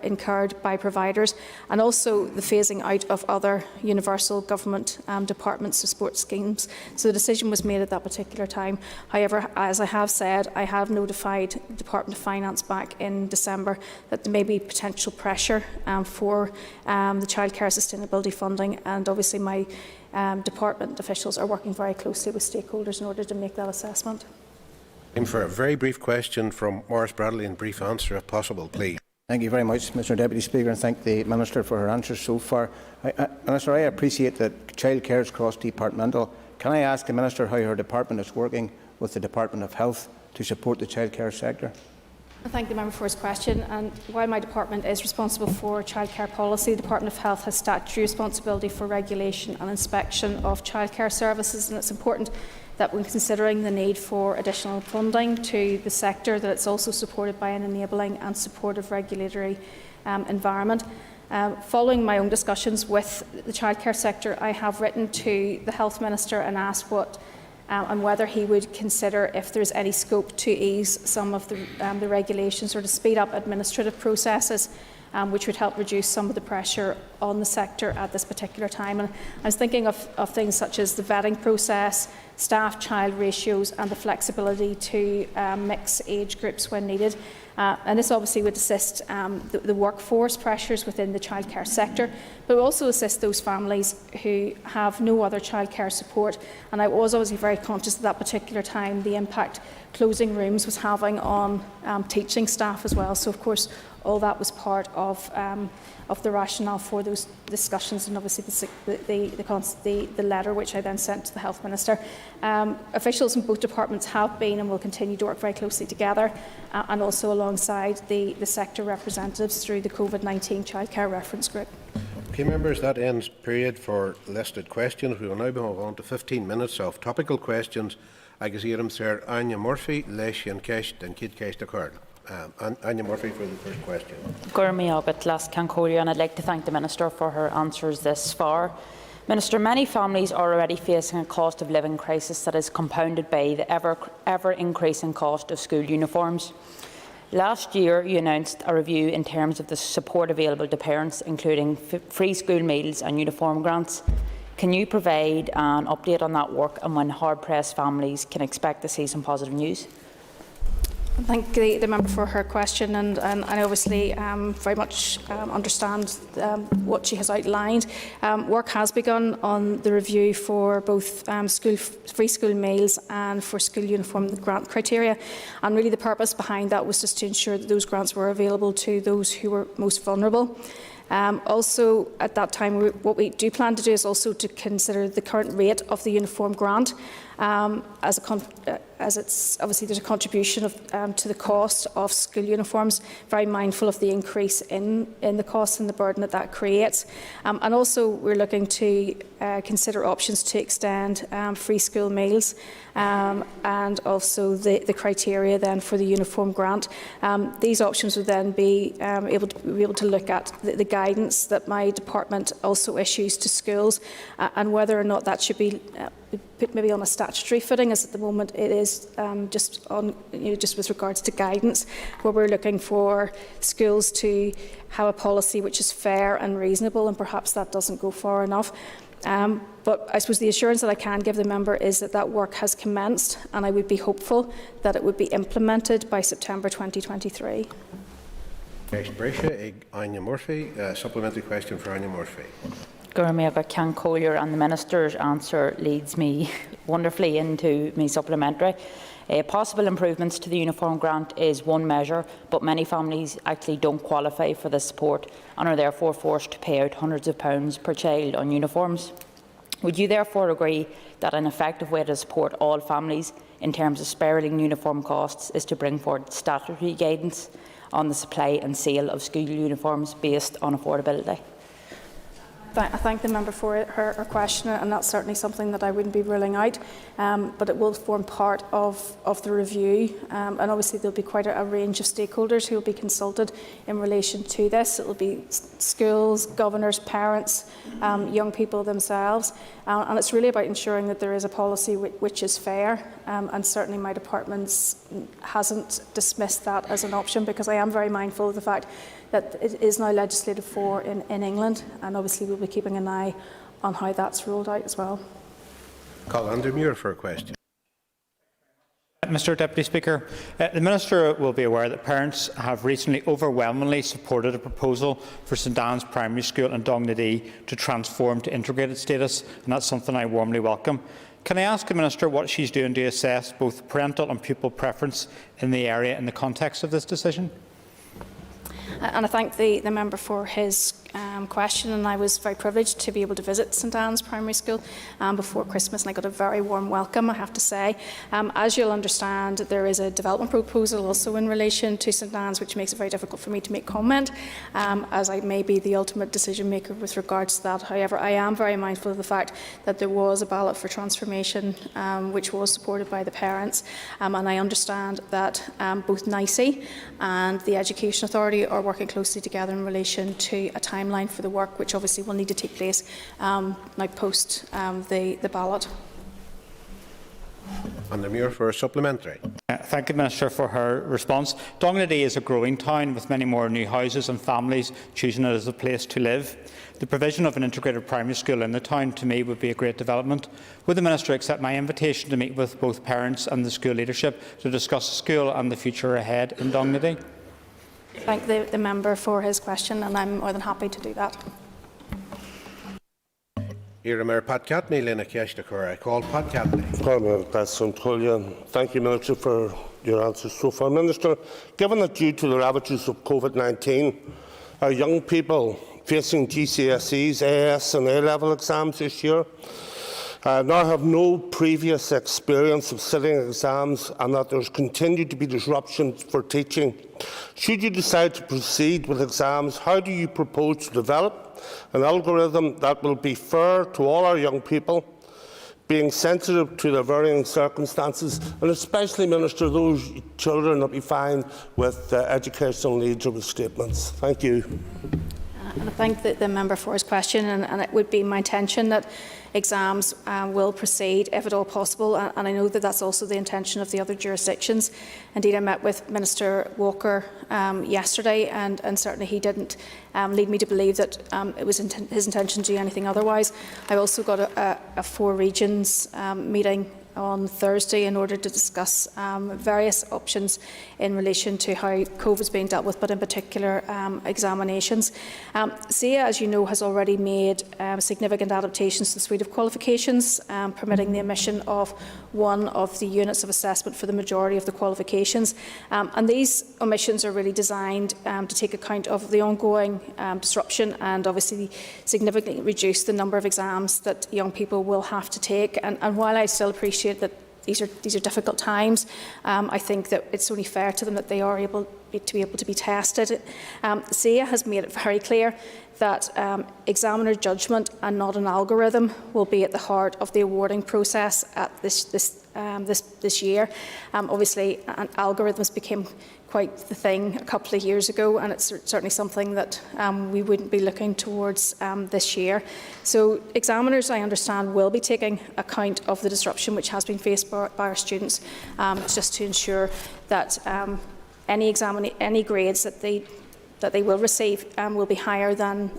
incurred by providers, and also the phasing out of other universal government departments to support schemes. So the decision was made at that particular time. However, as I have said, I have notified the Department of Finance back in December that there may be potential pressure for the childcare sustainability funding, and obviously my department officials are working very closely with stakeholders in order to make that assessment. Time for a very brief question from Maurice Bradley and brief answer if possible, please. Thank you very much, Mr Deputy Speaker, and thank the Minister for her answers so far. Minister, I appreciate that childcare is cross-departmental. Can I ask the Minister how her department is working with the Department of Health to support the childcare sector? I thank the member for his question. And while my department is responsible for childcare policy, the Department of Health has statutory responsibility for regulation and inspection of childcare services, and it's important that when considering the need for additional funding to the sector, that it's also supported by an enabling and supportive regulatory environment. Following my own discussions with the childcare sector, I have written to the Health Minister and asked and whether he would consider if there is any scope to ease some of the regulations or to speed up administrative processes, which would help reduce some of the pressure on the sector at this particular time. And I was thinking of things such as the vetting process, staff-child ratios, and the flexibility to mix age groups when needed. And this obviously would assist the workforce pressures within the childcare sector, but will also assist those families who have no other childcare support. And I was obviously very conscious at that particular time the impact closing rooms was having on teaching staff as well. So of course all that was part of the rationale for those discussions, and obviously the letter which I then sent to the Health Minister. Officials in both departments have been and will continue to work very closely together, and also alongside the sector representatives through the COVID-19 Childcare Reference Group. Okay, members, that ends period for listed questions. We will now move on to 15 minutes of topical questions. Agus Iram Sir Anya Murphy, Leish and Keist and Kid Keist occurred. Anya Murphy for the first question. Gurmi Agat Las Cancoria, and I'd like to thank the Minister for her answers this far. Minister, many families are already facing a cost of living crisis that is compounded by the ever increasing cost of school uniforms. Last year, you announced a review in terms of the support available to parents, including free school meals and uniform grants. Can you provide an update on that work and when hard-pressed families can expect to see some positive news? Thank the member for her question, and I obviously very much understand what she has outlined. Work has begun on the review for both free school meals and for school uniform grant criteria, and really the purpose behind that was just to ensure that those grants were available to those who were most vulnerable. Also, at that time, what we do plan to do is also to consider the current rate of the uniform grant, as it's obviously there's a contribution to the cost of school uniforms. Very mindful of the increase in the cost and the burden that creates, and also we're looking to consider options to extend free school meals and also the criteria then for the uniform grant. These options would then be able to look at the guidance that my department also issues to schools and whether or not that should be put maybe on a statutory footing, as at the moment it is just with regards to guidance, where we're looking for schools to have a policy which is fair and reasonable, and perhaps that doesn't go far enough. But I suppose the assurance that I can give the member is that that work has commenced, and I would be hopeful that it would be implemented by September 2023. Next, Brescia, Anya Murphy. Supplementary question for Anya Murphy. Can Collier, and the Minister's answer leads me wonderfully into my supplementary. Possible improvements to the uniform grant is one measure, but many families actually don't qualify for this support and are therefore forced to pay out hundreds of pounds per child on uniforms. Would you therefore agree that an effective way to support all families in terms of spiralling uniform costs is to bring forward statutory guidance on the supply and sale of school uniforms based on affordability? I thank the member for her question, and that's certainly something that I wouldn't be ruling out, but it will form part of the review, and obviously there will be quite a range of stakeholders who will be consulted in relation to this. It will be schools, governors, parents, young people themselves, and it's really about ensuring that there is a policy which is fair, and certainly my department hasn't dismissed that as an option, because I am very mindful of the fact that it is now legislated for in England, and obviously we'll be keeping an eye on how that's rolled out as well. Colin Mcgrath for a question. Mr Deputy Speaker, the Minister will be aware that parents have recently overwhelmingly supported a proposal for St Anne's Primary School in Dolan to transform to integrated status, and that's something I warmly welcome. Can I ask the Minister what she's doing to assess both parental and pupil preference in the area in the context of this decision? And I thank the member for his question, and I was very privileged to be able to visit St Anne's Primary School before Christmas, and I got a very warm welcome, I have to say. As you'll understand, there is a development proposal also in relation to St Anne's, which makes it very difficult for me to make comment, as I may be the ultimate decision maker with regards to that. However, I am very mindful of the fact that there was a ballot for transformation which was supported by the parents, and I understand that both NICE and the Education Authority are working closely together in relation to a timeline for the work, which obviously will need to take place now post the ballot. And the Muir for a supplementary. Thank the Minister for her response. Donaghadee is a growing town with many more new houses and families choosing it as a place to live. The provision of an integrated primary school in the town, to me, would be a great development. Would the Minister accept my invitation to meet with both parents and the school leadership to discuss the school and the future ahead in Donaghadee? Thank the member for his question, and I'm more than happy to do that. Pat Catney, Lena Keshtakor. I call Pat Catney. Thank you, Minister, for your answers so far. Minister, given that due to the ravages of COVID-19, our young people facing GCSEs, AS and A-level exams this year now have no previous experience of sitting exams, and that there's continued to be disruptions for teaching. Should you decide to proceed with exams, how do you propose to develop an algorithm that will be fair to all our young people, being sensitive to their varying circumstances, and especially, Minister, those children that we find with educational needs or with statements? Thank you. And I thank the member for his question, and it would be my intention that exams will proceed if at all possible, and I know that that's also the intention of the other jurisdictions. Indeed, I met with Minister Walker yesterday, and certainly he didn't lead me to believe that it was his intention to do anything otherwise. I've also got a 4 regions meeting on Thursday in order to discuss various options in relation to how COVID is being dealt with, but in particular examinations. SEA, as you know, has already made significant adaptations to the suite of qualifications, permitting the omission of one of the units of assessment for the majority of the qualifications. And these omissions are really designed to take account of the ongoing disruption and obviously significantly reduce the number of exams that young people will have to take. And while I still appreciate that these are difficult times, I think that it's only fair to them that they are able to be tested. SEA has made it very clear that examiner judgment and not an algorithm will be at the heart of the awarding process at this year. Obviously, algorithms became quite the thing a couple of years ago, and it's certainly something that we wouldn't be looking towards this year. So examiners, I understand, will be taking account of the disruption which has been faced by our students, just to ensure that any grades that they will receive will be higher than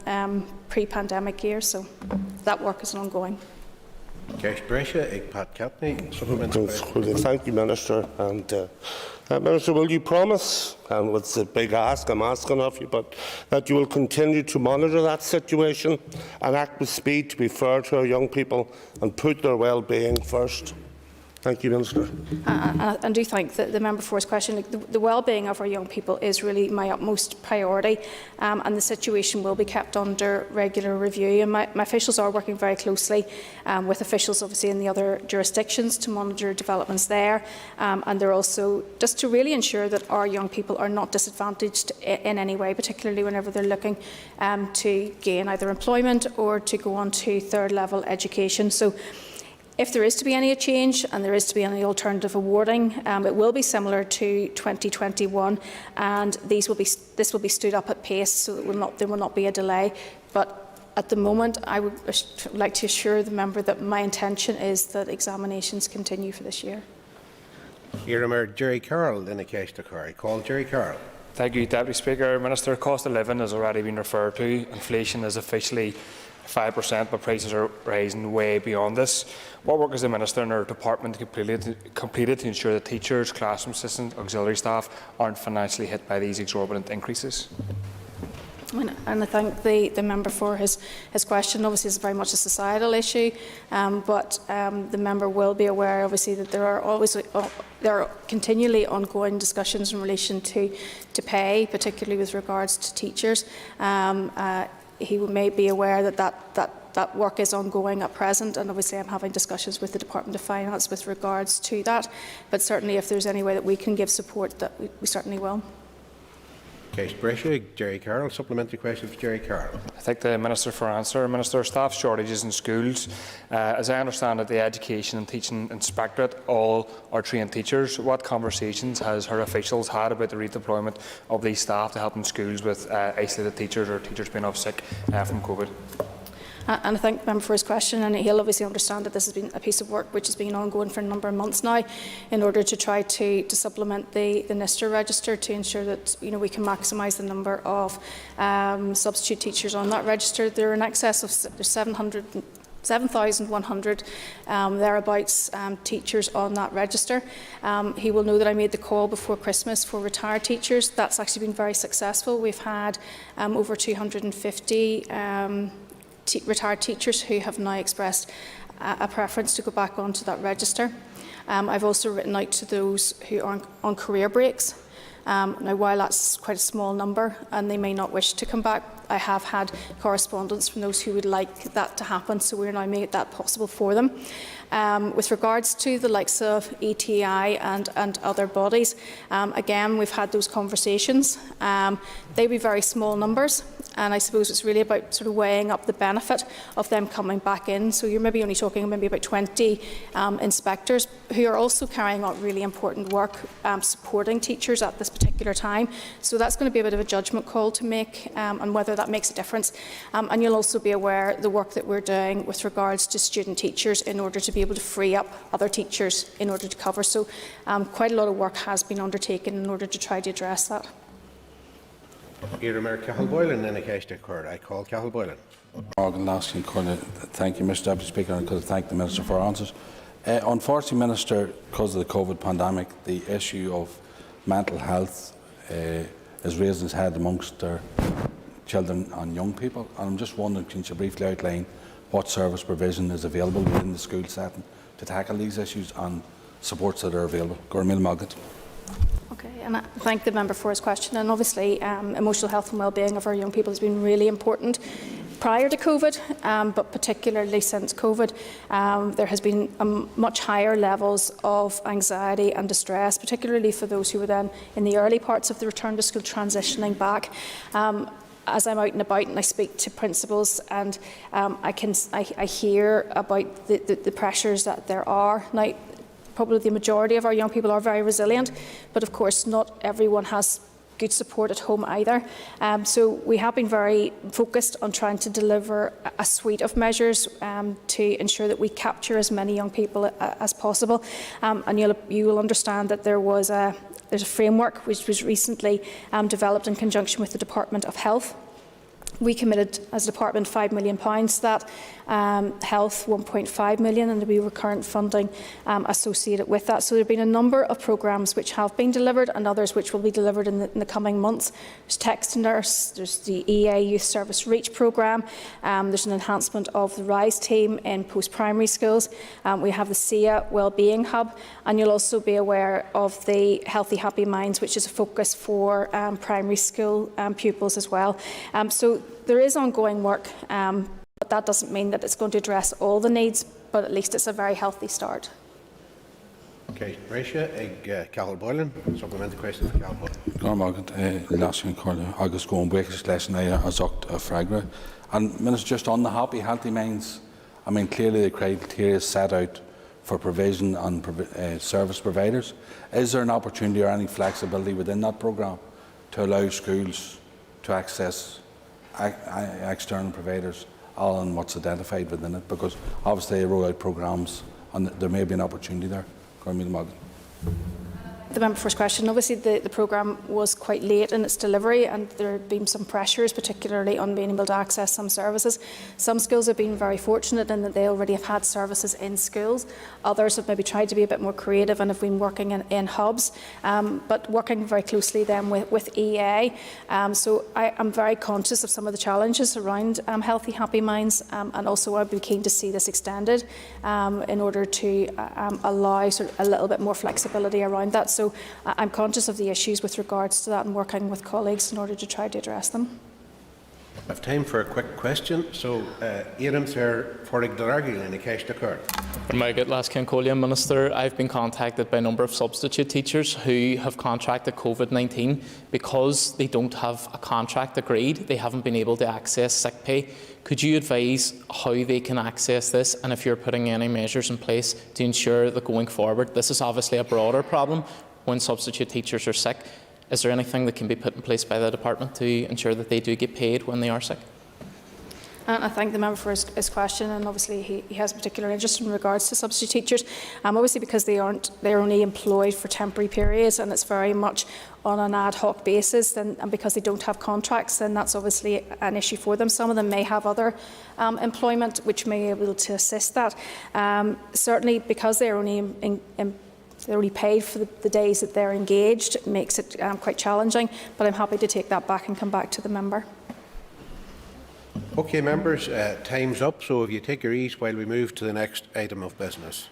pre-pandemic years. So that work is ongoing. Thank you, Minister. And Minister, will you promise, and it's a big ask I'm asking of you, but that you will continue to monitor that situation and act with speed to be fair to our young people and put their well-being first? Thank you, Minister. I do thank the member for his question. The well-being of our young people is really my utmost priority, and the situation will be kept under regular review. And my officials are working very closely with officials, obviously, in the other jurisdictions to monitor developments there, and they're also just to really ensure that our young people are not disadvantaged in any way, particularly whenever they're looking to gain either employment or to go on to third-level education. So, if there is to be any change and there is to be any alternative awarding, it will be similar to 2021, and this will be stood up at pace, so there will not be a delay. But at the moment, I would like to assure the member that my intention is that examinations continue for this year. Jerry Carroll in a case to carry. Call Jerry Carroll. Thank you, Deputy Speaker. Minister, cost of living has already been referred to. Inflation is officially 5%, but prices are rising way beyond this. What work has the Minister and her department completed to ensure that teachers, classroom assistants, auxiliary staff aren't financially hit by these exorbitant increases? And I thank the member for his question. Obviously, it's very much a societal issue, but the member will be aware, obviously, that there are continually ongoing discussions in relation to pay, particularly with regards to teachers. He may be aware that work is ongoing at present, and obviously I'm having discussions with the Department of Finance with regards to that. But certainly, if there's any way that we can give support, that we certainly will. Case Brescia, Jerry Carroll. Supplementary question for Jerry Carroll. I thank the Minister for answer. Minister, staff shortages in schools. As I understand it, the Education and Teaching Inspectorate all are trained teachers. What conversations has her officials had about the redeployment of these staff to help in schools with isolated teachers or teachers being off sick from COVID? And I thank the member for his question, and he'll obviously understand that this has been a piece of work which has been ongoing for a number of months now in order to try to supplement the NISTR register to ensure that we can maximise the number of substitute teachers on that register. There are in excess of 7,100 thereabouts teachers on that register. He will know that I made the call before Christmas for retired teachers. That's actually been very successful. We've had over 250 retired teachers who have now expressed a preference to go back onto that register. I've also written out to those who are on career breaks. Now, while that's quite a small number and they may not wish to come back, I have had correspondence from those who would like that to happen, so we're now making that possible for them. With regards to the likes of ETI and other bodies, again, we've had those conversations. They'd be very small numbers, and I suppose it's really about sort of weighing up the benefit of them coming back in. So you're maybe only talking maybe about 20 inspectors who are also carrying out really important work supporting teachers at this particular time. So that's going to be a bit of a judgment call to make on whether that makes a difference. And you'll also be aware the work that we're doing with regards to student teachers in order to be able to free up other teachers in order to cover. So quite a lot of work has been undertaken in order to try to address that. Cathal Boylan, then I call Cathal Boylan. Thank you, Mr Deputy Speaker, and could I thank the Minister for her answers. Unfortunately, Minister, because of the COVID pandemic, the issue of mental health is raising its head amongst their children and young people. And I'm just wondering, can you briefly outline what service provision is available within the school setting to tackle these issues and supports that are available? Gormil Margaret. Okay, and I thank the member for his question. And obviously, emotional health and well-being of our young people has been really important prior to COVID, but particularly since COVID. There has been much higher levels of anxiety and distress, particularly for those who were then in the early parts of the return to school transitioning back. As I'm out and about and I speak to principals, and I hear about the pressures that there are. Now, probably the majority of our young people are very resilient, but of course not everyone has good support at home either. So we have been very focused on trying to deliver a suite of measures to ensure that we capture as many young people as possible. And you will understand that there's a framework which was recently developed in conjunction with the Department of Health. We committed as a department £5 million to that, health £1.5 million, and there'll be recurrent funding associated with that. So there have been a number of programmes which have been delivered and others which will be delivered in the coming months. There's Text to Nurse, there's the EA Youth Service Reach programme, there's an enhancement of the RISE team in post-primary schools, we have the SIA Wellbeing Hub, and you'll also be aware of the Healthy Happy Minds, which is a focus for primary school pupils as well. So there is ongoing work, but that doesn't mean that it's going to address all the needs, but at least it's a very healthy start. Okay, Risha, Cathal Boylan, supplementary question for Cathal Boylan. And Minister, just on the healthy minds, I mean, clearly the criteria is set out for provision and service providers. Is there an opportunity or any flexibility within that programme to allow schools to access external providers, all on what's identified within it? Because obviously they roll out programmes and there may be an opportunity there. The member for his question. Obviously, the programme was quite late in its delivery, and there have been some pressures, particularly on being able to access some services. Some schools have been very fortunate in that they already have had services in schools. Others have maybe tried to be a bit more creative and have been working in hubs, but working very closely then with EA. So I am very conscious of some of the challenges around Healthy Happy Minds, and also I'd be keen to see this extended in order to allow sort of a little bit more flexibility around that. So I'm conscious of the issues with regards to that and working with colleagues in order to try to address them. I have time for a quick question. So, Minister, Minister, I've been contacted by a number of substitute teachers who have contracted COVID-19 because they don't have a contract agreed. They haven't been able to access sick pay. Could you advise how they can access this, and if you're putting any measures in place to ensure that going forward, this is obviously a broader problem when substitute teachers are sick. Is there anything that can be put in place by the department to ensure that they do get paid when they are sick? And I thank the member for his question, and obviously he has a particular interest in regards to substitute teachers. Obviously, because they're only employed for temporary periods, and it's very much on an ad hoc basis, and because they don't have contracts, then that's obviously an issue for them. Some of them may have other employment which may be able to assist that. Certainly, because they're only paid for the days that they're engaged, it makes it quite challenging, but I'm happy to take that back and come back to the member. Okay, members, time's up, so if you take your ease while we move to the next item of business.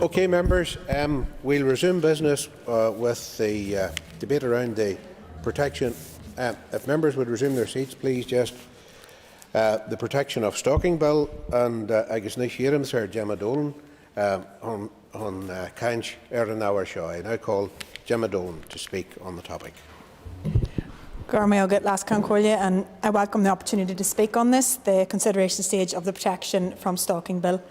Okay, members, we'll resume business with the debate around the protection. If members would resume their seats, please, just the Protection of Stalking Bill, and agus Nishiram Sir Jemma Dolan on Kanch Eranawa Shaw. I now call Jemma Dolan to speak on the topic. And I welcome the opportunity to speak on this, the consideration stage of the Protection from Stalking Bill.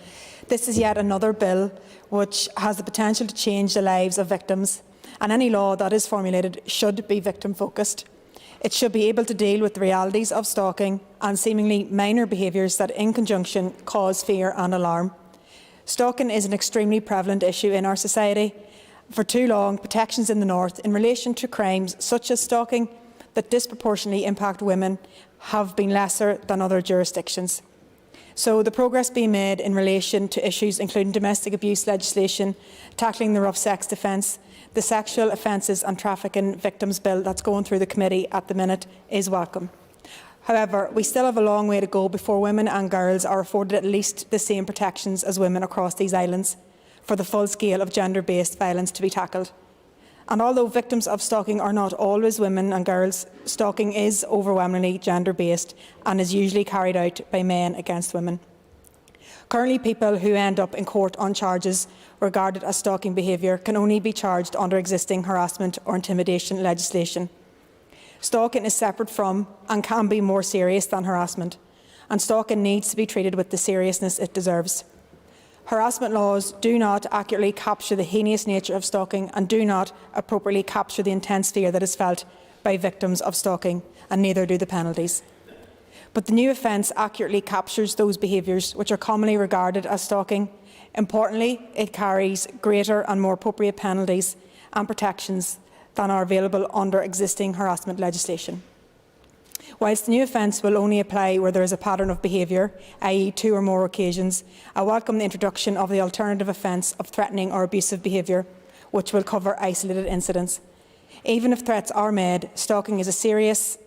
This is yet another bill which has the potential to change the lives of victims, and any law that is formulated should be victim-focused. It should be able to deal with the realities of stalking and seemingly minor behaviours that in conjunction cause fear and alarm. Stalking is an extremely prevalent issue in our society. For too long, protections in the North in relation to crimes such as stalking that disproportionately impact women have been lesser than other jurisdictions. So the progress being made in relation to issues including domestic abuse legislation, tackling the rough sex defence, the Sexual Offences and Trafficking Victims Bill that's going through the committee at the minute is welcome. However, we still have a long way to go before women and girls are afforded at least the same protections as women across these islands for the full scale of gender-based violence to be tackled. And although victims of stalking are not always women and girls, stalking is overwhelmingly gender-based and is usually carried out by men against women. Currently, people who end up in court on charges regarded as stalking behaviour can only be charged under existing harassment or intimidation legislation. Stalking is separate from and can be more serious than harassment, and stalking needs to be treated with the seriousness it deserves. Harassment laws do not accurately capture the heinous nature of stalking and do not appropriately capture the intense fear that is felt by victims of stalking, and neither do the penalties. But the new offence accurately captures those behaviours which are commonly regarded as stalking. Importantly, it carries greater and more appropriate penalties and protections than are available under existing harassment legislation. Whilst the new offence will only apply where there is a pattern of behaviour, i.e. 2 or more occasions, I welcome the introduction of the alternative offence of threatening or abusive behaviour, which will cover isolated incidents. Even if threats are made, stalking is a serious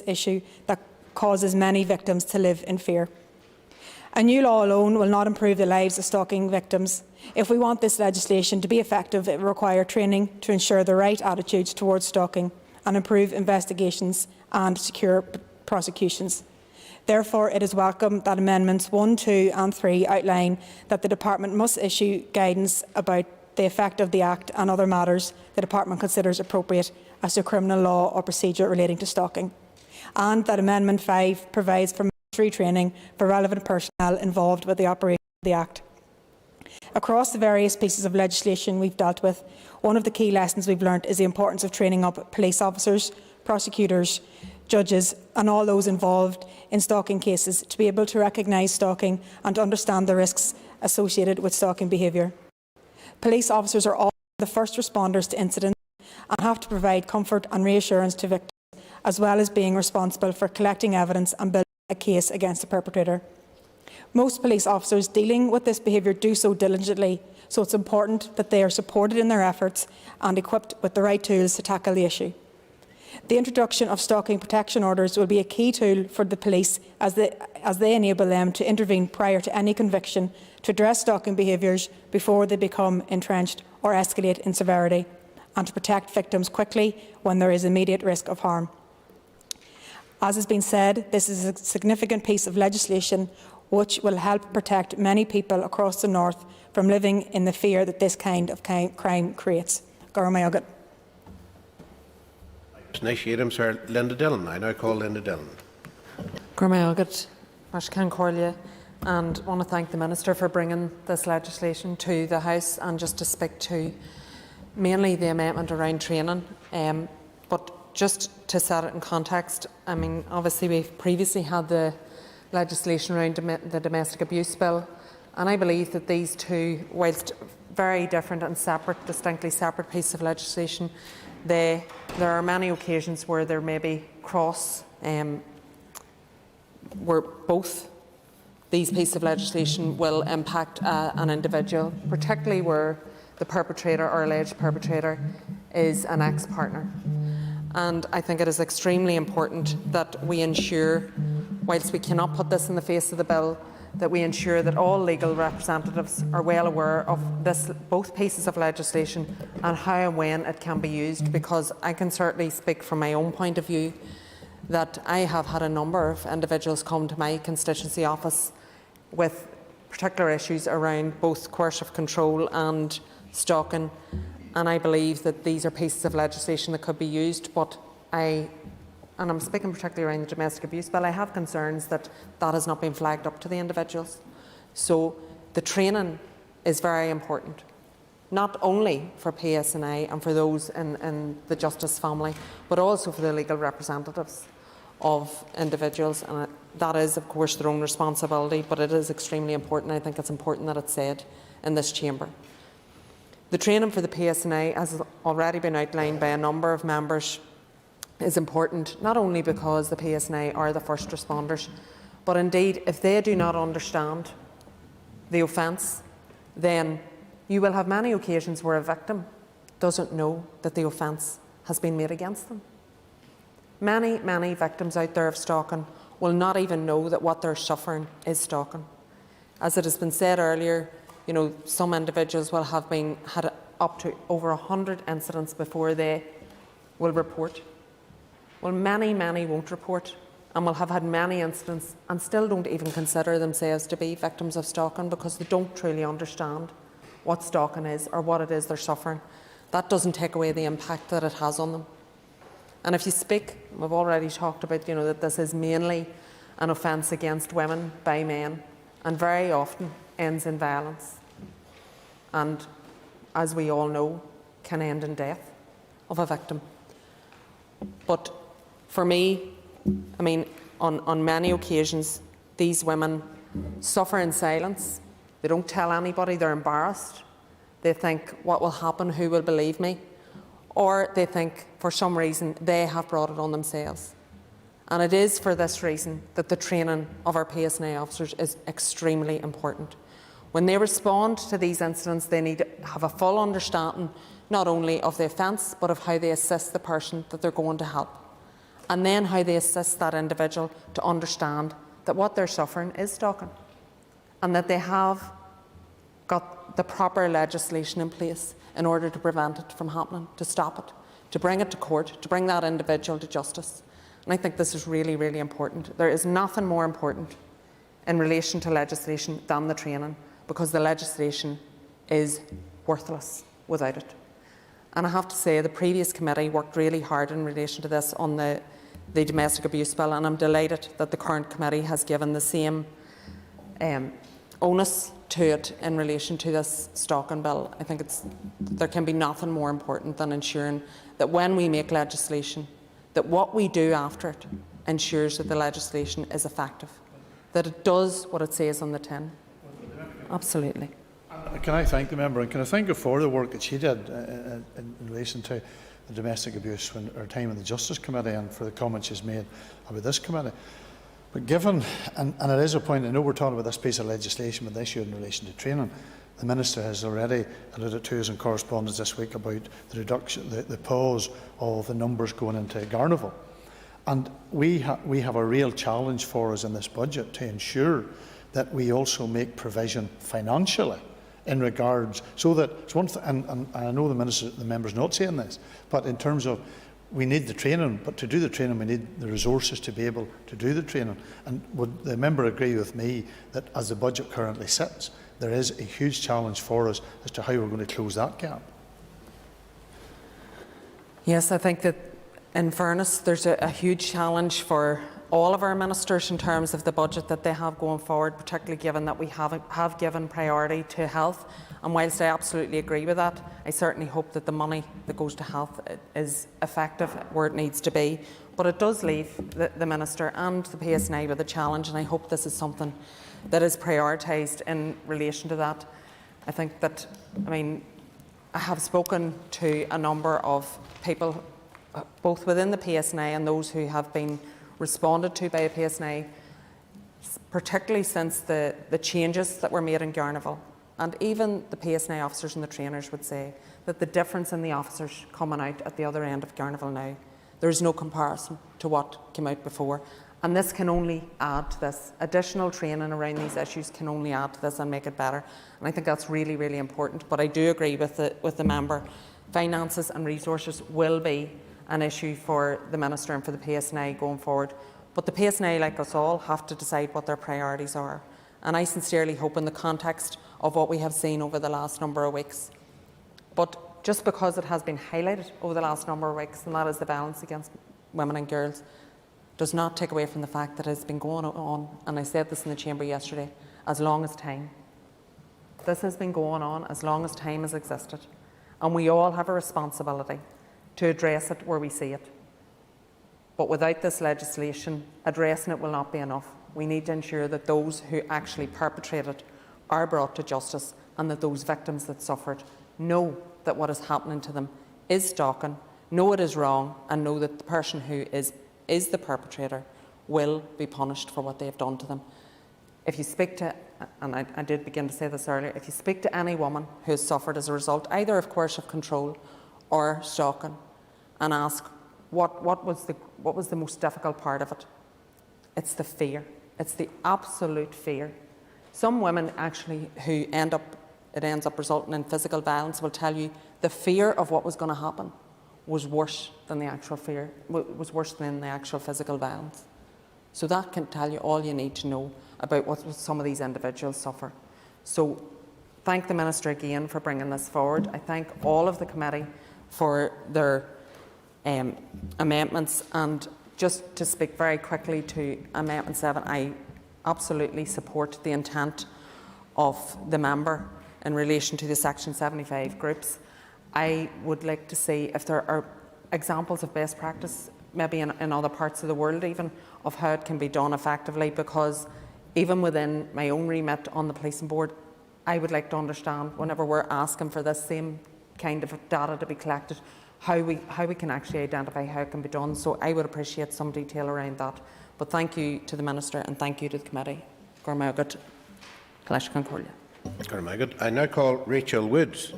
issue that causes many victims to live in fear. A new law alone will not improve the lives of stalking victims. If we want this legislation to be effective, it will require training to ensure the right attitudes towards stalking and improve investigations and secure prosecutions. Therefore, it is welcome that Amendments 1, 2 and 3 outline that the Department must issue guidance about the effect of the Act and other matters the Department considers appropriate as to criminal law or procedure relating to stalking, and that Amendment 5 provides for mandatory training for relevant personnel involved with the operation of the Act. Across the various pieces of legislation we've dealt with, one of the key lessons we've learnt is the importance of training up police officers, prosecutors, judges and all those involved in stalking cases to be able to recognise stalking and to understand the risks associated with stalking behaviour. Police officers are all the first responders to incidents and have to provide comfort and reassurance to victims, as well as being responsible for collecting evidence and building a case against the perpetrator. Most police officers dealing with this behaviour do so diligently, so it's important that they are supported in their efforts and equipped with the right tools to tackle the issue. The introduction of stalking protection orders will be a key tool for the police as they enable them to intervene prior to any conviction to address stalking behaviours before they become entrenched or escalate in severity, and to protect victims quickly when there is immediate risk of harm. As has been said, this is a significant piece of legislation which will help protect many people across the North from living in the fear that this kind of crime creates. Gormayogat. Sir Linda Dillon. I now call Linda Dillon. Gormayogat, Ashkan Corlia, and want to thank the Minister for bringing this legislation to the House, and just to speak to mainly the amendment around training, but just to set it in context. I mean, obviously we've previously had the legislation around the domestic abuse bill, and I believe that these two, whilst very different and separate, distinctly separate pieces of legislation, there are many occasions where there may be where both these pieces of legislation will impact an individual, particularly where the perpetrator or alleged perpetrator is an ex-partner. And I think it is extremely important that we ensure, whilst we cannot put this in the face of the bill, that we ensure that all legal representatives are well aware of both pieces of legislation and how and when it can be used, because I can certainly speak from my own point of view that I have had a number of individuals come to my constituency office with particular issues around both coercive control and stalking, and I believe that these are pieces of legislation that could be used, but and I'm speaking particularly around the domestic abuse bill, I have concerns that that has not been flagged up to the individuals. So the training is very important, not only for PSNI and for those in the justice family, but also for the legal representatives of individuals. And that is, of course, their own responsibility, but it is extremely important. I think it's important that it's said in this chamber. The training for the PSNI has already been outlined by a number of members, is important, not only because the PSNI are the first responders, but indeed if they do not understand the offence, then you will have many occasions where a victim doesn't know that the offence has been made against them. Many, many victims out there of stalking will not even know that what they're suffering is stalking. As it has been said earlier, you know, some individuals will have had up to over 100 incidents before they will report. Well, many, many won't report and will have had many incidents and still don't even consider themselves to be victims of stalking because they don't truly understand what stalking is or what it is they're suffering. That doesn't take away the impact that it has on them. And if you speak, we've already talked about, you know, that this is mainly an offence against women by men and very often ends in violence. And as we all know, can end in death of a victim. But for me, I mean, on many occasions, these women suffer in silence. They don't tell anybody, they're embarrassed. They think, what will happen, who will believe me? Or they think, for some reason, they have brought it on themselves. And it is for this reason that the training of our PSNI officers is extremely important. When they respond to these incidents, they need to have a full understanding not only of the offence, but of how they assist the person that they're going to help. And then how they assist that individual to understand that what they're suffering is stalking. And that they have got the proper legislation in place in order to prevent it from happening, to stop it, to bring it to court, to bring that individual to justice. And I think this is really, really important. There is nothing more important in relation to legislation than the training, because the legislation is worthless without it. And I have to say, the previous committee worked really hard in relation to this on the domestic abuse bill, and I'm delighted that the current committee has given the same onus to it in relation to this stalking bill. I think there can be nothing more important than ensuring that when we make legislation, that what we do after it ensures that the legislation is effective, that it does what it says on the tin. Absolutely. Can I thank the member, and can I thank her for the work that she did in relation to the domestic abuse when her time in the Justice Committee, and for the comments she's made about this committee. But given, and it is a point, I know we're talking about this piece of legislation, but the issue in relation to training, the Minister has already alluded to us in correspondence this week about the reduction, the pause of the numbers going into Garnival. And we have a real challenge for us in this budget to ensure that we also make provision financially in regards, so that it's one and I know the member's not saying this, but in terms of we need the training, but to do the training we need the resources to be able to do the training. And would the member agree with me that as the budget currently sits, there is a huge challenge for us as to how we're going to close that gap? Yes, I think that in fairness there's a huge challenge for all of our ministers in terms of the budget that they have going forward, particularly given that we have given priority to health. And whilst I absolutely agree with that, I certainly hope that the money that goes to health is effective where it needs to be. But it does leave the Minister and the PSNI with a challenge, and I hope this is something that is prioritised in relation to that. I think that, I mean, I have spoken to a number of people, both within the PSNI and those who have been responded to by a PSNI, particularly since the changes that were made in Garnival. And even the PSNI officers and the trainers would say that the difference in the officers coming out at the other end of Garnival now, there is no comparison to what came out before. And this can only add to this. Additional training around these issues can only add to this and make it better. And I think that's really, really important. But I do agree with the member. Finances and resources will be an issue for the Minister and for the PSNI going forward. But the PSNI, like us all, have to decide what their priorities are. And I sincerely hope, in the context of what we have seen over the last number of weeks, but just because it has been highlighted over the last number of weeks, and that is the violence against women and girls, does not take away from the fact that it has been going on, and I said this in the Chamber yesterday, as long as time. This has been going on as long as time has existed, and we all have a responsibility to address it where we see it. But without this legislation, addressing it will not be enough. We need to ensure that those who actually perpetrated are brought to justice, and that those victims that suffered know that what is happening to them is stalking, know it is wrong, and know that the person who is the perpetrator will be punished for what they have done to them. If you speak to, and I did begin to say this earlier, if you speak to any woman who has suffered as a result either of coercive control or stalking, and ask what was the most difficult part of it, it's the fear. It's the absolute fear. Some women actually who ends up resulting in physical violence will tell you the fear of what was going to happen was worse than the actual fear, was worse than the actual physical violence. So that can tell you all you need to know about what some of these individuals suffer. So thank the Minister again for bringing this forward. I thank all of the committee for their amendments, and just to speak very quickly to Amendment 7, I absolutely support the intent of the member in relation to the Section 75 groups. I would like to see if there are examples of best practice, maybe in other parts of the world even, of how it can be done effectively, because even within my own remit on the policing board, I would like to understand, whenever we're asking for this same kind of data to be collected, how we can actually identify how it can be done. So I would appreciate some detail around that. But thank you to the Minister and thank you to the committee. I now call Rachel Woods.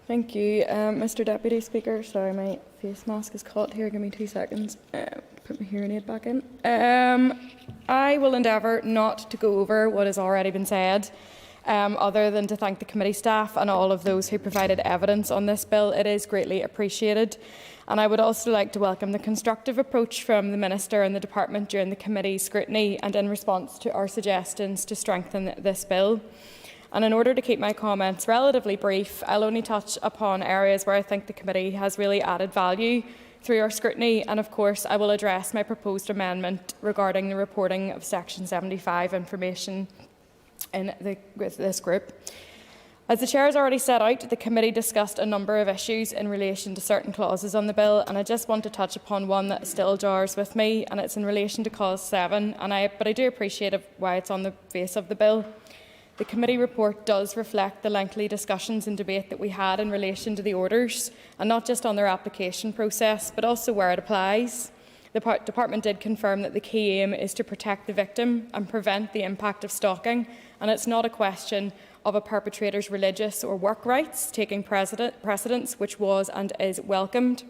Thank you, Mr Deputy Speaker. Sorry, my face mask is caught here. Give me 2 seconds. Put my hearing aid back in. I will endeavour not to go over what has already been said, other than to thank the committee staff and all of those who provided evidence on this bill. It is greatly appreciated. And I would also like to welcome the constructive approach from the Minister and the Department during the committee's scrutiny and in response to our suggestions to strengthen this bill. And in order to keep my comments relatively brief, I'll only touch upon areas where I think the committee has really added value through our scrutiny, and of course I will address my proposed amendment regarding the reporting of Section 75 information with this group. As the Chair has already set out, the committee discussed a number of issues in relation to certain clauses on the bill, and I just want to touch upon one that still jars with me, and it's in relation to Clause 7, but I do appreciate why it's on the face of the bill. The committee report does reflect the lengthy discussions and debate that we had in relation to the orders, and not just on their application process, but also where it applies. The Department did confirm that the key aim is to protect the victim and prevent the impact of stalking, and it's not a question of a perpetrator's religious or work rights taking precedence, which was and is welcomed.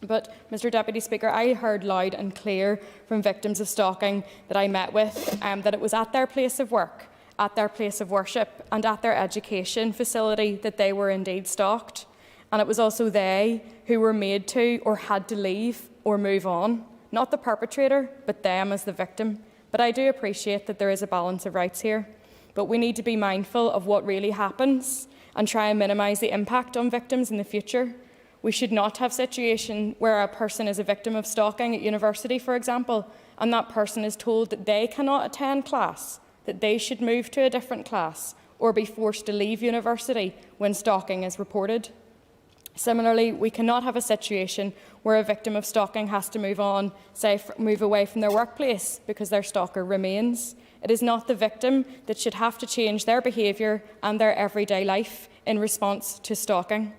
But, Mr Deputy Speaker, I heard loud and clear from victims of stalking that I met with that it was at their place of work, at their place of worship and at their education facility that they were indeed stalked. And it was also they who were made to or had to leave or move on. Not the perpetrator, but them as the victim. But I do appreciate that there is a balance of rights here. But we need to be mindful of what really happens and try and minimise the impact on victims in the future. We should not have a situation where a person is a victim of stalking at university, for example, and that person is told that they cannot attend class, that they should move to a different class, or be forced to leave university when stalking is reported. Similarly, we cannot have a situation where a victim of stalking has to move on, say, move away from their workplace because their stalker remains. It is not the victim that should have to change their behaviour and their everyday life in response to stalking.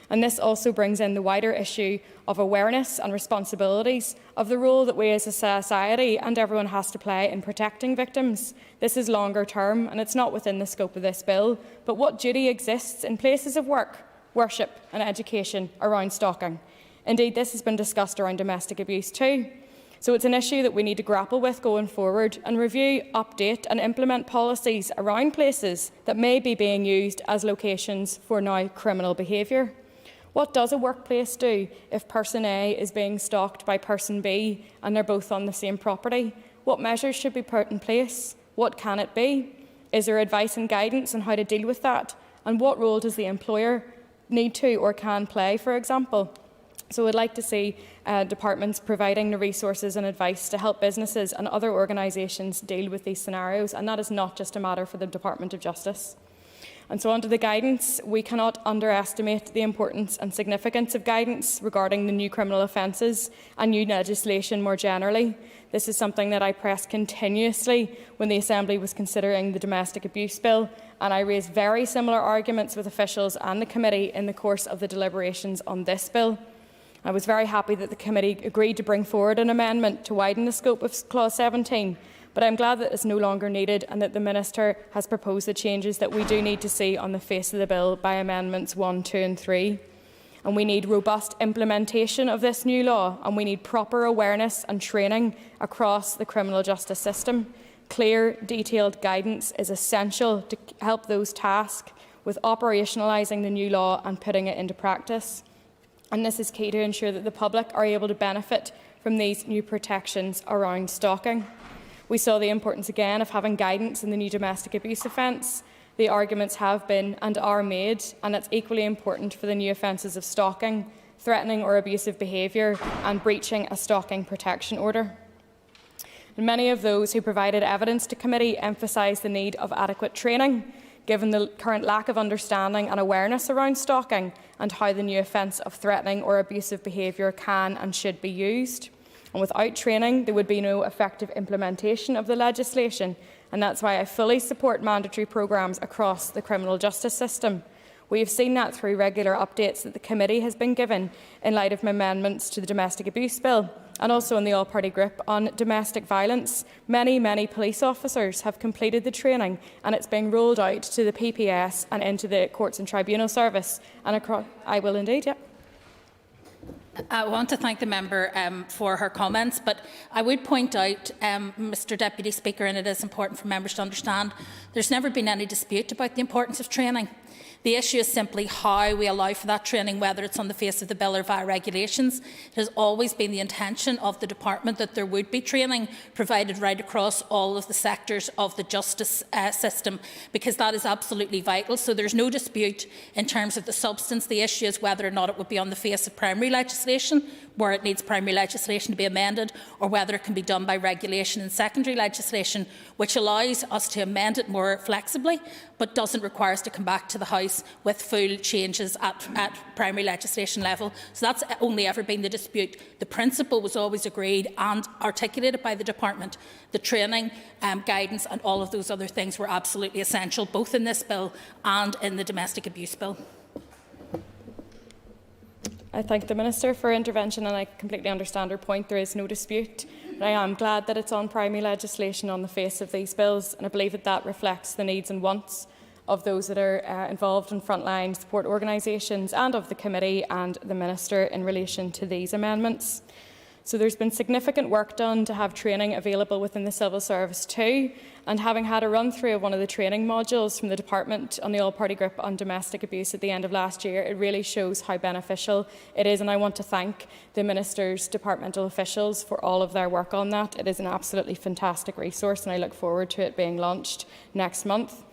And this also brings in the wider issue of awareness and responsibilities of the role that we as a society and everyone has to play in protecting victims. This is longer term and it's not within the scope of this bill, but what duty exists in places of work, worship and education around stalking? Indeed, this has been discussed around domestic abuse too. So it's an issue that we need to grapple with going forward and review, update and implement policies around places that may be being used as locations for now criminal behaviour. What does a workplace do if person A is being stalked by person B and they're both on the same property? What measures should be put in place? What can it be? Is there advice and guidance on how to deal with that? And what role does the employer need to or can play, for example? So I'd like to see departments providing the resources and advice to help businesses and other organisations deal with these scenarios, and that is not just a matter for the Department of Justice. And so under the guidance, we cannot underestimate the importance and significance of guidance regarding the new criminal offences and new legislation more generally. This is something that I pressed continuously when the Assembly was considering the Domestic Abuse Bill, and I raised very similar arguments with officials and the committee in the course of the deliberations on this bill. I was very happy that the committee agreed to bring forward an amendment to widen the scope of Clause 17, but I am glad that it is no longer needed and that the Minister has proposed the changes that we do need to see on the face of the bill by Amendments 1, 2 and 3. And we need robust implementation of this new law, and we need proper awareness and training across the criminal justice system. Clear, detailed guidance is essential to help those tasked with operationalising the new law and putting it into practice. And this is key to ensure that the public are able to benefit from these new protections around stalking. We saw the importance again of having guidance in the new domestic abuse offence. The arguments have been and are made, and it's equally important for the new offences of stalking, threatening or abusive behaviour and breaching a stalking protection order. And many of those who provided evidence to committee emphasised the need of adequate training, given the current lack of understanding and awareness around stalking and how the new offence of threatening or abusive behaviour can and should be used. And without training, there would be no effective implementation of the legislation, and that's why I fully support mandatory programmes across the criminal justice system. We have seen that through regular updates that the committee has been given in light of amendments to the Domestic Abuse Bill, and also in the all-party group on domestic violence. Many police officers have completed the training, and it's being rolled out to the PPS and into the Courts and Tribunal Service. And across, I will indeed, yeah. I want to thank the member for her comments, but I would point out, Mr Deputy Speaker, and it is important for members to understand, there's never been any dispute about the importance of training. The issue is simply how we allow for that training, whether it's on the face of the bill or via regulations. It has always been the intention of the department that there would be training provided right across all of the sectors of the justice system, because that is absolutely vital. So there's no dispute in terms of the substance. The issue is whether or not it would be on the face of primary legislation, where it needs primary legislation to be amended, or whether it can be done by regulation and secondary legislation, which allows us to amend it more flexibly, but doesn't require us to come back to the House with full changes at primary legislation level. So that's only ever been the dispute. The principle was always agreed and articulated by the department. The training, guidance and all of those other things were absolutely essential, both in this bill and in the Domestic Abuse Bill. I thank the Minister for her intervention, and I completely understand her point. There is no dispute. But I am glad that it's on primary legislation on the face of these bills, and I believe that that reflects the needs and wants of those that are involved in frontline support organisations and of the committee and the Minister in relation to these amendments. So there's been significant work done to have training available within the civil service too, and having had a run through of one of the training modules from the department on the all-party group on domestic abuse at the end of last year, it really shows how beneficial it is, and I want to thank the Minister's departmental officials for all of their work on that. It is an absolutely fantastic resource, and I look forward to it being launched next month.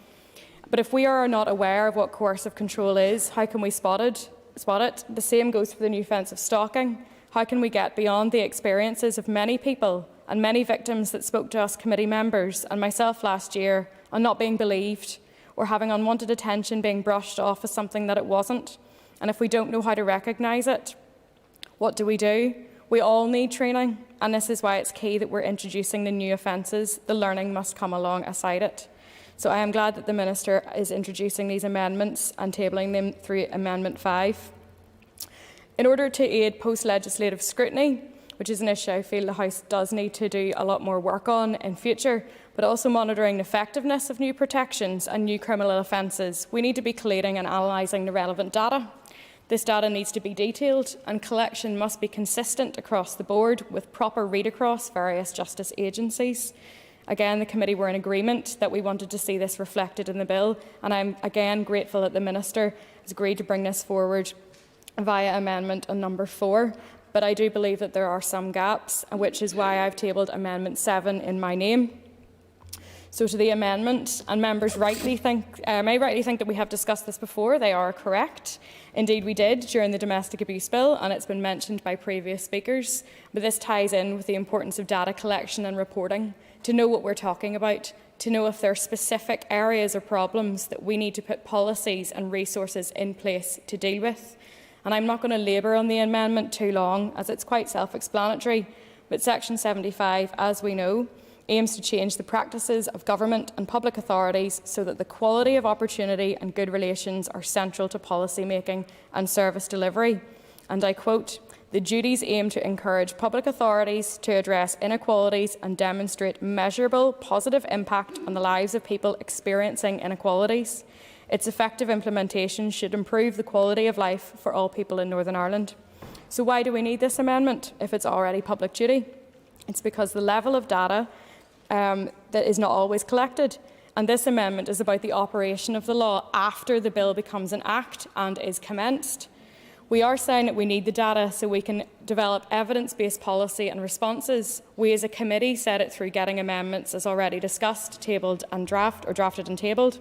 But if we are not aware of what coercive control is, how can we spot it? The same goes for the new offence of stalking. How can we get beyond the experiences of many people and many victims that spoke to us committee members and myself last year on not being believed or having unwanted attention being brushed off as something that it wasn't? And if we don't know how to recognise it, what do? We all need training, and this is why it's key that we're introducing the new offences. The learning must come alongside it. So I am glad that the Minister is introducing these amendments and tabling them through Amendment 5. In order to aid post-legislative scrutiny, which is an issue I feel the House does need to do a lot more work on in future, but also monitoring the effectiveness of new protections and new criminal offences, we need to be collating and analysing the relevant data. This data needs to be detailed and collection must be consistent across the board with proper read across various justice agencies. Again, the committee were in agreement that we wanted to see this reflected in the bill, and I'm again grateful that the Minister has agreed to bring this forward via amendment on number 4. But I do believe that there are some gaps, which is why I've tabled Amendment 7 in my name. So to the amendment, and members may rightly think that we have discussed this before. They are correct. Indeed, we did during the Domestic Abuse Bill, and it's been mentioned by previous speakers. But this ties in with the importance of data collection and reporting, to know what we're talking about, to know if there are specific areas or problems that we need to put policies and resources in place to deal with. And I'm not going to labour on the amendment too long, as it's quite self-explanatory. But Section 75, as we know, aims to change the practices of government and public authorities so that the quality of opportunity and good relations are central to policy making and service delivery. And I quote, "The duties aim to encourage public authorities to address inequalities and demonstrate measurable positive impact on the lives of people experiencing inequalities. Its effective implementation should improve the quality of life for all people in Northern Ireland." So why do we need this amendment if it's already public duty? It's because the level of data that is not always collected. And this amendment is about the operation of the law after the bill becomes an act and is commenced. We are saying that we need the data so we can develop evidence-based policy and responses. We as a committee said it through getting amendments, as already discussed, tabled and drafted and tabled.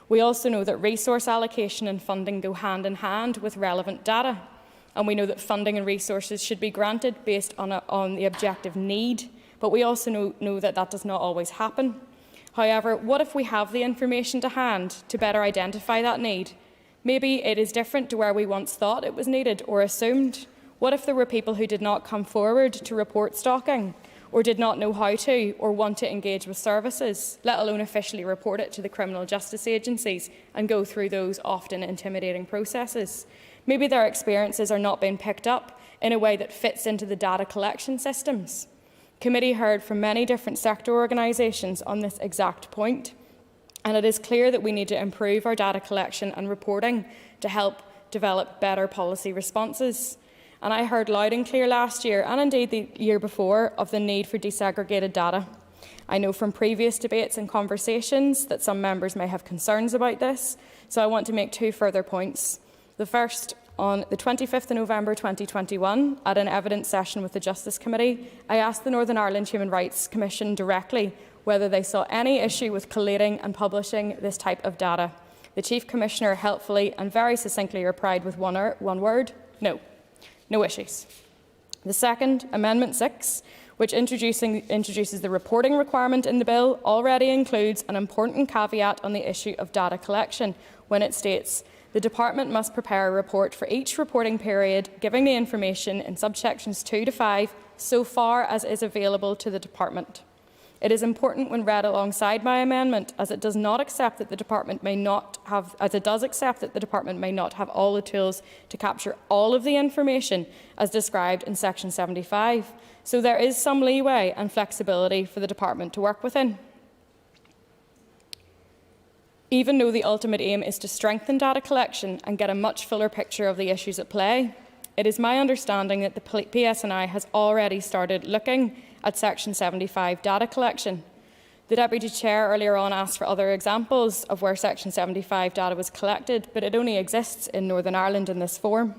We also know that resource allocation and funding go hand in hand with relevant data. And we know that funding and resources should be granted based on the objective need. But we also know that that does not always happen. However, what if we have the information to hand to better identify that need? Maybe it is different to where we once thought it was needed or assumed. What if there were people who did not come forward to report stalking, or did not know how to or want to engage with services, let alone officially report it to the criminal justice agencies and go through those often intimidating processes? Maybe their experiences are not being picked up in a way that fits into the data collection systems. Committee heard from many different sector organisations on this exact point, and it is clear that we need to improve our data collection and reporting to help develop better policy responses. And I heard loud and clear last year, and indeed the year before, of the need for desegregated data. I know from previous debates and conversations that some members may have concerns about this, so I want to make 2 further points. The first, on the 25th of November 2021, at an evidence session with the Justice Committee, I asked the Northern Ireland Human Rights Commission directly whether they saw any issue with collating and publishing this type of data. The Chief Commissioner helpfully and very succinctly replied with one word: no. No issues. The second, Amendment 6, which introduces the reporting requirement in the bill, already includes an important caveat on the issue of data collection when it states, "The Department must prepare a report for each reporting period, giving the information in subsections 2 to 5 so far as is available to the Department." It is important when read alongside my amendment, as it does accept that the Department may not have all the tools to capture all of the information as described in Section 75. So there is some leeway and flexibility for the Department to work within. Even though the ultimate aim is to strengthen data collection and get a much fuller picture of the issues at play, it is my understanding that the PSNI has already started looking at Section 75 data collection. The Deputy Chair earlier on asked for other examples of where Section 75 data was collected, but it only exists in Northern Ireland in this form.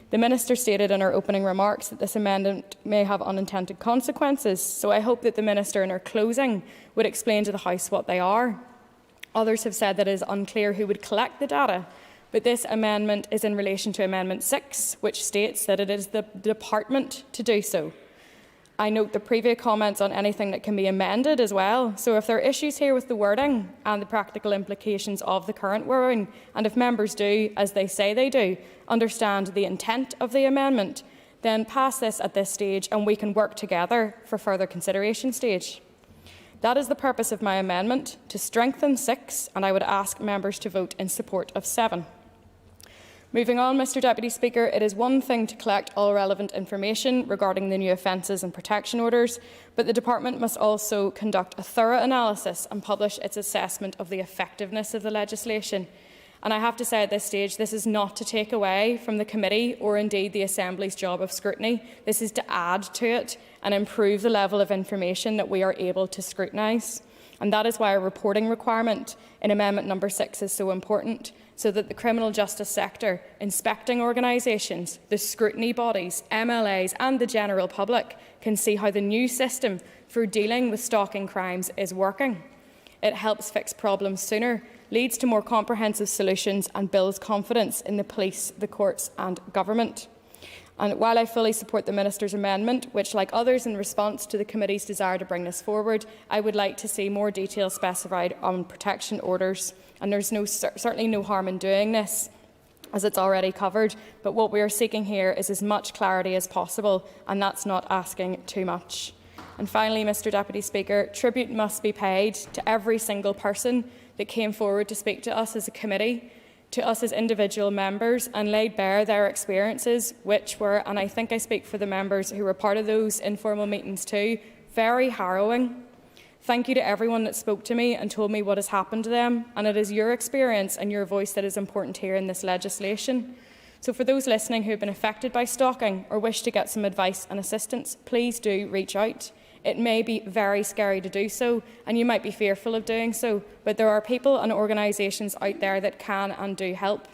The Minister stated in her opening remarks that this amendment may have unintended consequences, so I hope that the Minister in her closing would explain to the House what they are. Others have said that it is unclear who would collect the data, but this amendment is in relation to Amendment 6, which states that it is the Department to do so. I note the previous comments on anything that can be amended as well, so if there are issues here with the wording and the practical implications of the current wording, and if members do, as they say they do, understand the intent of the amendment, then pass this at this stage and we can work together for further consideration stage. That is the purpose of my amendment, to strengthen 6, and I would ask members to vote in support of 7. Moving on, Mr Deputy Speaker, it is one thing to collect all relevant information regarding the new offences and protection orders, but the Department must also conduct a thorough analysis and publish its assessment of the effectiveness of the legislation. And I have to say at this stage, this is not to take away from the committee or indeed the Assembly's job of scrutiny. This is to add to it and improve the level of information that we are able to scrutinise. And that is why a reporting requirement in Amendment number 6 is so important, so that the criminal justice sector, inspecting organisations, the scrutiny bodies, MLAs and the general public can see how the new system for dealing with stalking crimes is working. It helps fix problems sooner, leads to more comprehensive solutions and builds confidence in the police, the courts and government. And while I fully support the Minister's amendment, which, like others in response to the committee's desire to bring this forward, I would like to see more detail specified on protection orders. And there's certainly no harm in doing this, as it's already covered. But what we are seeking here is as much clarity as possible, and that's not asking too much. And finally, Mr Deputy Speaker, tribute must be paid to every single person that came forward to speak to us as a committee, to us as individual members, and laid bare their experiences, which were, and I think I speak for the members who were part of those informal meetings too, very harrowing. Thank you to everyone that spoke to me and told me what has happened to them, and it is your experience and your voice that is important here in this legislation. So for those listening who have been affected by stalking or wish to get some advice and assistance, please do reach out. It may be very scary to do so, and you might be fearful of doing so, but there are people and organisations out there that can and do help.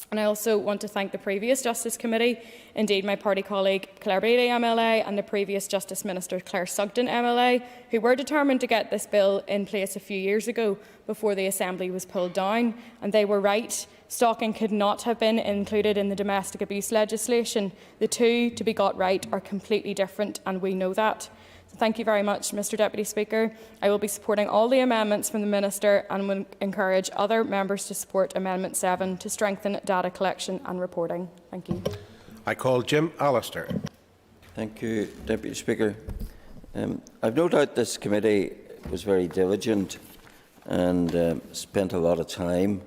And I also want to thank the previous Justice Committee, indeed my party colleague Claire Bailey MLA and the previous Justice Minister Claire Sugden MLA, who were determined to get this bill in place a few years ago before the Assembly was pulled down. And they were right. Stalking could not have been included in the domestic abuse legislation. The two, to be got right, are completely different, and we know that. Thank you very much, Mr Deputy Speaker. I will be supporting all the amendments from the Minister and will encourage other members to support Amendment 7 to strengthen data collection and reporting. Thank you. I call Jim Allister. Thank you, Deputy Speaker. I've no doubt this committee was very diligent and spent a lot of time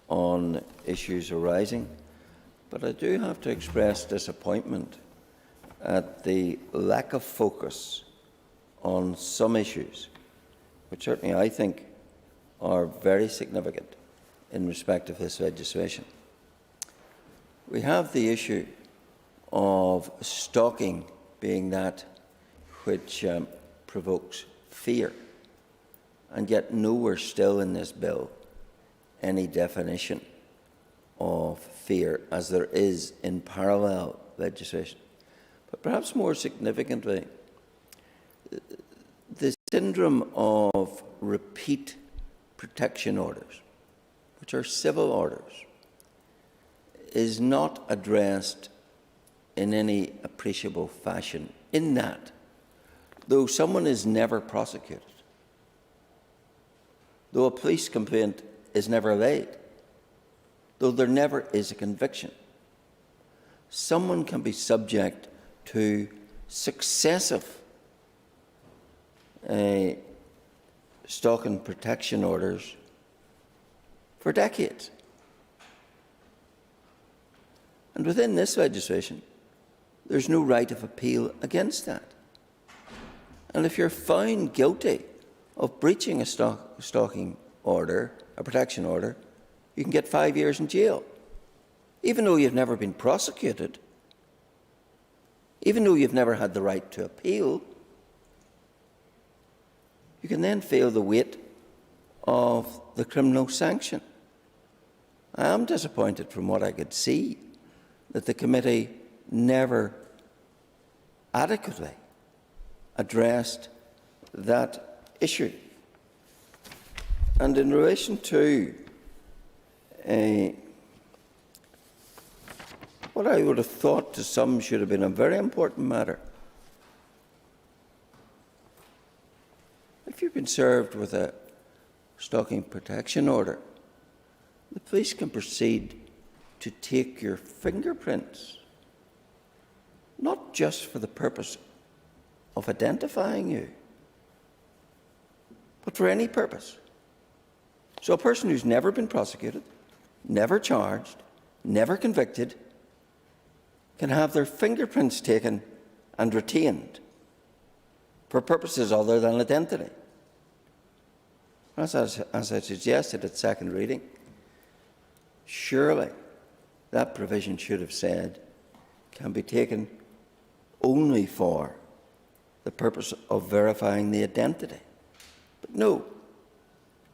on issues arising, but I do have to express disappointment at the lack of focus on some issues, which certainly I think are very significant in respect of this legislation. We have the issue of stalking being that which provokes fear, and yet nowhere still in this bill any definition of fear, as there is in parallel legislation. But perhaps more significantly, the syndrome of repeat protection orders, which are civil orders, is not addressed in any appreciable fashion, in that, though someone is never prosecuted, though a police complaint is never laid, though there never is a conviction, someone can be subject to successive stalking protection orders for decades. And within this legislation, there's no right of appeal against that. And if you're found guilty of breaching a stalking order, a protection order, you can get 5 years in jail, even though you've never been prosecuted, even though you've never had the right to appeal. You can then feel the weight of the criminal sanction. I am disappointed from what I could see that the committee never adequately addressed that issue. And in relation to what I would have thought to some should have been a very important matter, if you've been served with a stalking protection order, the police can proceed to take your fingerprints, not just for the purpose of identifying you, but for any purpose. So a person who's never been prosecuted, never charged, never convicted, can have their fingerprints taken and retained for purposes other than identity. As I suggested at second reading, surely that provision should have said can be taken only for the purpose of verifying the identity. But no,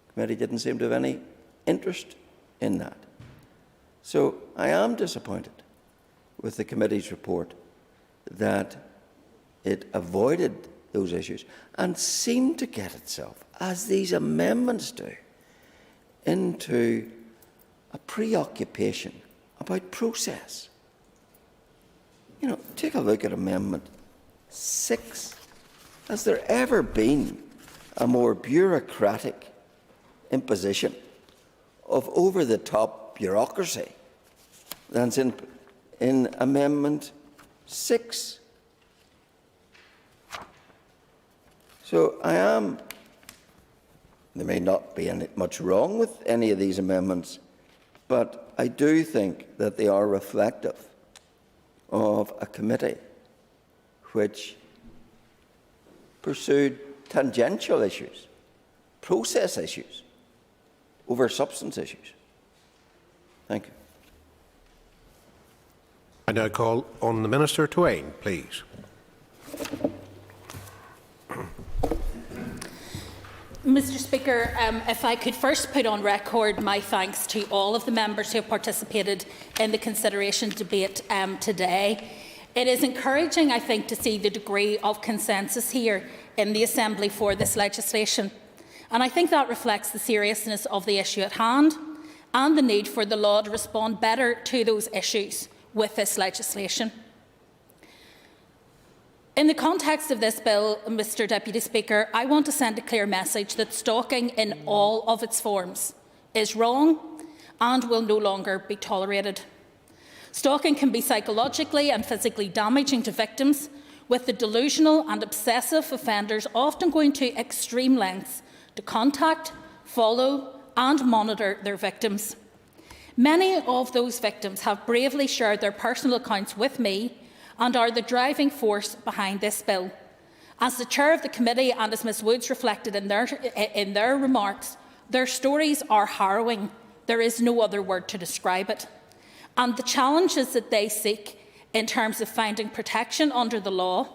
the committee didn't seem to have any interest in that. So I am disappointed with the committee's report that it avoided those issues and seemed to get itself, as these amendments do, into a preoccupation about process. You know, take a look at Amendment 6. Has there ever been a more bureaucratic imposition of over-the-top bureaucracy than's in Amendment 6? So there may not be much wrong with any of these amendments, but I do think that they are reflective of a committee which pursued tangential issues, process issues, over substance issues. Thank you. I now call on the Minister to aid, please. Mr Speaker, if I could first put on record my thanks to all of the members who have participated in the consideration debate today. It is encouraging, I think, to see the degree of consensus here in the Assembly for this legislation. And I think that reflects the seriousness of the issue at hand and the need for the law to respond better to those issues with this legislation. In the context of this bill, Mr Deputy Speaker, I want to send a clear message that stalking in all of its forms is wrong and will no longer be tolerated. Stalking can be psychologically and physically damaging to victims, with the delusional and obsessive offenders often going to extreme lengths to contact, follow and monitor their victims. Many of those victims have bravely shared their personal accounts with me and are the driving force behind this bill. As the chair of the committee and as Ms Woods reflected in their remarks, their stories are harrowing. There is no other word to describe it. And the challenges that they seek in terms of finding protection under the law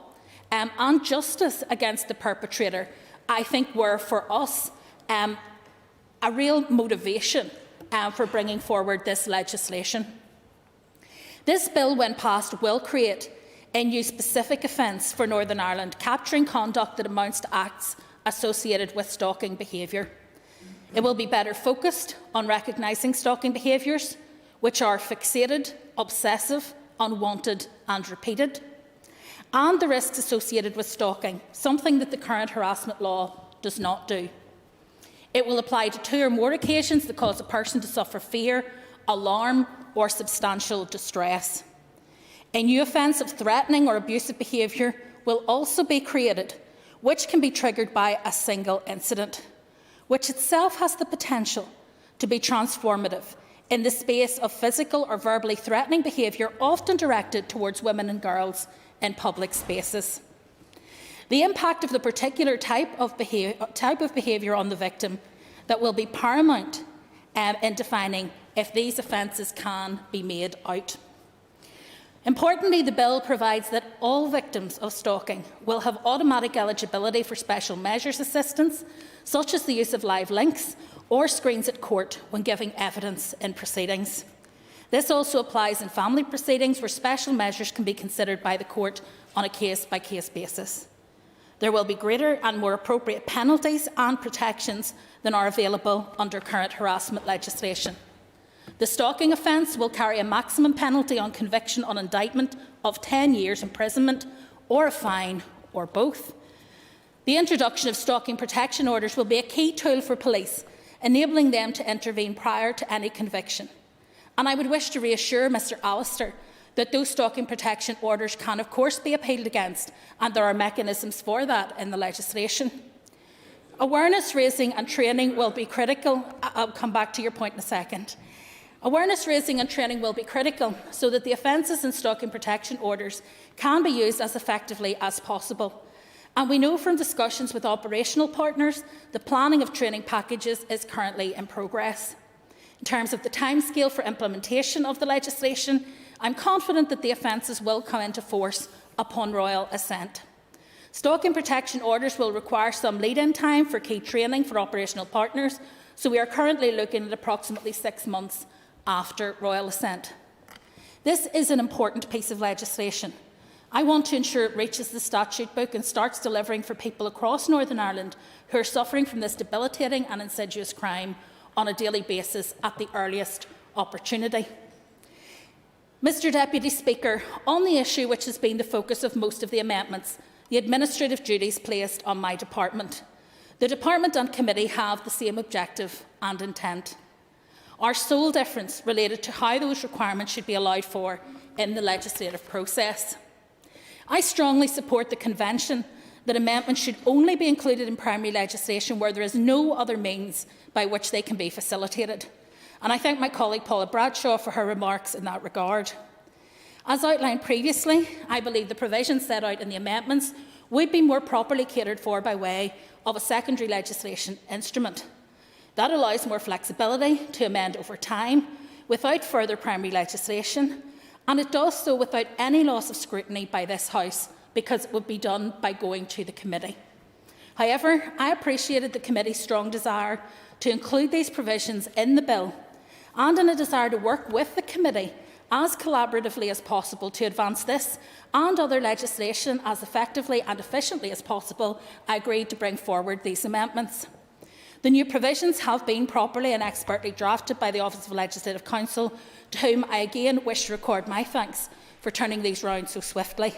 and justice against the perpetrator, I think were for us a real motivation for bringing forward this legislation. This bill, when passed, will create a new specific offence for Northern Ireland, capturing conduct that amounts to acts associated with stalking behaviour. It will be better focused on recognising stalking behaviours, which are fixated, obsessive, unwanted and repeated, and the risks associated with stalking, something that the current harassment law does not do. It will apply to 2 or more occasions that cause a person to suffer fear, alarm or substantial distress. A new offence of threatening or abusive behaviour will also be created, which can be triggered by a single incident, which itself has the potential to be transformative in the space of physical or verbally threatening behaviour, often directed towards women and girls in public spaces. The impact of the particular type of behaviour on the victim that will be paramount in defining if these offences can be made out. Importantly, the bill provides that all victims of stalking will have automatic eligibility for special measures assistance, such as the use of live links or screens at court when giving evidence in proceedings. This also applies in family proceedings where special measures can be considered by the court on a case-by-case basis. There will be greater and more appropriate penalties and protections than are available under current harassment legislation. The stalking offence will carry a maximum penalty on conviction on indictment of 10 years imprisonment or a fine or both. The introduction of stalking protection orders will be a key tool for police, enabling them to intervene prior to any conviction. And I would wish to reassure Mr Allister that those stalking protection orders can of course be appealed against, and there are mechanisms for that in the legislation. Awareness raising and training will be critical. I'll come back to your point in a second. Awareness raising and training will be critical so that the offences in stalking protection orders can be used as effectively as possible. And we know from discussions with operational partners the planning of training packages is currently in progress. In terms of the timescale for implementation of the legislation, I'm confident that the offences will come into force upon royal assent. Stalking protection orders will require some lead-in time for key training for operational partners, so we are currently looking at approximately 6 months after royal assent. This is an important piece of legislation. I want to ensure it reaches the statute book and starts delivering for people across Northern Ireland who are suffering from this debilitating and insidious crime on a daily basis at the earliest opportunity. Mr Deputy Speaker, on the issue which has been the focus of most of the amendments, the administrative duties placed on my department. The department and committee have the same objective and intent. Our sole difference related to how those requirements should be allowed for in the legislative process. I strongly support the convention that amendments should only be included in primary legislation where there is no other means by which they can be facilitated. And I thank my colleague Paula Bradshaw for her remarks in that regard. As outlined previously, I believe the provisions set out in the amendments would be more properly catered for by way of a secondary legislation instrument. That allows more flexibility to amend over time without further primary legislation, and it does so without any loss of scrutiny by this House because it would be done by going to the committee. However, I appreciated the committee's strong desire to include these provisions in the bill and in a desire to work with the committee as collaboratively as possible to advance this and other legislation as effectively and efficiently as possible. I agreed to bring forward these amendments. The new provisions have been properly and expertly drafted by the Office of Legislative Counsel, to whom I again wish to record my thanks for turning these round so swiftly.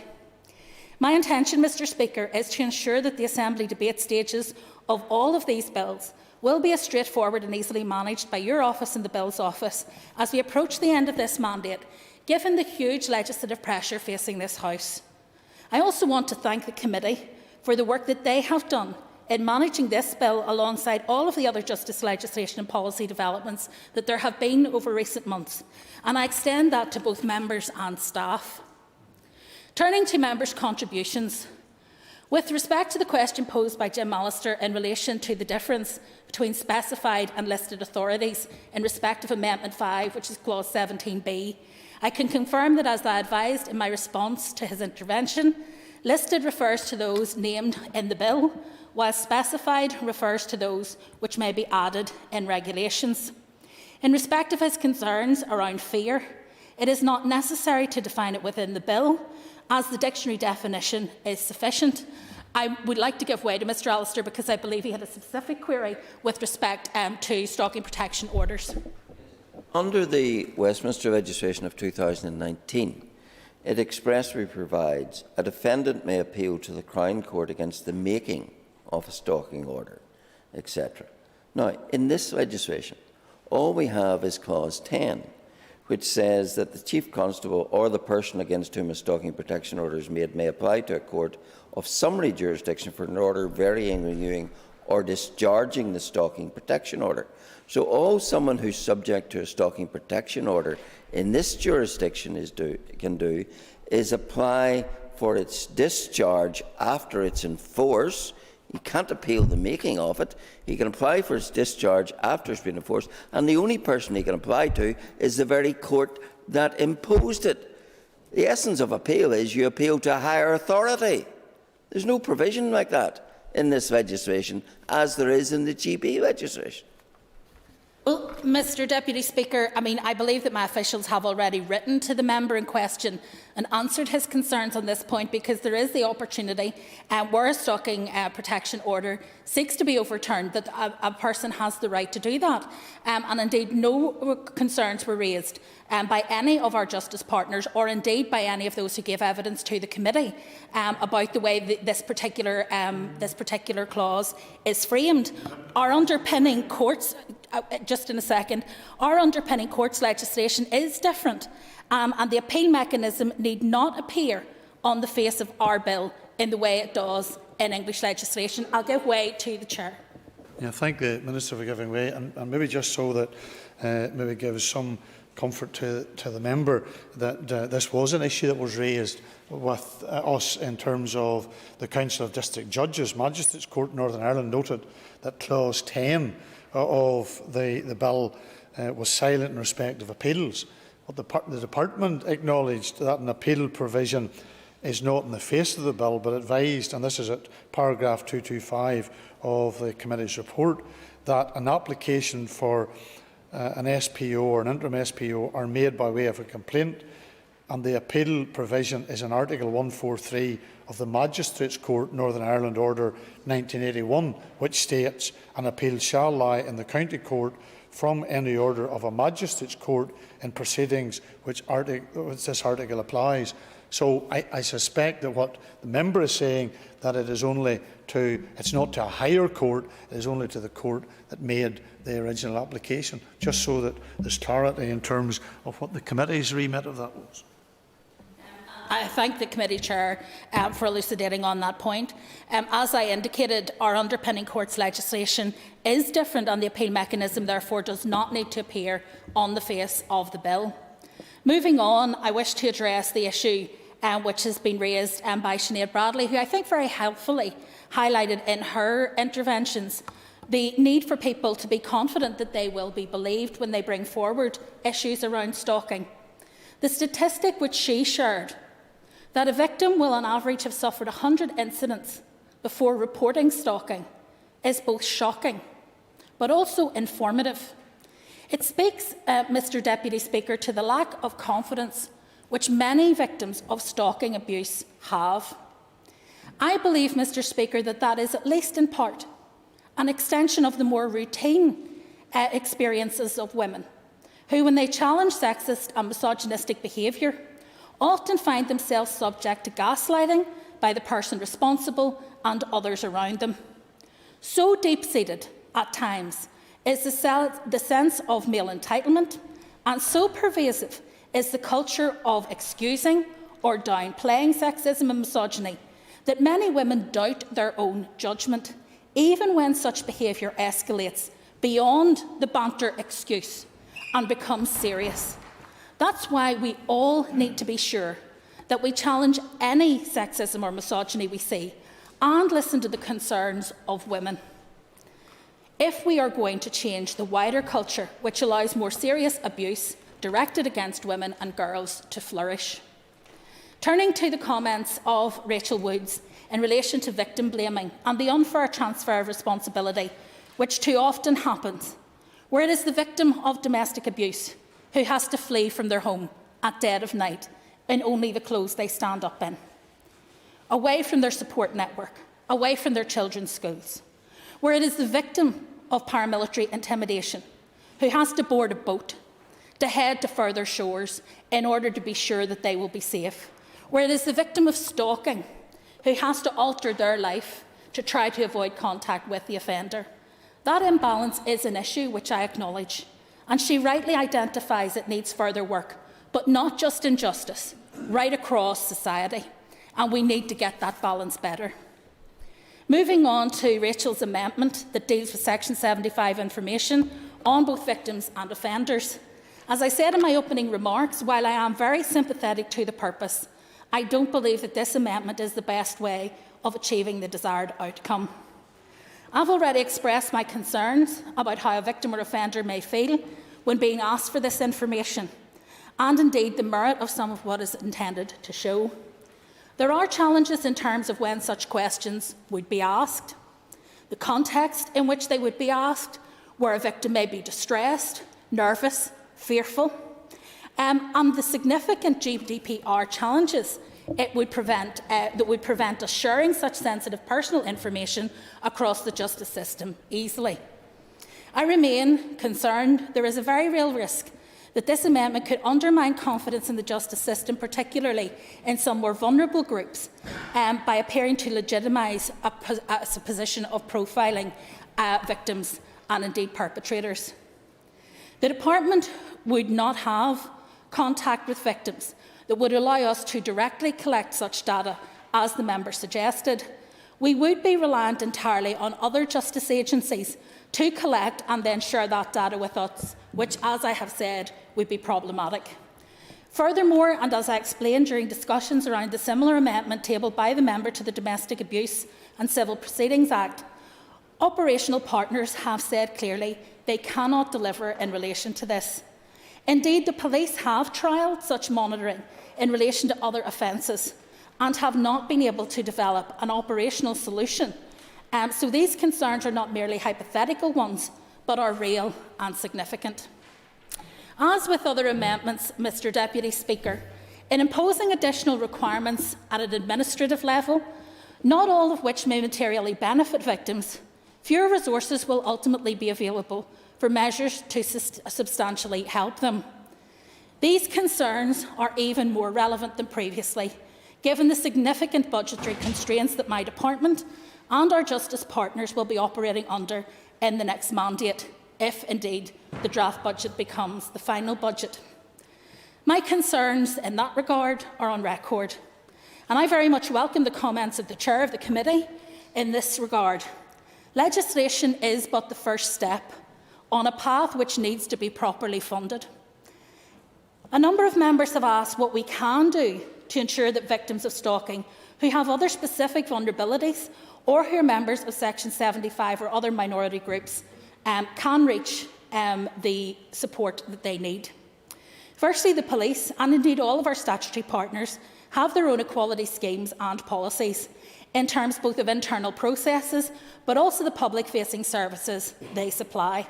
My intention, Mr Speaker, is to ensure that the Assembly debate stages of all of these bills will be as straightforward and easily managed by your office and the Bills Office as we approach the end of this mandate, given the huge legislative pressure facing this House. I also want to thank the committee for the work that they have done in managing this bill alongside all of the other justice legislation and policy developments that there have been over recent months, and I extend that to both members and staff. Turning to members' contributions, with respect to the question posed by Jim Allister in relation to the difference between specified and listed authorities in respect of Amendment 5, which is Clause 17b, I can confirm that, as I advised in my response to his intervention, listed refers to those named in the bill, while specified refers to those which may be added in regulations. In respect of his concerns around fear, it is not necessary to define it within the bill, as the dictionary definition is sufficient. I would like to give way to Mr Allister because I believe he had a specific query with respect to stalking protection orders. Under the Westminster legislation of 2019, it expressly provides a defendant may appeal to the Crown Court against the making of a stalking order, etc. Now, in this legislation, all we have is Clause 10, which says that the Chief Constable or the person against whom a stalking protection order is made may apply to a court of summary jurisdiction for an order varying, renewing or discharging the stalking protection order. So all someone who's subject to a stalking protection order in this jurisdiction can do is apply for its discharge after it's in force. He can't appeal the making of it. He can apply for its discharge after it's been enforced, and the only person he can apply to is the very court that imposed it. The essence of appeal is you appeal to a higher authority. There's no provision like that in this legislation, as there is in the GB legislation. Well, Mr Deputy Speaker, I believe that my officials have already written to the member in question and answered his concerns on this point, because there is the opportunity where a stalking protection order seeks to be overturned that a person has the right to do that. And indeed, no concerns were raised by any of our justice partners, or indeed by any of those who gave evidence to the committee about the way this particular clause is framed. Our underpinning courts, just in a second, our underpinning courts legislation is different, and the appeal mechanism need not appear on the face of our bill in the way it does in English legislation. I'll give way to the Chair. Yeah, thank the Minister for giving way, and maybe just so that maybe gives some comfort to the member that this was an issue that was raised with us in terms of the Council of District Judges. Magistrates Court Northern Ireland noted that Clause 10 of the bill was silent in respect of appeals. But the Department acknowledged that an appeal provision is not in the face of the bill, but advised, and this is at paragraph 225 of the committee's report, that an application for an SPO or an interim SPO are made by way of a complaint, and the appeal provision is in Article 143 of the Magistrates Court Northern Ireland Order 1981, which states an appeal shall lie in the County Court from any order of a Magistrates Court in proceedings which this article applies. So I suspect that what the member is saying, that it is only to, it's not to a higher court, it is only to the court that made the original application, just so that there's clarity in terms of what the committee's remit of that was. I thank the committee chair for elucidating on that point. As I indicated, our underpinning court's legislation is different, and the appeal mechanism therefore does not need to appear on the face of the bill. Moving on, I wish to address the issue which has been raised by Sinead Bradley, who I think very helpfully highlighted in her interventions the need for people to be confident that they will be believed when they bring forward issues around stalking. The statistic which she shared, that a victim will on average have suffered 100 incidents before reporting stalking, is both shocking but also informative. It speaks, Mr Deputy Speaker, to the lack of confidence which many victims of stalking abuse have. I believe, Mr Speaker, that that is, at least in part, an extension of the more routine experiences of women who, when they challenge sexist and misogynistic behaviour, often find themselves subject to gaslighting by the person responsible and others around them. So deep-seated, at times, is the sense of male entitlement, and so pervasive is the culture of excusing or downplaying sexism and misogyny that many women doubt their own judgment, even when such behaviour escalates beyond the banter excuse and becomes serious. That's why we all need to be sure that we challenge any sexism or misogyny we see and listen to the concerns of women, if we are going to change the wider culture which allows more serious abuse directed against women and girls to flourish. Turning to the comments of Rachel Woods in relation to victim blaming and the unfair transfer of responsibility, which too often happens, where it is the victim of domestic abuse who has to flee from their home at dead of night in only the clothes they stand up in, away from their support network, away from their children's schools, where it is the victim of paramilitary intimidation who has to board a boat to head to further shores in order to be sure that they will be safe, where it is the victim of stalking who has to alter their life to try to avoid contact with the offender. That imbalance is an issue which I acknowledge, and she rightly identifies it needs further work, but not just in justice, right across society, and we need to get that balance better. Moving on to Rachel's amendment that deals with Section 75 information on both victims and offenders. As I said in my opening remarks, while I am very sympathetic to the purpose, I don't believe that this amendment is the best way of achieving the desired outcome. I've already expressed my concerns about how a victim or offender may feel when being asked for this information, and indeed the merit of some of what is intended to show. There are challenges in terms of when such questions would be asked, the context in which they would be asked, where a victim may be distressed, nervous, fearful, and the significant GDPR challenges that would prevent us sharing such sensitive personal information across the justice system easily. I remain concerned there is a very real risk that this amendment could undermine confidence in the justice system, particularly in some more vulnerable groups, by appearing to legitimise a position of profiling victims and indeed perpetrators. The Department would not have contact with victims that would allow us to directly collect such data, as the member suggested. We would be reliant entirely on other justice agencies to collect and then share that data with us, which, as I have said, would be problematic. Furthermore, and as I explained during discussions around the similar amendment tabled by the member to the Domestic Abuse and Civil Proceedings Act, Operational partners have said clearly they cannot deliver in relation to this. Indeed, the police have trialled such monitoring in relation to other offences and have not been able to develop an operational solution. So these concerns are not merely hypothetical ones, but are real and significant. As with other amendments, Mr Deputy Speaker, in imposing additional requirements at an administrative level, not all of which may materially benefit victims, fewer resources will ultimately be available for measures to substantially help them. These concerns are even more relevant than previously, given the significant budgetary constraints that my department and our justice partners will be operating under in the next mandate, if indeed the draft budget becomes the final budget. My concerns in that regard are on record, and I very much welcome the comments of the Chair of the Committee in this regard. Legislation is but the first step on a path which needs to be properly funded. A number of members have asked what we can do to ensure that victims of stalking who have other specific vulnerabilities or who are members of Section 75 or other minority groups can reach the support that they need. Firstly, the police, and indeed all of our statutory partners, have their own equality schemes and policies in terms both of internal processes but also the public-facing services they supply.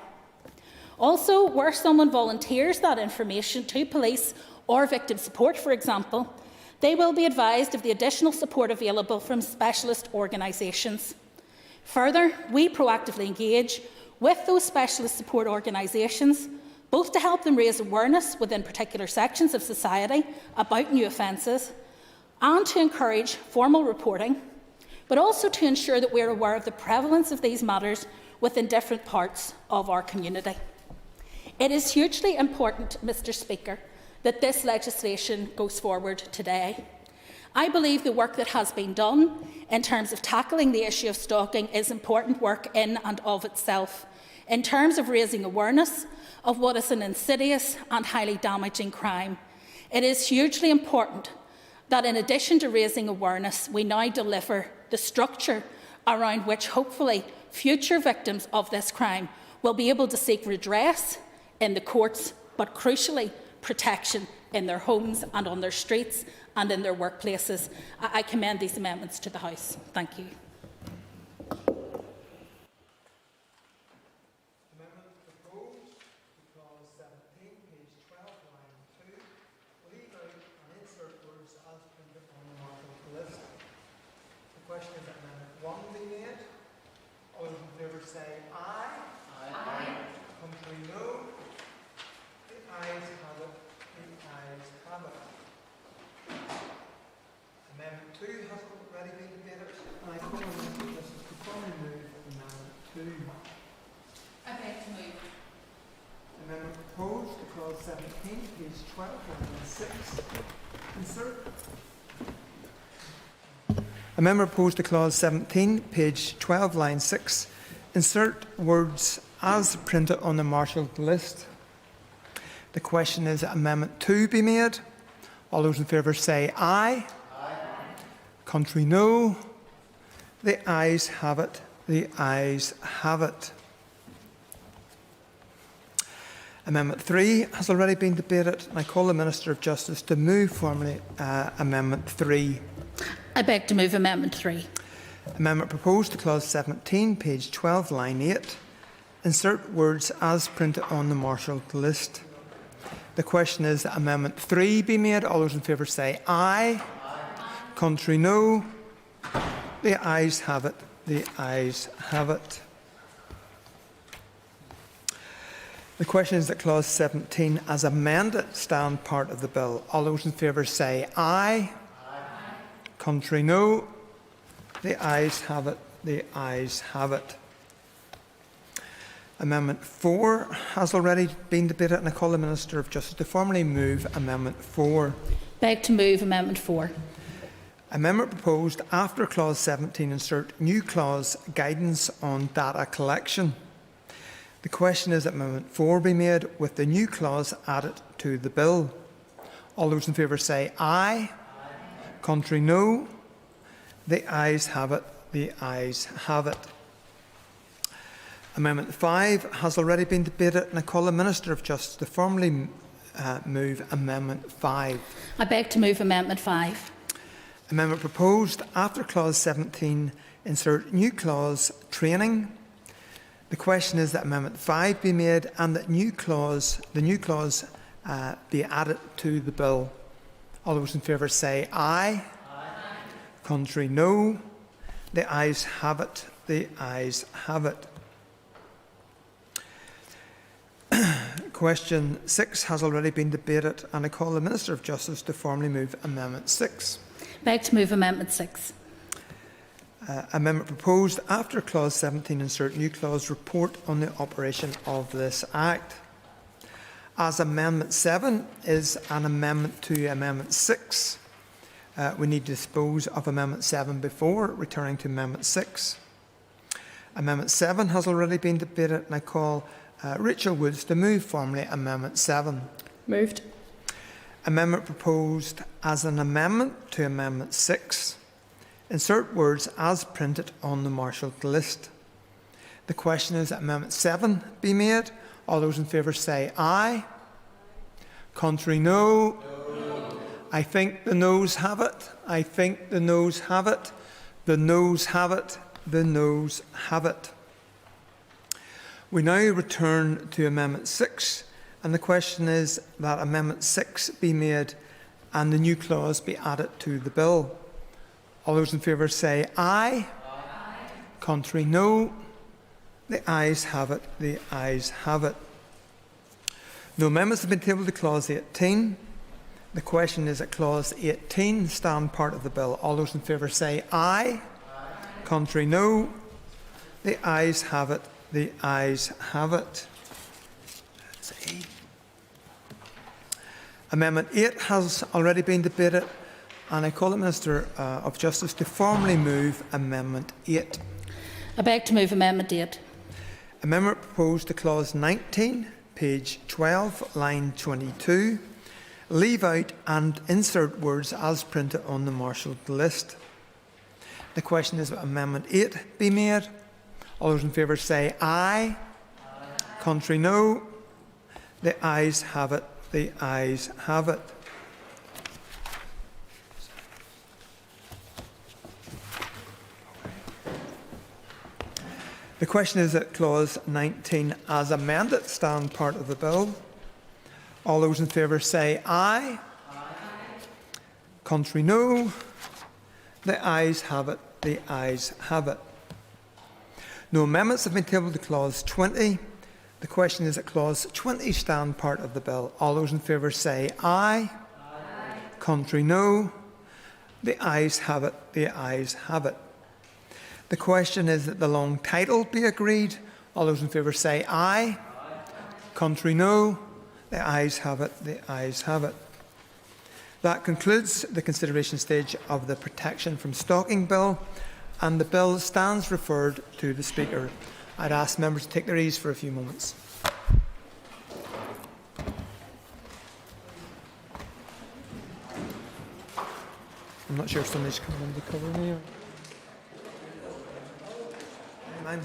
Also, where someone volunteers that information to police or victim support, for example, they will be advised of the additional support available from specialist organisations. Further, we proactively engage with those specialist support organisations, both to help them raise awareness within particular sections of society about new offences and to encourage formal reporting, but also to ensure that we are aware of the prevalence of these matters within different parts of our community. It is hugely important, Mr Speaker, that this legislation goes forward today. I believe the work that has been done in terms of tackling the issue of stalking is important work in and of itself, in terms of raising awareness of what is an insidious and highly damaging crime. It is hugely important that in addition to raising awareness, we now deliver the structure around which hopefully future victims of this crime will be able to seek redress in the courts, but crucially protection in their homes and on their streets and in their workplaces. I commend these amendments to the House. Thank you. Say aye. Aye. Contrary, no. The ayes have it. The ayes have it. Amendment 2 has already been debated, and I call on Mr. Justice to formally move Amendment 2. I beg to move. Amendment proposed to clause 17, page 12, line 6. Insert. Amendment proposed to clause 17, page 12, line 6. Insert words as printed on the marshalled list. The question is that Amendment 2 be made. All those in favour say aye. Aye. Contrary, no. The ayes have it. The ayes have it. Amendment 3 has already been debated, and I call the Minister of Justice to move formally Amendment 3. I beg to move Amendment 3. Amendment proposed to clause 17, page 12, line 8. Insert words as printed on the marshalled list. The question is that Amendment 3 be made. All those in favour say aye. Aye. Contrary, no. The ayes have it. The ayes have it. The question is that clause 17 as amended stand part of the bill. All those in favour say aye. Aye. Contrary, no. The ayes have it. The ayes have it. Amendment 4 has already been debated, and I call the Minister of Justice to formally move Amendment 4. Beg to move Amendment 4. Amendment proposed after clause 17 insert new clause guidance on data collection. The question is that Amendment 4 be made with the new clause added to the bill. All those in favour say aye. Aye. Contrary, no. The ayes have it. The ayes have it. Amendment 5 has already been debated, and I call the Minister of Justice to formally move Amendment 5. I beg to move Amendment 5. Amendment proposed after Clause 17, insert new clause, training. The question is that Amendment 5 be made and that the new clause be added to the bill. All those in favour say aye. Aye. Contrary, no. The ayes have it. The ayes have it. Question 6 has already been debated, and I call the Minister of Justice to formally move Amendment 6. Beg to move Amendment 6. Amendment proposed after Clause 17, insert new clause, report on the operation of this Act. As Amendment 7 is an amendment to Amendment 6, we need to dispose of Amendment 7 before returning to Amendment 6. Amendment 7 has already been debated, and I call Rachel Woods to move formally Amendment 7. Moved. Amendment proposed as an amendment to Amendment 6. Insert words as printed on the marshalled list. The question is that Amendment 7 be made. All those in favour say aye. Contrary, no. No. I think the noes have it. I think the noes have it. The noes have it. The noes have it. We now return to Amendment 6, and the question is that Amendment 6 be made and the new clause be added to the bill. All those in favour say aye. Aye. Contrary, no. The ayes have it. The ayes have it. No amendments have been tabled to Clause 18. The question is that Clause 18 stand part of the bill. All those in favour say aye. Aye. Contrary, no. The ayes have it. The ayes have it. Amendment 8 has already been debated, and I call the Minister of Justice to formally move Amendment 8. I beg to move Amendment 8. Amendment proposed to Clause 19, page 12, line 22. Leave out and insert words as printed on the marshalled list. The question is that Amendment 8 be made. All those in favour say aye. Aye. Contrary, no. The ayes have it. The ayes have it. The question is that Clause 19 as amended stand part of the bill. All those in favour say aye. Aye. Contrary, no. The ayes have it. The ayes have it. No amendments have been tabled to Clause 20. The question is that Clause 20 stand part of the bill. All those in favour say aye. Aye. Contrary, no. The ayes have it. The ayes have it. The question is that the long title be agreed. All those in favour say aye. Aye. Contrary, no. The ayes have it. The ayes have it. That concludes the consideration stage of the Protection from Stalking Bill, and the bill stands referred to the Speaker. I'd ask members to take their ease for a few moments. I'm not sure if somebody's coming in to cover me. Mine.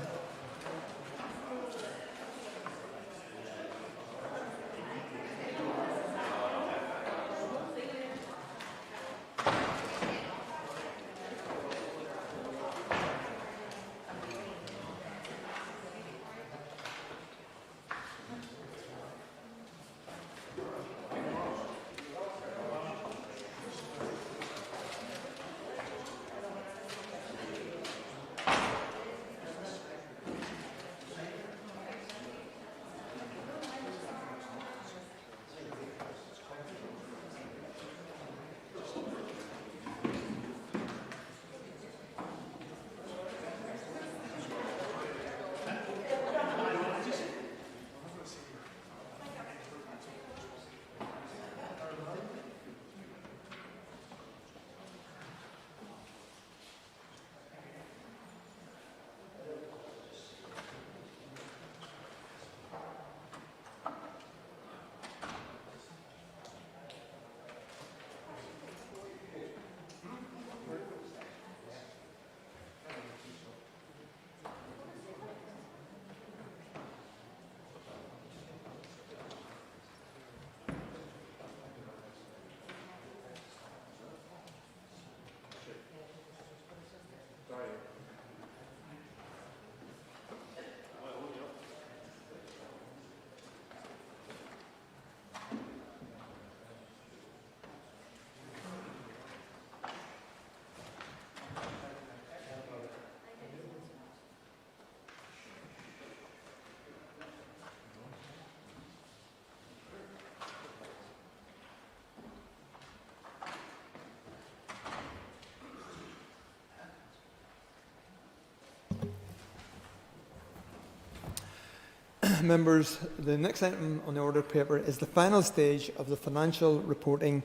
Members, the next item on the order paper is the final stage of the Financial Reporting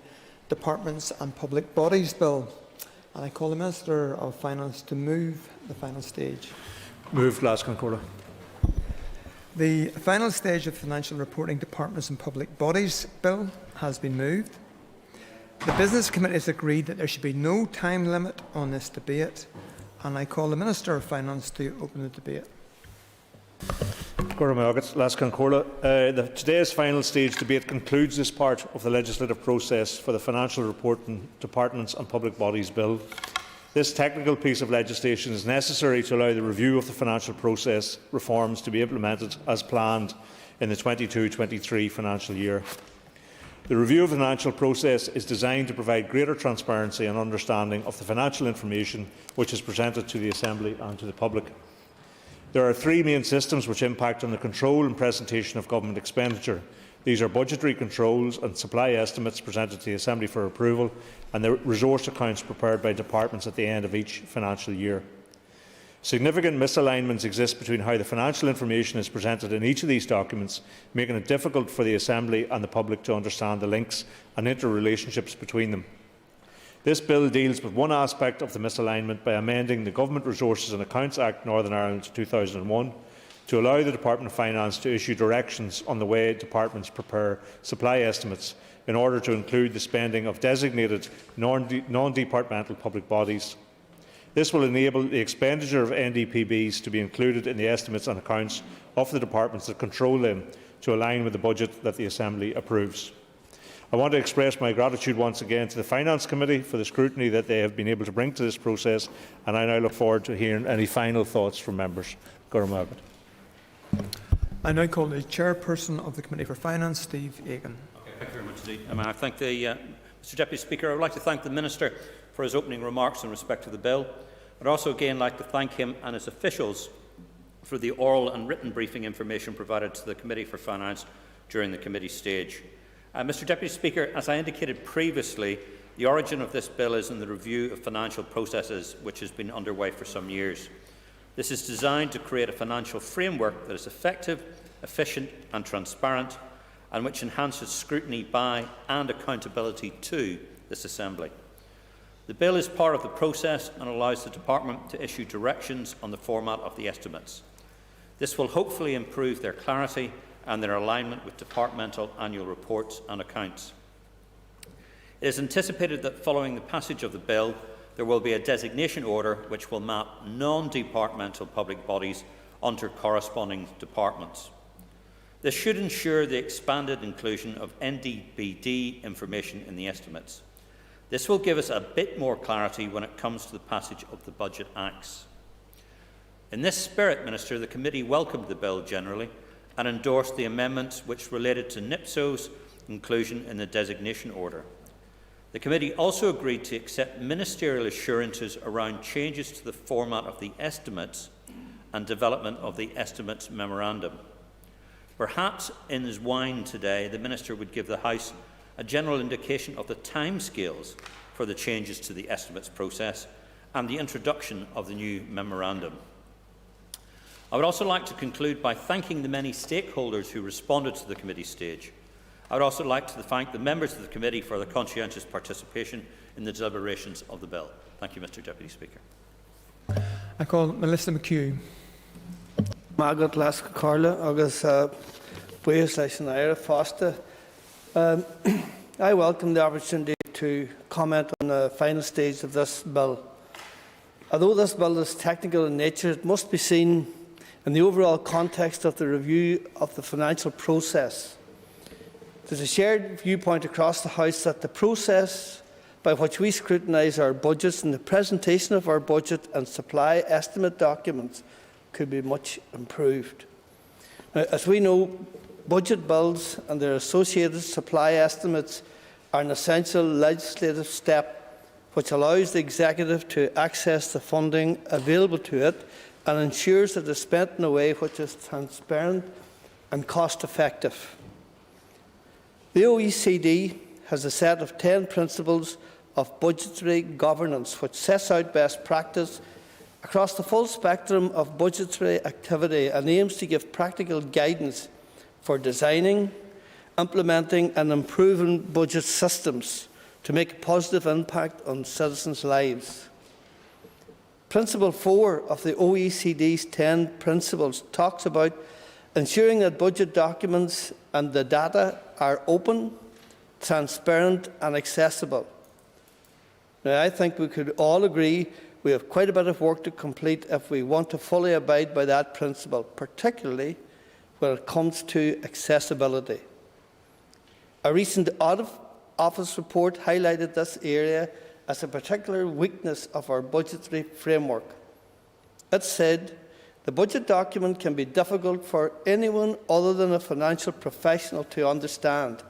Departments and Public Bodies Bill. And I call the Minister of Finance to move the final stage. Move Glasgow. The final stage of the Financial Reporting Departments and Public Bodies Bill has been moved. The Business Committee has agreed that there should be no time limit on this debate, and I call the Minister of Finance to open the debate. Today's final stage debate concludes this part of the legislative process for the Financial Reporting Departments and Public Bodies Bill. This technical piece of legislation is necessary to allow the review of the financial process reforms to be implemented as planned in the 22-23 financial year. The review of the financial process is designed to provide greater transparency and understanding of the financial information which is presented to the Assembly and to the public. There are three main systems which impact on the control and presentation of government expenditure. These are budgetary controls and supply estimates presented to the Assembly for approval, and the resource accounts prepared by departments at the end of each financial year. Significant misalignments exist between how the financial information is presented in each of these documents, making it difficult for the Assembly and the public to understand the links and interrelationships between them. This bill deals with one aspect of the misalignment by amending the Government Resources and Accounts Act Northern Ireland 2001 to allow the Department of Finance to issue directions on the way departments prepare supply estimates in order to include the spending of designated non-departmental public bodies. This will enable the expenditure of NDPBs to be included in the estimates and accounts of the departments that control them to align with the budget that the Assembly approves. I want to express my gratitude once again to the Finance Committee for the scrutiny that they have been able to bring to this process, and I now look forward to hearing any final thoughts from members. I now call the Chairperson of the Committee for Finance, Steve Egan. Thank you very much indeed. I thank Mr Deputy Speaker. I would like to thank the Minister for his opening remarks in respect to the bill. I would also again like to thank him and his officials for the oral and written briefing information provided to the Committee for Finance during the committee stage. Mr Deputy Speaker, as I indicated previously, the origin of this bill is in the review of financial processes which has been underway for some years. This is designed to create a financial framework that is effective, efficient and transparent, and which enhances scrutiny by and accountability to this Assembly. The bill is part of the process and allows the Department to issue directions on the format of the estimates. This will hopefully improve their clarity and their alignment with departmental annual reports and accounts. It is anticipated that following the passage of the bill, there will be a designation order which will map non-departmental public bodies onto corresponding departments. This should ensure the expanded inclusion of NDBD information in the estimates. This will give us a bit more clarity when it comes to the passage of the Budget Acts. In this spirit, Minister, the Committee welcomed the bill generally and endorsed the amendments which related to NIPSO's inclusion in the designation order. The Committee also agreed to accept ministerial assurances around changes to the format of the estimates and development of the estimates memorandum. Perhaps in his wine today, the Minister would give the House a general indication of the timescales for the changes to the estimates process and the introduction of the new memorandum. I would also like to conclude by thanking the many stakeholders who responded to the committee stage. I would also like to thank the members of the committee for their conscientious participation in the deliberations of the bill. Thank you, Mr Deputy Speaker. I call Melissa McHugh. Margaret Lask Carla, August Buenos Foster. I welcome the opportunity to comment on the final stage of this bill. Although this bill is technical in nature, it must be seen in the overall context of the review of the financial process. There is a shared viewpoint across the House that the process by which we scrutinise our budgets and the presentation of our budget and supply estimate documents could be much improved. Now, as we know, budget bills and their associated supply estimates are an essential legislative step which allows the Executive to access the funding available to it and ensures that it is spent in a way which is transparent and cost-effective. The OECD has a set of 10 principles of budgetary governance which sets out best practice across the full spectrum of budgetary activity and aims to give practical guidance for designing, implementing and improving budget systems to make a positive impact on citizens' lives. Principle 4 of the OECD's 10 principles talks about ensuring that budget documents and the data are open, transparent and accessible. Now, I think we could all agree we have quite a bit of work to complete if we want to fully abide by that principle, particularly when it comes to accessibility. A recent Audit Office report highlighted this area as a particular weakness of our budgetary framework. It said the budget document can be difficult for anyone other than a financial professional to understand,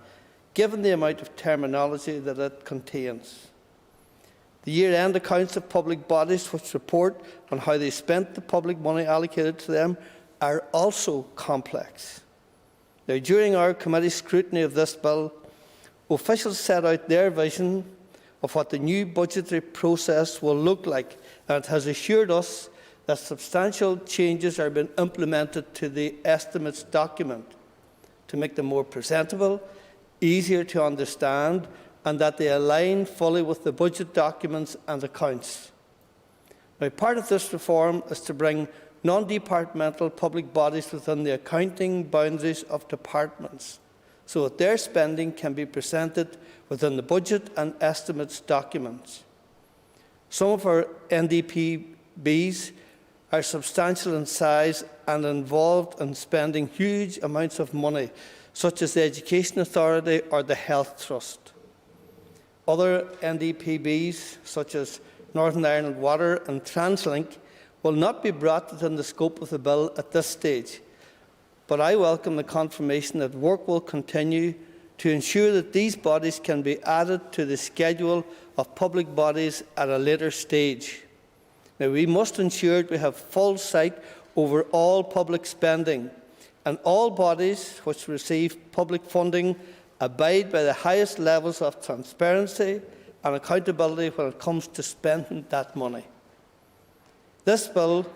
given the amount of terminology that it contains. The year-end accounts of public bodies which report on how they spent the public money allocated to them are also complex. Now, during our committee scrutiny of this bill, officials set out their vision of what the new budgetary process will look like, and it has assured us that substantial changes are being implemented to the estimates document to make them more presentable, easier to understand, and that they align fully with the budget documents and accounts. Now, part of this reform is to bring non-departmental public bodies within the accounting boundaries of departments, so that their spending can be presented within the budget and estimates documents. Some of our NDPBs are substantial in size and involved in spending huge amounts of money, such as the Education Authority or the Health Trust. Other NDPBs, such as Northern Ireland Water and TransLink, will not be brought within the scope of the bill at this stage, but I welcome the confirmation that work will continue to ensure that these bodies can be added to the schedule of public bodies at a later stage. Now, we must ensure that we have full sight over all public spending, and all bodies which receive public funding abide by the highest levels of transparency and accountability when it comes to spending that money. This bill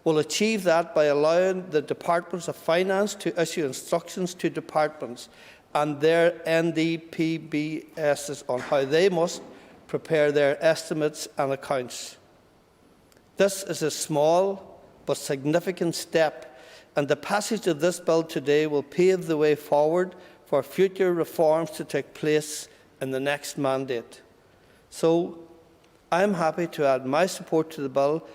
will achieve that by allowing the Departments of Finance to issue instructions to departments and their NDPBSs on how they must prepare their estimates and accounts. This is a small but significant step, and the passage of this bill today will pave the way forward for future reforms to take place in the next mandate. So I am happy to add my support to the bill,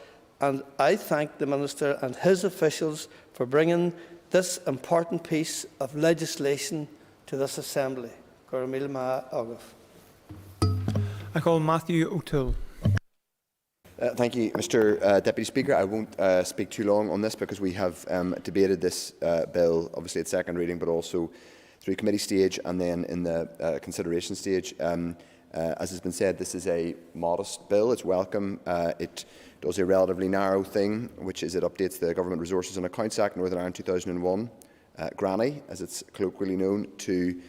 and I thank the Minister and his officials for bringing this important piece of legislation to this Assembly. I call Matthew O'Toole. Thank you, Mr Deputy Speaker. I won't speak too long on this because we have debated this bill, obviously at second reading, but also through committee stage and then in the consideration stage. As has been said, this is a modest bill. It's welcome. It does a relatively narrow thing, which is it updates the Government Resources and Accounts Act Northern Ireland 2001, GRANI, as it's colloquially known, to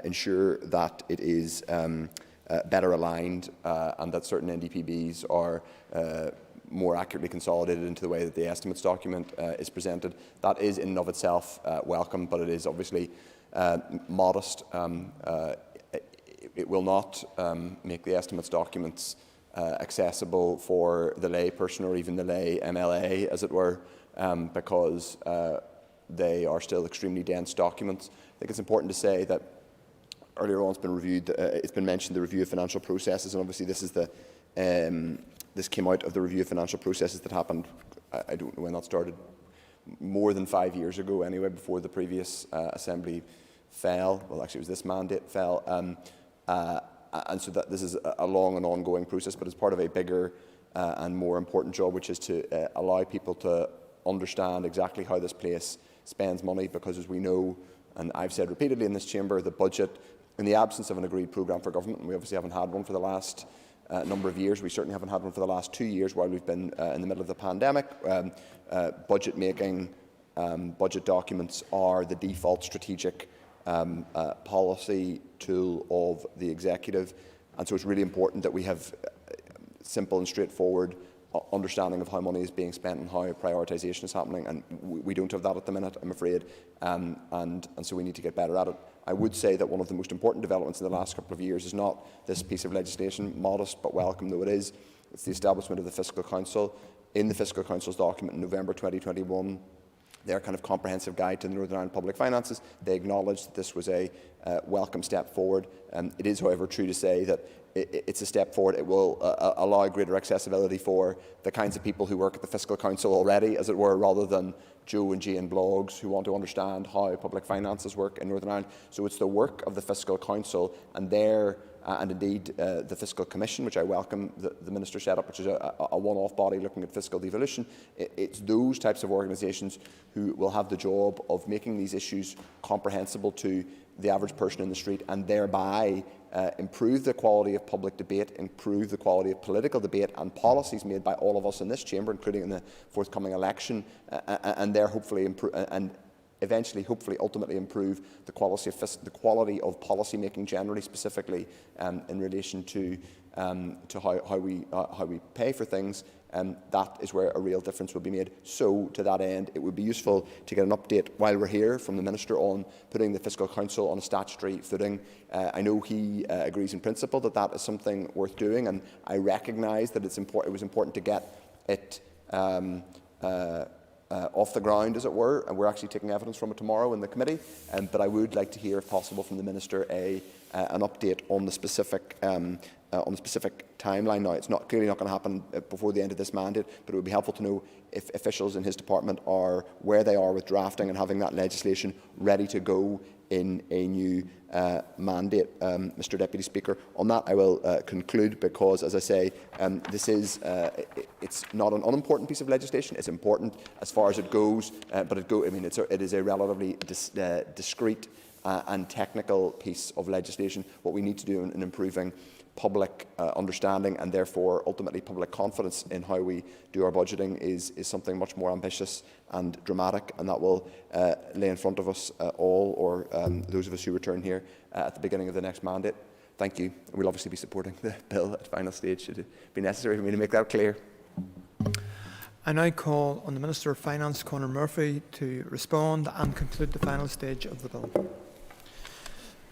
ensure that it is better aligned and that certain NDPBs are more accurately consolidated into the way that the estimates document is presented. That is in and of itself welcome, but it is obviously modest. It will not make the estimates documents accessible for the lay person or even the lay MLA, as it were, because they are still extremely dense documents. I think it's important to say that earlier on it's been mentioned the review of financial processes, and obviously this is this came out of the review of financial processes that happened, I don't know when that started, more than 5 years ago anyway, before the previous Assembly fell. Well, actually it was this mandate fell. And so that this is a long and ongoing process, but it's part of a bigger and more important job, which is to allow people to understand exactly how this place spends money, because as we know, and I've said repeatedly in this chamber, the budget, in the absence of an agreed programme for government, and we obviously haven't had one for the last number of years, we certainly haven't had one for the last 2 years while we've been in the middle of the pandemic, budget making, budget documents are the default strategic policy tool of the executive, and so it's really important that we have simple and straightforward understanding of how money is being spent and how prioritisation is happening, and we don't have that at the minute, I'm afraid, and so we need to get better at it. I would say that one of the most important developments in the last couple of years is not this piece of legislation, modest but welcome though it is. It's the establishment of the Fiscal Council. In the Fiscal Council's document in November 2021, their kind of comprehensive guide to the Northern Ireland public finances, they acknowledged that this was a welcome step forward. It is, however, true to say that it's a step forward. It will allow greater accessibility for the kinds of people who work at the Fiscal Council already, as it were, rather than Joe and Jane blogs who want to understand how public finances work in Northern Ireland. So it's the work of the Fiscal Council and their and indeed the Fiscal Commission, which I welcome the Minister set up, which is a one-off body looking at fiscal devolution. It's those types of organisations who will have the job of making these issues comprehensible to the average person in the street, and thereby improve the quality of public debate, improve the quality of political debate and policies made by all of us in this chamber, including in the forthcoming election, and there hopefully improve and eventually, hopefully, ultimately improve the quality of policy making generally, specifically in relation to how we pay for things. That is where a real difference will be made. So, to that end, it would be useful to get an update while we're here from the Minister on putting the Fiscal Council on a statutory footing. I know he agrees in principle that that is something worth doing, and I recognise that it was important to get it off the ground, as it were, and we're actually taking evidence from it tomorrow in the committee. But I would like to hear, if possible, from the Minister an update on the specific timeline. Now, it's clearly not going to happen before the end of this mandate, but it would be helpful to know if officials in his department are where they are with drafting and having that legislation ready to go in a new mandate. Mr Deputy Speaker, on that I will conclude, because, as I say, this is it's not an unimportant piece of legislation. It's important as far as it goes, but it is a relatively discrete and technical piece of legislation. What we need to do in improving public understanding and therefore ultimately public confidence in how we do our budgeting is something much more ambitious and dramatic, and that will lay in front of us all, or those of us who return here at the beginning of the next mandate. Thank you. We'll obviously be supporting the bill at final stage, should it be necessary for me to make that clear. I now call on the Minister of Finance, Colin Murphy, to respond and conclude the final stage of the bill.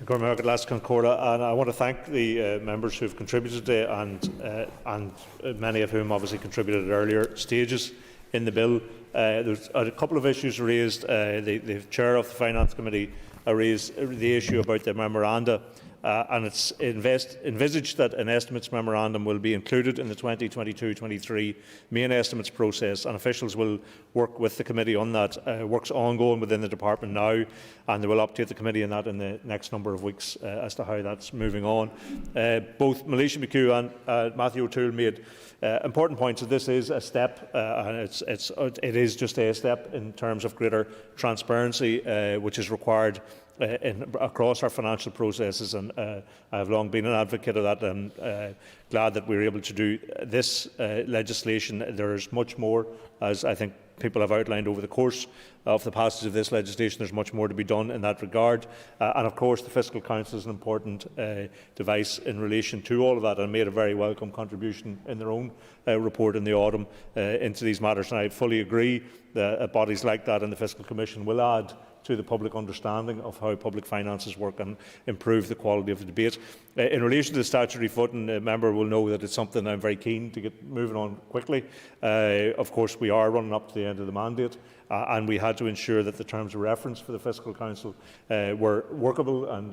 And I want to thank the members who have contributed today, and many of whom obviously contributed at earlier stages in the bill. There's a couple of issues raised. The Chair of the Finance Committee raised the issue about the memoranda, and it's envisaged that an estimates memorandum will be included in the 2022-23 main estimates process, and officials will work with the committee on that. Work's ongoing within the department now, and they will update the committee on that in the next number of weeks as to how that's moving on. Both Melissa McHugh and Matthew O'Toole made important points that this is a step, and it is just a step in terms of greater transparency, which is required across our financial processes, and I have long been an advocate of that, and glad that we were able to do this legislation. There is much more, as I think people have outlined over the course of the passage of this legislation. There's much more to be done in that regard, and of course the Fiscal Council is an important device in relation to all of that, and made a very welcome contribution in their own report in the autumn into these matters, and I fully agree that bodies like that in the Fiscal Commission will add to the public understanding of how public finances work and improve the quality of the debate. In relation to the statutory footing, a member will know that it's something I'm very keen to get moving on quickly. Of course, we are running up to the end of the mandate, and we had to ensure that the terms of reference for the Fiscal Council were workable and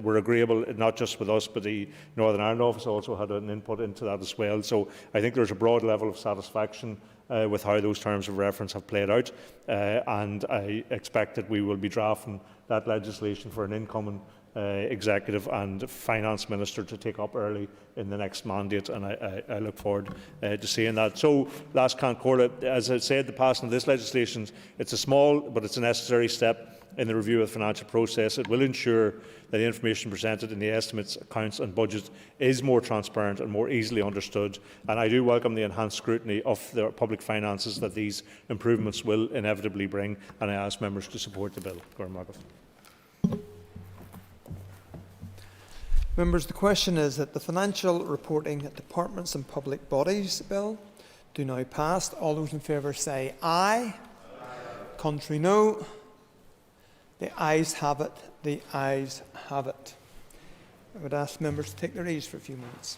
were agreeable, not just with us, but the Northern Ireland Office also had an input into that as well. So I think there's a broad level of satisfaction with how those terms of reference have played out, and I expect that we will be drafting that legislation for an incoming Executive and Finance Minister to take up early in the next mandate, and I look forward to seeing that. So, last Concordia, as I said, the passing of this legislation, it's a small but it's a necessary step in the review of the financial process. It will ensure that the information presented in the estimates, accounts and budgets is more transparent and more easily understood, and I do welcome the enhanced scrutiny of the public finances that these improvements will inevitably bring, and I ask members to support the bill. Members, the question is that the Financial Reporting at Departments and Public Bodies Bill do now pass. All those in favour say aye. Contrary, no. The ayes have it. The ayes have it. I would ask members to take their ease for a few minutes.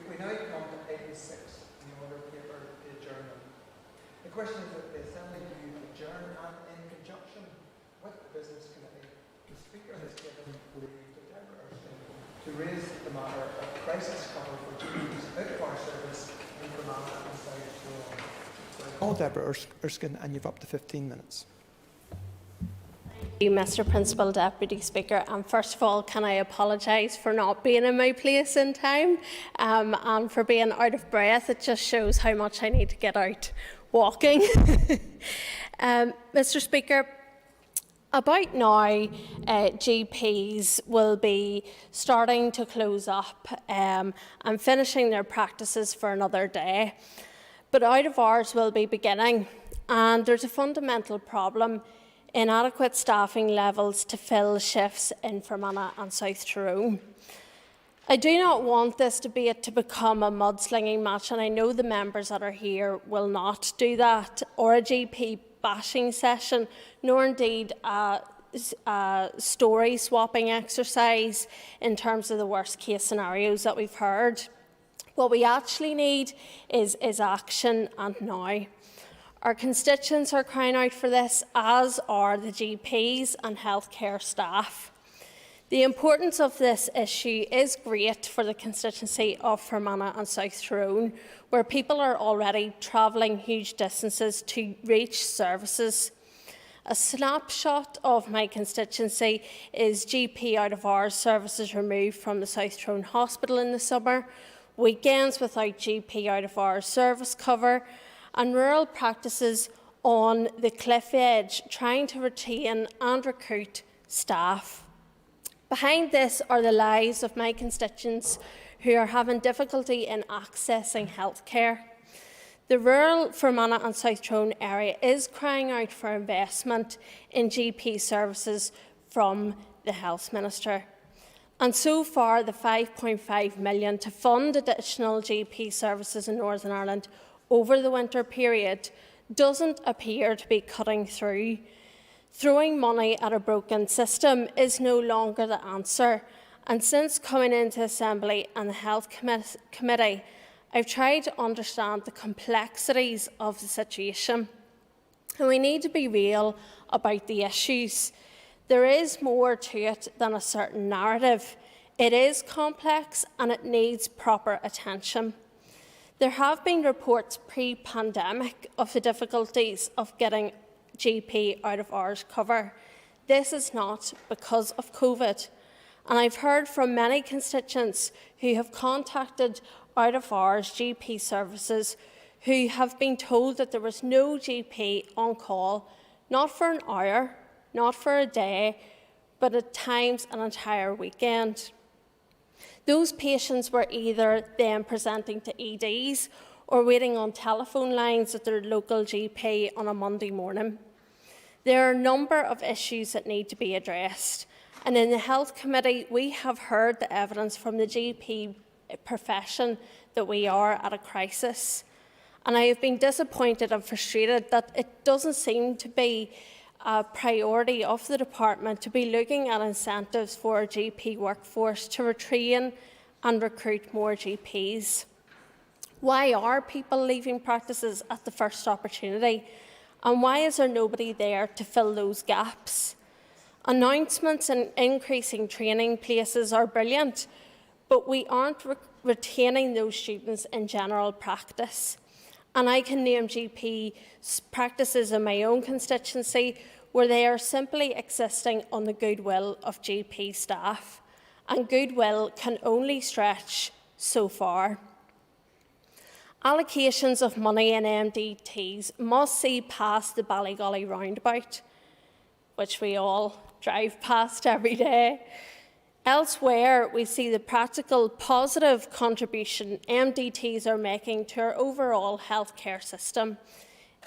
We now come to 86 in the order paper, the adjournment. The question is that the Assembly do adjourn and in conjunction with the Business Committee. The Speaker has given leave to Jemma Dolan to raise the matter of crisis cover for duties out of our service in Fermanagh and South Tyrone. Call Deborah Erskine, and you've up to 15 minutes. Thank Mr. Principal Deputy Speaker, and first of all, can I apologise for not being in my place in time and for being out of breath. It just shows how much I need to get out walking. Mr. Speaker, about now, GPs will be starting to close up and finishing their practices for another day, but out of hours will be beginning, and there's a fundamental problem: inadequate staffing levels to fill shifts in Fermanagh and South Tyrone. I do not want this debate to become a mudslinging match, and I know the members that are here will not do that, or a GP bashing session, nor indeed a story swapping exercise in terms of the worst case scenarios that we've heard. What we actually need is action, and now. Our constituents are crying out for this, as are the GPs and healthcare staff. The importance of this issue is great for the constituency of Fermanagh and South Tyrone, where people are already travelling huge distances to reach services. A snapshot of my constituency is GP out-of-hours services removed from the South Tyrone Hospital in the summer, weekends without GP out-of-hours service cover, and rural practices on the cliff edge trying to retain and recruit staff. Behind this are the lives of my constituents who are having difficulty in accessing healthcare. The rural Fermanagh and South Tyrone area is crying out for investment in GP services from the Health Minister. And so far, the $5.5 million to fund additional GP services in Northern Ireland over the winter period doesn't appear to be cutting through. Throwing money at a broken system is no longer the answer, and since coming into Assembly and the Health Committee, I've tried to understand the complexities of the situation. And we need to be real about the issues. There is more to it than a certain narrative. It is complex and it needs proper attention. There have been reports pre-pandemic of the difficulties of getting GP out-of-hours cover. This is not because of COVID. And I've heard from many constituents who have contacted out-of-hours GP services who have been told that there was no GP on call, not for an hour, not for a day, but at times an entire weekend. Those patients were either then presenting to EDs or waiting on telephone lines at their local GP on a Monday morning. There are a number of issues that need to be addressed, and in the Health Committee we have heard the evidence from the GP profession that we are at a crisis. And I have been disappointed and frustrated that it doesn't seem to be a priority of the department to be looking at incentives for our GP workforce to retrain and recruit more GPs. Why are people leaving practices at the first opportunity? And why is there nobody there to fill those gaps? Announcements and increasing training places are brilliant, but we aren't retaining those students in general practice. And I can name GP practices in my own constituency where they are simply existing on the goodwill of GP staff. And goodwill can only stretch so far. Allocations of money in MDTs must see past the Ballygolly roundabout, which we all drive past every day. Elsewhere, we see the practical positive contribution MDTs are making to our overall healthcare system.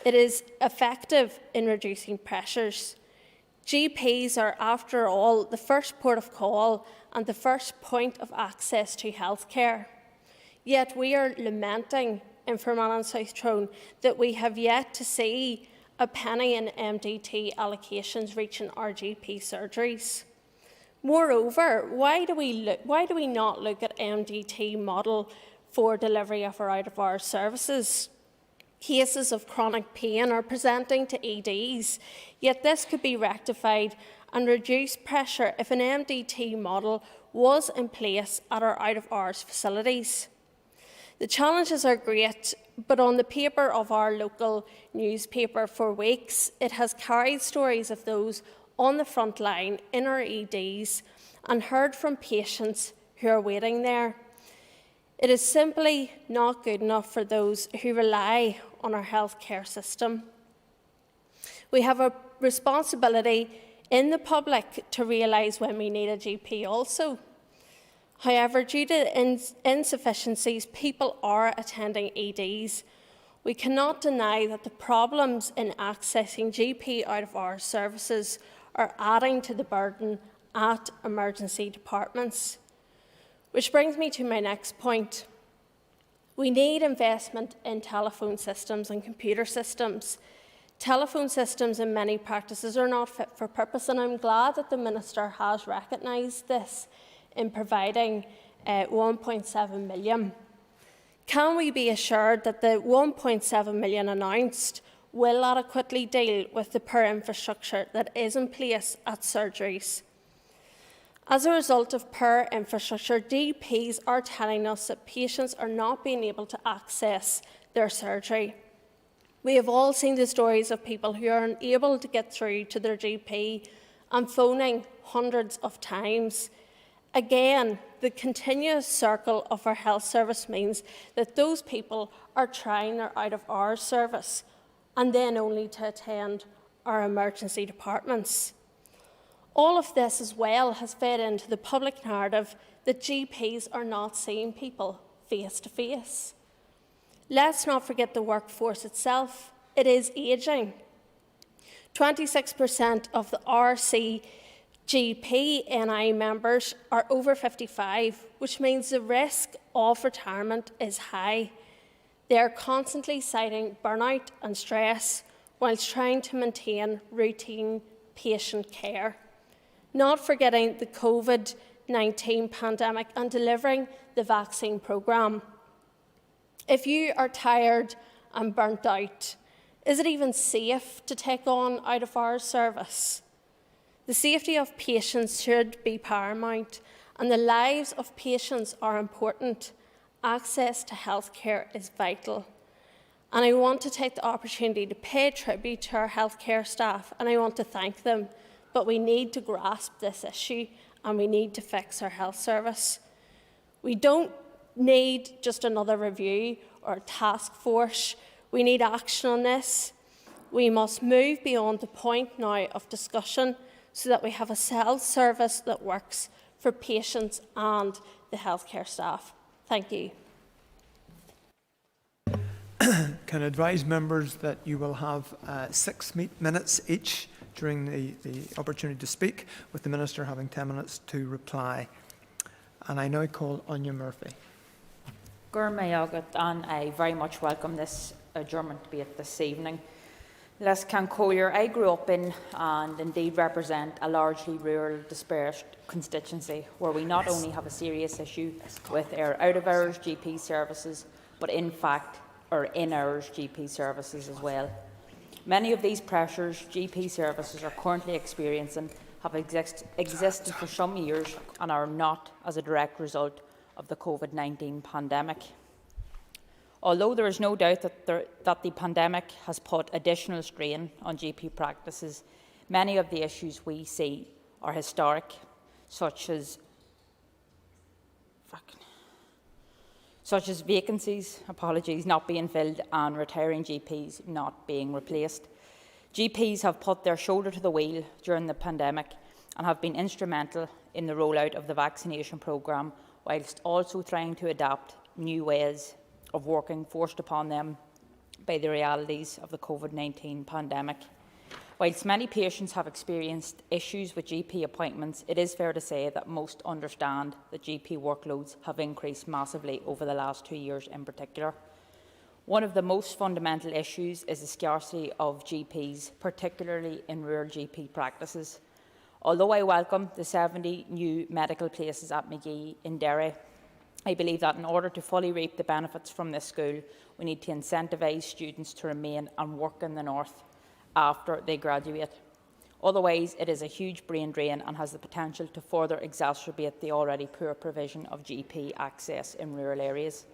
It is effective in reducing pressures. GPs are, after all, the first port of call and the first point of access to healthcare. Yet we are lamenting in Fermanagh and South Tyrone that we have yet to see a penny in MDT allocations reaching our GP surgeries. Moreover, why do we not look at MDT model for delivery of our out-of-hours services? Cases of chronic pain are presenting to EDs, yet this could be rectified and reduce pressure if an MDT model was in place at our out-of-hours facilities. The challenges are great, but on the paper of our local newspaper for weeks, it has carried stories of those on the front line in our EDs and heard from patients who are waiting there. It is simply not good enough for those who rely on our healthcare system. We have a responsibility in the public to realise when we need a GP also. However, due to insufficiencies, people are attending EDs. We cannot deny that the problems in accessing GP out-of-hours services are adding to the burden at emergency departments. Which brings me to my next point. We need investment in telephone systems and computer systems. Telephone systems in many practices are not fit for purpose, and I'm glad that the Minister has recognised this in providing 1.7 million. Can we be assured that the 1.7 million announced will adequately deal with the poor infrastructure that is in place at surgeries? As a result of poor infrastructure, GPs are telling us that patients are not being able to access their surgery. We have all seen the stories of people who are unable to get through to their GP and phoning hundreds of times. Again, the continuous circle of our health service means that those people are trying their out-of-hours service and then only to attend our emergency departments. All of this as well has fed into the public narrative that GPs are not seeing people face to face. Let's not forget the workforce itself. It is ageing. 26% of the RCGP NI members are over 55, which means the risk of retirement is high. They are constantly citing burnout and stress whilst trying to maintain routine patient care. Not forgetting the COVID-19 pandemic and delivering the vaccine programme. If you are tired and burnt out, is it even safe to take on out-of-hours service? The safety of patients should be paramount, and the lives of patients are important. Access to healthcare is vital. And I want to take the opportunity to pay tribute to our healthcare staff, and I want to thank them. But we need to grasp this issue, and we need to fix our health service. We don't need just another review or a task force. We need action on this. We must move beyond the point now of discussion so that we have a health service that works for patients and the healthcare staff. Thank you. Can I advise members that you will have 6 minutes each during the opportunity to speak, with the Minister having 10 minutes to reply. And I now call Anya Murphy. And I very much welcome this adjournment debate this evening. Les Cancollier, I grew up in and indeed represent a largely rural dispersed constituency where we not only have a serious issue with our out-of-hours GP services, but in fact our in-hours GP services as well. Many of these pressures GP services are currently experiencing have existed for some years and are not as a direct result of the COVID-19 pandemic. Although there is no doubt that the pandemic has put additional strain on GP practices, many of the issues we see are historic, such as vacancies, not being filled, and retiring GPs not being replaced. GPs have put their shoulder to the wheel during the pandemic and have been instrumental in the rollout of the vaccination programme, whilst also trying to adapt new ways of working forced upon them by the realities of the COVID-19 pandemic. Whilst many patients have experienced issues with GP appointments, it is fair to say that most understand that GP workloads have increased massively over the last 2 years in particular. One of the most fundamental issues is the scarcity of GPs, particularly in rural GP practices. Although I welcome the 70 new medical places at Magee in Derry, I believe that in order to fully reap the benefits from this school, we need to incentivise students to remain and work in the north after they graduate. Otherwise, it is a huge brain drain and has the potential to further exacerbate the already poor provision of GP access in rural areas.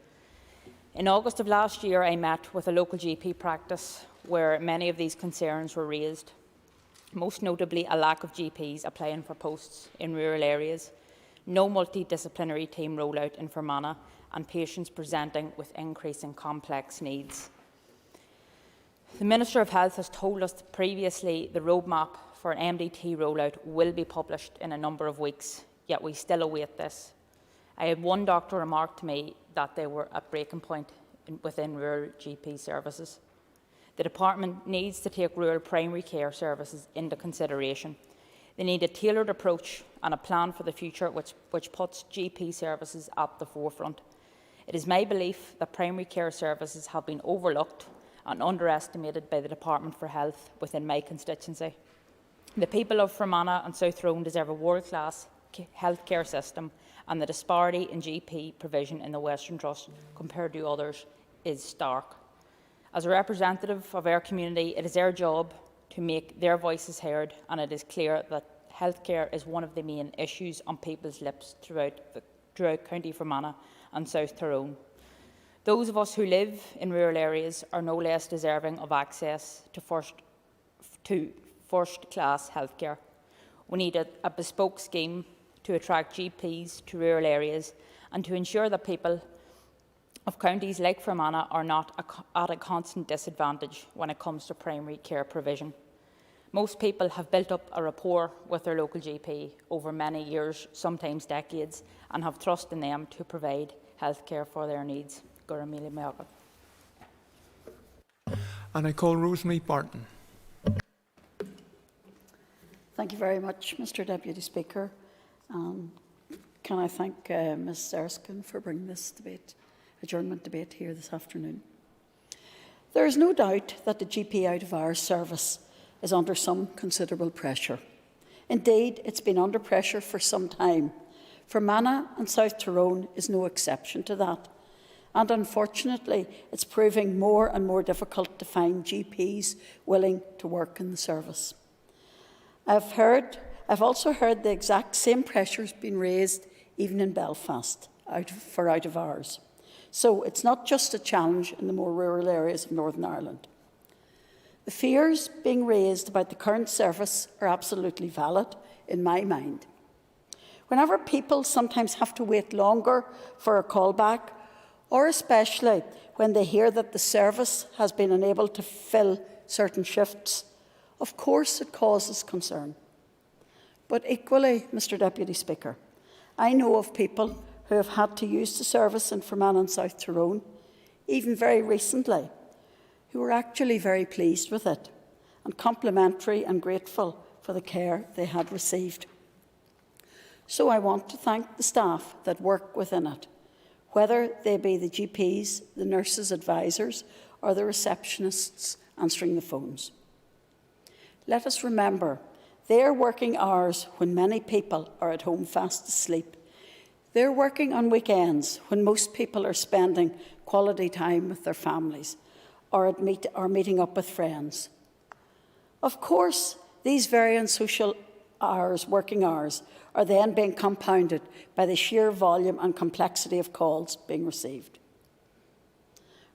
In August of last year, I met with a local GP practice where many of these concerns were raised. most notably a lack of GPs applying for posts in rural areas, no multidisciplinary team rollout in Fermanagh, and patients presenting with increasing complex needs. The Minister of Health has told us previously the roadmap for an MDT rollout will be published in a number of weeks, yet we still await this. I had one doctor remark to me that they were at breaking point within rural GP services. The department needs to take rural primary care services into consideration. They need a tailored approach and a plan for the future which puts GP services at the forefront. It is my belief that primary care services have been overlooked and underestimated by the Department for Health within my constituency. The people of Fermanagh and South Tyrone deserve a world-class healthcare system, and the disparity in GP provision in the Western Trust compared to others is stark. As a representative of our community, it is our job to make their voices heard, and it is clear that healthcare is one of the main issues on people's lips throughout County Fermanagh and South Tyrone. Those of us who live in rural areas are no less deserving of access to first-class healthcare. We need a bespoke scheme to attract GPs to rural areas and to ensure that people of counties like Fermanagh are not at a constant disadvantage when it comes to primary care provision. Most people have built up a rapport with their local GP over many years, sometimes decades, and have trust in them to provide healthcare for their needs. And I call Rosemary Barton. Thank you very much, Mr Deputy Speaker. Can I thank Ms Erskine for bringing this adjournment debate here this afternoon. There is no doubt that the GP out-of-hours service is under some considerable pressure. Indeed, it's been under pressure for some time. Fermanagh and South Tyrone is no exception to that. And unfortunately, it's proving more and more difficult to find GPs willing to work in the service. I've also heard the exact same pressures being raised even in Belfast for out-of-hours. So it's not just a challenge in the more rural areas of Northern Ireland. The fears being raised about the current service are absolutely valid in my mind. Whenever people sometimes have to wait longer for a callback, or especially when they hear that the service has been unable to fill certain shifts, of course it causes concern. But equally, Mr Deputy Speaker, I know of people who have had to use the service in Fermanagh and South Tyrone, even very recently, who were actually very pleased with it and complimentary and grateful for the care they had received. So I want to thank the staff that work within it, whether they be the GPs, the nurses' advisors, or the receptionists answering the phones. Let us remember, their working hours when many people are at home fast asleep. They're working on weekends when most people are spending quality time with their families or meeting up with friends. Of course, these very unsocial working hours, are then being compounded by the sheer volume and complexity of calls being received.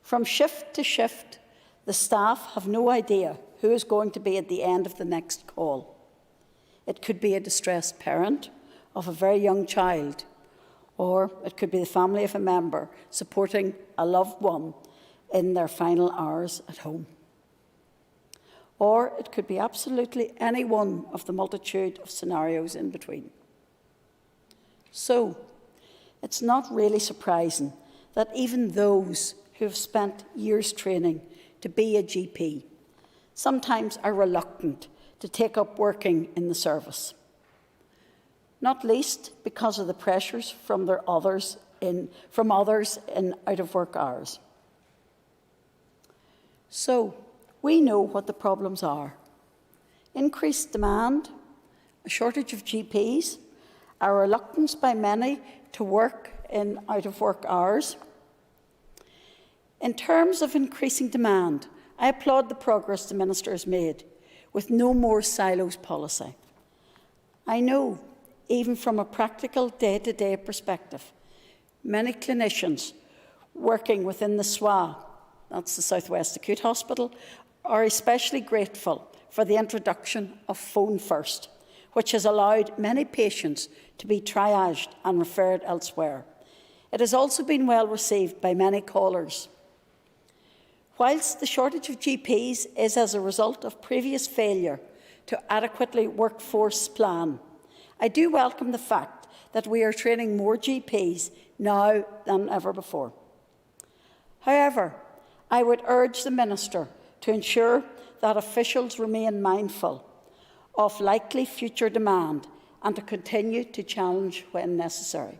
From shift to shift, the staff have no idea who is going to be at the end of the next call. It could be a distressed parent of a very young child, or it could be the family of a member supporting a loved one in their final hours at home. Or it could be absolutely any one of the multitude of scenarios in between. So, it's not really surprising that even those who have spent years training to be a GP sometimes are reluctant to take up working in the service, not least because of the pressures from others in out-of-work hours. So, we know what the problems are. Increased demand, a shortage of GPs, a reluctance by many to work in out-of-work hours. In terms of increasing demand, I applaud the progress the Minister has made with no more silos policy. I know, even from a practical day-to-day perspective, many clinicians working within the SWA, that's the South West Acute Hospital, are especially grateful for the introduction of Phone First, which has allowed many patients to be triaged and referred elsewhere. It has also been well received by many callers. Whilst the shortage of GPs is as a result of previous failure to adequately workforce plan, I do welcome the fact that we are training more GPs now than ever before. However, I would urge the Minister to ensure that officials remain mindful of likely future demand and to continue to challenge when necessary.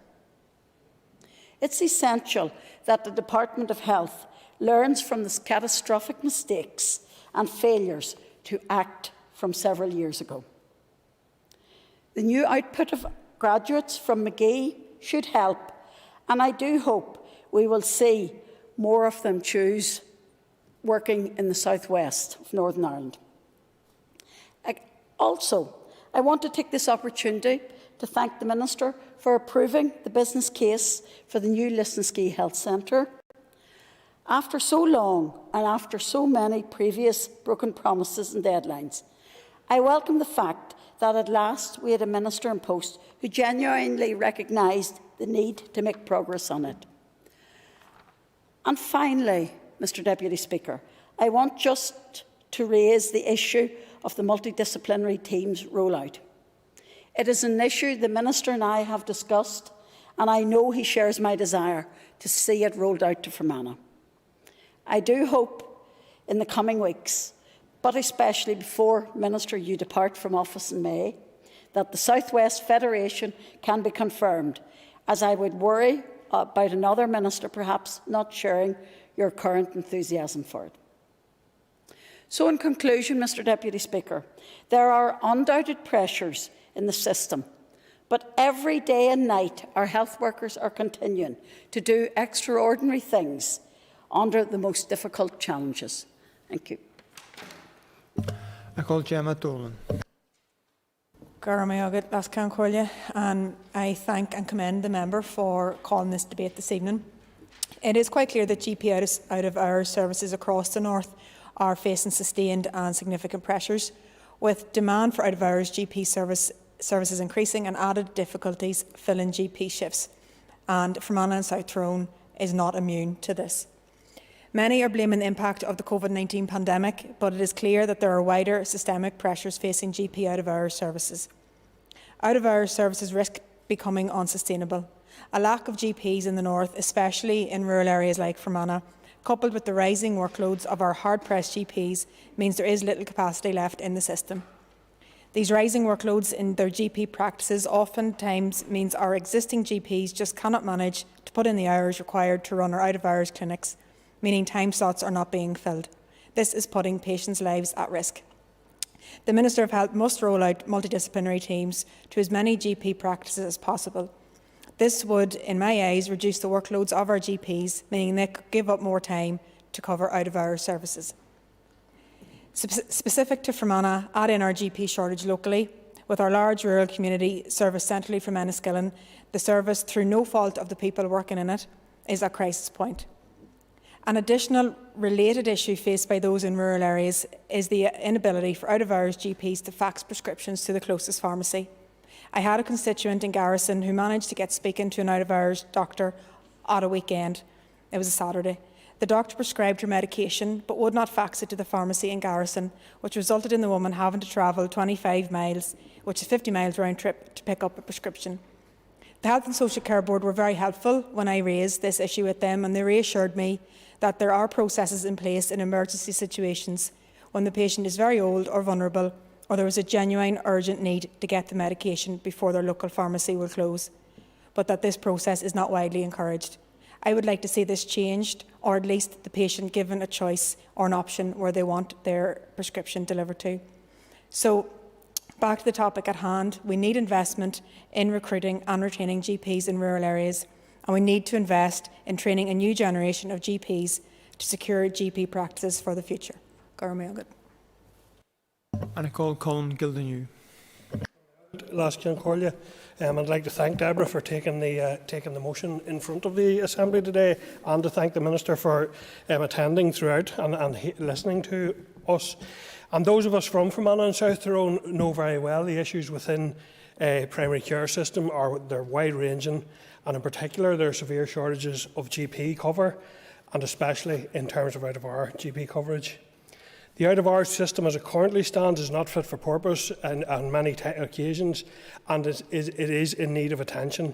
It's essential that the Department of Health learns from the catastrophic mistakes and failures to act from several years ago. The new output of graduates from McGee should help, and I do hope we will see more of them choose working in the southwest of Northern Ireland. Also, I want to take this opportunity to thank the Minister for approving the business case for the new Listonskee Health Centre. After so long and after so many previous broken promises and deadlines, I welcome the fact that at last we had a Minister in post who genuinely recognised the need to make progress on it. And finally, Mr Deputy Speaker, I want just to raise the issue of the multidisciplinary teams rollout. It is an issue the Minister and I have discussed, and I know he shares my desire to see it rolled out to Fermanagh. I do hope in the coming weeks, but especially before, Minister, you depart from office in May, that the South West Federation can be confirmed, as I would worry about another Minister perhaps not sharing your current enthusiasm for it. So in conclusion, Mr Deputy Speaker, there are undoubted pressures in the system, but every day and night our health workers are continuing to do extraordinary things under the most difficult challenges. Thank you. I call Jemma Dolan. And I thank and commend the member for calling this debate this evening. It is quite clear that GP out-of-hours services across the north are facing sustained and significant pressures, with demand for out-of-hours GP services increasing and added difficulties filling GP shifts. And Fermanagh and South Tyrone is not immune to this. Many are blaming the impact of the COVID-19 pandemic, but it is clear that there are wider systemic pressures facing GP out-of-hours services. Out-of-hours services risk becoming unsustainable. A lack of GPs in the north, especially in rural areas like Fermanagh, coupled with the rising workloads of our hard-pressed GPs, means there is little capacity left in the system. These rising workloads in their GP practices oftentimes means our existing GPs just cannot manage to put in the hours required to run our out-of-hours clinics, meaning time slots are not being filled. This is putting patients' lives at risk. The Minister of Health must roll out multidisciplinary teams to as many GP practices as possible. This would, in my eyes, reduce the workloads of our GPs, meaning they could give up more time to cover out-of-hours services. Specific to Fermanagh, add in our GP shortage locally. With our large rural community service centrally from Enniskillen, the service, through no fault of the people working in it, is at crisis point. An additional related issue faced by those in rural areas is the inability for out-of-hours GPs to fax prescriptions to the closest pharmacy. I had a constituent in Garrison who managed to get speaking to an out-of-hours doctor at a weekend. It was a Saturday. The doctor prescribed her medication but would not fax it to the pharmacy in Garrison, which resulted in the woman having to travel 25 miles, which is 50 miles round trip, to pick up a prescription. The Health and Social Care Board were very helpful when I raised this issue with them, and they reassured me that there are processes in place in emergency situations when the patient is very old or vulnerable, or there is a genuine urgent need to get the medication before their local pharmacy will close, but that this process is not widely encouraged. I would like to see this changed, or at least the patient given a choice or an option where they want their prescription delivered to. So, back to the topic at hand, we need investment in recruiting and retaining GPs in rural areas, and we need to invest in training a new generation of GPs to secure GP practices for the future. And I call Colin Mcgrath. I'd like to thank Deborah for taking the motion in front of the Assembly today, and to thank the Minister for attending throughout and listening to us. And those of us from Fermanagh and South Tyrone know very well the issues within primary care system they're wide-ranging, and in particular there are severe shortages of GP cover, and especially in terms of out-of-hour GP coverage. The out-of-hours system as it currently stands is not fit for purpose on many occasions, and it is in need of attention.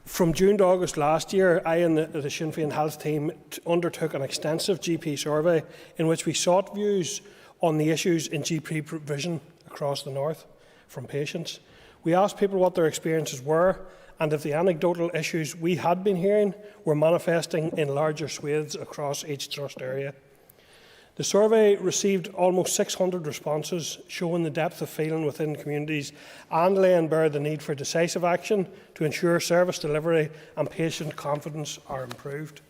From June to August last year, I and the Sinn Féin Health team undertook an extensive GP survey in which we sought views on the issues in GP provision across the north from patients. We asked people what their experiences were and if the anecdotal issues we had been hearing were manifesting in larger swathes across each trust area. The survey received almost 600 responses, showing the depth of feeling within communities and laying bare the need for decisive action to ensure service delivery and patient confidence are improved.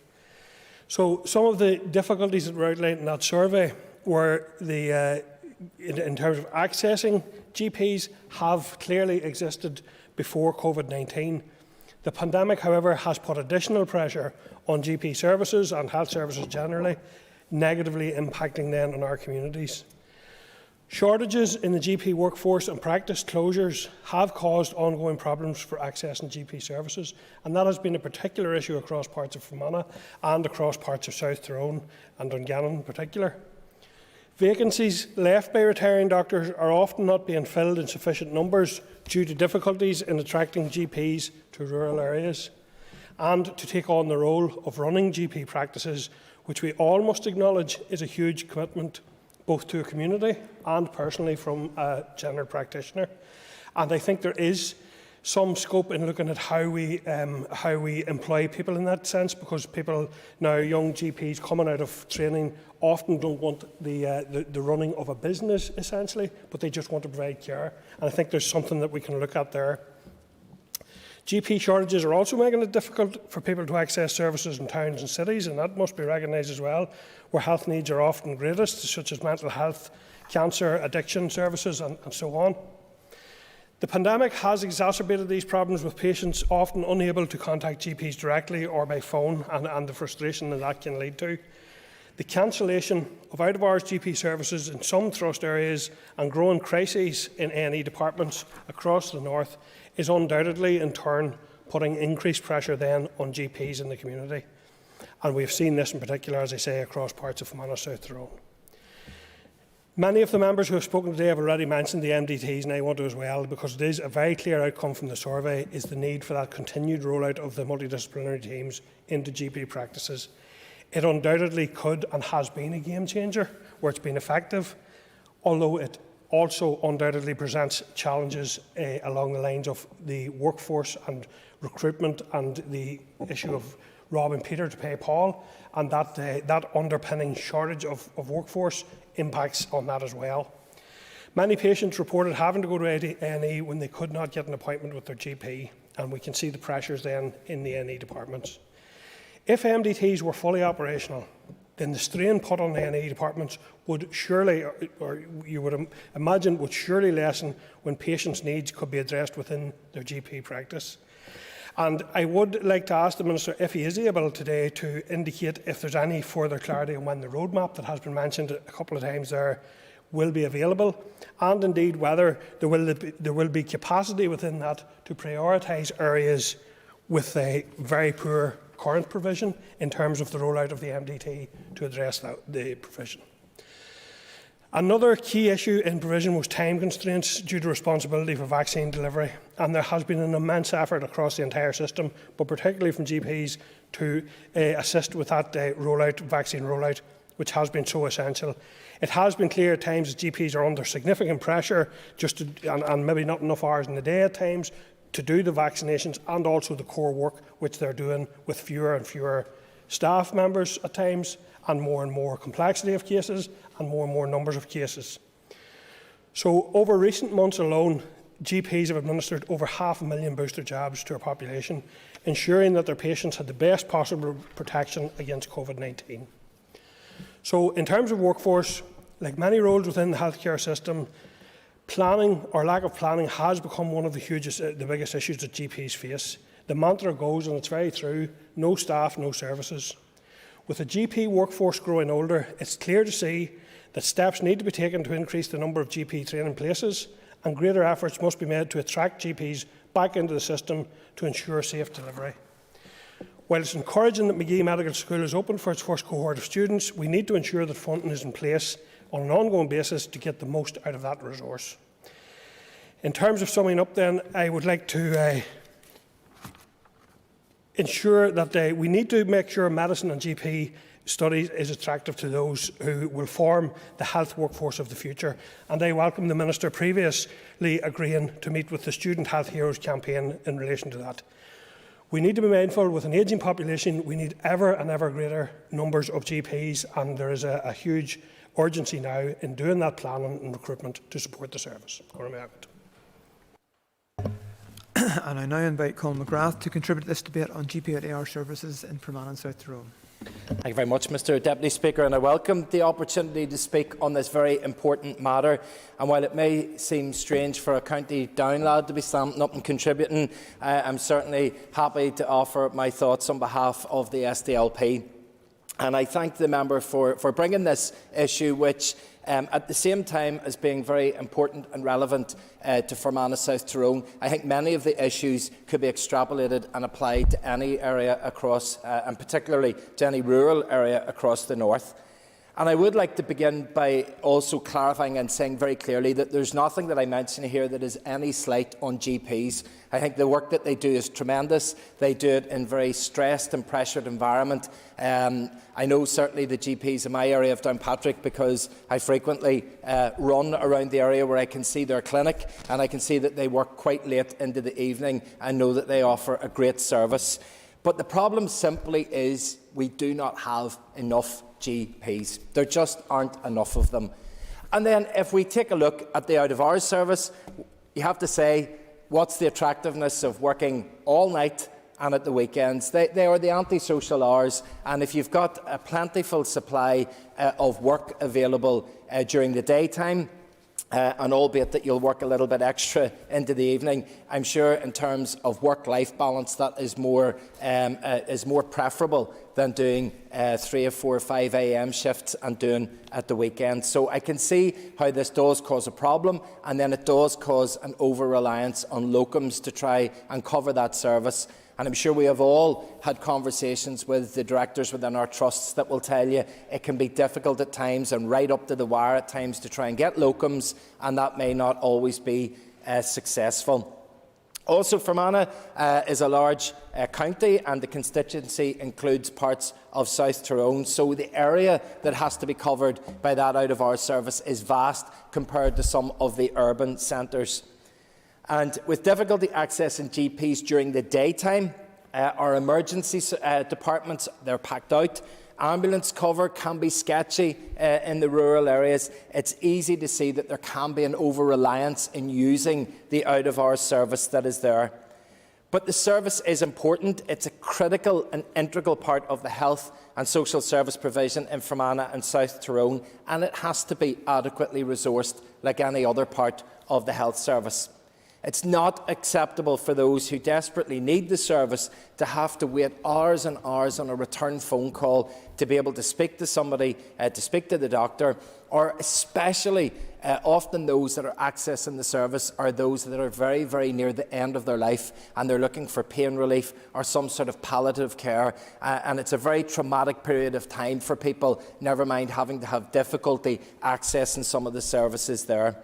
So some of the difficulties that were outlined in that survey were in terms of accessing GPs have clearly existed before COVID-19. The pandemic, however, has put additional pressure on GP services and health services generally, negatively impacting then on our communities. Shortages in the GP workforce and practice closures have caused ongoing problems for accessing GP services, and that has been a particular issue across parts of Fermanagh and across parts of South Tyrone and Dungannon in particular. Vacancies left by retiring doctors are often not being filled in sufficient numbers due to difficulties in attracting GPs to rural areas and to take on the role of running GP practices, which we all must acknowledge is a huge commitment both to a community and personally from a general practitioner. And I think there is some scope in looking at how we employ people in that sense, because people now, young GPs coming out of training, often don't want the running of a business essentially, but they just want to provide care. And I think there's something that we can look at there. GP shortages are also making it difficult for people to access services in towns and cities, and that must be recognised as well, where health needs are often greatest, such as mental health, cancer, addiction services and so on. The pandemic has exacerbated these problems, with patients often unable to contact GPs directly or by phone, and the frustration that can lead to. The cancellation of out-of-hours GP services in some trust areas and growing crises in A&E departments across the north is undoubtedly in turn putting increased pressure then on GPs in the community. And we've seen this in particular, as I say, across parts of Fermanagh South Tyrone. Many of the members who have spoken today have already mentioned the MDTs, and I want to as well, because it is a very clear outcome from the survey is the need for that continued rollout of the multidisciplinary teams into GP practices. It undoubtedly could and has been a game changer where it's been effective, although it also undoubtedly presents challenges along the lines of the workforce and recruitment and the issue of robbing Peter to pay Paul, and that underpinning shortage of workforce impacts on that as well. Many patients reported having to go to A&E when they could not get an appointment with their GP, and we can see the pressures then in the A&E departments. If MDTs were fully operational, then the strain put on the A&E departments would surely, or you would imagine, would surely lessen when patients' needs could be addressed within their GP practice. And I would like to ask the Minister if he is able today to indicate if there's any further clarity on when the roadmap that has been mentioned a couple of times there will be available, and indeed whether there will be capacity within that to prioritise areas with a very poor current provision in terms of the rollout of the MDT to address the provision. Another key issue in provision was time constraints due to responsibility for vaccine delivery, and there has been an immense effort across the entire system, but particularly from GPs, to assist with that vaccine rollout, which has been so essential. It has been clear at times that GPs are under significant pressure, and maybe not enough hours in the day at times, to do the vaccinations and also the core work which they're doing with fewer and fewer staff members at times, and more complexity of cases and more numbers of cases. So over recent months alone, GPs have administered over 500,000 booster jabs to our population, ensuring that their patients had the best possible protection against COVID-19. So in terms of workforce, like many roles within the healthcare system, planning or lack of planning has become one of the biggest issues that GPs face. The mantra goes, and it's very true, no staff, no services. With the GP workforce growing older, it's clear to see that steps need to be taken to increase the number of GP training places, and greater efforts must be made to attract GPs back into the system to ensure safe delivery. While it's encouraging that Magee Medical School is open for its first cohort of students, we need to ensure that funding is in place on an ongoing basis to get the most out of that resource. In terms of summing up then, I would like to ensure that we need to make sure medicine and GP studies is attractive to those who will form the health workforce of the future. And I welcome the Minister previously agreeing to meet with the Student Health Heroes campaign in relation to that. We need to be mindful, with an ageing population, we need ever and ever greater numbers of GPs, and there is a huge urgency now in doing that planning and recruitment to support the service. And I now invite Colin Mcgrath to contribute to this debate on GP at AR services in Fermanagh and South Tyrone. Thank you very much, Mr Deputy Speaker, and I welcome the opportunity to speak on this very important matter. And while it may seem strange for a County Down lad to be standing up and contributing, I'm certainly happy to offer my thoughts on behalf of the SDLP. And I thank the member for bringing this issue, which at the same time as being very important and relevant to Fermanagh South Tyrone, I think many of the issues could be extrapolated and applied to any area across, and particularly to any rural area across the north. And I would like to begin by also clarifying and saying very clearly that there's nothing that I mention here that is any slight on GPs. I think the work that they do is tremendous. They do it in a very stressed and pressured environment. I know certainly the GPs in my area of Downpatrick, because I frequently run around the area where I can see their clinic, and I can see that they work quite late into the evening and know that they offer a great service. But the problem simply is we do not have enough GPs. There just aren't enough of them. And then if we take a look at the out-of-hours service, you have to say, what's the attractiveness of working all night and at the weekends? They are the antisocial hours, and if you've got a plentiful supply of work available during the daytime, and albeit that you'll work a little bit extra into the evening, I'm sure in terms of work-life balance that is more preferable than doing 3 or 4 or 5 a.m. shifts and doing at the weekend. So I can see how this does cause a problem, and then it does cause an over-reliance on locums to try and cover that service. And I'm sure we have all had conversations with the directors within our trusts that will tell you it can be difficult at times and right up to the wire at times to try and get locums, and that may not always be successful. Also, Fermanagh is a large county, and the constituency includes parts of South Tyrone, so the area that has to be covered by that out-of-hours service is vast compared to some of the urban centres. And with difficulty accessing GPs during the daytime, our emergency departments, they're packed out. Ambulance cover can be sketchy in the rural areas. It's easy to see that there can be an over-reliance in using the out-of-hours service that is there. But the service is important. It's a critical and integral part of the health and social service provision in Fermanagh and South Tyrone, and it has to be adequately resourced like any other part of the health service. It's not acceptable for those who desperately need the service to have to wait hours and hours on a return phone call to be able to speak to somebody, to speak to the doctor, or especially often those that are accessing the service are those that are very, very near the end of their life, and they're looking for pain relief or some sort of palliative care, and it's a very traumatic period of time for people, never mind having to have difficulty accessing some of the services there.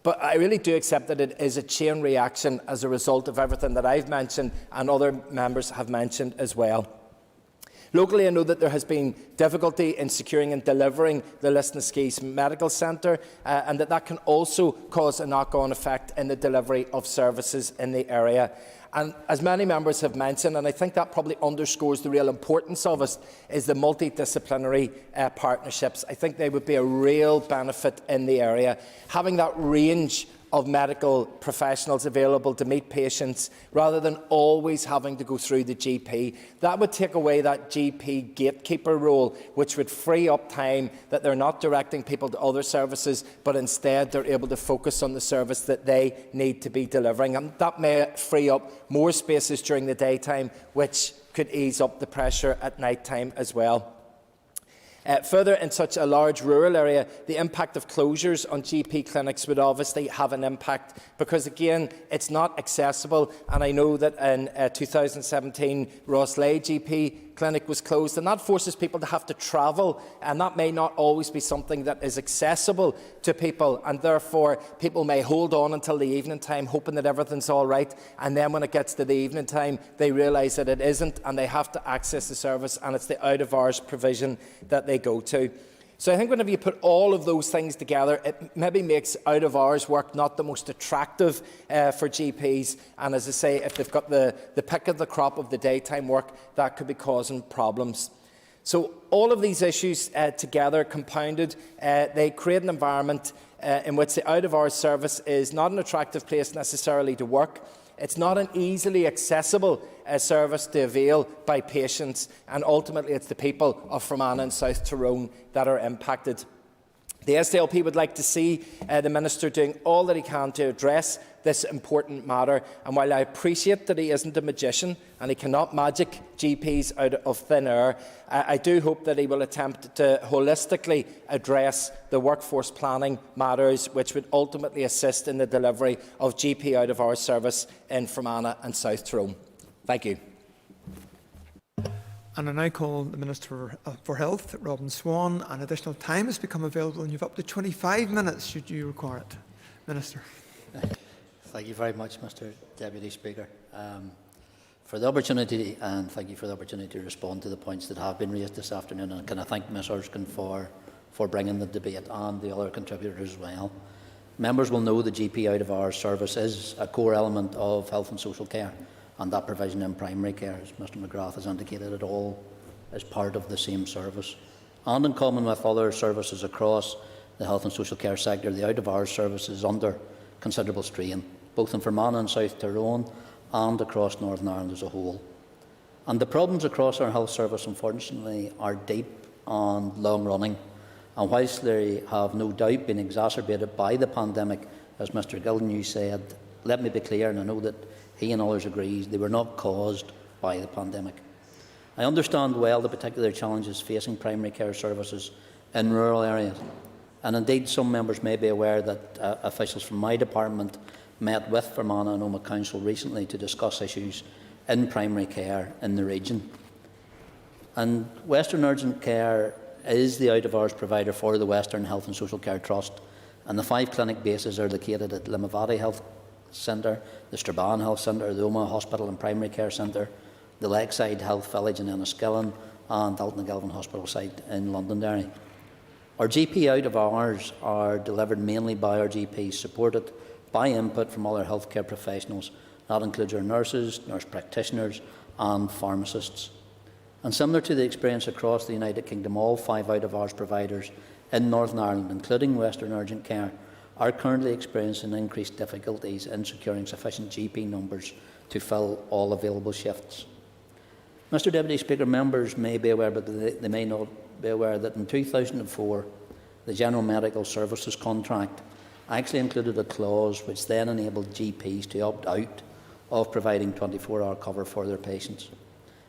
But I really do accept that it is a chain reaction as a result of everything that I've mentioned and other members have mentioned as well. Locally, I know that there has been difficulty in securing and delivering the Lisnaskis Medical Centre, and that can also cause a knock-on effect in the delivery of services in the area. And as many members have mentioned, and I think that probably underscores the real importance of it, is the multidisciplinary partnerships. I think they would be a real benefit in the area. Having that range of medical professionals available to meet patients rather than always having to go through the GP. That would take away that GP gatekeeper role, which would free up time that they're not directing people to other services, but instead they're able to focus on the service that they need to be delivering. And that may free up more spaces during the daytime, which could ease up the pressure at night time as well. Further, in such a large rural area, the impact of closures on GP clinics would obviously have an impact because, again, it's not accessible. And I know that in 2017, Rosslea GP clinic was closed, and that forces people to have to travel, and that may not always be something that is accessible to people, and therefore people may hold on until the evening time hoping that everything's all right, and then when it gets to the evening time they realise that it isn't and they have to access the service, and it's the out-of-hours provision that they go to. So I think whenever you put all of those things together, it maybe makes out-of-hours work not the most attractive for GPs. And as I say, if they've got the pick of the crop of the daytime work, that could be causing problems. So all of these issues together, compounded, they create an environment in which the out-of-hours service is not an attractive place necessarily to work. It's not an easily accessible service to avail by patients, and ultimately it's the people of Fermanagh and South Tyrone that are impacted. The SDLP would like to see the Minister doing all that he can to address this important matter, and while I appreciate that he isn't a magician and he cannot magic GPs out of thin air, I do hope that he will attempt to holistically address the workforce planning matters which would ultimately assist in the delivery of GP out-of-hours service in Fermanagh and South Tyrone. Thank you. And I now call the Minister for Health, Robin Swan. An additional time has become available, and you have up to 25 minutes should you require it. Minister. Thank you very much, Mr. Deputy Speaker, for the opportunity, and thank you for the opportunity to respond to the points that have been raised this afternoon. And can I thank Ms Erskine for bringing the debate and the other contributors as well. Members will know the GP out-of-hours service is a core element of health and social care, and that provision in primary care, as Mr Mcgrath has indicated, it all is part of the same service. And in common with other services across the health and social care sector, the out-of-hours service is under considerable strain, both in Fermanagh and South Tyrone and across Northern Ireland as a whole. And the problems across our health service, unfortunately, are deep and long-running. And whilst they have no doubt been exacerbated by the pandemic, as Mr Gilden said, let me be clear, and I know that he and others agree, they were not caused by the pandemic. I understand well the particular challenges facing primary care services in rural areas, and indeed some members may be aware that officials from my department met with Fermanagh and Omagh Council recently to discuss issues in primary care in the region. And Western Urgent Care is the out-of-hours provider for the Western Health and Social Care Trust, and the 5 clinic bases are located at Limavady Health Centre, the Strabane Health Centre, the Omagh Hospital and Primary Care Centre, the Lakeside Health Village in Enniskillen, and Dalton Gilvan Hospital site in Londonderry. Our GP out-of-hours are delivered mainly by our GPs, supported by input from other healthcare professionals. That includes our nurses, nurse practitioners and pharmacists. And similar to the experience across the United Kingdom, all 5 out-of-hours providers in Northern Ireland, including Western Urgent Care, are currently experiencing increased difficulties in securing sufficient GP numbers to fill all available shifts. Mr Deputy Speaker, members may be aware, but they may not be aware, that in 2004 the General Medical Services contract actually included a clause which then enabled GPs to opt out of providing 24-hour cover for their patients.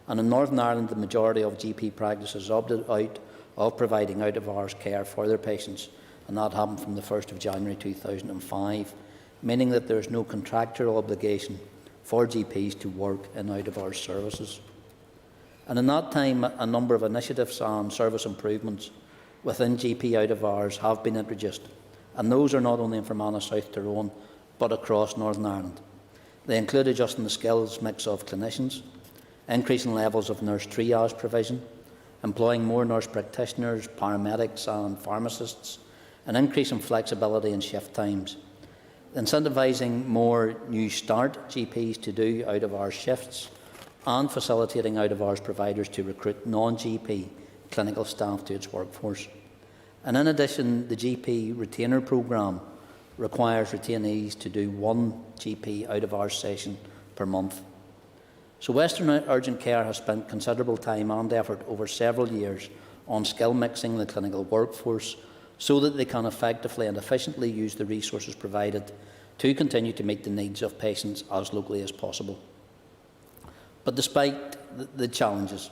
And in Northern Ireland, the majority of GP practices opted out of providing out-of-hours care for their patients, and that happened from the 1st of January 2005, meaning that there is no contractual obligation for GPs to work in out-of-hours services. And in that time, a number of initiatives and service improvements within GP out-of-hours have been introduced, and those are not only in Fermanagh, South Tyrone, but across Northern Ireland. They include adjusting the skills mix of clinicians, increasing levels of nurse triage provision, employing more nurse practitioners, paramedics and pharmacists, and increasing flexibility in shift times, incentivising more New Start GPs to do out-of-hours shifts, and facilitating out-of-hours providers to recruit non-GP clinical staff to its workforce. And in addition, the GP retainer programme requires retainees to do 1 GP out-of-hours session per month. So Western Urgent Care has spent considerable time and effort over several years on skill mixing the clinical workforce so that they can effectively and efficiently use the resources provided to continue to meet the needs of patients as locally as possible. But despite the challenges,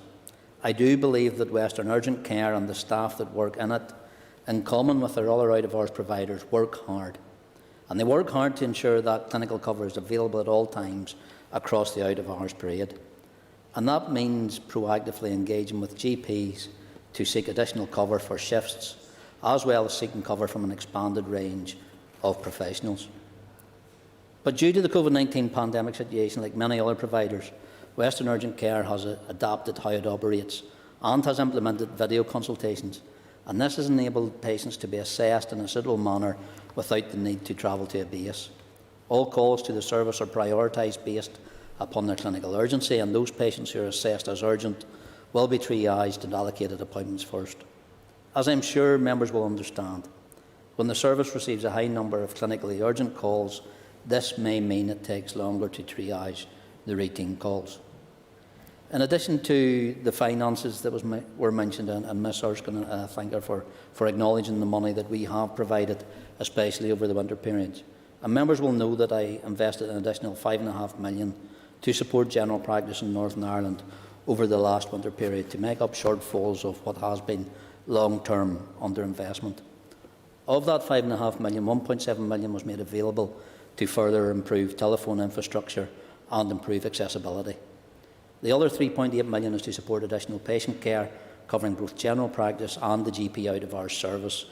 I do believe that Western Urgent Care and the staff that work in it, in common with their other out-of-hours providers, work hard. And they work hard to ensure that clinical cover is available at all times across the out-of-hours period. And that means proactively engaging with GPs to seek additional cover for shifts, as well as seeking cover from an expanded range of professionals. But due to the COVID-19 pandemic situation, like many other providers, Western Urgent Care has adapted how it operates and has implemented video consultations, and this has enabled patients to be assessed in a suitable manner without the need to travel to a base. All calls to the service are prioritised based upon their clinical urgency, and those patients who are assessed as urgent will be triaged and allocated appointments first. As I'm sure members will understand, when the service receives a high number of clinically urgent calls, this may mean it takes longer to triage the routine calls. In addition to the finances that were mentioned, and Ms Erskine, thank her for acknowledging the money that we have provided, especially over the winter periods. And members will know that I invested an additional $5.5 million to support general practice in Northern Ireland over the last winter period to make up shortfalls of what has been long-term underinvestment. Of that $5.5 million, $1.7 million was made available to further improve telephone infrastructure and improve accessibility. The other $3.8 million is to support additional patient care, covering both general practice and the GP out-of-hours service,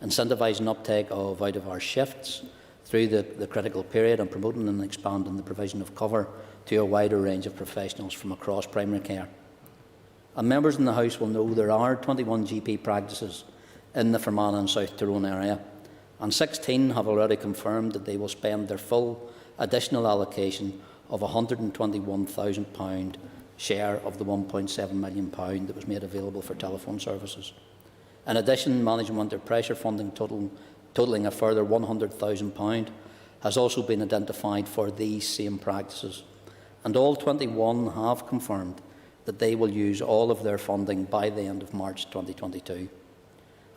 incentivising uptake of out-of-hours shifts through the critical period and promoting and expanding the provision of cover to a wider range of professionals from across primary care. And members in the House will know there are 21 GP practices in the Fermanagh and South Tyrone area, and 16 have already confirmed that they will spend their full additional allocation of £121,000 share of the £1.7 million that was made available for telephone services. In addition, managing winter pressure funding totalling a further £100,000 has also been identified for these same practices, and all 21 have confirmed that they will use all of their funding by the end of March 2022.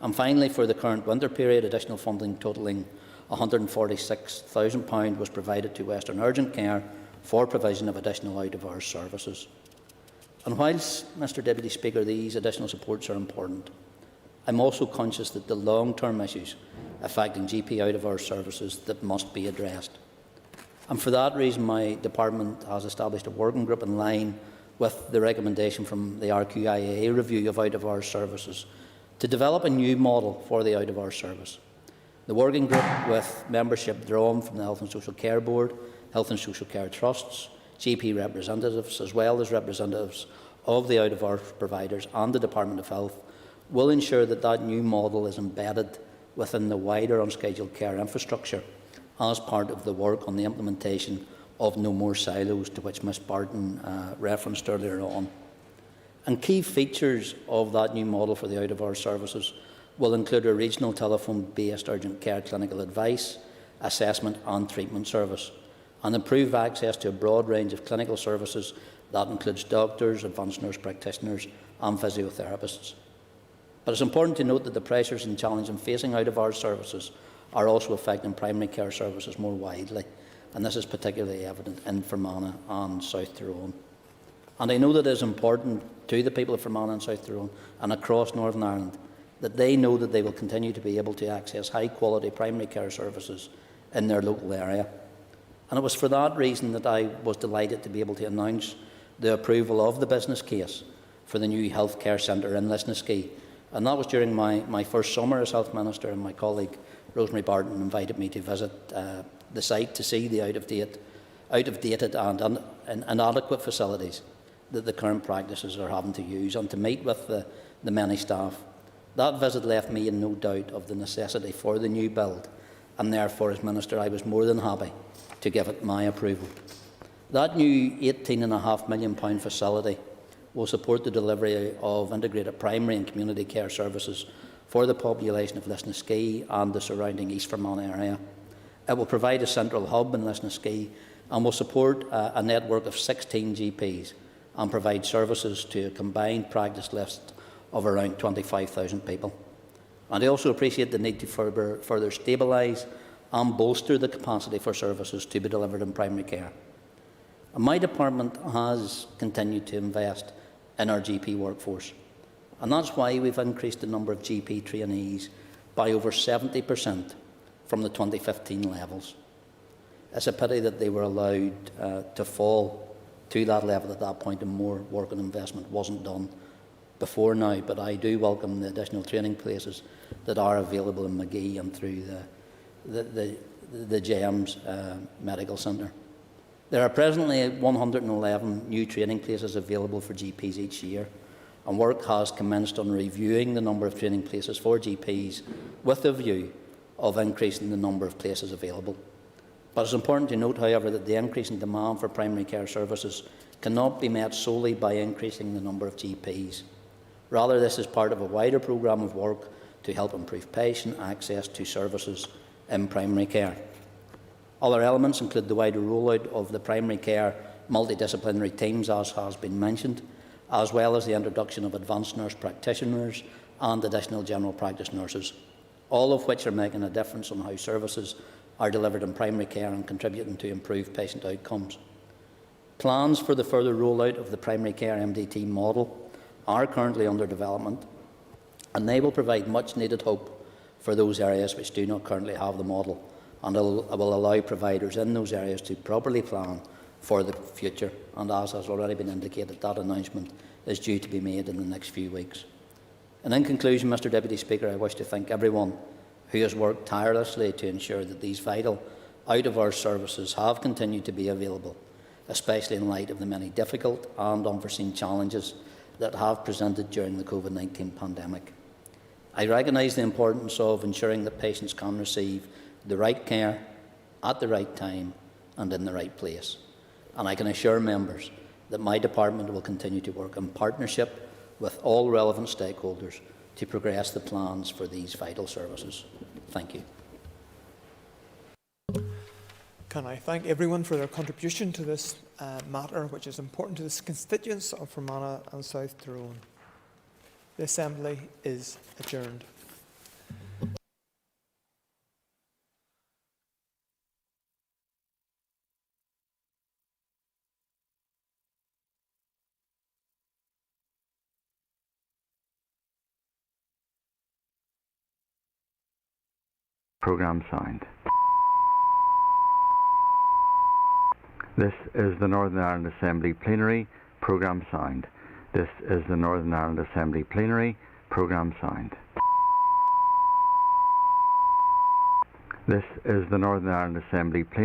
And finally, for the current winter period, additional funding totalling £146,000 was provided to Western Urgent Care for provision of additional out-of-hours services. And whilst, Mr Deputy Speaker, these additional supports are important, I'm also conscious that the long-term issues affecting GP out-of-hours services that must be addressed. And for that reason, my department has established a working group in line with the recommendation from the RQIA review of out-of-hours services to develop a new model for the out-of-hours service. The working group, with membership drawn from the Health and Social Care Board, Health and Social Care Trusts, GP representatives, as well as representatives of the out-of-hours providers and the Department of Health, will ensure that that new model is embedded within the wider unscheduled care infrastructure as part of the work on the implementation of No More Silos, to which Ms Barton referenced earlier on. And key features of that new model for the out-of-hours services will include a regional telephone-based urgent care clinical advice, assessment and treatment service, and improve access to a broad range of clinical services that includes doctors, advanced nurse practitioners and physiotherapists. But it's important to note that the pressures and challenges facing out-of-hours services are also affecting primary care services more widely, and this is particularly evident in Fermanagh and South Tyrone. And I know that it is important to the people of Fermanagh and South Tyrone and across Northern Ireland that they know that they will continue to be able to access high-quality primary care services in their local area. And it was for that reason that I was delighted to be able to announce the approval of the business case for the new healthcare centre in Lisnaskea. And that was during my first summer as Health Minister, and my colleague Rosemary Barton invited me to visit the site to see the out-of-dated and inadequate facilities that the current practices are having to use, and to meet with the many staff. That visit left me in no doubt of the necessity for the new build, and therefore, as Minister, I was more than happy to give it my approval. That new £18.5 million facility will support the delivery of integrated primary and community care services for the population of Lisnaskea and the surrounding East Fermanagh area. It will provide a central hub in Lisnaskea and will support a network of 16 GPs and provide services to a combined practice list of around 25,000 people. And I also appreciate the need to further stabilise and bolster the capacity for services to be delivered in primary care. And my department has continued to invest in our GP workforce. And that's why we've increased the number of GP trainees by over 70% from the 2015 levels. It's a pity that they were allowed to fall to that level at that point, and more work and investment wasn't done before now. But I do welcome the additional training places that are available in Magee and through the GEMS Medical Centre. There are presently 111 new training places available for GPs each year, and work has commenced on reviewing the number of training places for GPs with a view of increasing the number of places available. But it's important to note, however, that the increase in demand for primary care services cannot be met solely by increasing the number of GPs. Rather, this is part of a wider programme of work to help improve patient access to services in primary care. Other elements include the wider rollout of the primary care multidisciplinary teams, as has been mentioned, as well as the introduction of advanced nurse practitioners and additional general practice nurses, all of which are making a difference on how services are delivered in primary care and contributing to improved patient outcomes. Plans for the further rollout of the primary care MDT model are currently under development, and they will provide much needed hope for those areas which do not currently have the model, and will allow providers in those areas to properly plan for the future. And as has already been indicated, that announcement is due to be made in the next few weeks. And in conclusion, Mr Deputy Speaker, I wish to thank everyone who has worked tirelessly to ensure that these vital out-of-hours services have continued to be available, especially in light of the many difficult and unforeseen challenges that have presented during the COVID-19 pandemic. I recognise the importance of ensuring that patients can receive the right care at the right time and in the right place. And I can assure members that my department will continue to work in partnership with all relevant stakeholders to progress the plans for these vital services. Thank you. Can I thank everyone for their contribution to this matter, which is important to the constituents of Fermanagh and South Tyrone. The Assembly is adjourned. Programme signed. This is the Northern Ireland Assembly Plenary. Programme signed. This is the Northern Ireland Assembly Plenary. Programme signed. This is the Northern Ireland Assembly Plenary.